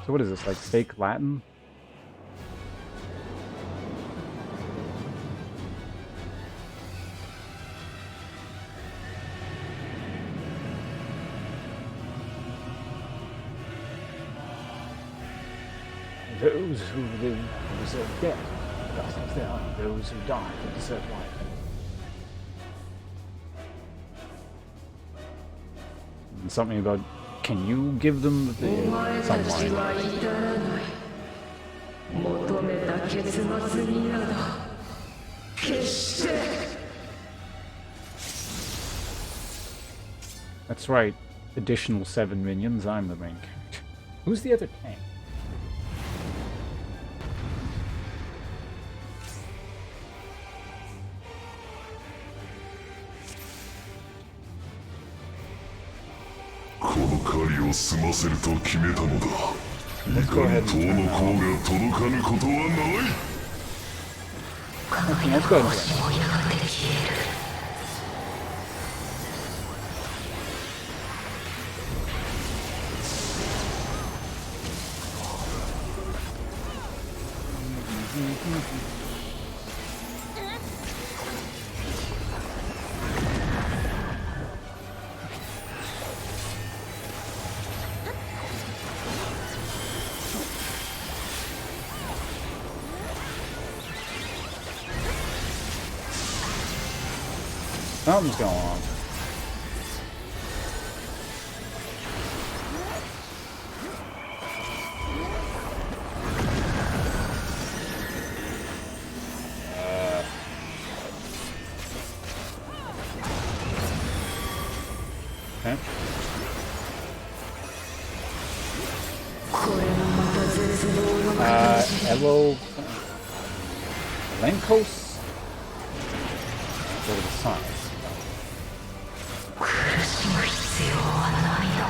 S1: what is this, like fake Latin?
S5: Those who live deserve death, just as there are those who die that deserve life.
S1: And something about, can you give them the some line? That's right. Additional 7 minions, I'm the main character. Who's the other tank?
S8: Let's go ahead and
S1: okay, let's go ahead. Something's going on. Okay. Evo Lenkos? go to the side.
S12: 苦しむ必要はないの。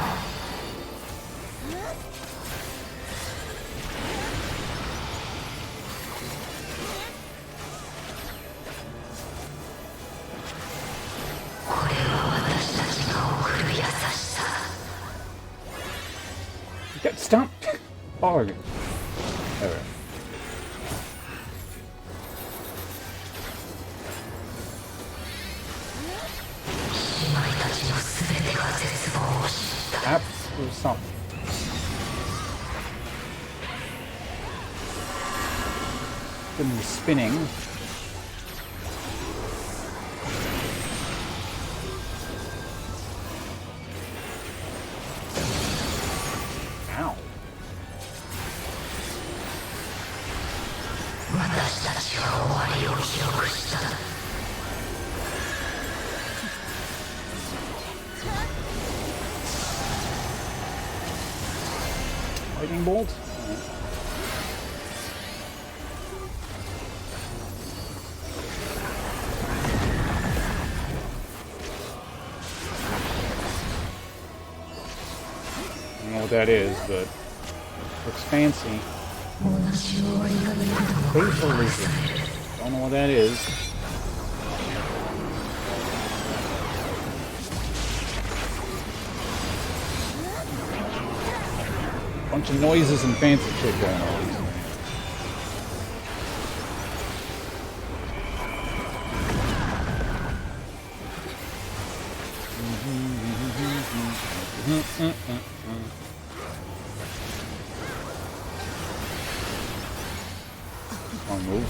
S12: これは私たちが送る優しさ。
S1: Stop following me. There we go. Absolute something. Getting the spinning. Ow.
S12: 私たちは終わりを記憶した。
S1: Lightning bolt? I don't know what that is, but looks fancy. Facial lesion. Don't know what that is. Bunch of noises and fancy shit going on. Wrong move.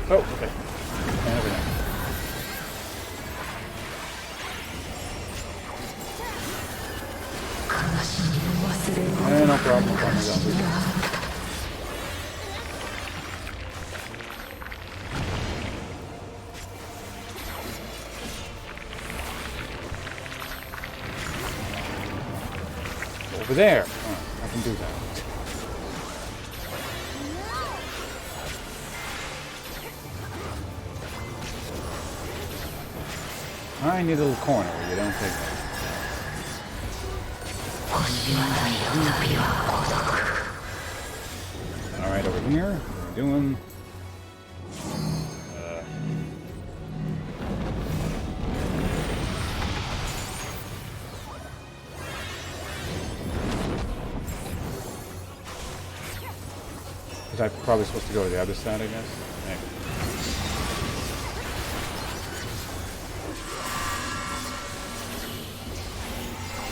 S1: Oh, okay. And over there. No problem. Over there. Oh, I can do that. I need a little corner where you don't take that. Alright, over here, what are we doing? Was I probably supposed to go to the other side, I guess? Maybe.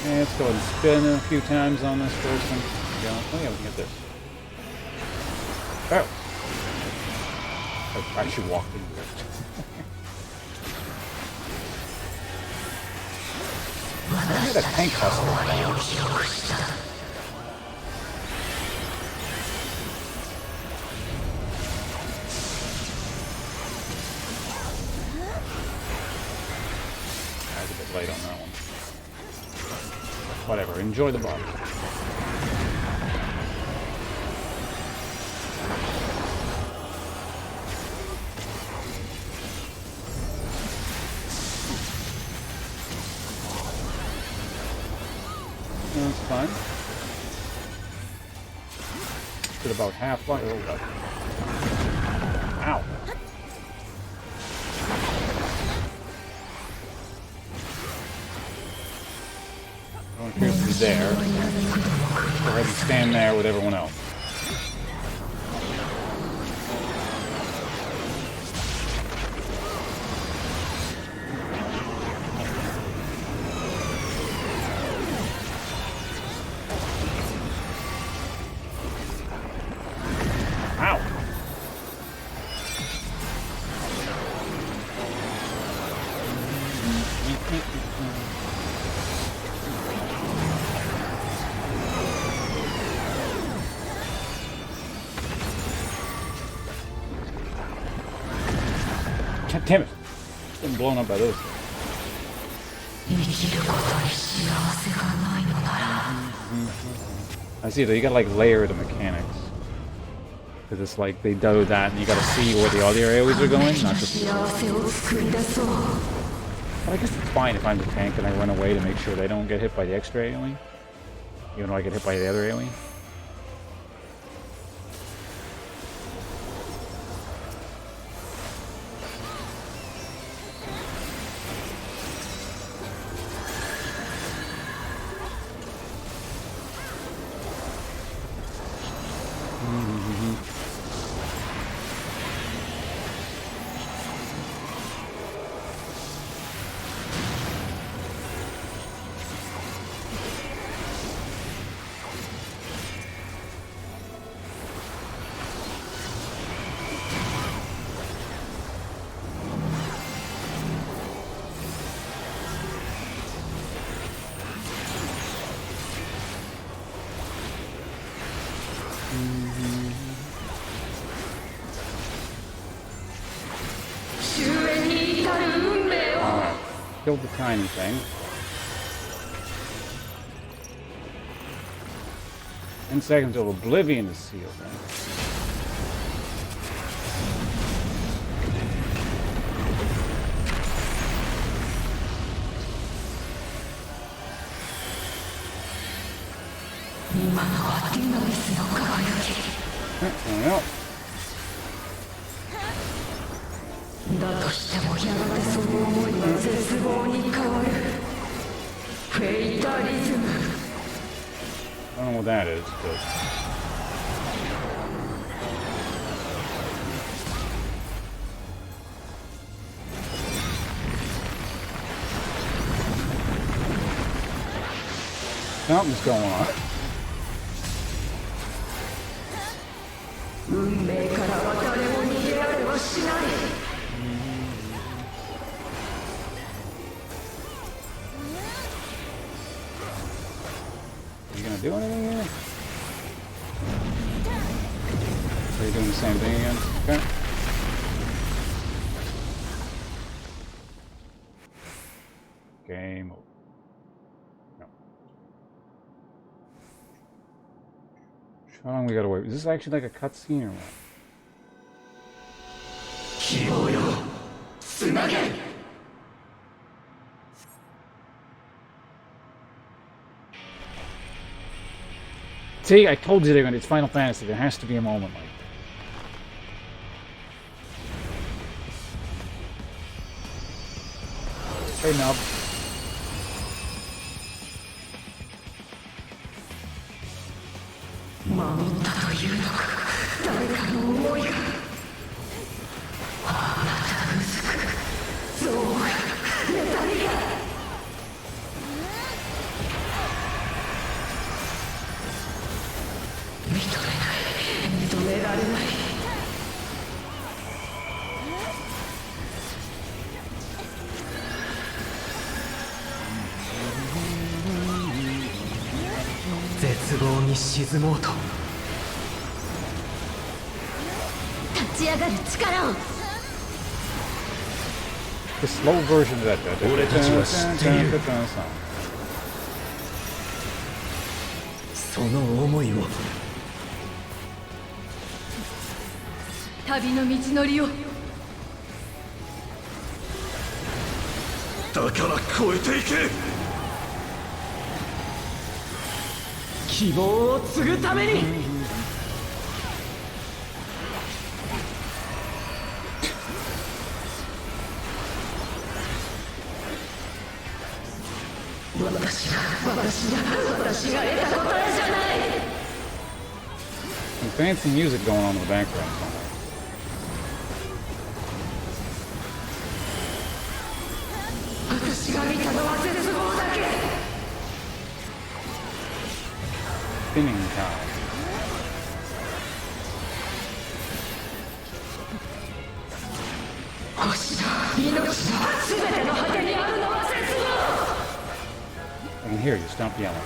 S1: Okay, let's go ahead and spin a few times on this person. Go. Oh yeah, we can get this. Oh! I actually walked into it. I had a tank hustle. I was a bit late on that one. Whatever, enjoy the bar. That's fine. Did about half life. Oh, God. Ow. No one appears to be there. Go ahead and stand there with everyone else. God damn it! Getting blown up by those things. I see that you gotta like layer the mechanics. Because it's like they do that and you gotta see where the other areas are going, not just... But I guess it's fine if I'm the tank and I run away to make sure they don't get hit by the extra alien. Even though I get hit by the other alien. Killed the tiny thing. 10 seconds till oblivion is sealed. Well.
S12: だとしてもやがてその思いは絶望に変わる。フェイタリズム。
S1: I don't know what that is, but... Something's going on.
S12: 運命からは誰も逃げられはしない。
S1: You gonna do anything here? Are you doing the same thing again? Okay. Game over. No. How long we gotta wait? Is this actually like a cutscene or what? See, I told you they're gonna. It's Final Fantasy. There has to be a moment like that. Hey, Nub. The slow version of that. Some fancy music going on in the background somewhere. Spinning cow. can hear you. Stop yelling.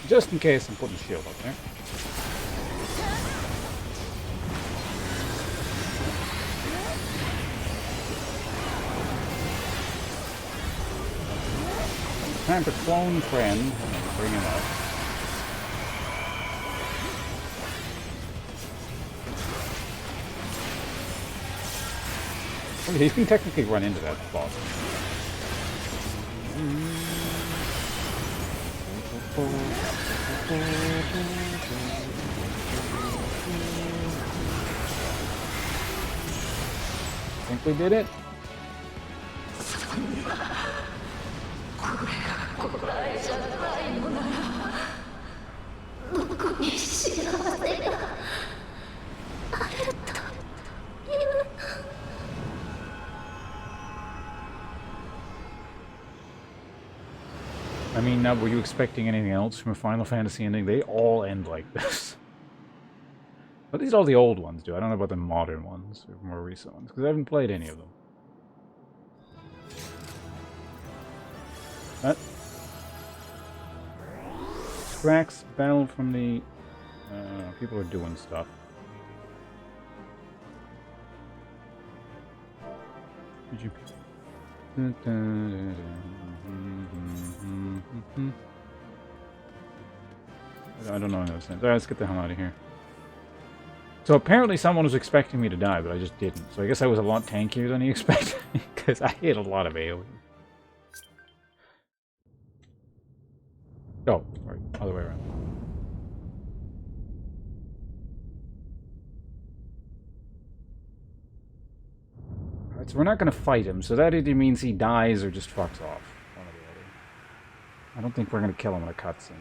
S1: Just in case, I'm putting a shield up there. Time for clone friend. Bring him up. Well, he can technically run into that boss. Think we did it? I mean, now, were you expecting anything else from a Final Fantasy ending? They all end like this. At least all the old ones do. I don't know about the modern ones, or more recent ones, because I haven't played any of them. That tracks battle from the... people are doing stuff. Did you... I don't know those things. Alright, let's get the hell out of here. So apparently someone was expecting me to die, but I just didn't. So I guess I was a lot tankier than he expected, because I hit a lot of AoE. Oh, right, other way around. Alright, so we're not going to fight him, so that either means he dies or just fucks off. One or the other. I don't think we're going to kill him in a cutscene.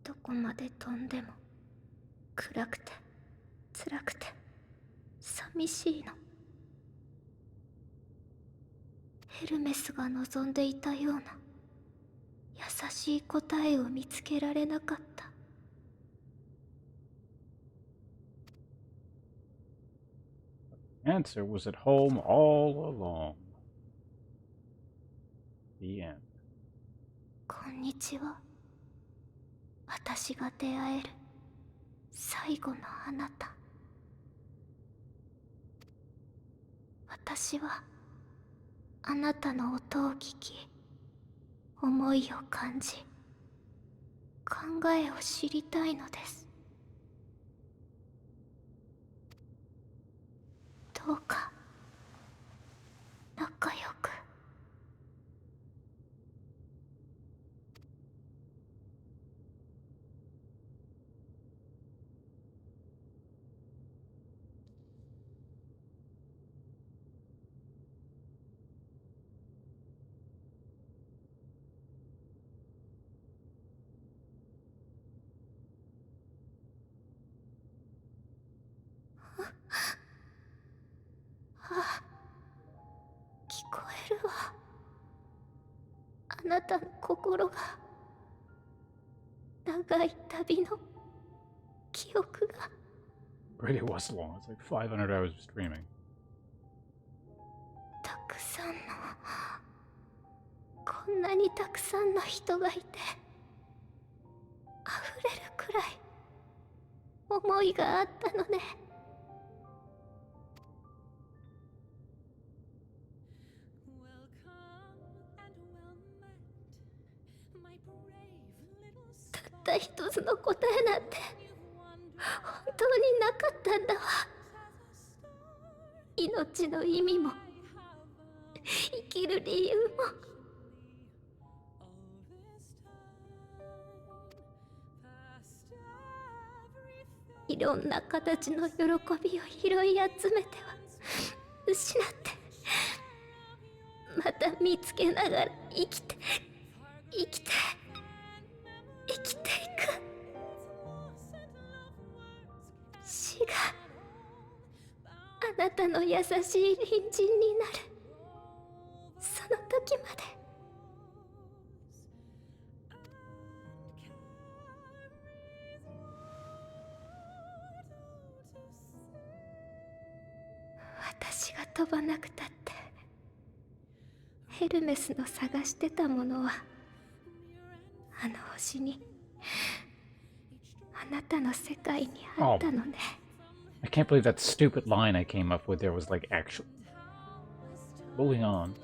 S7: どこまで飛んでも暗くて辛くて寂しいの。ヘルメスが望んでいたような優しい答えを見つけられなかった。
S1: Answer was at home all along. The end.
S7: こんにちは。私が出会える最後のあなた。私はあなたの音を聞き、思いを感じ、考えを知りたいのです。どうか仲良く。あ、聞こえるわ。あなたの心が長い旅の記憶が。
S1: Really was long. It's like 500 hours of streaming.
S7: たくさんの、こんなにたくさんの人がいて、溢れるくらい思いがあったのね。一つの答えなんて本当になかったんだわ。命の意味も生きる理由も。いろんな形の喜びを拾い集めては失って、また見つけながら生きていく。死があなたの優しい隣人になるその時まで。私が飛ばなくたってヘルメスの探してたものはあの星に、あなたの世界にあったのね。
S1: I can't believe that stupid line I came up with there was like actual. Moving on.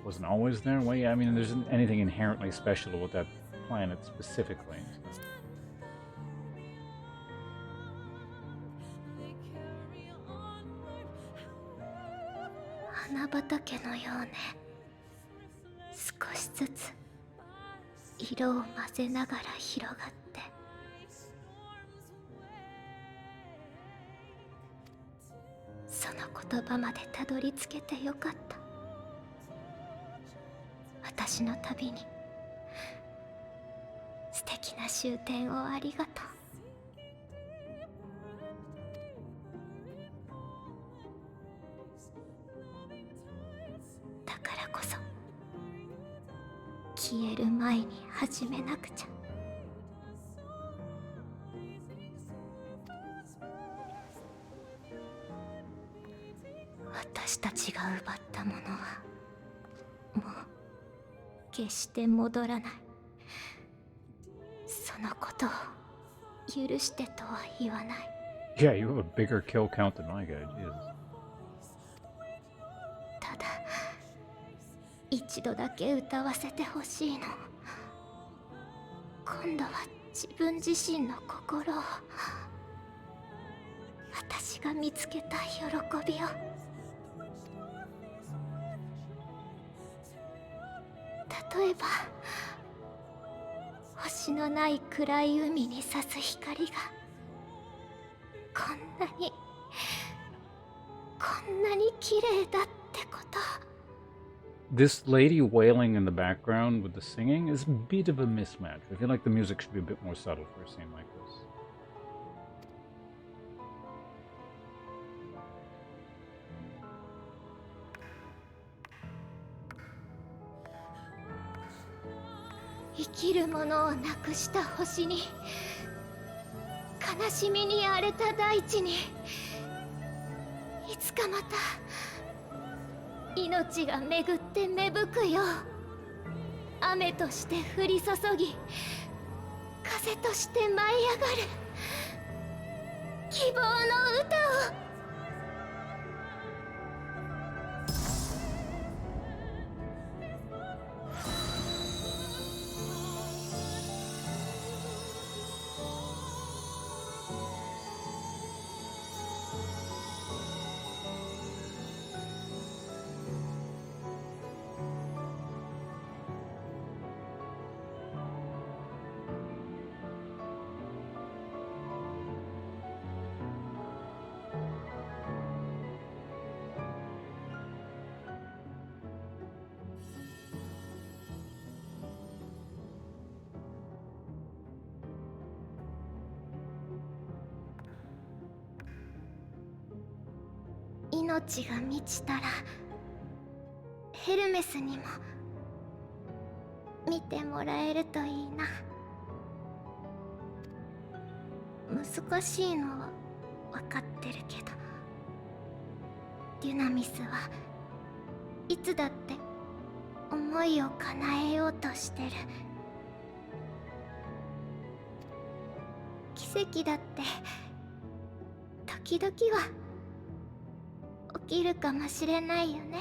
S1: Wasn't always there? Well, yeah, I mean, there isn't anything inherently special about that planet specifically. So.
S7: 花畑のようね。少しずつ色を混ぜながら広がって、その言葉までたどり着けてよかった。私の旅に素敵な終点をありがとう。だからこそ消える前に始めなくちゃ。私たちが奪ったものはもう決して戻らない。そのことを許してとは言わない。
S1: Yeah, you have a bigger kill count than my guy, Jesus.
S7: ただ一度だけ歌わせてほしいの。今度は自分自身の心を、私が見つけた喜びを。例えば星のない暗い海に差す光がこんなに綺麗だってこと。
S1: This lady wailing in the background with the singing is a bit of a mismatch. I feel like the music should be a bit more subtle for a scene like this.
S7: 生きるものをなくした星に、悲しみに荒れた大地に、いつかまた命が巡って芽吹くよう、雨として降り注ぎ、風として舞い上がる希望の歌を。命が満ちたらヘルメスにも見てもらえるといいな。難しいのは分かってるけど、デュナミスはいつだって思いを叶えようとしてる。奇跡だって時々は起起きるかもしれないよね。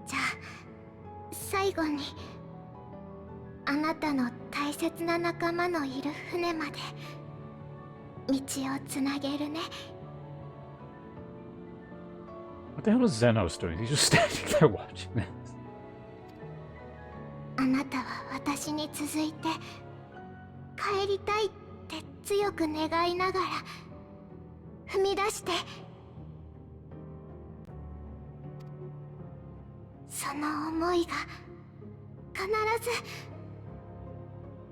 S7: じゃあ最後にあなたの大切な仲間のいる船まで道をつなげるね。
S1: What the hell is Zenos doing? He's just standing there watching this.
S7: あなたは私に続いて帰りたいって強く願いながら踏み出して、その思いが必ず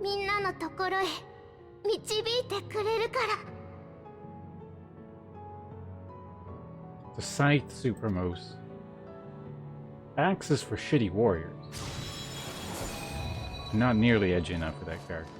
S7: みんなのところへ導いてくれるから。
S1: The Scythe Supremos. Axe is for shitty warriors. Not nearly edgy enough for that character.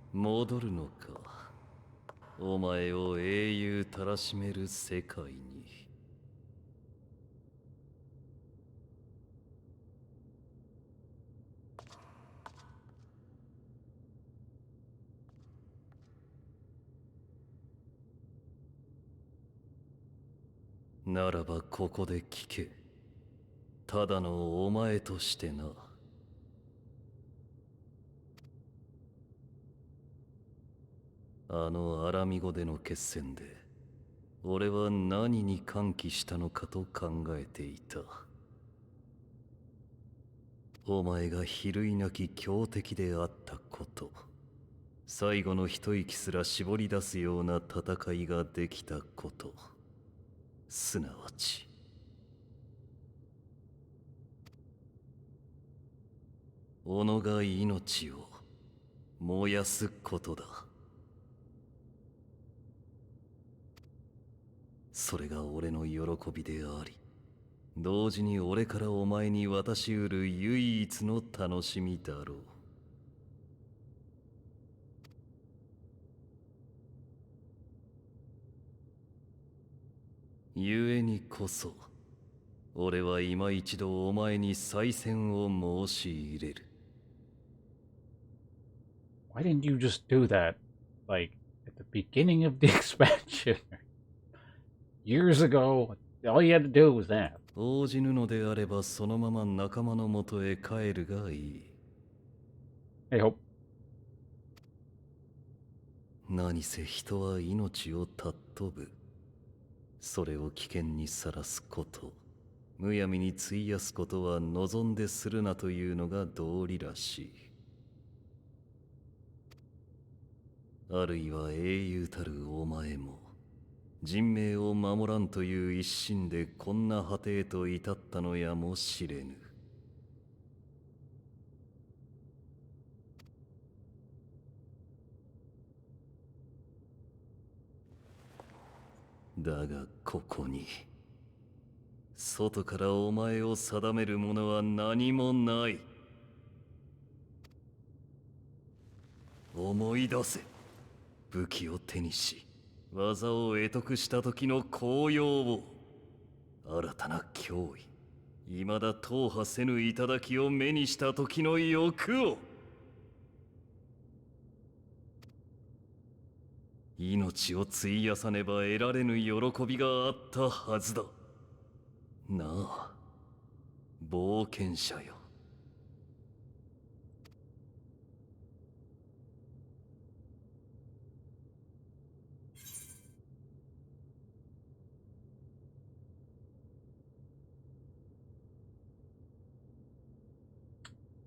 S13: 「戻るのか、お前を英雄たらしめる世界に」。ならばここで聞け。ただのお前としてな。あのアラミゴでの決戦で俺は何に歓喜したのかと考えていた。お前が比類なき強敵であったこと、最後の一息すら絞り出すような戦いができたこと、すなわち己が命を燃やすことだ。それが俺の喜びであり、同時に俺からお前に渡しうる唯一の楽しみだろう。故にこそ俺は今一度お前に再戦を申し入れる。
S1: Why didn't you just do that, like, at the beginning of the expansion? Years ago, all you had to do was that.
S13: 応じぬのであればそのまま仲間のもとへ帰るがいい。
S1: Hey, Hope.
S13: 何せ人は命を尊ぶ。それを危険にさらすこと、むやみに費やすことは望んでするなというのが道理らしい。あるいは英雄たるお前も人命を守らんという一心でこんな果てへと至ったのやもしれぬ。だがここに外からお前を定めるものは何もない。思い出せ。武器を手にし技を得得した時の高揚を、新たな脅威、未だ踏破せぬ頂を目にした時の欲を。命を費やさねば得られぬ喜びがあったはずだ。なあ、冒険者よ。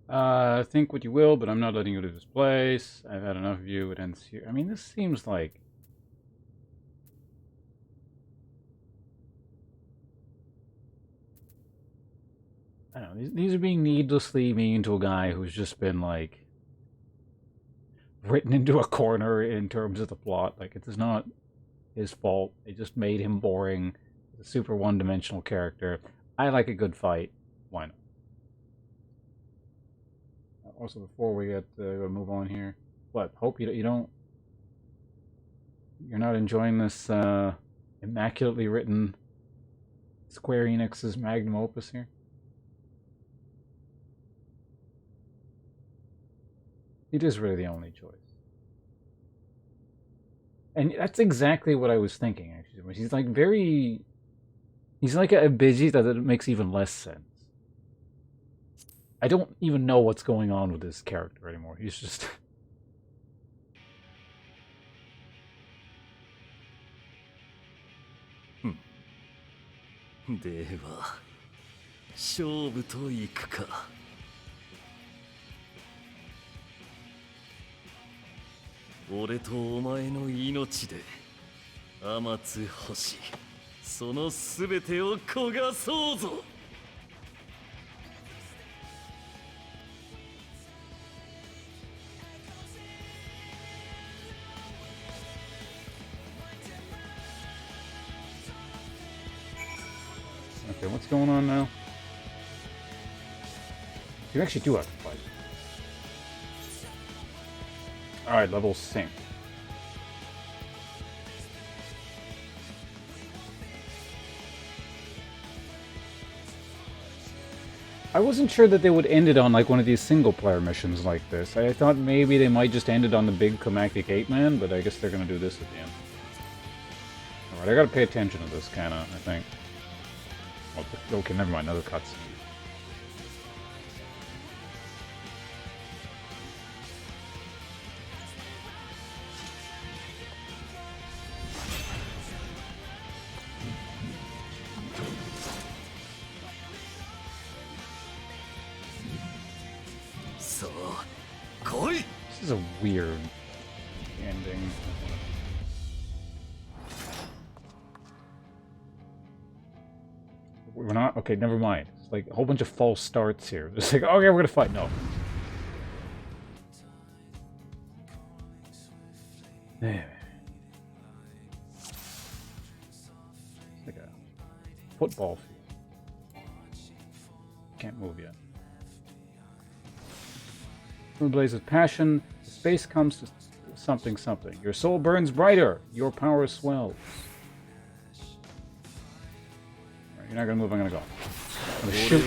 S1: Think what you will, but I'm not letting you leave this place. I've had enough of you. It ends here. I mean, this seems like... I don't know. These are being needlessly mean to a guy who's just been, like, written into a corner in terms of the plot. Like, it is not his fault. They just made him boring. He's a super one-dimensional character. I like a good fight. Why not? Also, before we get move on here, what? Hope you don't. You're not enjoying this immaculately written Square Enix's magnum opus here. It is really the only choice, and that's exactly what I was thinking. Actually, he's like very. He's like a busy that it makes even less sense. I don't even know what's going on with this character anymore. He's just...
S13: では、勝負といくか。俺とお前の命で、天津星、そのすべてを焦がそうぞ。
S1: Okay, what's going on now? You actually do have to fight. Alright, level sync. I wasn't sure that they would end it on like one of these single-player missions like this. I thought maybe they might just end it on the big climactic 8-man, but I guess they're gonna do this at the end. Alright, I gotta pay attention to this, kinda, I think. Oh, okay, never mind, another cutscene. This is a weird ending. We're not? Okay, never mind. It's like a whole bunch of false starts here. It's like, okay, we're gonna fight. No. It's like a football field. Can't move yet. From a blaze of passion, the space comes to something something. Your soul burns brighter. Your power swells. Right, you're not gonna move, I'm gonna go. I'm gonna shoot.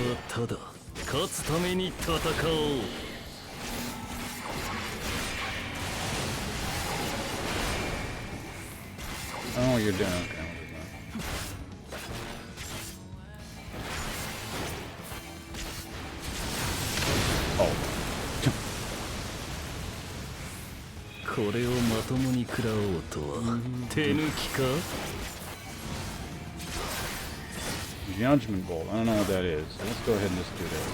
S1: Oh, you're doing okay. Oh.
S13: これをまともに食らおうとは手抜きか
S1: Judgment Bolt. I don't know what that is. So let's go ahead and just do that.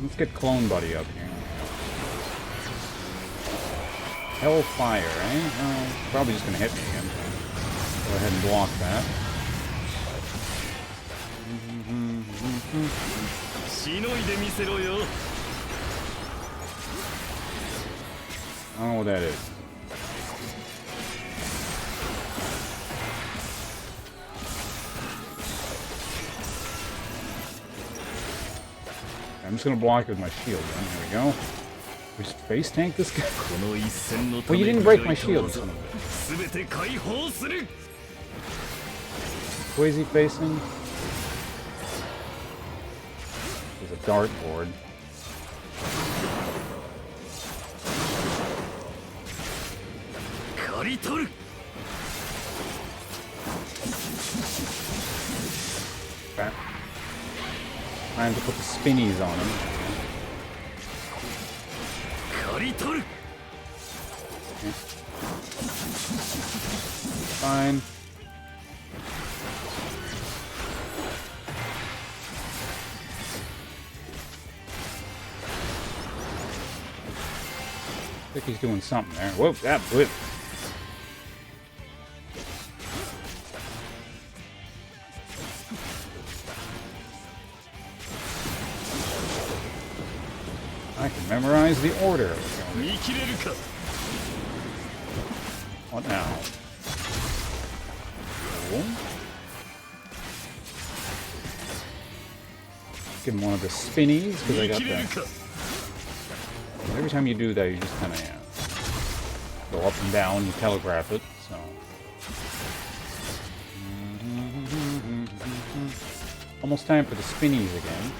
S1: Let's get Clone Buddy up here. Hellfire, eh? Oh, probably just gonna hit me again. Go ahead and block that. I don't know what that is. I'm just gonna block it with my shield then. There we go. We just face tank this guy? Well, you didn't break my shield, son of a bitch. Who is he facing? There's a dartboard. Okay. Time to put the spinnies on him. Okay. Fine. I think he's doing something there. Whoa, that whip. I can memorize the order. What now? Cool. Give him one of the spinnies, because I got that. Every time you do that, you just kind of go up and down, you telegraph it, so. Almost time for the spinnies again.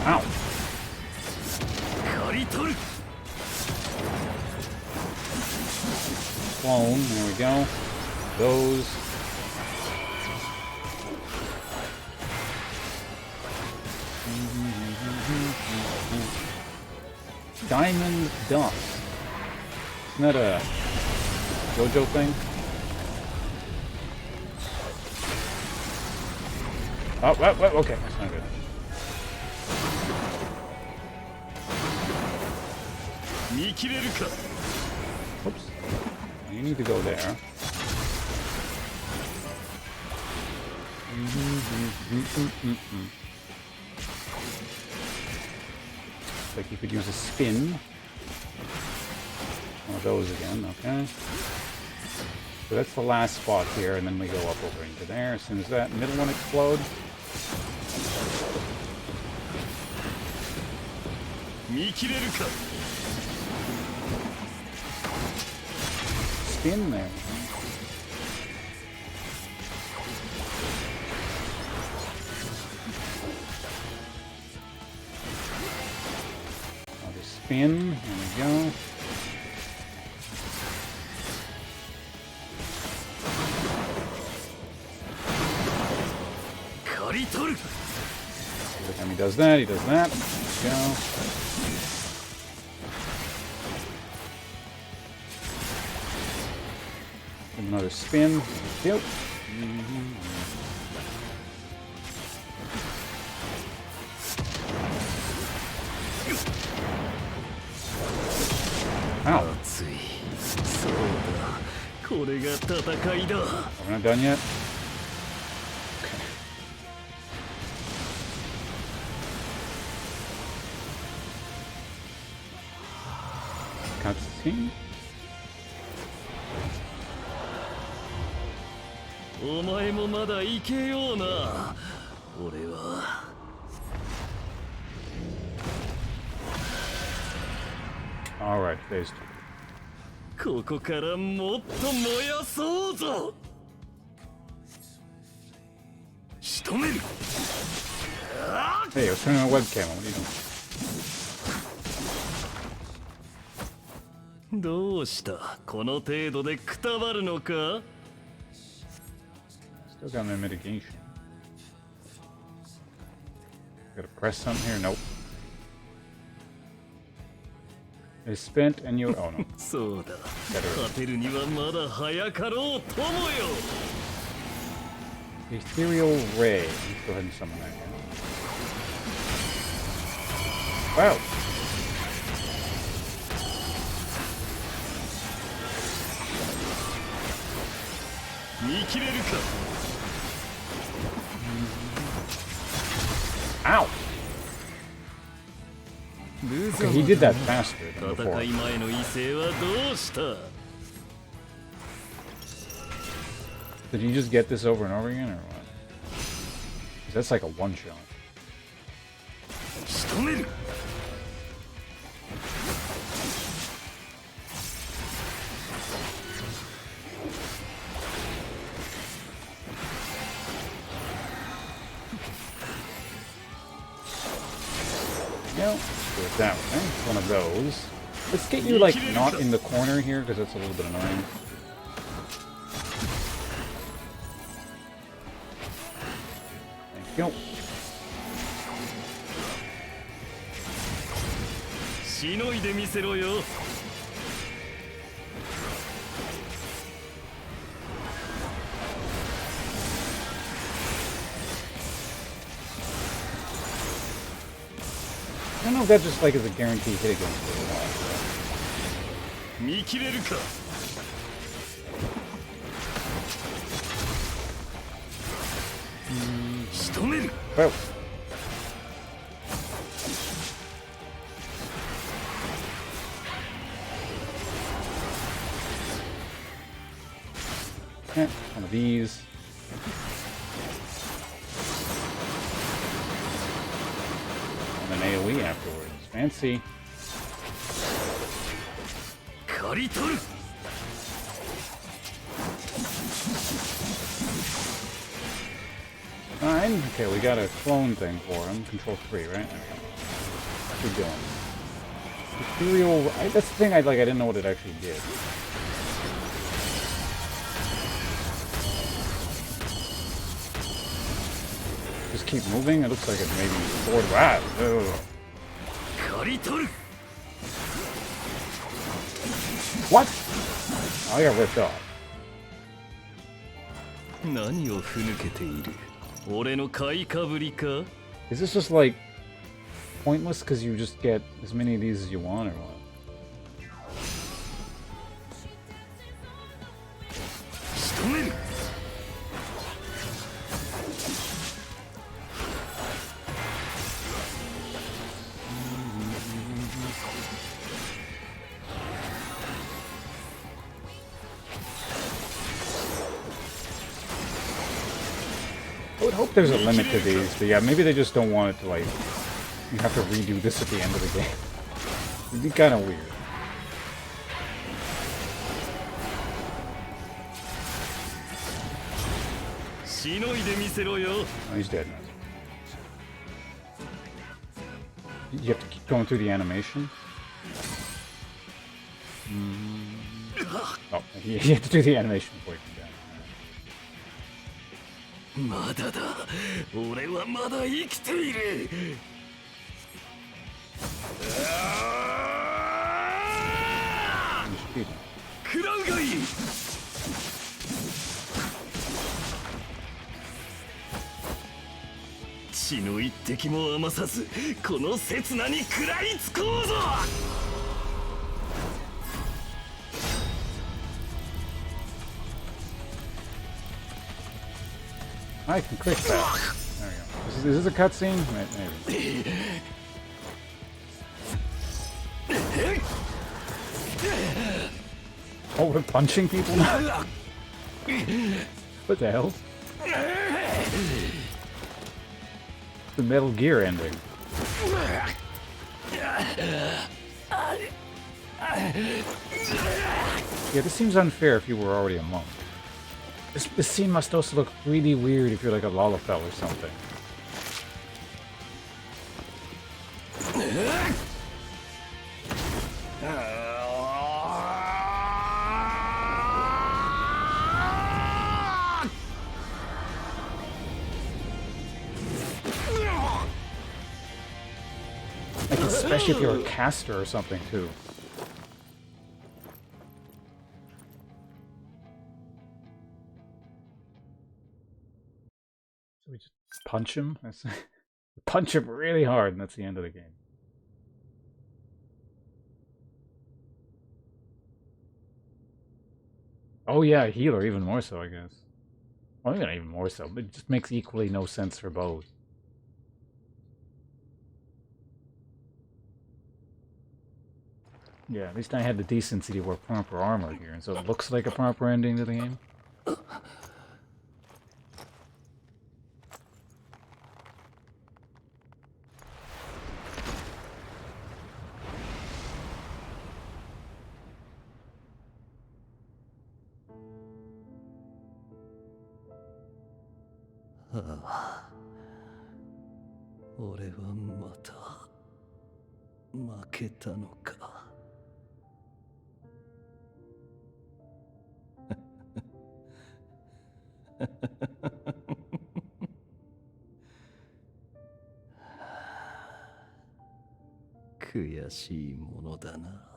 S1: Ow! Clone, there we go. Those. Diamond Dust. Isn't that a JoJo thing? Oh, okay, that's not good. Oops. You need to go there. Like you could use a spin. One of those again, okay. So that's the last spot here, and then we go up over into there. As soon as that middle one explodes. Spin there. Another spin. There we go. Every time he does that, he does that. There we go. Another spin. Yep. Ow. We're not done yet? Cutscene?
S13: お前もまだいけような。俺は。
S1: Alright, phase 2.
S13: ここからもっと燃やそうぞ。仕留める。
S1: Hey, I was turning on the webcam. What are you doing?
S13: どうした？この程度でくたばるのか？
S1: Still got my mitigation. Gotta press something here. Nope. It's spent and you. Oh no.
S13: そうだ。勝てるにはまだ早かろうともよ。
S1: Ethereal Ray. Let's go ahead and summon that guy. Wow. Ow! Okay, he did that faster than before. Did you just get this over and over again, or what? 'Cause that's like a one-shot. Go with that one. One of those. Let's get you like not in the corner here because that's a little bit annoying. Thank you.
S13: しのいでみせろよ。
S1: don't know if that just like is a guaranteed hit against it or not.
S13: 見切れるか
S1: Oh. One of these. And an AoE afterwards. Fancy. Fine. Okay, we got a clone thing for him. Control 3, right? What's he doing? Ethereal... that's the thing I didn't know what it actually did. Just keep moving? It looks like it maybe forward... Wow! What? Oh, I got ripped off.
S13: 何をふぬけている俺の買いかぶりか
S1: Is this just like pointless because you just get as many of these as you want or what?
S13: 仕留める
S1: I would hope there's a limit to these, but yeah, maybe they just don't want it to, like, you have to redo this at the end of the game. It'd be kind of weird. Oh, he's dead now. You have to keep going through the animation? Oh, you have to do the animation before you come down.
S13: まだだ俺はまだ生きている食らうがいい血の一滴も余さずこの刹那に食らいつこうぞ
S1: I can click that. There we go. Is this a cutscene? Maybe. Oh, we're punching people now? What the hell? The Metal Gear ending. Yeah, this seems unfair if you were already a monk. This scene must also look really weird if you're like a Lalafell or something. Like, especially if you're a caster or something, too. So we just punch him? Punch him really hard, and that's the end of the game. Oh yeah, healer, even more so, I guess. Well, maybe not even more so, but it just makes equally no sense for both. Yeah, at least I had the decency to wear proper armor here, and so it looks like a proper ending to the game.
S13: Ah, 俺はまた負けたのか。悔しいものだな。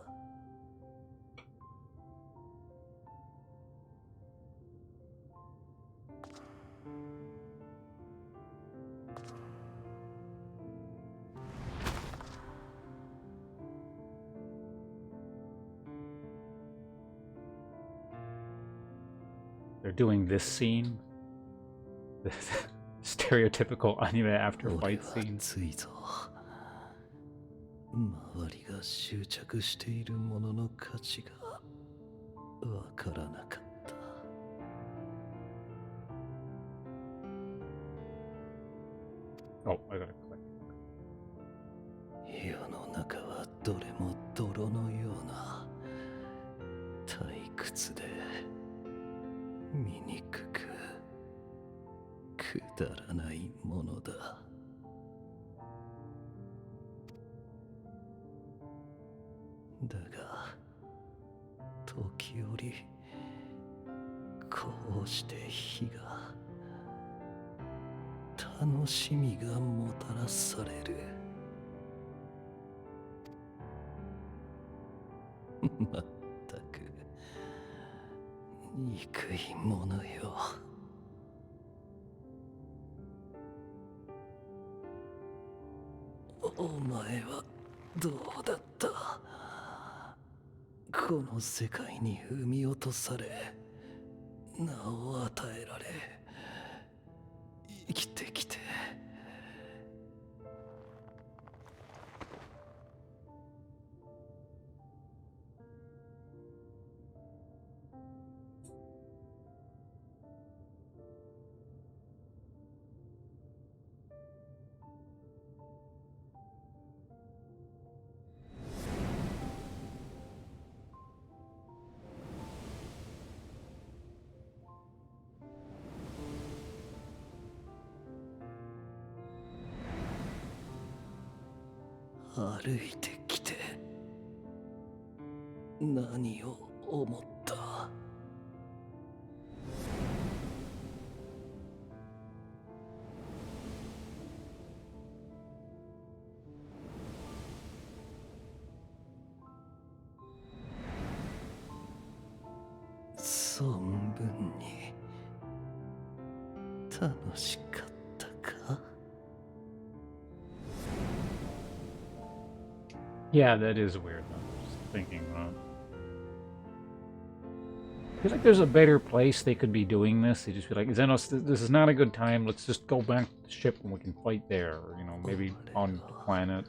S1: they're doing this scene. The stereotypical anime after fight scene.
S13: 周りが執着しているものの価値がわからなかった。
S1: Oh, I gotta click.
S13: 世の中はどれも泥のような退屈で醜くくだらないものだ。だが時折こうして火が楽しみがもたらされる。まったく憎いものよ。お前はどうだった？この世界に踏み落とされ名を与えられ生きてきて。歩いてきて何を思った？存分に楽しかったか
S1: ？Yeah, that is weird. I'm just thinking that. I feel like there's a better place they could be doing this. They just be like, Xenos, this is not a good time. Let's just go back to the ship and we can fight there. Or, you know, maybe on the planet.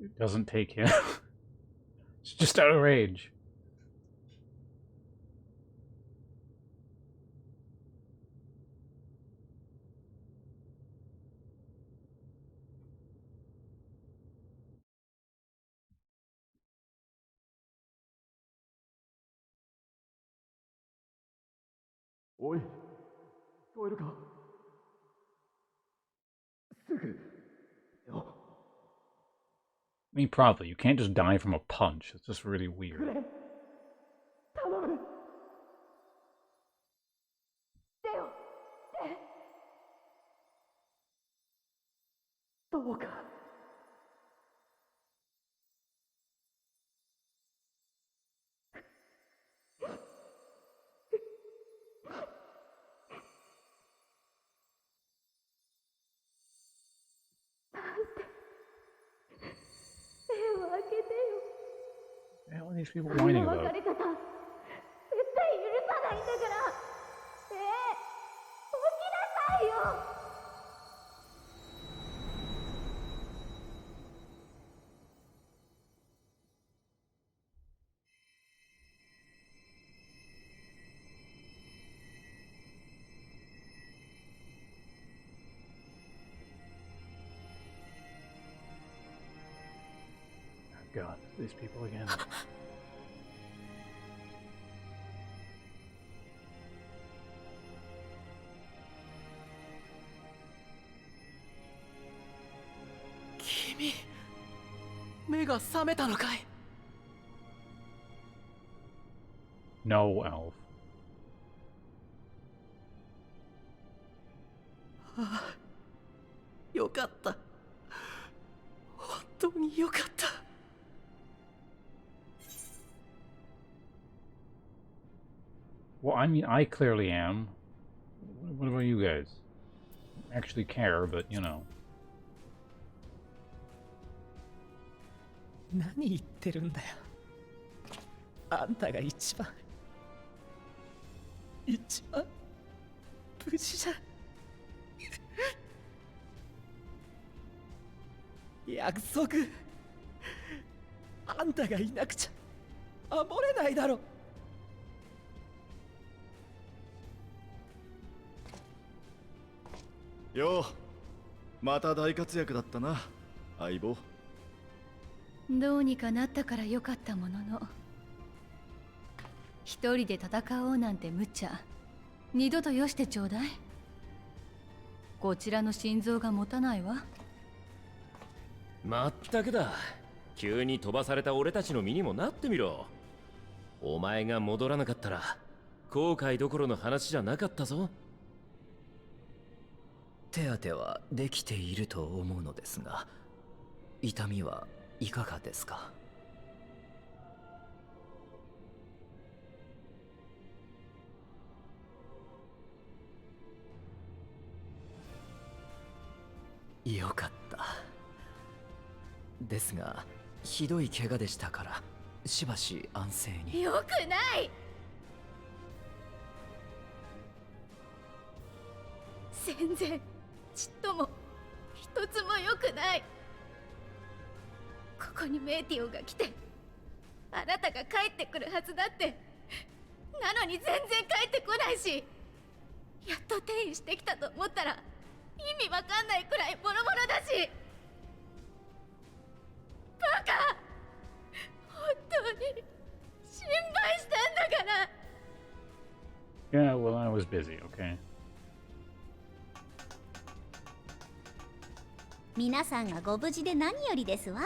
S1: It doesn't take him. It's just out of range.
S6: Oi, 聞こえるか？すぐよ。
S1: I mean, probably. You can't just die from a punch. It's just really weird.
S6: 頼む。
S12: 手を
S6: どうか。
S12: 手を開けてよ。
S1: What the hell are these people whining
S12: この
S1: about?
S12: 別れ方絶対許さないんだから。起きなさいよ。
S1: god, these people again.
S10: Kimi, 目が覚めたのかい?
S1: No, Elf.
S10: ああ、よかった。本当によかった。
S1: Well, I mean, I clearly am. What about you guys? Actually care, but you know.
S4: 何言ってるんだよ。あんたが一番無事じゃ。約束、あんたがいなくちゃ守れないだろ。
S6: よう、また大活躍だったな、相棒。
S9: どうにかなったからよかったものの、一人で戦おうなんて無茶、二度とよしてちょうだい。こちらの心臓が持たないわ。
S13: まったくだ。急に飛ばされた俺たちの身にもなってみろ。お前が戻らなかったら後悔どころの話じゃなかったぞ。
S4: 手当てはできていると思うのですが、痛みはいかがですか？よかった。ですが、ひどい怪我でしたから、しばし安静に。
S11: よくない。全然ちっとも一つもよくない。ここにメーティオが来て、あなたが帰ってくるはずだって。なのに全然帰ってこないし、やっと転移してきたと思ったら意味わかんないくらいボロボロだし。バカ、本当に心配したんだから。
S1: Yeah, well, I was busy, okay?
S11: 皆さんがご無事で何よりですわ。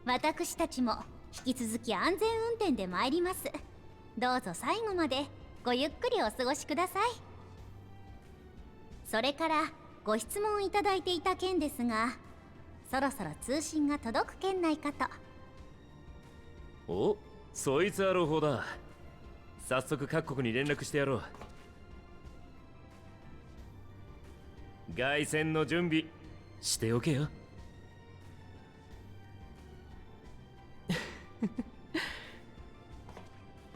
S11: 私たちも引き続き安全運転で参ります。どうぞ最後までごゆっくりお過ごしください。それからご質問いただいていた件ですが、そろそろ通信が届く圏内かと。
S13: お、そいつは朗報だ。早速各国に連絡してやろう。凱旋の準備しておけよ。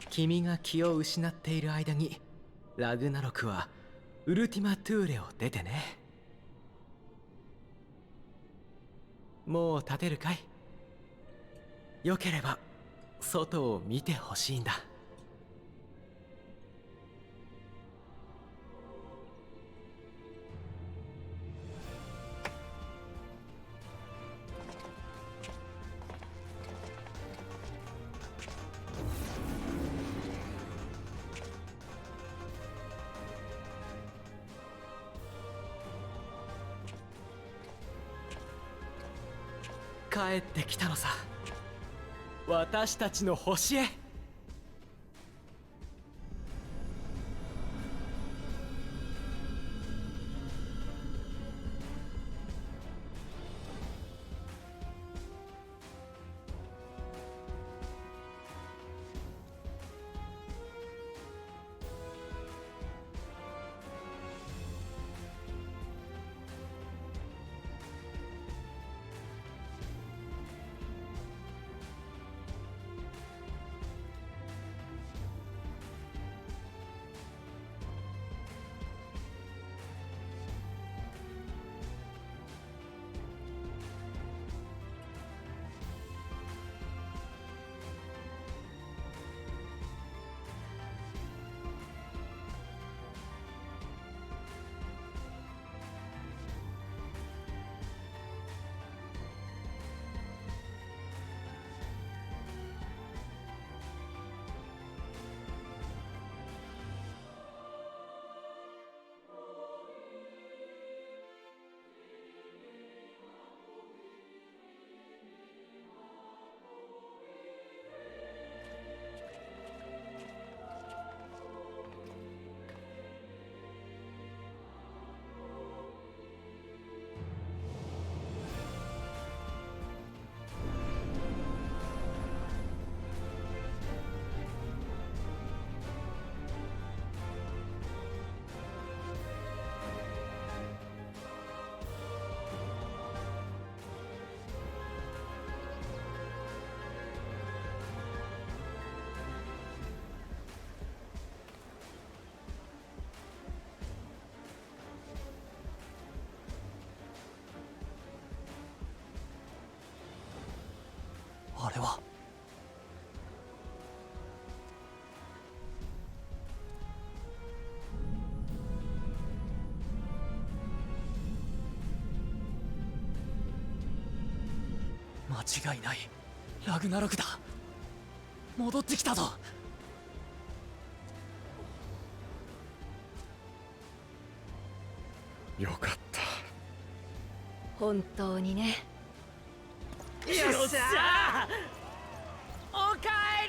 S10: 君が気を失っている間にラグナロクはウルティマトゥーレを出てね。もう立てるかい？よければ外を見てほしいんだ。帰ってきたのさ、私たちの星へ。
S4: 間違いない。ラグナロクだ。戻ってきたぞ。
S6: よかった。
S11: 本当にね。
S4: よっしゃー、おかえ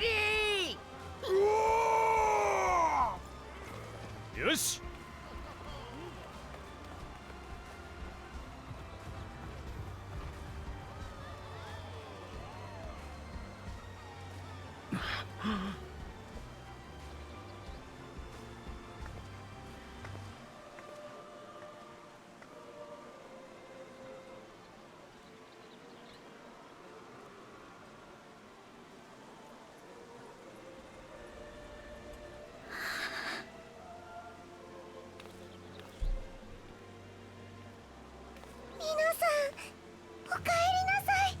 S4: り。
S6: よし。
S7: 皆さん、おかえりなさい。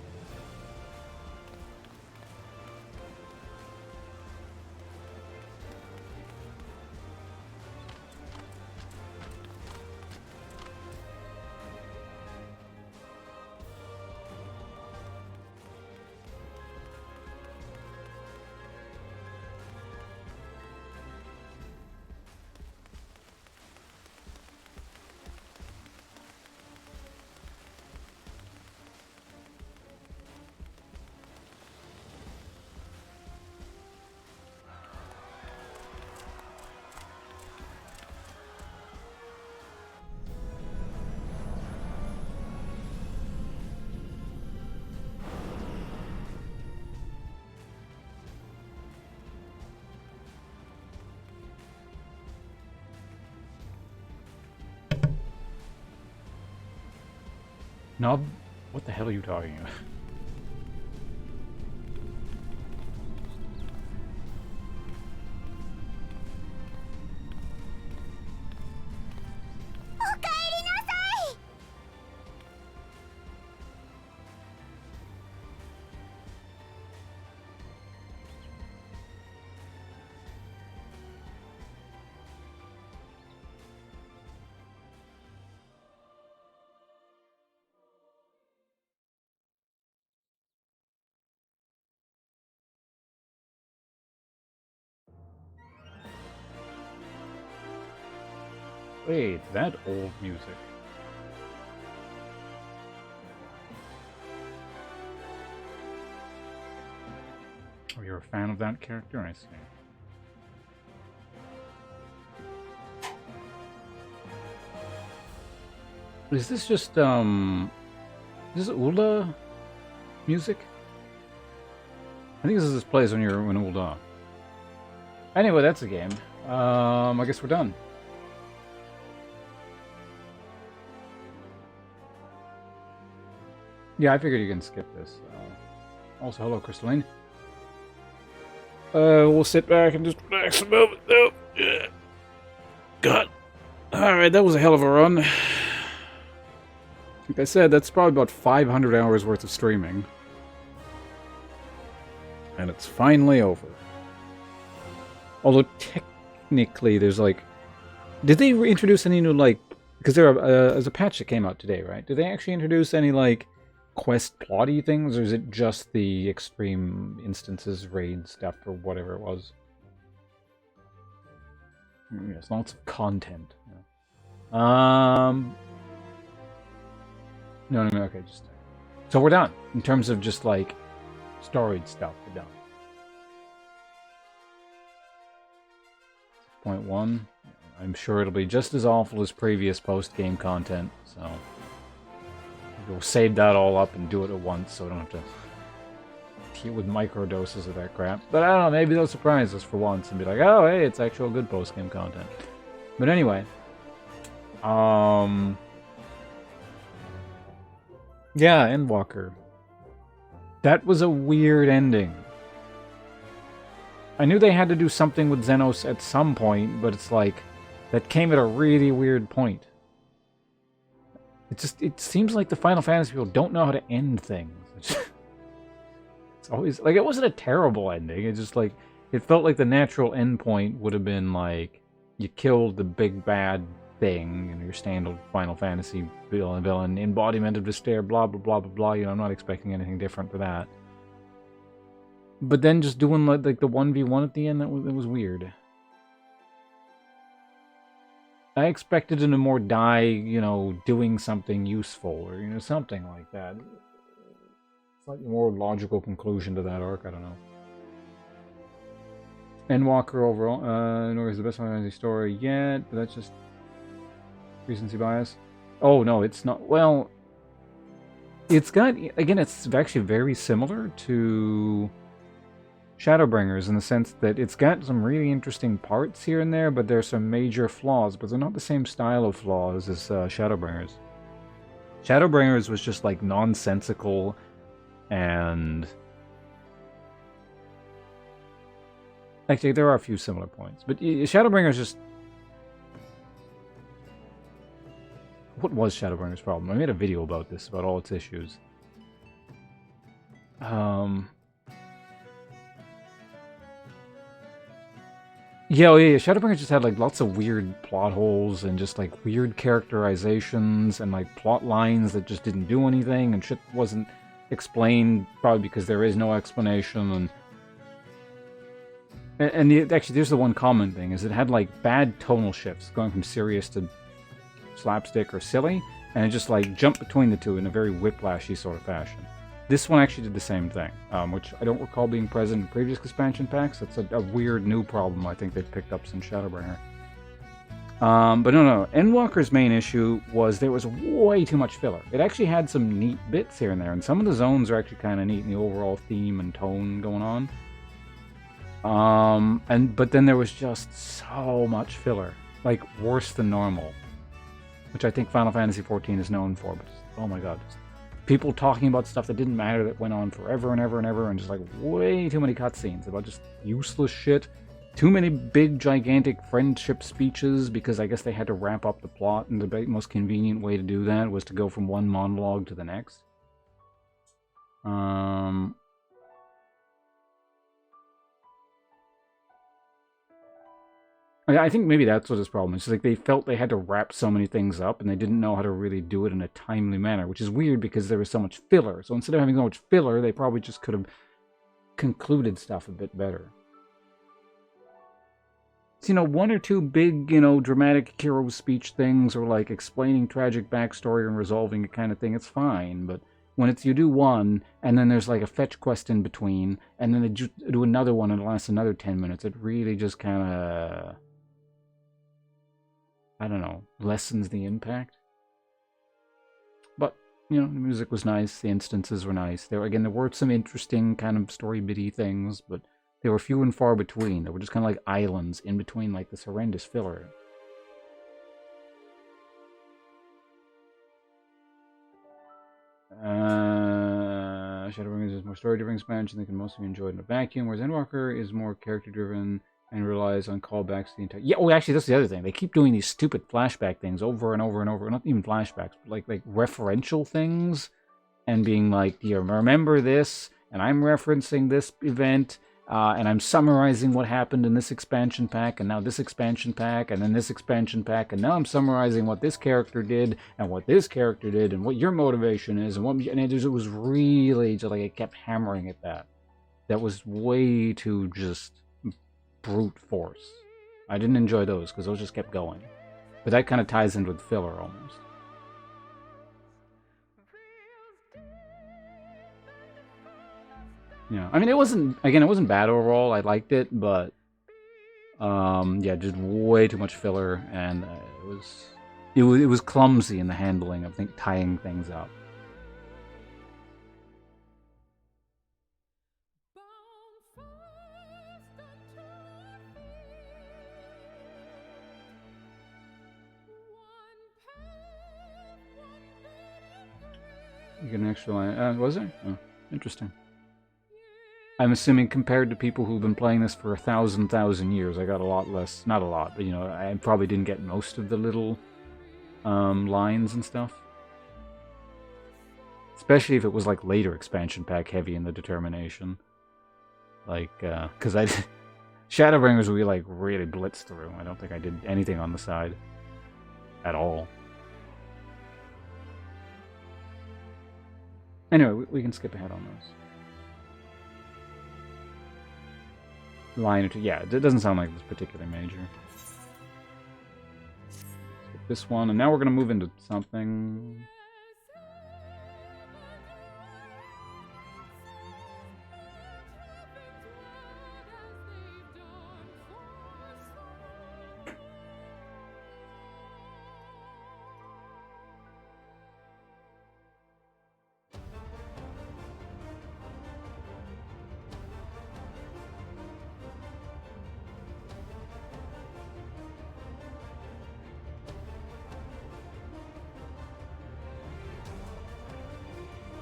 S1: Nub? What the hell are you talking about? Wait, that old music. Oh, you're a fan of that character? I see. Is this just, is this Ulda music? I think this plays when you're in Ulda. Anyway, that's the game. I guess we're done. Yeah, I figured you can skip this. Also, hello, Crystalline. We'll sit back and just relax a moment. Oh, yeah. God. Alright, that was a hell of a run. Like I said, that's probably about 500 hours worth of streaming. And it's finally over. Although, technically, there's like... Did they introduce any new, like... Because there's a patch that came out today, right? Did they actually introduce any, like... quest plotty things, or is it just the extreme instances, raid stuff, or whatever it was? Yes, lots of content. No, okay, just... So we're done. In terms of just, like, storage stuff, we're done. 6.1. I'm sure it'll be just as awful as previous post-game content, so... We'll save that all up and do it at once, so I don't have to deal with micro doses of that crap. But I don't know, maybe they'll surprise us for once and be like, oh, hey, it's actual good post-game content. But anyway, yeah, Endwalker. That was a weird ending. I knew they had to do something with Xenos at some point, but it's like, that came at a really weird point. It seems like the Final Fantasy people don't know how to end things. It's always, like, it wasn't a terrible ending. It's just like, it felt like the natural end point would have been like, you killed the big bad thing, you know, your standard Final Fantasy villain, embodiment of despair, blah blah blah blah blah. You know, I'm not expecting anything different for that. But then just doing like the 1v1 at the end, it was weird. I expected him to more die, you know, doing something useful or, you know, something like that. Slightly more logical conclusion to that arc, I don't know. Endwalker overall, nor is the best Final Fantasy story yet, but that's just recency bias. Oh no, it's not. Well, it's got, again, it's actually very similar to Shadowbringers in the sense that it's got some really interesting parts here and there, but there's some major flaws, but they're not the same style of flaws as Shadowbringers. Shadowbringers was just like nonsensical and... Actually, there are a few similar points, but Shadowbringers just... What was Shadowbringers' problem? I made a video about this, about all its issues. Yeah, oh yeah, Shadowbringers just had like lots of weird plot holes and just like weird characterizations and like plot lines that just didn't do anything and shit wasn't explained, probably because there is no explanation. Actually, there's the one common thing, is it had like bad tonal shifts going from serious to slapstick or silly, and it just like jumped between the two in a very whiplashy sort of fashion. This one actually did the same thing, which I don't recall being present in previous expansion packs. That's a weird new problem I think they've picked up since Shadowbringer. But no. Endwalker's main issue was there was way too much filler. It actually had some neat bits here and there, and some of the zones are actually kind of neat in the overall theme and tone going on. But then there was just so much filler, like worse than normal, which I think Final Fantasy XIV is known for. But oh my god. People talking about stuff that didn't matter that went on forever and ever and ever, and just like way too many cutscenes about just useless shit. Too many big, gigantic friendship speeches because I guess they had to wrap up the plot, and the most convenient way to do that was to go from one monologue to the next. I think maybe that's what his problem is. It's like they felt they had to wrap so many things up and they didn't know how to really do it in a timely manner, which is weird because there was so much filler. So instead of having so much filler, they probably just could have concluded stuff a bit better. So, you know, one or two big, you know, dramatic hero speech things or like explaining tragic backstory and resolving it kind of thing, it's fine. But when it's you do one and then there's like a fetch quest in between and then they do another one and it lasts another 10 minutes, it really just kind of... I don't know, lessens the impact. But, you know, the music was nice, the instances were nice. There were some interesting kind of story bitty things, but they were few and far between. They were just kind of like islands in between like this horrendous filler. Shadowbringers is more story-driven expansion that can mostly be enjoyed in a vacuum, whereas Endwalker is more character-driven and relies on callbacks the entire... Yeah, oh, actually, that's the other thing. They keep doing these stupid flashback things over and over and over. Not even flashbacks, but like referential things. And being like, do you remember this? And I'm referencing this event. And I'm summarizing what happened in this expansion pack. And now this expansion pack. And then this expansion pack. And now I'm summarizing what this character did. And what this character did. And what your motivation is. And it was really just like it kept hammering at that. That was way too just... brute force. I didn't enjoy those because those just kept going. But that kind of ties in with filler almost. Yeah, I mean it wasn't bad overall. I liked it, but yeah, just way too much filler, and it was clumsy in the handling of tying things up. You get an extra line. Was there? Oh, interesting. I'm assuming compared to people who've been playing this for 1,000 years, I got a lot less. Not a lot, but you know, I probably didn't get most of the little lines and stuff. Especially if it was like later expansion pack heavy in the determination. Like, because Shadowbringers we like really blitzed through. I don't think I did anything on the side. at all. Anyway, we can skip ahead on those. Line or two. Yeah, it doesn't sound like it's particularly major. Skip this one, and now we're going to move into something.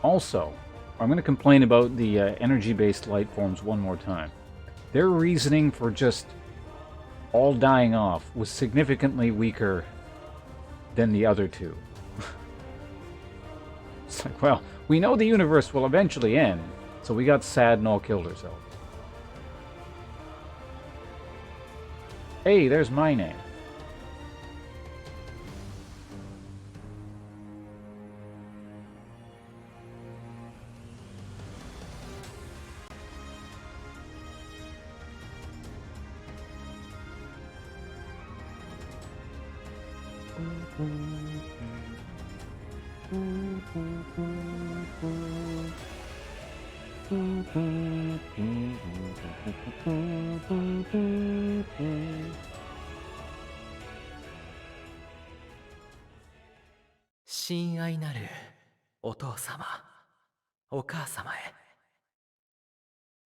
S1: Also, I'm going to complain about the energy-based light forms one more time. Their reasoning for just all dying off was significantly weaker than the other two. It's like, well, we know the universe will eventually end, so we got sad and all killed ourselves. Hey, there's my name.
S10: 親愛なるお父様、お母様へ。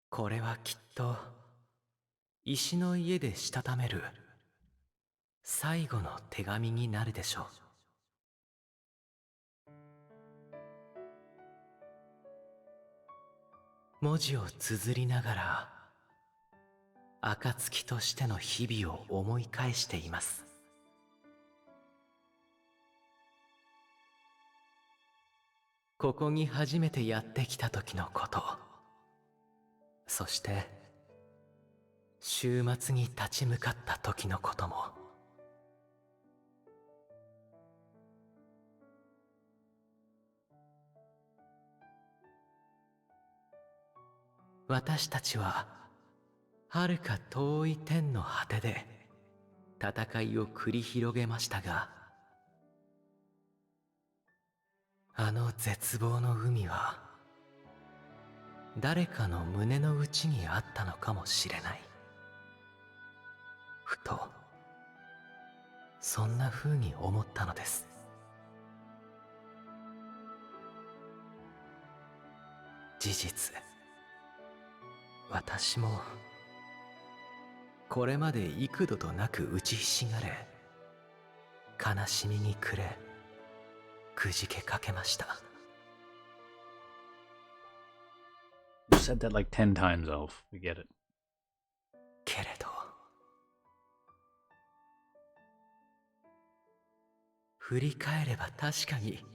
S10: これはきっと石の家でしたためる最後の手紙になるでしょう。文字を綴りながら暁としての日々を思い返しています。ここに初めてやってきた時のこと、そして週末に立ち向かった時のことも。私たちは遥か遠い天の果てで戦いを繰り広げましたが、あの絶望の海は誰かの胸の内にあったのかもしれない。ふとそんな風に思ったのです。事実、私もこれまで幾度となく打ちひしがれ、悲しみに暮れ、くじけかけました。
S1: You said that like 10 times, Elf. We get it.
S10: けれど、振り返れば確かに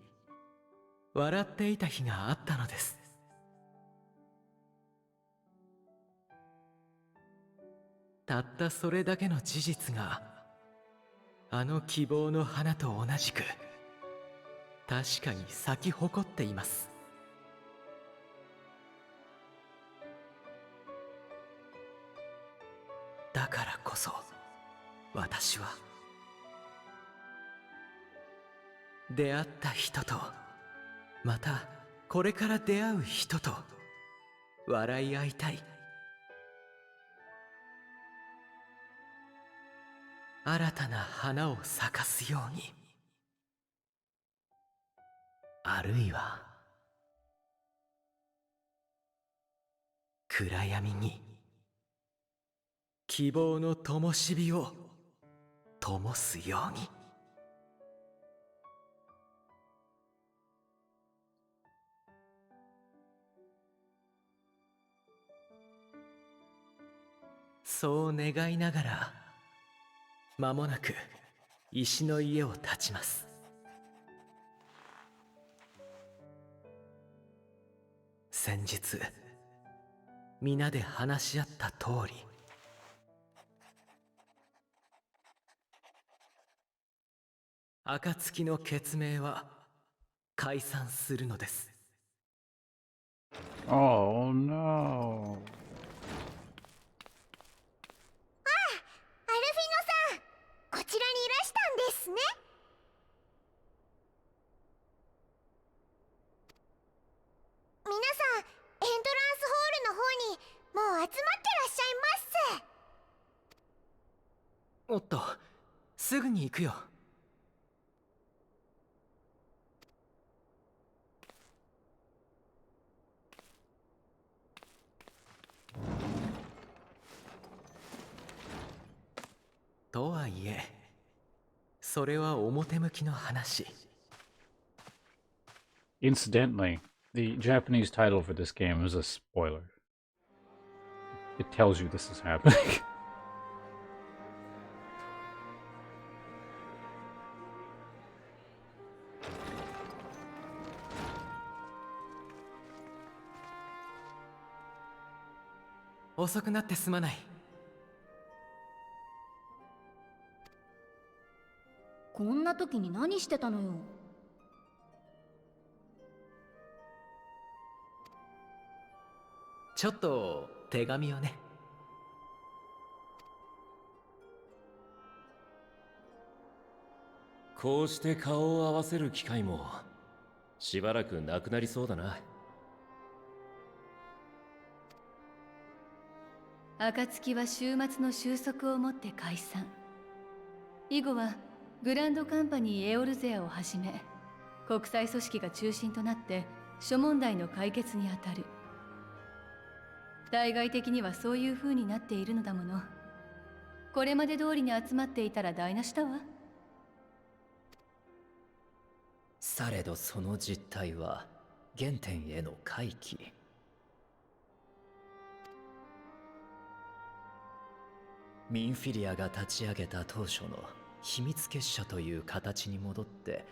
S10: 笑っていた日があったのです。たったそれだけの事実があの希望の花と同じく確かに咲き誇っています。だからこそ私は出会った人と、またこれから出会う人と笑い合いたい。新たな花を咲かすように、あるいは暗闇に希望の灯火を灯すように。そう願いながら間もなく石の家を建ちます。先日皆で話し合った通り、暁の決命は解散するのです。
S1: Oh no.
S7: あ、アルフィノさん、こちらにいらしたんですね。皆さん、エントランスホールの方にもう集まってらっしゃいます。
S10: おっと、すぐに行くよ。とはいえ、それは表向きの話。
S1: Incidentally, the Japanese title for this game is a spoiler. It tells you this is happening.
S10: 遅くなってすまない。
S11: こんな時に何してたのよ。
S10: ちょっと手紙をね。
S13: こうして顔を合わせる機会もしばらくなくなりそうだな。
S9: 暁は週末の収束をもって解散。以後はグランドカンパニーエオルゼアをはじめ国際組織が中心となって諸問題の解決にあたる。対外的にはそういう風になっているのだもの。これまで通りに集まっていたら台無しだわ。
S4: されどその実態は原点への回帰。ミンフィリアが立ち上げた当初の秘密結社という形に戻って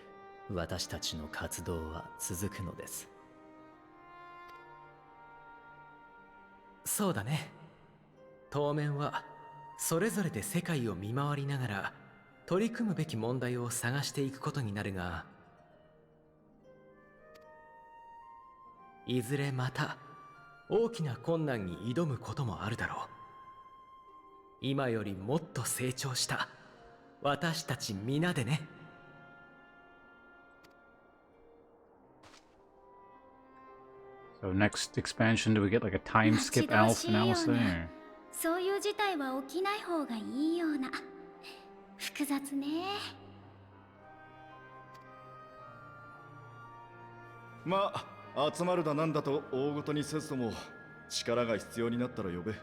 S4: 私たちの活動は続くのです。
S10: そうだね。当面はそれぞれで世界を見回りながら取り組むべき問題を探していくことになるが、いずれまた大きな困難に挑むこともあるだろう。今よりもっと成長した私たち皆でね。
S1: So next expansion, do we get like a time skip Alpha analysis? Or?
S7: そういう事態は起きない方がいいような。複雑ね。
S16: まあ、集まるだなんだと大ごとにせずとも力が必要になったら呼べ。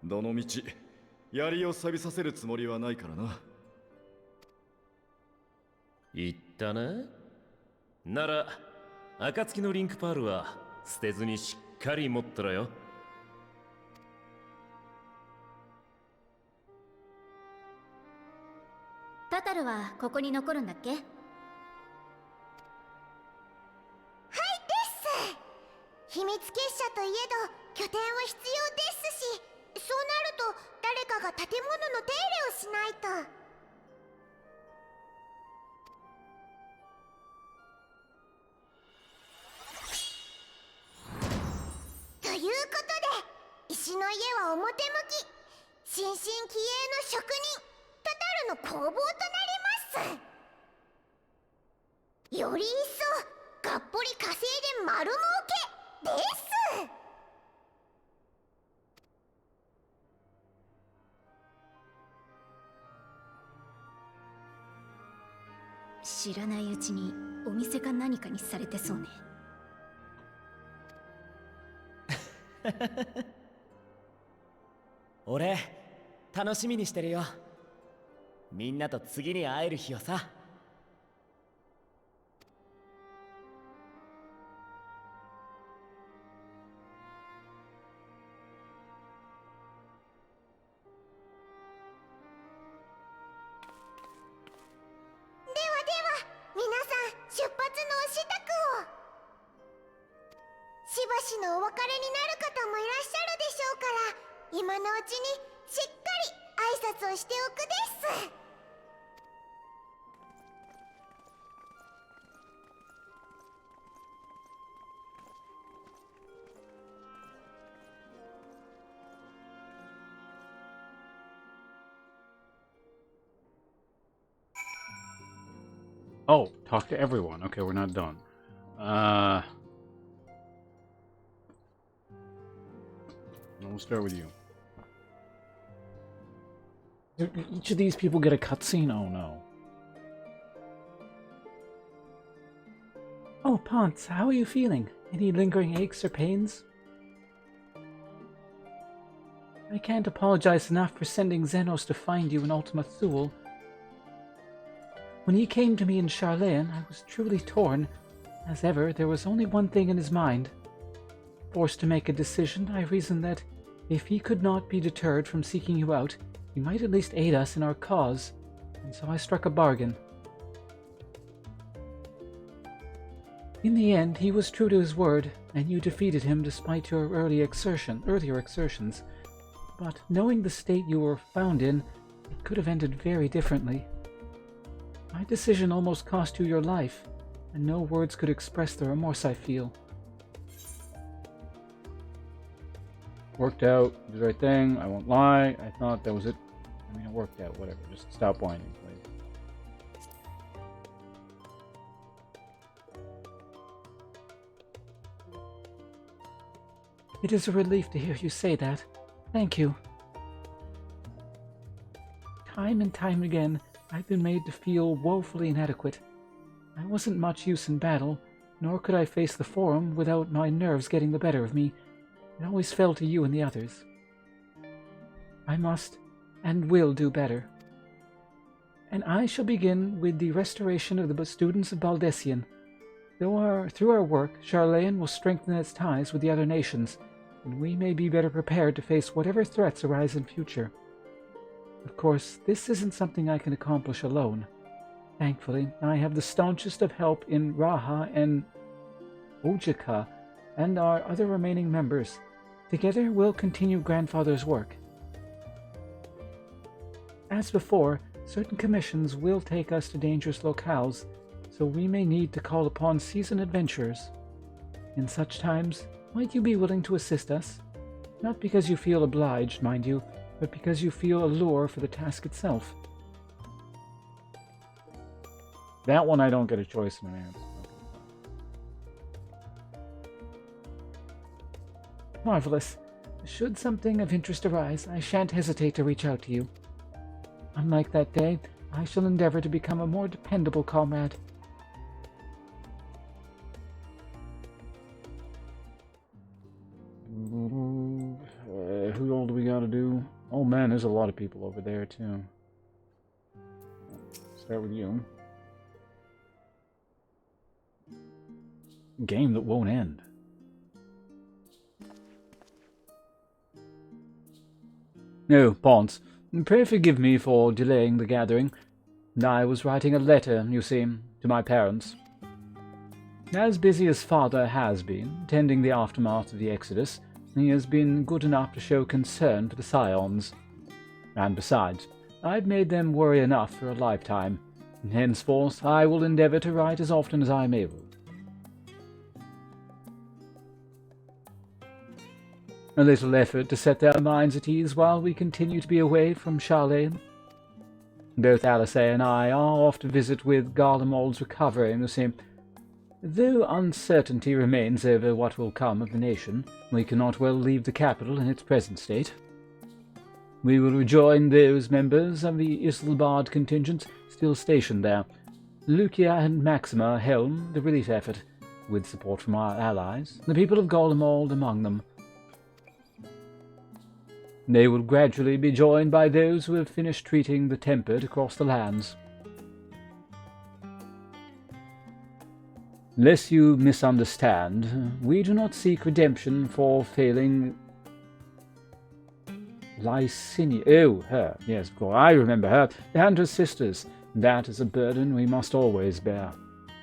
S16: どのみち槍を錆びさせるつもりはないからな。
S13: 言ったな。なら暁のリンクパールは捨てずにしっかり持ったらよ。
S7: タタルはここに残るんだっけ？はいです。秘密結社といえど拠点は必要ですし、そうなると誰かが建物の手入れをしないと。ということで、石の家は表向き、新進気鋭の職人タタルの工房となります。より一層がっぽり稼いで丸儲けです。知らないうちにお店か何かにされてそうね。
S4: 俺楽しみにしてるよ。みんなと次に会える日をさ。
S7: 皆さん出発のお支度を。しばしのお別れになる方もいらっしゃるでしょうから、今のうちにしっかり挨拶をしておくです。
S1: Oh, talk to everyone. Okay, we're not done. We'll start with you. Do each of these people get a cutscene? Oh no.
S3: Oh, Ponce, how are you feeling? Any lingering aches or pains? I can't apologize enough for sending Xenos to find you in Ultima Thule. When he came to me in Charlayan, I was truly torn. As ever, there was only one thing in his mind. Forced to make a decision, I reasoned that if he could not be deterred from seeking you out, he might at least aid us in our cause, and so I struck a bargain. In the end, he was true to his word, and you defeated him despite your earlier exertions. But knowing the state you were found in, it could have ended very differently. My decision almost cost you your life, and no words could express the remorse I feel.
S1: Worked out. Did the right thing. I won't lie. I thought that was it. I mean, it worked out. Whatever. Just stop whining, please.
S3: It is a relief to hear you say that. Thank you. Time and time again, I've been made to feel woefully inadequate. I wasn't much use in battle, nor could I face the Forum without my nerves getting the better of me. It always fell to you and the others. I must and will do better. And I shall begin with the restoration of the students of Baldessian. Through our work, Charlayan will strengthen its ties with the other nations, and we may be better prepared to face whatever threats arise in future. Of course, this isn't something I can accomplish alone. Thankfully, I have the staunchest of help in Raha and Ojika and our other remaining members. Together, we'll continue Grandfather's work. As before, certain commissions will take us to dangerous locales, so we may need to call upon seasoned adventurers. In such times, might you be willing to assist us? Not because you feel obliged, mind you, but because you feel a lure for the task itself.
S1: That one I don't get a choice in an answer.
S3: Marvelous. Should something of interest arise, I shan't hesitate to reach out to you. Unlike that day, I shall endeavor to become a more dependable comrade.
S1: Who all do we gotta do? Oh man, there's a lot of people over there too. Start with you. Game that won't end. No, Ponce, pray forgive me for delaying the gathering. I was writing a letter, you see, to my parents. As busy as Father has been, tending the aftermath of the Exodus, he has been good enough to show concern for the Scions. And besides, I've made them worry enough for a lifetime. Henceforth, I will endeavor to write as often as I am able. A little effort to set their minds at ease while we continue to be away from Charlayan. Both Alice and I are off to visit with Garlemald's recovery, you see. Though uncertainty remains over what will come of the nation, we cannot well leave the capital in its present state. We will rejoin those members of the Isilbard contingent still stationed there. Lucia and Maxima helm the relief effort, with support from our allies, the people of Garlemald among them. They will gradually be joined by those who have finished treating the tempered across the lands. Lest you misunderstand, we do not seek redemption for failing Lycinia. Oh, her. Yes, of course. I remember her. And her sisters. That is a burden we must always bear.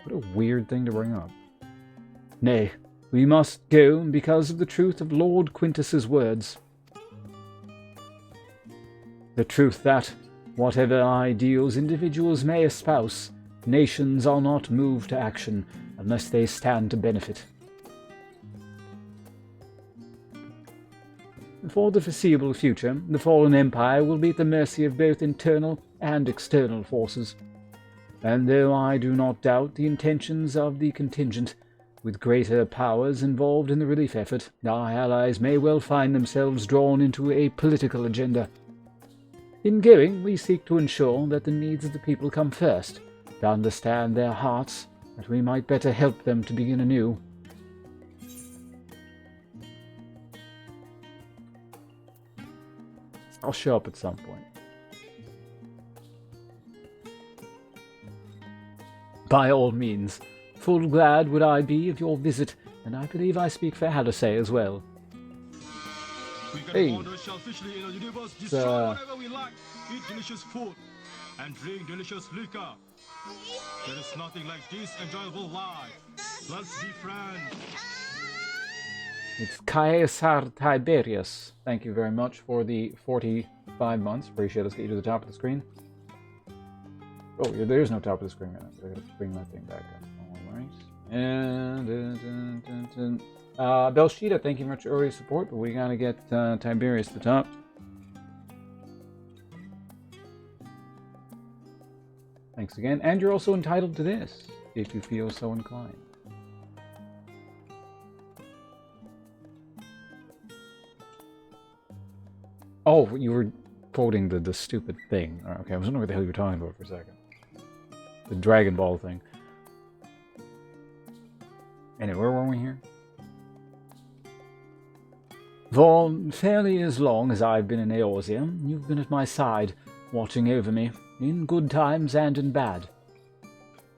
S1: What a weird thing to bring up. Nay, we must go because of the truth of Lord Quintus's words. The truth that, whatever ideals individuals may espouse, nations are not moved to action unless they stand to benefit. For the foreseeable future, the fallen empire will be at the mercy of both internal and external forces. And though I do not doubt the intentions of the contingent, with greater powers involved in the relief effort, our allies may well find themselves drawn into a political agenda. In going, we seek to ensure that the needs of the people come first, to understand their hearts, that we might better help them to begin anew. I'll show up at some point. By all means, full glad would I be of your visit, and I believe I speak for Hadasay as well. Hey, it's,
S6: Eat delicious food and drink delicious liquor. There is nothing like this enjoyable life. Let's be friends.
S1: It's Caesar Tiberius. Thank you very much for the 45 months. Appreciate it. Let's get you to the top of the screen. Oh, there is no top of the screen right now, so I gotta bring that thing back up. Alright. And Belshita, thank you very much for early support, but we gotta get Tiberius to the top. Thanks again. And you're also entitled to this, if you feel so inclined. Oh, you were quoting the stupid thing. Okay, I was wondering what the hell you were talking about for a second. The Dragon Ball thing. Anyway, where were we here? For fairly as long as I've been in Eorzea, you've been at my side, watching over me, in good times and in bad.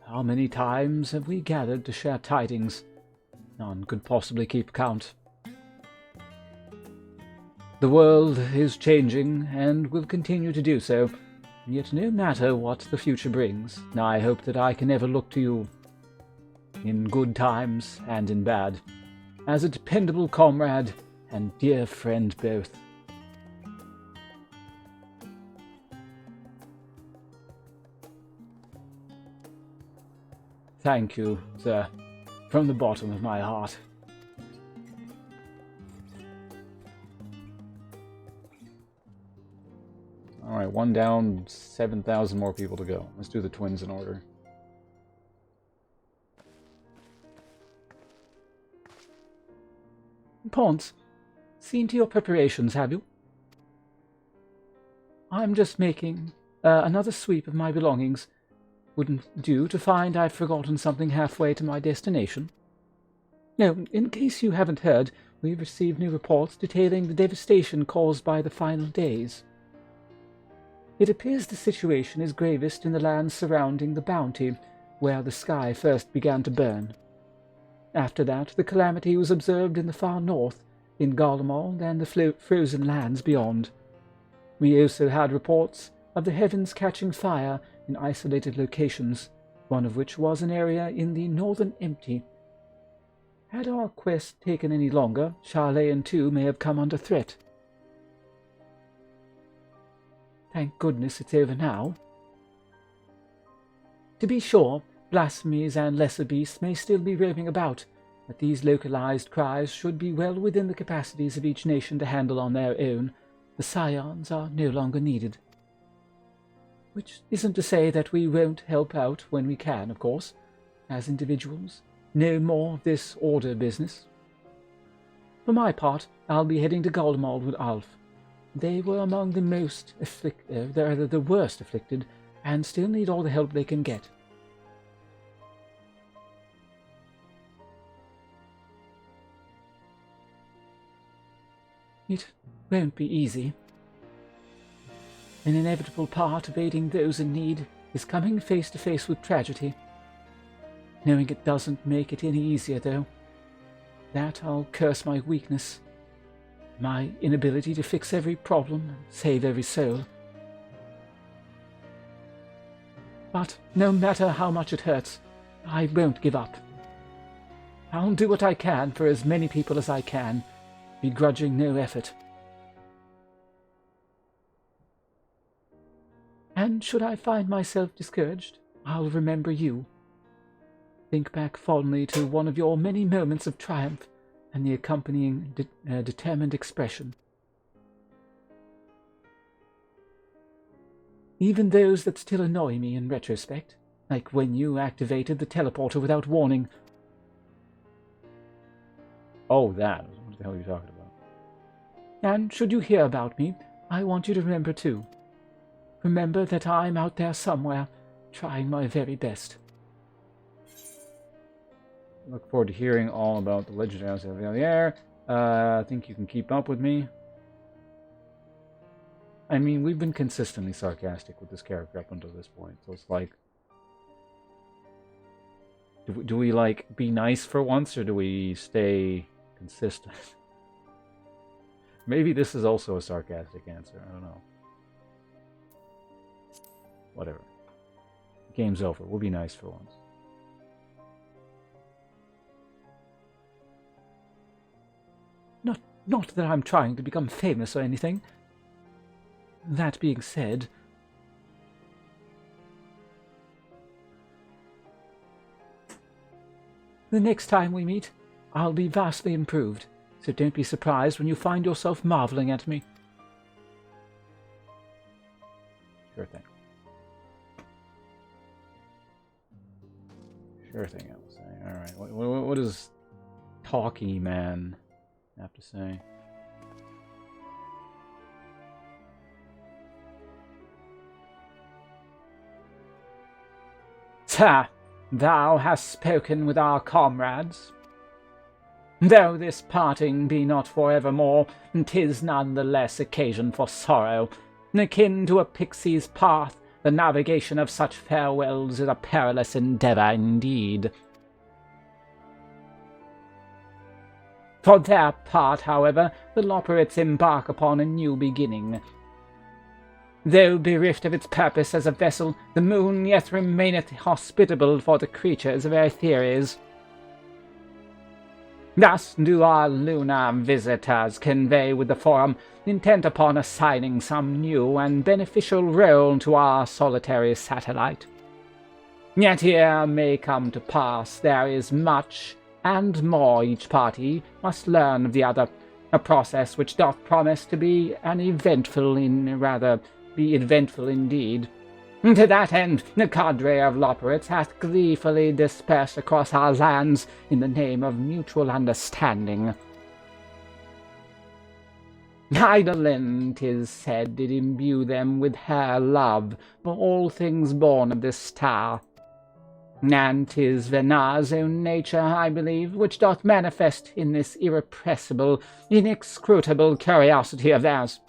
S1: How many times have we gathered to share tidings? None could possibly keep count. The world is changing, and will continue to do so, yet no matter what the future brings, I hope that I can ever look to you, in good times and in bad, as a dependable comrade and dear friend both. Thank you, sir, from the bottom of my heart. Alright, one down, 7,000 more people to go. Let's do the twins in order. Ponce, seen to your preparations, have you? I'm just making another sweep of my belongings. Wouldn't do to find I've forgotten something halfway to my destination. No, in case you haven't heard, we've received new reports detailing the devastation caused by the final days. It appears the situation is gravest in the lands surrounding the Bounty, where the sky first began to burn. After that, the calamity was observed in the far north, in Garlemald and the frozen lands beyond. We also had reports of the heavens catching fire in isolated locations, one of which was an area in the northern Empty. Had our quest taken any longer, Charlayan too may have come under threat. Thank goodness it's over now. To be sure, blasphemies and lesser beasts may still be roaming about, but these localized cries should be well within the capacities of each nation to handle on their own. The scions are no longer needed. Which isn't to say that we won't help out when we can, of course, as individuals. No more of this order business. For my part, I'll be heading to Garlemald with Alf. They were among the most the worst afflicted, and still need all the help they can get. It won't be easy. An inevitable part of aiding those in need is coming face to face with tragedy. Knowing it doesn't make it any easier, though. That I'll curse my weakness. My inability to fix every problem and save every soul. But no matter how much it hurts, I won't give up. I'll do what I can for as many people as I can, begrudging no effort.
S3: And should I find myself discouraged, I'll remember you. Think back fondly to one of your many moments of triumph and the accompanying determined expression. Even those that still annoy me in retrospect, like when you activated the teleporter without warning.
S1: Oh, that. What the hell are you talking about?
S3: And should you hear about me, I want you to remember too. Remember that I'm out there somewhere, trying my very best.
S1: Look forward to hearing all about the legendary outside of the air. I think you can keep up with me. I mean, we've been consistently sarcastic with this character up until this point, so it's like... Do we like, be nice for once, or do we stay consistent? Maybe this is also a sarcastic answer, I don't know. Whatever. Game's over, we'll be nice for once.
S3: Not that I'm trying to become famous or anything. That being said, the next time we meet, I'll be vastly improved, so don't be surprised when you find yourself marveling at me.
S1: Sure thing. Sure thing, I will say. Alright, what does Talkie Man have to say?
S5: Sir, thou hast spoken with our comrades. Though this parting be not for evermore, 'tis none the less occasion for sorrow. Akin to a pixie's path, the navigation of such farewells is a perilous endeavour indeed. For their part, however, the Loporrits embark upon a new beginning. Though bereft of its purpose as a vessel, the moon yet remaineth hospitable for the creatures of Aetheres. Thus do our lunar visitors convey with the Forum, intent upon assigning some new and beneficial role to our solitary satellite. Yet here may come to pass there is much and more each party must learn of the other, a process which doth promise to be eventful indeed. To that end, the cadre of Loporrits hath gleefully dispersed across our lands in the name of mutual understanding. Eidolon, 'tis said, did imbue them with her love for all things born of this star. And 'tis Venar's own nature, I believe, which doth manifest in this irrepressible, inexcrutable curiosity of theirs.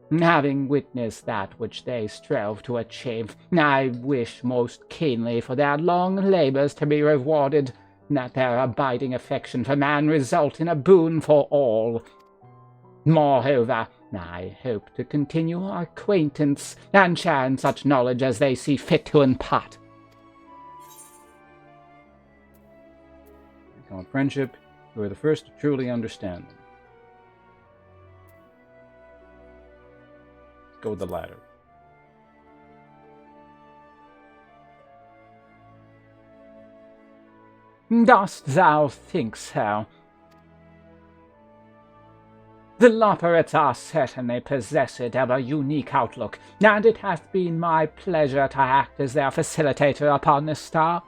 S5: Having witnessed that which they strove to achieve, I wish most keenly for their long labours to be rewarded, that their abiding affection for man result in a boon for all. Moreover, I hope to continue our acquaintance and share in such knowledge as they see fit to impart.
S1: Call it friendship. You are the first to truly understand them. Let's go with the latter.
S5: Dost thou think so? The Loporrits are certainly possessed of a unique outlook, and it hath been my pleasure to act as their facilitator upon this star.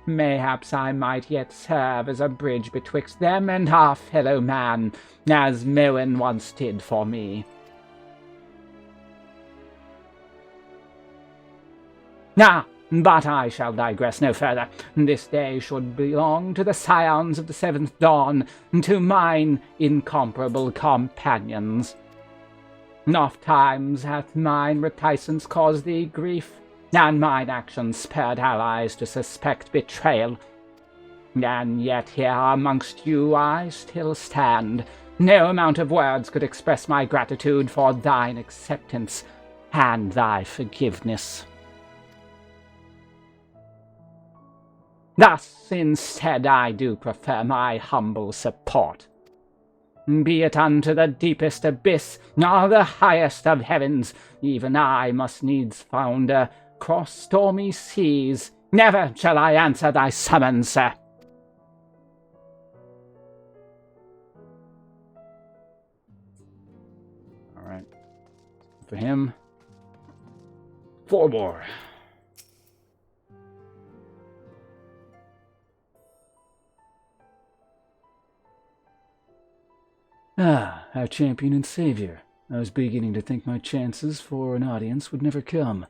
S5: Mayhaps I might yet serve as a bridge betwixt them and our fellow man, as Moen once did for me. But I shall digress no further. This day should belong to the scions of the seventh dawn, to mine incomparable companions. Oft times hath mine reticence caused thee grief, and mine actions spurred allies to suspect betrayal. And yet here amongst you I still stand. No amount of words could express my gratitude for thine acceptance and thy forgiveness. Thus, instead, I do prefer my humble support. Be it unto the deepest abyss, or the highest of heavens, even I must needs founder, cross stormy seas. Never shall I answer thy summons, sir.
S1: Alright. For him, for war. Ah, our champion and savior. I was beginning to think my chances for an audience would never come.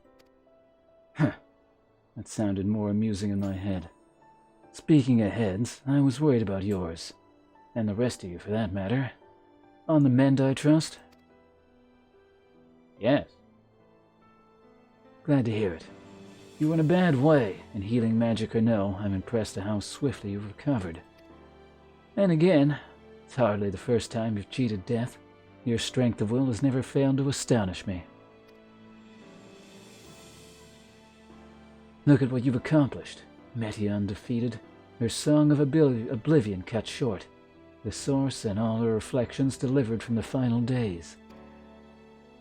S1: Huh. That sounded more amusing in my head. Speaking of heads, I was worried about yours. And the rest of you, for that matter. On the mend, I trust? Yes. Glad to hear it. You were in a bad way, and healing magic or no, I'm impressed at how swiftly you've recovered. And again, it's hardly the first time you've cheated death. Your strength of will has never failed to astonish me. Look at what you've accomplished. Metia undefeated, her song of oblivion cut short, the source and all her reflections delivered from the final days.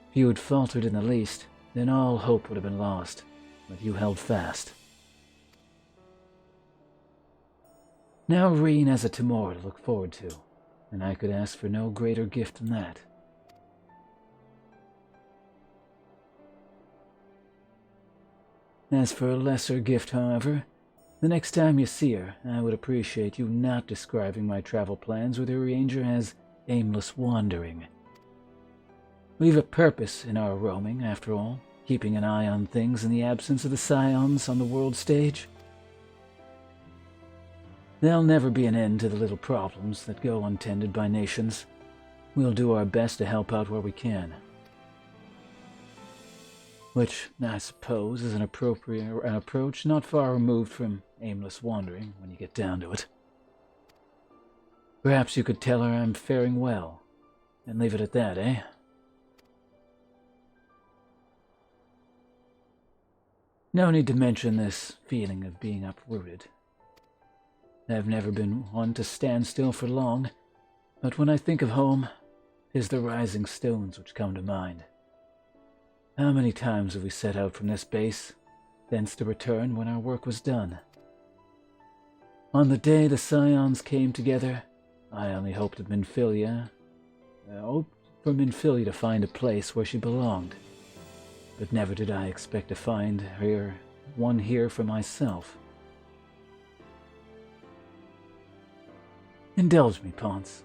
S1: If you had faltered in the least, then all hope would have been lost, but you held fast. Now Reen has a tomorrow to look forward to, and I could ask for no greater gift than that. As for a lesser gift, however, the next time you see her, I would appreciate you not describing my travel plans with your ranger as aimless wandering. We've a purpose in our roaming, after all, keeping an eye on things in the absence of the scions on the world stage. There'll never be an end to the little problems that go untended by nations. We'll do our best to help out where we can. Which, I suppose, is an approach not far removed from aimless wandering when you get down to it. Perhaps you could tell her I'm faring well, and leave it at that, eh? No need to mention this feeling of being uprooted. I've never been one to stand still for long, but when I think of home, 'tis the rising stones which come to mind. How many times have we set out from this base, thence to return when our work was done? On the day the scions came together, I only hoped for Minfilia to find a place where she belonged. But never did I expect to find one here for myself. Indulge me, Ponce.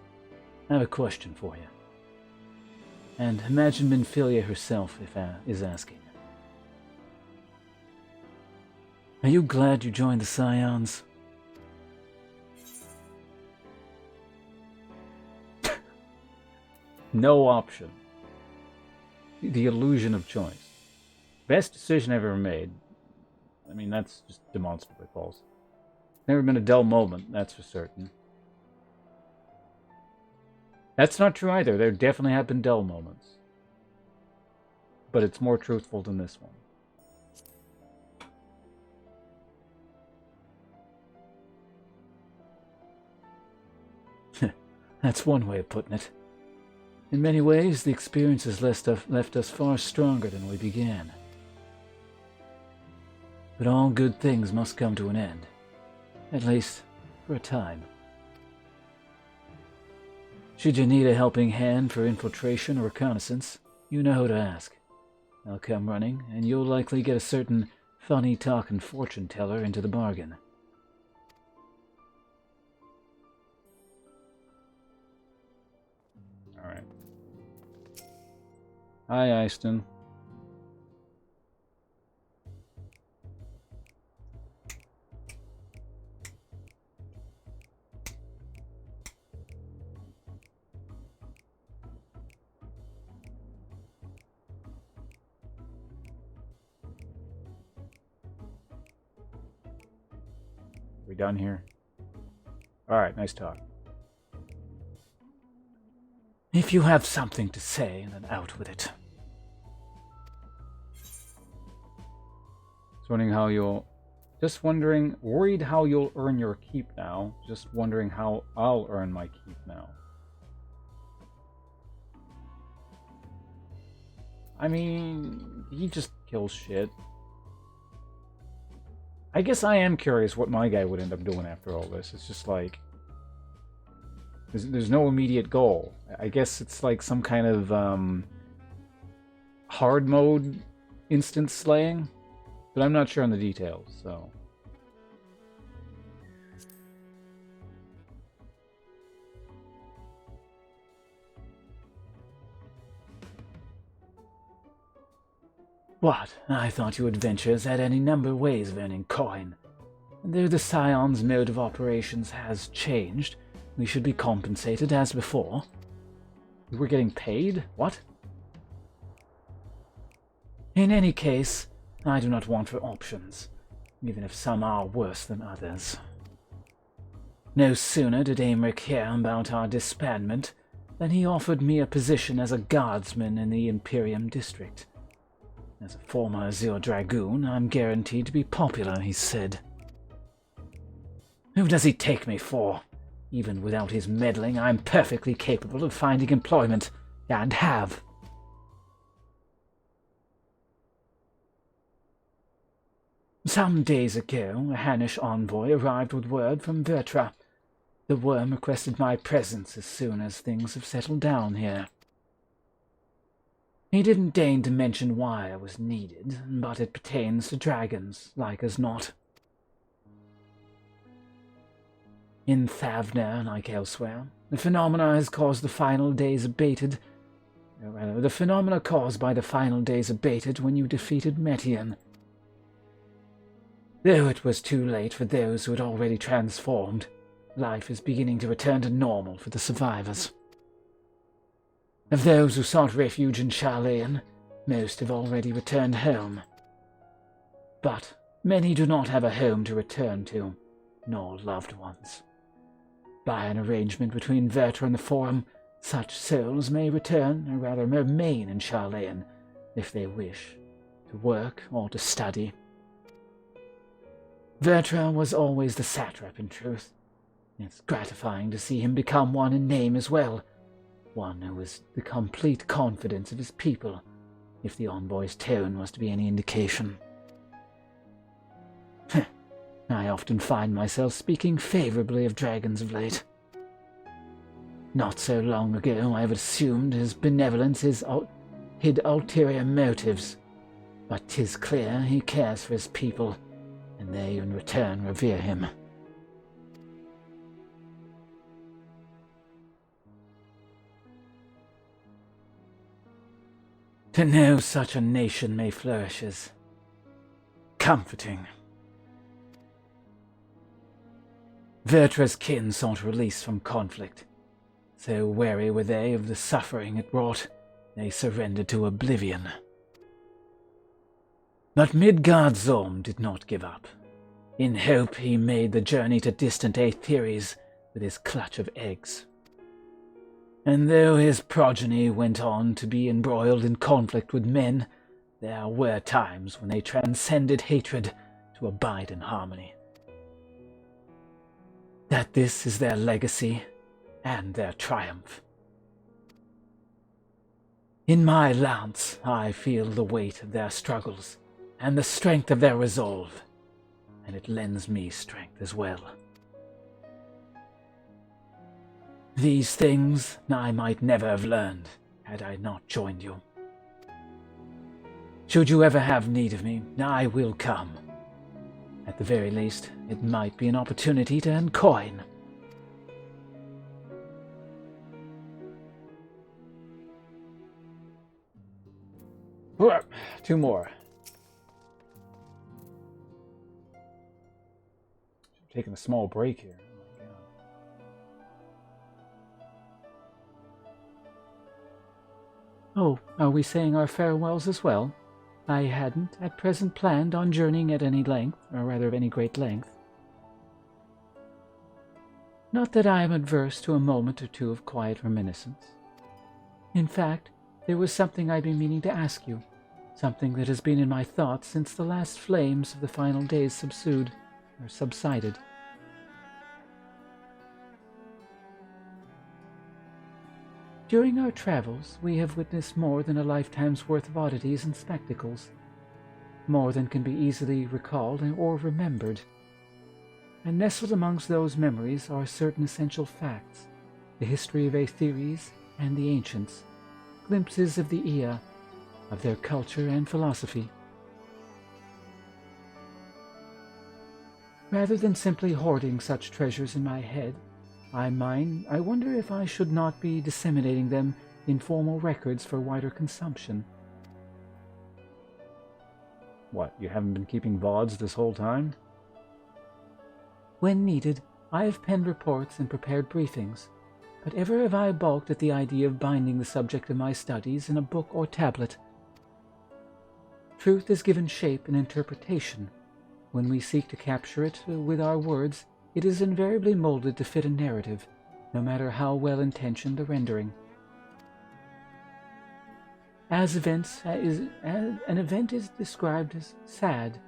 S1: I have a question for you. And imagine Minfilia herself is asking. Are you glad you joined the Scions? No option. The illusion of choice. Best decision I've ever made. I mean, that's just demonstrably false. Never been a dull moment, that's for certain. That's not true either. There definitely have been dull moments. But it's more truthful than this one. That's one way of putting it. In many ways, the experience has left us far stronger than we began. But all good things must come to an end. At least, for a time. Should you need a helping hand for infiltration or reconnaissance, you know who to ask. I'll come running, and you'll likely get a certain funny-talking fortune teller into the bargain. Alright. Hi, Eiston. We done here? Alright, nice talk. If you have something to say, then out with it. Worried how you'll earn your keep now. Just wondering how I'll earn my keep now. I mean, he just kills shit. I guess I am curious what my guy would end up doing after all this. It's just like... There's no immediate goal. I guess it's like some kind of hard mode instant slaying, but I'm not sure on the details, so...
S3: What? I thought your adventures had any number of ways of earning coin. And though the Scion's mode of operations has changed, we should be compensated as before.
S1: We're getting paid? What?
S3: In any case, I do not want for options, even if some are worse than others. No sooner did Aymeric hear about our disbandment than he offered me a position as a guardsman in the Imperium district. As a former Azure Dragoon, I'm guaranteed to be popular, he said. Who does he take me for? Even without his meddling, I'm perfectly capable of finding employment, and have. Some days ago, a Hannish envoy arrived with word from Vertra. The worm requested my presence as soon as things have settled down here. He didn't deign to mention why I was needed, but it pertains to dragons, like as not. In Thavner, like elsewhere, the phenomena caused by the final days abated when you defeated Metian. Though it was too late for those who had already transformed, life is beginning to return to normal for the survivors. Of those who sought refuge in Charlayan, most have already returned home. But many do not have a home to return to, nor loved ones. By an arrangement between Vertra and the Forum, such souls may return, or rather remain in Charlayan, if they wish, to work or to study. Vertra was always the satrap, in truth. It's gratifying to see him become one in name as well, one who was the complete confidence of his people, if the envoy's tone was to be any indication. I often find myself speaking favorably of dragons of late. Not so long ago I have assumed his benevolence hid ulterior motives, but 'tis clear he cares for his people, and they in return revere him. To know such a nation may flourish is comforting. Vertra's kin sought release from conflict. So wary were they of the suffering it brought, they surrendered to oblivion. But Midgard Zorm did not give up. In hope, he made the journey to distant Aetheres with his clutch of eggs. And though his progeny went on to be embroiled in conflict with men, there were times when they transcended hatred to abide in harmony. That this is their legacy and their triumph. In my lance, I feel the weight of their struggles and the strength of their resolve, and it lends me strength as well. These things I might never have learned had I not joined you. Should you ever have need of me, I will come. At the very least, it might be an opportunity to earn coin.
S1: Two more. Taking a small break here.
S3: Oh, are we saying our farewells as well? I hadn't at present planned on journeying at any length, or rather of any great length. Not that I am adverse to a moment or two of quiet reminiscence. In fact, there was something I'd been meaning to ask you, something that has been in my thoughts since the last flames of the final days subsided. During our travels, we have witnessed more than a lifetime's worth of oddities and spectacles, more than can be easily recalled or remembered. And nestled amongst those memories are certain essential facts, the history of Aetheres and the ancients, glimpses of the Ea, of their culture and philosophy. Rather than simply hoarding such treasures in my head, I wonder if I should not be disseminating them in formal records for wider consumption.
S1: What, you haven't been keeping VODs this whole time?
S3: When needed, I have penned reports and prepared briefings, but ever have I balked at the idea of binding the subject of my studies in a book or tablet. Truth is given shape and interpretation. When we seek to capture it with our words, it is invariably molded to fit a narrative, no matter how well-intentioned the rendering. An event is described as sad,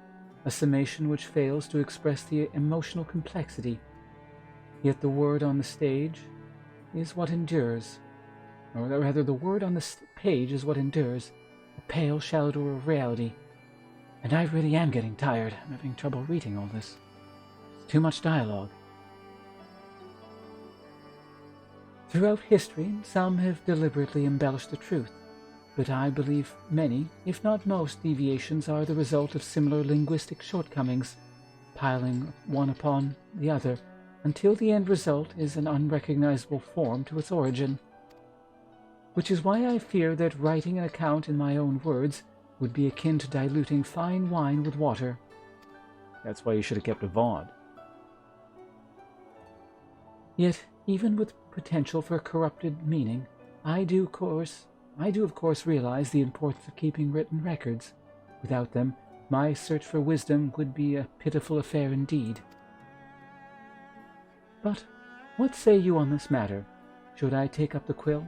S3: a summation which fails to express the emotional complexity, yet the word on the stage is what endures, or rather the word on the page is what endures, a pale shadow of reality. And I really am getting tired. I'm having trouble reading all this. It's too much dialogue. Throughout history, some have deliberately embellished the truth, but I believe many, if not most, deviations are the result of similar linguistic shortcomings, piling one upon the other, until the end result is an unrecognizable form to its origin. Which is why I fear that writing an account in my own words would be akin to diluting fine wine with water.
S1: That's why you should have kept a VOD.
S3: Yet, even with potential for corrupted meaning, I do of course realize the importance of keeping written records. Without them, my search for wisdom would be a pitiful affair indeed. But what say you on this matter? Should I take up the quill,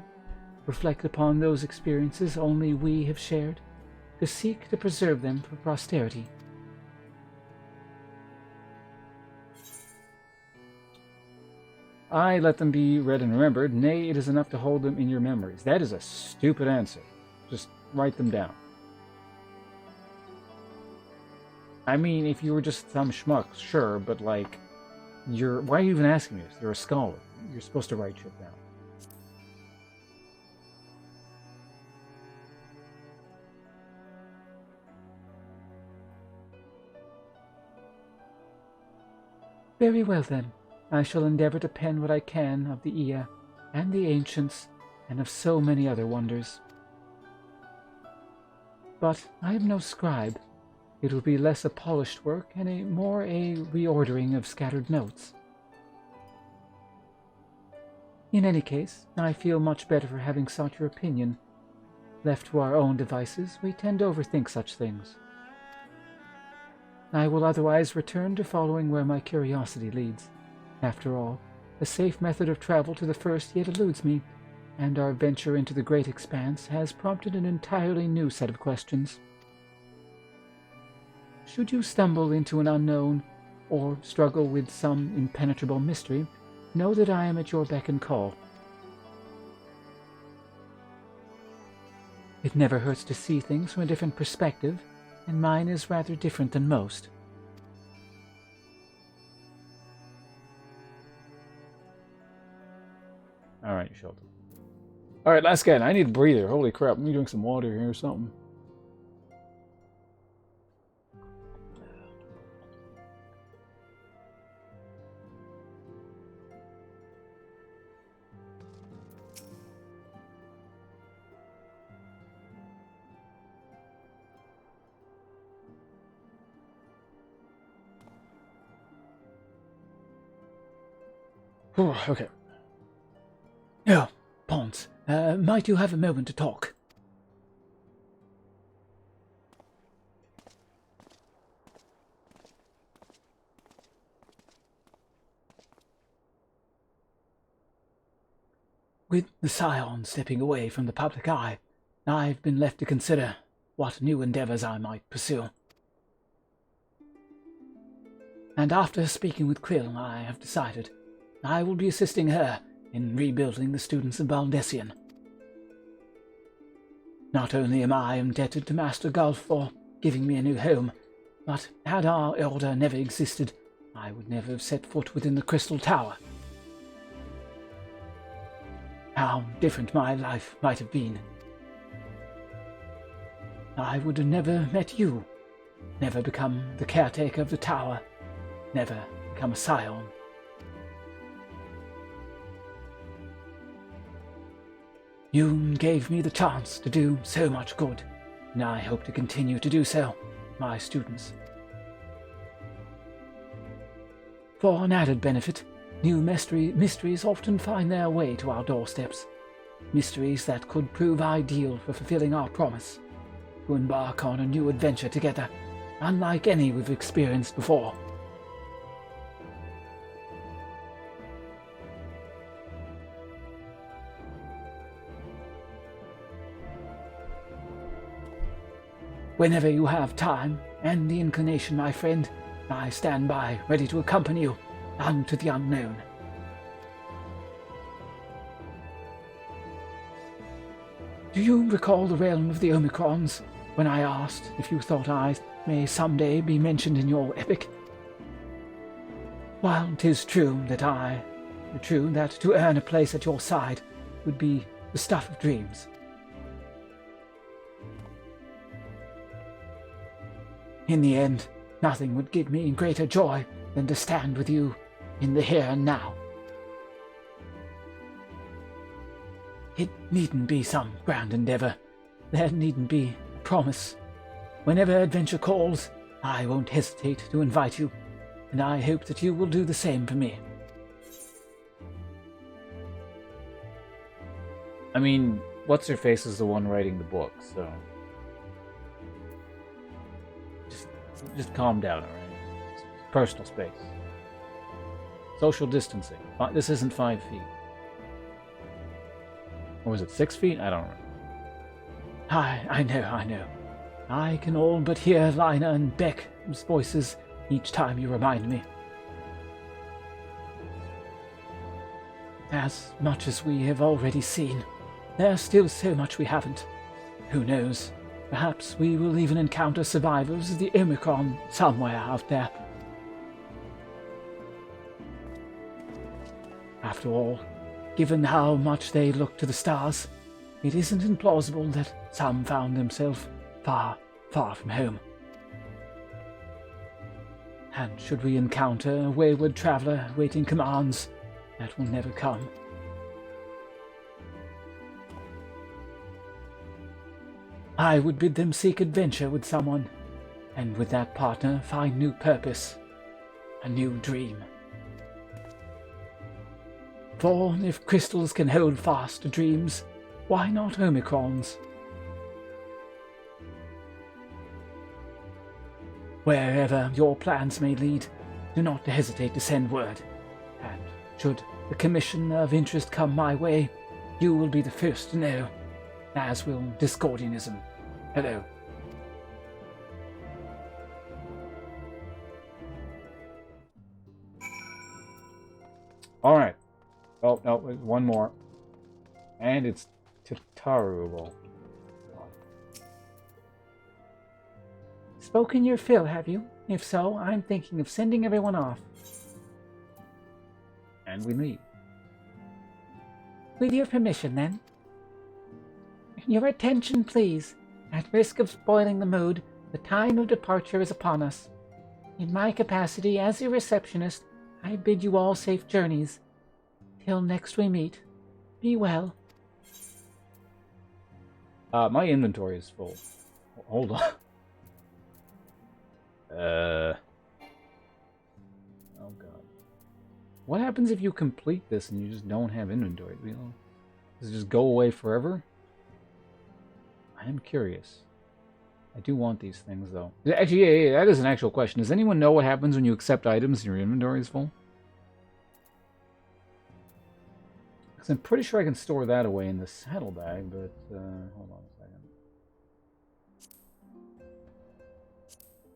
S3: reflect upon those experiences only we have shared, to seek to preserve them for posterity?
S1: I let them be read and remembered, nay, it is enough to hold them in your memories. That is a stupid answer. Just write them down. I mean, if you were just some schmuck, sure, but like, why are you even asking this? You're a scholar. You're supposed to write shit down.
S3: Very well then. I shall endeavor to pen what I can of the Ea and the ancients and of so many other wonders. But I am no scribe. It will be less a polished work and more a reordering of scattered notes. In any case, I feel much better for having sought your opinion. Left to our own devices, we tend to overthink such things. I will otherwise return to following where my curiosity leads. After all, a safe method of travel to the first yet eludes me, and our venture into the great expanse has prompted an entirely new set of questions. Should you stumble into an unknown, or struggle with some impenetrable mystery, know that I am at your beck and call. It never hurts to see things from a different perspective, and mine is rather different than most.
S1: Alright, Shelton. Alright, last guy. I need a breather. Holy crap. Let me drink some water here or something. Okay.
S3: Oh, Ponce, might you have a moment to talk? With the Scion stepping away from the public eye, I've been left to consider what new endeavors I might pursue. And after speaking with Quill, I have decided I will be assisting her in rebuilding the students of Baldessian. Not only am I indebted to Master Gulf for giving me a new home, but had our order never existed, I would never have set foot within the Crystal Tower. How different my life might have been. I would have never met you, never become the caretaker of the tower, never become a scion. You gave me the chance to do so much good, and I hope to continue to do so, my students. For an added benefit, new mysteries often find their way to our doorsteps. Mysteries that could prove ideal for fulfilling our promise to embark on a new adventure together, unlike any we've experienced before. Whenever you have time and the inclination, my friend, I stand by, ready to accompany you unto the unknown. Do you recall the realm of the Omicrons, when I asked if you thought I may someday be mentioned in your epic? While 'tis true that to earn a place at your side would be the stuff of dreams, in the end, nothing would give me greater joy than to stand with you in the here and now. It needn't be some grand endeavor. There needn't be a promise. Whenever adventure calls, I won't hesitate to invite you, and I hope that you will do the same for me.
S1: I mean, what's-her-face is the one writing the book, so... Just calm down, alright? It's personal space. Social distancing. This isn't 5 feet. Or was it 6 feet? I don't know.
S3: I know. I can all but hear Lina and Beck's voices each time you remind me. As much as we have already seen, there's still so much we haven't. Who knows? Perhaps we will even encounter survivors of the Omicron somewhere out there. After all, given how much they look to the stars, it isn't implausible that some found themselves far, far from home. And should we encounter a wayward traveler waiting commands, that will never come. I would bid them seek adventure with someone, and with that partner find new purpose, a new dream. For if crystals can hold fast to dreams, why not Omicrons? Wherever your plans may lead, do not hesitate to send word, and should the commission of interest come my way, you will be the first to know, as will Discordianism. Hello.
S1: Alright. Oh, no, one more. And it's Tataru.
S3: Spoken your fill, have you? If so, I'm thinking of sending everyone off.
S1: And we leave.
S3: With your permission, then. Your attention, please. At risk of spoiling the mood, the time of departure is upon us. In my capacity as your receptionist, I bid you all safe journeys. Till next we meet, be well.
S1: My inventory is full. Hold on. Oh god. What happens if you complete this and you just don't have inventory? Does it just go away forever? I am curious. I do want these things, though. Actually, yeah, that is an actual question. Does anyone know what happens when you accept items and your inventory is full? Because I'm pretty sure I can store that away in the saddlebag, but, hold on a second.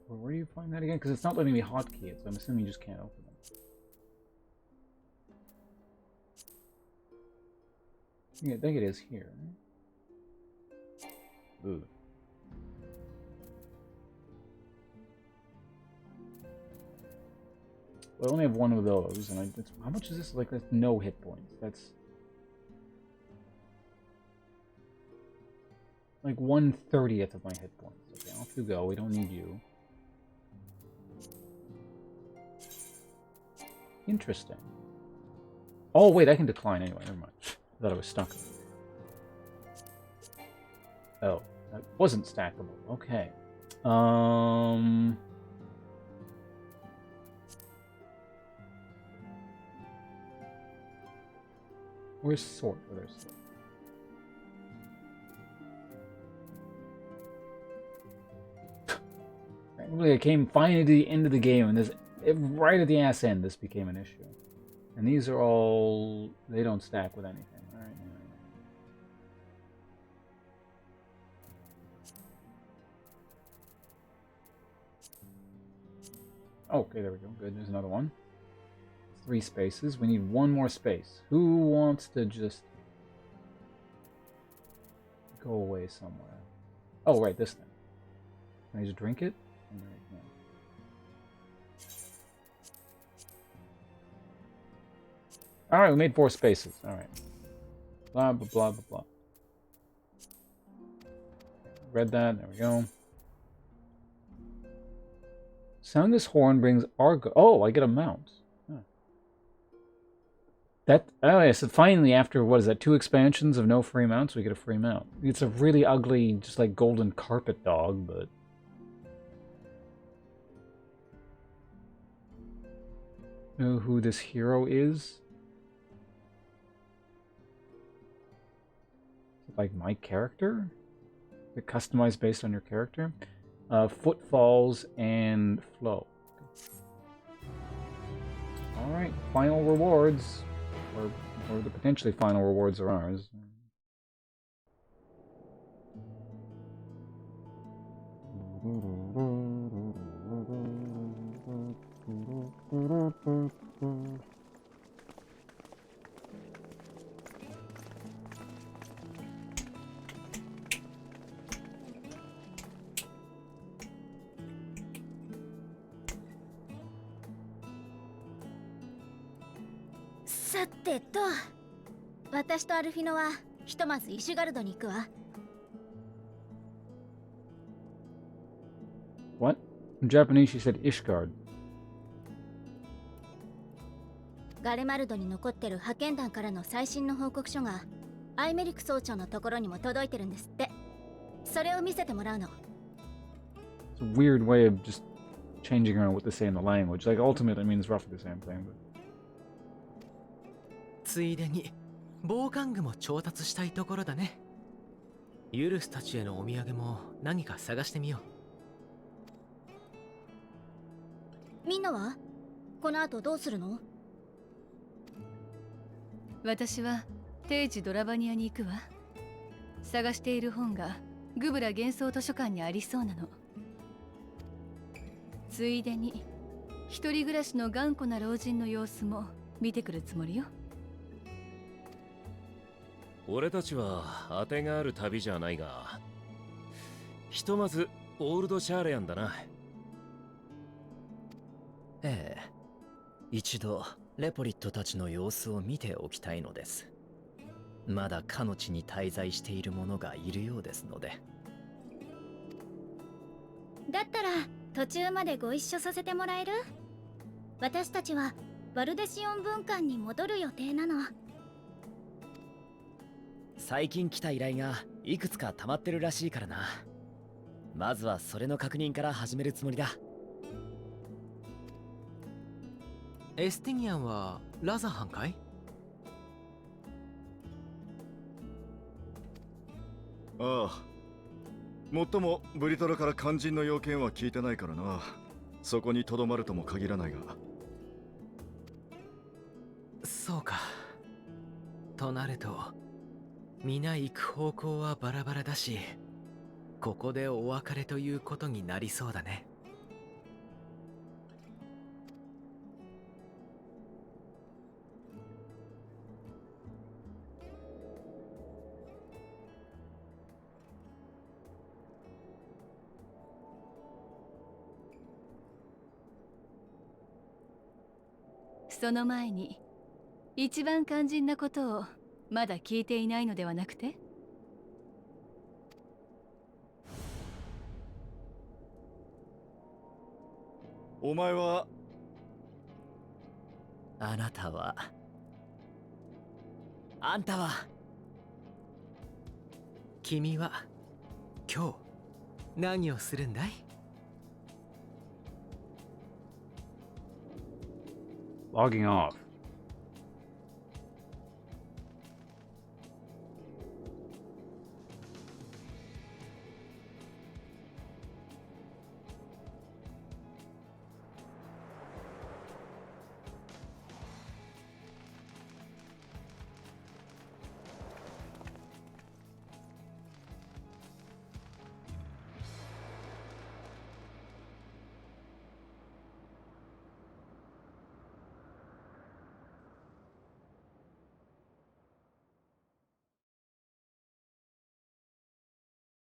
S1: Where do you find that again? Because it's not letting me hotkey it, so I'm assuming you just can't open it. Yeah, I think it is here. Right? Ooh. Well, I only have one of those, and how much is this? Like, that's no hit points. That's like 1/30th of my hit points. Okay, off you go. We don't need you. Interesting. Oh, wait, I can decline anyway. Never mind. I thought I was stuck. Oh, that wasn't stackable. Okay. Where's sort? Oh, there's sort. Really, I came finally to the end of the game, and right at the ass end, this became an issue. And these are all... they don't stack with anything. Alright, okay, there we go. Good, there's another one. 3 spaces. We need 1 more space. Who wants to just go away somewhere? Oh, right, this thing. Can I just drink it? Yeah. Alright, we made 4 spaces. Alright. Blah, blah, blah, blah, blah. Read that. There we go. Sound this horn brings Argo. Oh, I get a mount. Oh, yeah, so finally, after, what is that, 2 expansions of no free mounts, we get a free mount. It's a really ugly, just like golden carpet dog, but... know who this hero is? Like my character? Is it customized based on your character? Footfalls and flow. Alright, final rewards. Or the potentially final rewards are ours.
S7: さてと、私とアルフィノはひとまずイシュガルドに行くわ。
S1: What? In Japanese she said Ishgard.
S7: ガレマルドに残ってる派遣団からの最新の報告書がアイメリク総長のところにも届いてるんですって。それを見せてもらうの。
S1: It's a weird way of just changing around what they say in the language. Like ultimately it means roughly the same thing. But...
S10: ついでに防寒具も調達したいところだね。ユルスたちへのお土産も何か探してみよ
S7: う。みんなはこの後どうするの？
S9: 私は定時ドラバニアに行くわ。探している本がグブラ幻想図書館にありそうなの。ついでに一人暮らしの頑固な老人の様子も見てくるつもりよ。
S13: 俺たちは当てがある旅じゃないが、ひとまずオールドシャーレアンだな。
S4: ええ、一度レポリットたちの様子を見ておきたいのです。まだかの地に滞在している者がいるようですので。
S7: だったら途中までご一緒させてもらえる？私たちはバルデシオン分館に戻る予定なの。
S4: 最近来た依頼がいくつか溜まってるらしいからな。まずはそれの確認から始めるつもりだ。
S10: エスティニアンはラザハンかい？
S16: ああ。もっともブリトラから肝心の要件は聞いてないからな。そこにとどまるとも限らないが。
S10: そうか。となると皆行く方向はバラバラだし、ここでお別れということになりそうだね。
S9: その前に一番肝心なことをまだ聞いていないのではなくて？
S16: お前は
S4: あなたはあんたは
S10: 君は今日何をするんだい
S1: ？Logging off.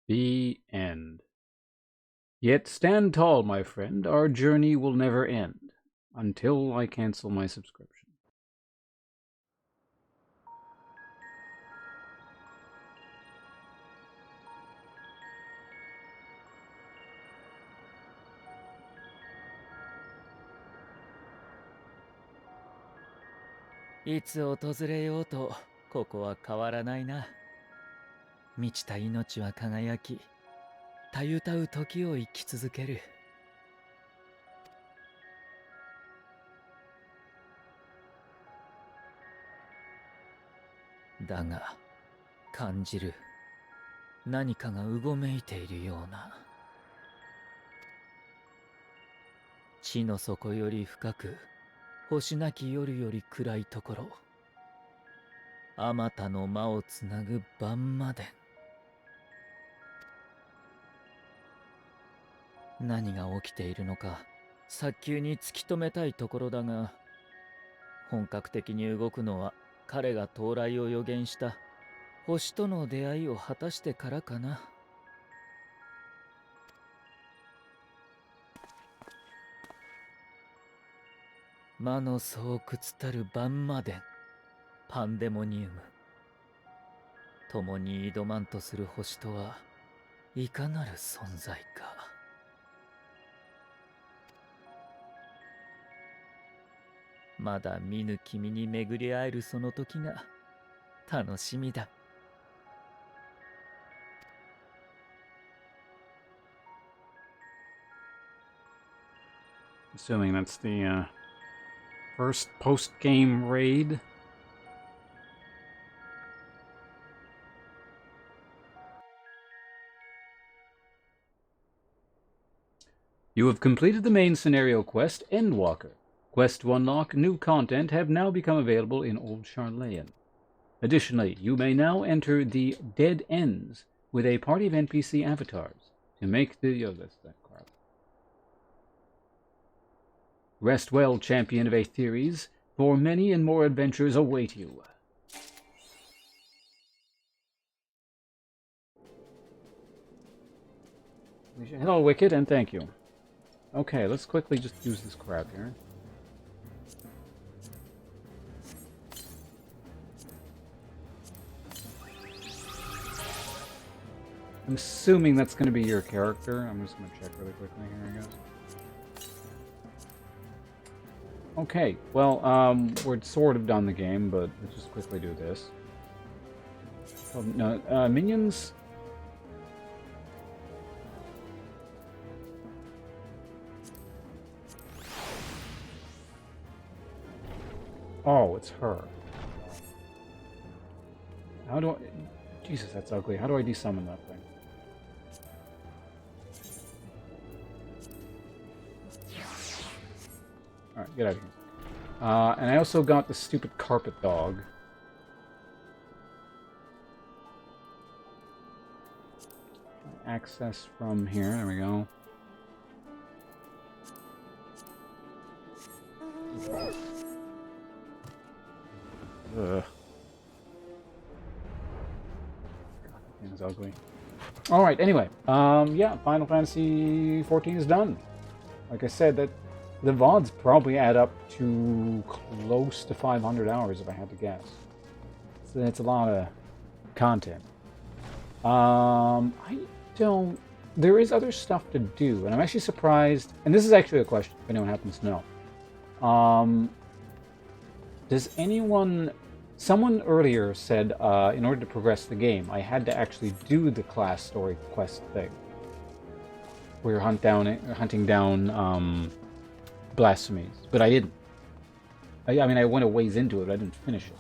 S1: The end. Yet stand tall, my friend, our journey will never end, until I cancel my subscription.
S4: I いつ訪れようとここは変わらないな。満ちた命は輝き、たゆたう時を生き続ける。だが感じる何かがうごめいているような。地の底より深く、星なき夜より暗いところ、あまたの間をつなぐ晩まで。何が起きているのか早急に突き止めたいところだが、本格的に動くのは彼が到来を予言した星との出会いを果たしてからかな。魔の巣窟たる晩までパンデモニウム。共に挑まんとする星とはいかなる存在か。まだ見ぬ君に巡り会えるその時が楽しみだ。
S1: Assuming that's the first post-game raid. You have completed the main scenario quest, Endwalker. Quests to unlock new content have now become available in Old Charlayan. Additionally, you may now enter the Dead Ends with a party of NPC avatars to make the... Oh, that's that crap. Rest well, champion of Aetheres, for many and more adventures await you. Hello, Wicked, and thank you. Okay, let's quickly just use this crap here. I'm assuming that's going to be your character. I'm just going to check really quickly here, I guess. Okay, well, we're sort of done the game, but let's just quickly do this. Oh, no, minions... Oh, it's her. How do I... Jesus, that's ugly. How do I desummon that thing? Alright, get out of here. And I also got the stupid carpet dog. Access from here. There we go. Ugh. God, that thing is ugly. Alright, anyway. Yeah, Final Fantasy XIV is done. Like I said, that The VODs probably add up to close to 500 hours if I had to guess. So that's a lot of content. I don't... There is other stuff to do, and I'm actually surprised, and this is actually a question, if anyone happens to know. Does anyone... Someone earlier said, in order to progress the game, I had to actually do the class story quest thing. Where you're hunting down blasphemies, but I didn't. I mean, I went a ways into it, but I didn't finish it.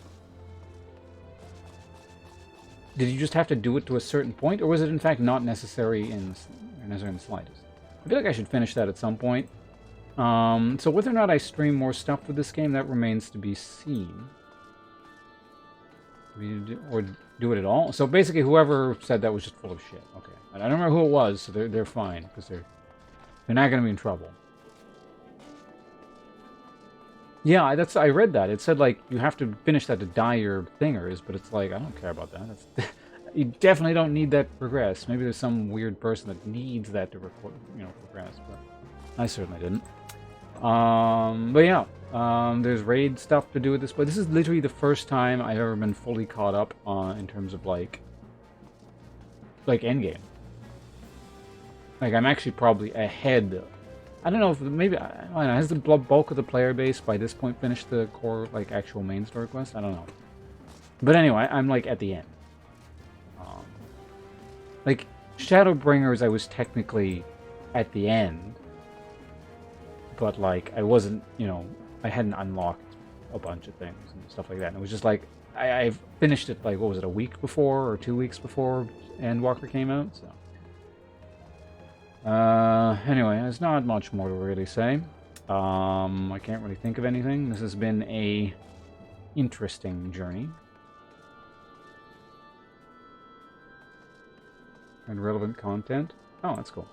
S1: Did you just have to do it to a certain point, or was it in fact not necessary in the slightest? I feel like I should finish that at some point. So whether or not I stream more stuff with this game, that remains to be seen. Or do it at all. So basically, whoever said that was just full of shit. Okay, and I don't remember who it was, so they're fine because they're not going to be in trouble. Yeah, I read that. It said like you have to finish that to dye your thingers, but it's like I don't care about that. You definitely don't need that to progress. Maybe there's some weird person that needs that to progress, but I certainly didn't. But yeah, there's raid stuff to do with this, but this is literally the first time I've ever been fully caught up in terms of like endgame. Like I'm actually probably ahead. I don't know if maybe I don't know, has the bulk of the player base by this point finished the core like actual main story quest? I don't know. But anyway, I'm like at the end. Like Shadowbringers, I was technically at the end. But like I wasn't, I hadn't unlocked a bunch of things and stuff like that. And it was just like I finished it like what was it, a week before or 2 weeks before Endwalker came out. So anyway, there's not much more to really say. I can't really think of anything. This has been a interesting journey. And relevant content. Oh, that's cool.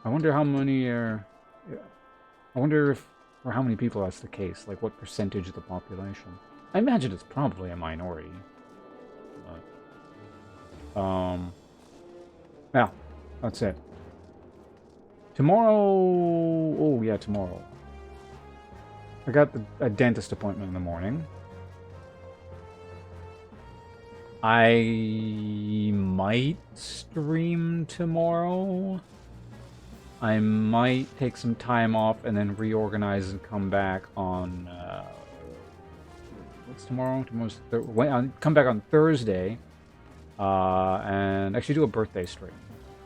S1: I wonder how many are. I wonder if, or how many people that's the case. Like, what percentage of the population? I imagine it's probably a minority. But, yeah, that's it. Tomorrow... Oh, yeah, tomorrow. I got a dentist appointment in the morning. I might stream tomorrow. I might take some time off and then reorganize and come back on... what's tomorrow? Come back on Thursday. And actually do a birthday stream.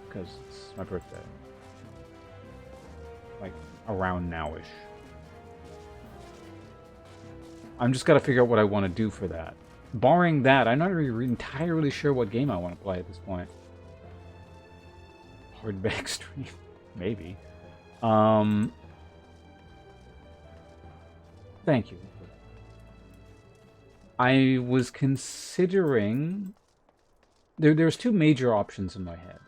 S1: Because it's my birthday. Like, around now-ish. I'm just gotta figure out what I want to do for that. Barring that, I'm not really entirely sure what game I want to play at this point. Hardback stream. Maybe. Thank you. I was considering... There's two major options in my head.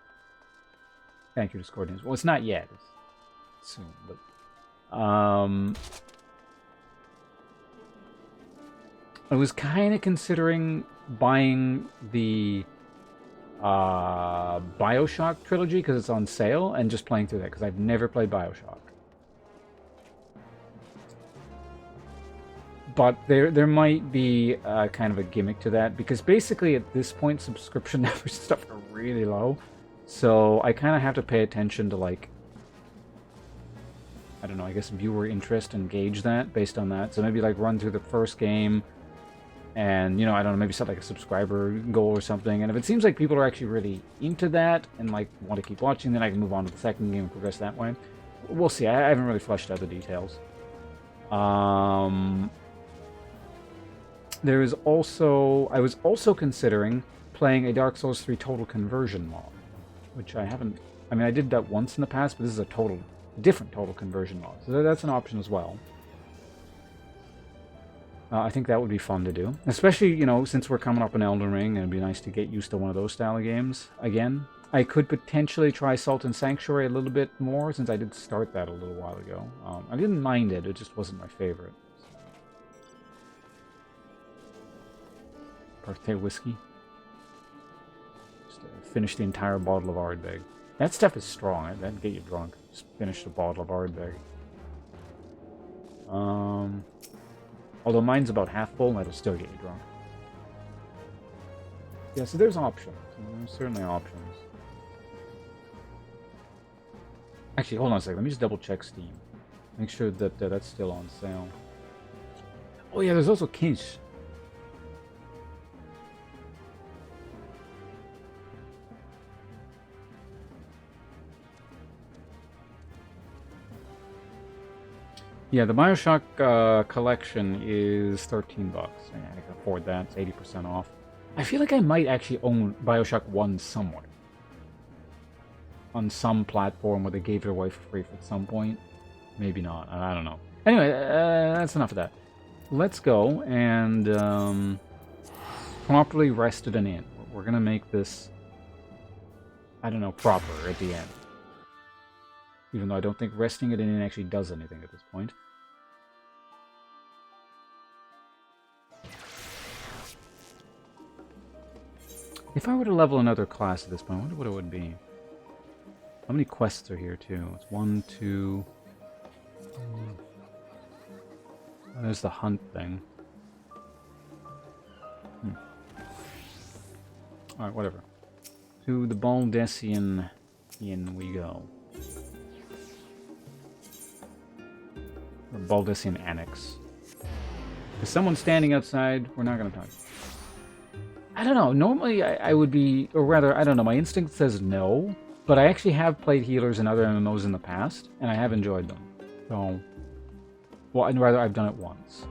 S1: Thank you, Discord News. Well, it's not yet. It's soon, but... I was kind of considering buying the BioShock trilogy because it's on sale and just playing through that because I've never played BioShock. But there might be kind of a gimmick to that because basically at this point subscription numbers and stuff are really low. So I kind of have to pay attention to like, I don't know, I guess viewer interest and gauge that based on that. So maybe like run through the first game and, I don't know, maybe set like a subscriber goal or something. And if it seems like people are actually really into that and like want to keep watching, then I can move on to the second game and progress that way. We'll see. I haven't really fleshed out the details. I was also considering playing a Dark Souls 3 total conversion mod, which I haven't. I mean, I did that once in the past, but this is a different total conversion mod, so that's an option as well. I think that would be fun to do, especially since we're coming up on Elden Ring, and it'd be nice to get used to one of those style of games again. I could potentially try Salt and Sanctuary a little bit more, since I did start that a little while ago. I didn't mind it; it just wasn't my favorite. Birthday whiskey. Just finish the entire bottle of Ardbeg. That stuff is strong. That'd get you drunk. Just finish the bottle of Ardbeg. Although mine's about half full, and that'll still get you drunk. Yeah, so there's options. There's certainly options. Actually, hold on a second. Let me just double check Steam. Make sure that that's still on sale. Oh yeah, there's also Kinch. Yeah, the Bioshock collection is $13. Yeah, I can afford that. It's 80% off. I feel like I might actually own Bioshock 1 somewhere. On some platform where they gave it away for free at some point. Maybe not. I don't know. Anyway, that's enough of that. Let's go and properly rest it in. We're going to make this, I don't know, proper at the end. Even though I don't think resting it in actually does anything at this point. If I were to level another class at this point, I wonder what it would be. How many quests are here, too? It's 1, 2... Oh, there's the hunt thing. Alright, whatever. To the Baldessian Inn we go. Or Baldessian Annex. If someone's standing outside, we're not going to talk. I don't know. Normally I would be, or rather, I don't know. My instinct says no. But I actually have played healers in other MMOs in the past, and I have enjoyed them. So, well, I'd rather I've done it once.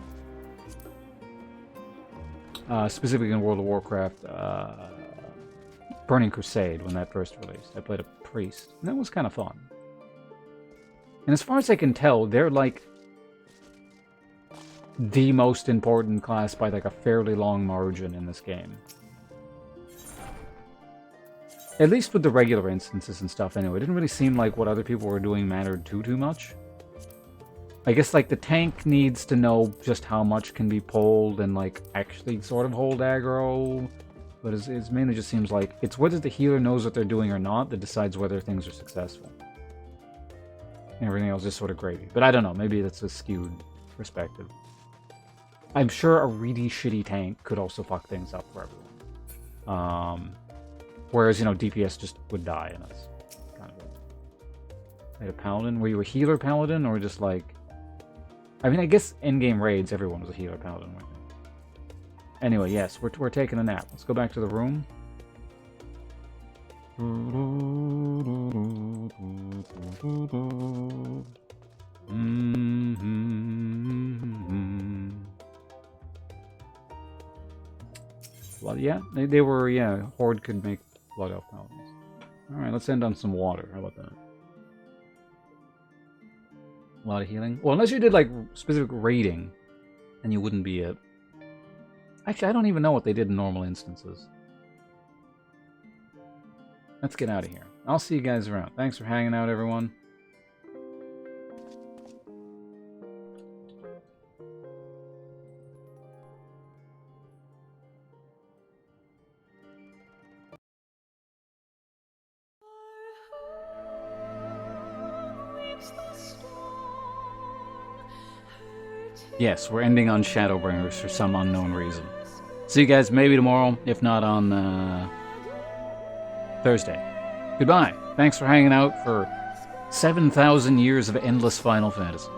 S1: Specifically in World of Warcraft, Burning Crusade, when that first released. I played a priest, and that was kind of fun. And as far as I can tell, they're like the most important class by like a fairly long margin in this game. At least with the regular instances and stuff anyway. It didn't really seem like what other people were doing mattered too much. I guess like the tank needs to know just how much can be pulled and like actually sort of hold aggro. But it mainly just seems like it's whether the healer knows what they're doing or not that decides whether things are successful. And everything else is sort of gravy. But I don't know, maybe that's a skewed perspective. I'm sure a really shitty tank could also fuck things up for everyone. Whereas, you know, DPS just would die, and that's kind of it. Right, a paladin? Were you a healer paladin, or just like... I mean, I guess in-game raids, everyone was a healer paladin, weren't they? Anyway, yes, we're taking a nap. Let's go back to the room. Well, yeah, they were, yeah, Horde could make Blood Elf Paladins. Alright, let's end on some water. How about that? A lot of healing. Well, unless you did, like, specific raiding, then you wouldn't be a... Actually, I don't even know what they did in normal instances. Let's get out of here. I'll see you guys around. Thanks for hanging out, everyone. Yes, we're ending on Shadowbringers for some unknown reason. See you guys maybe tomorrow, if not on Thursday. Goodbye. Thanks for hanging out for 7,000 years of endless Final Fantasy.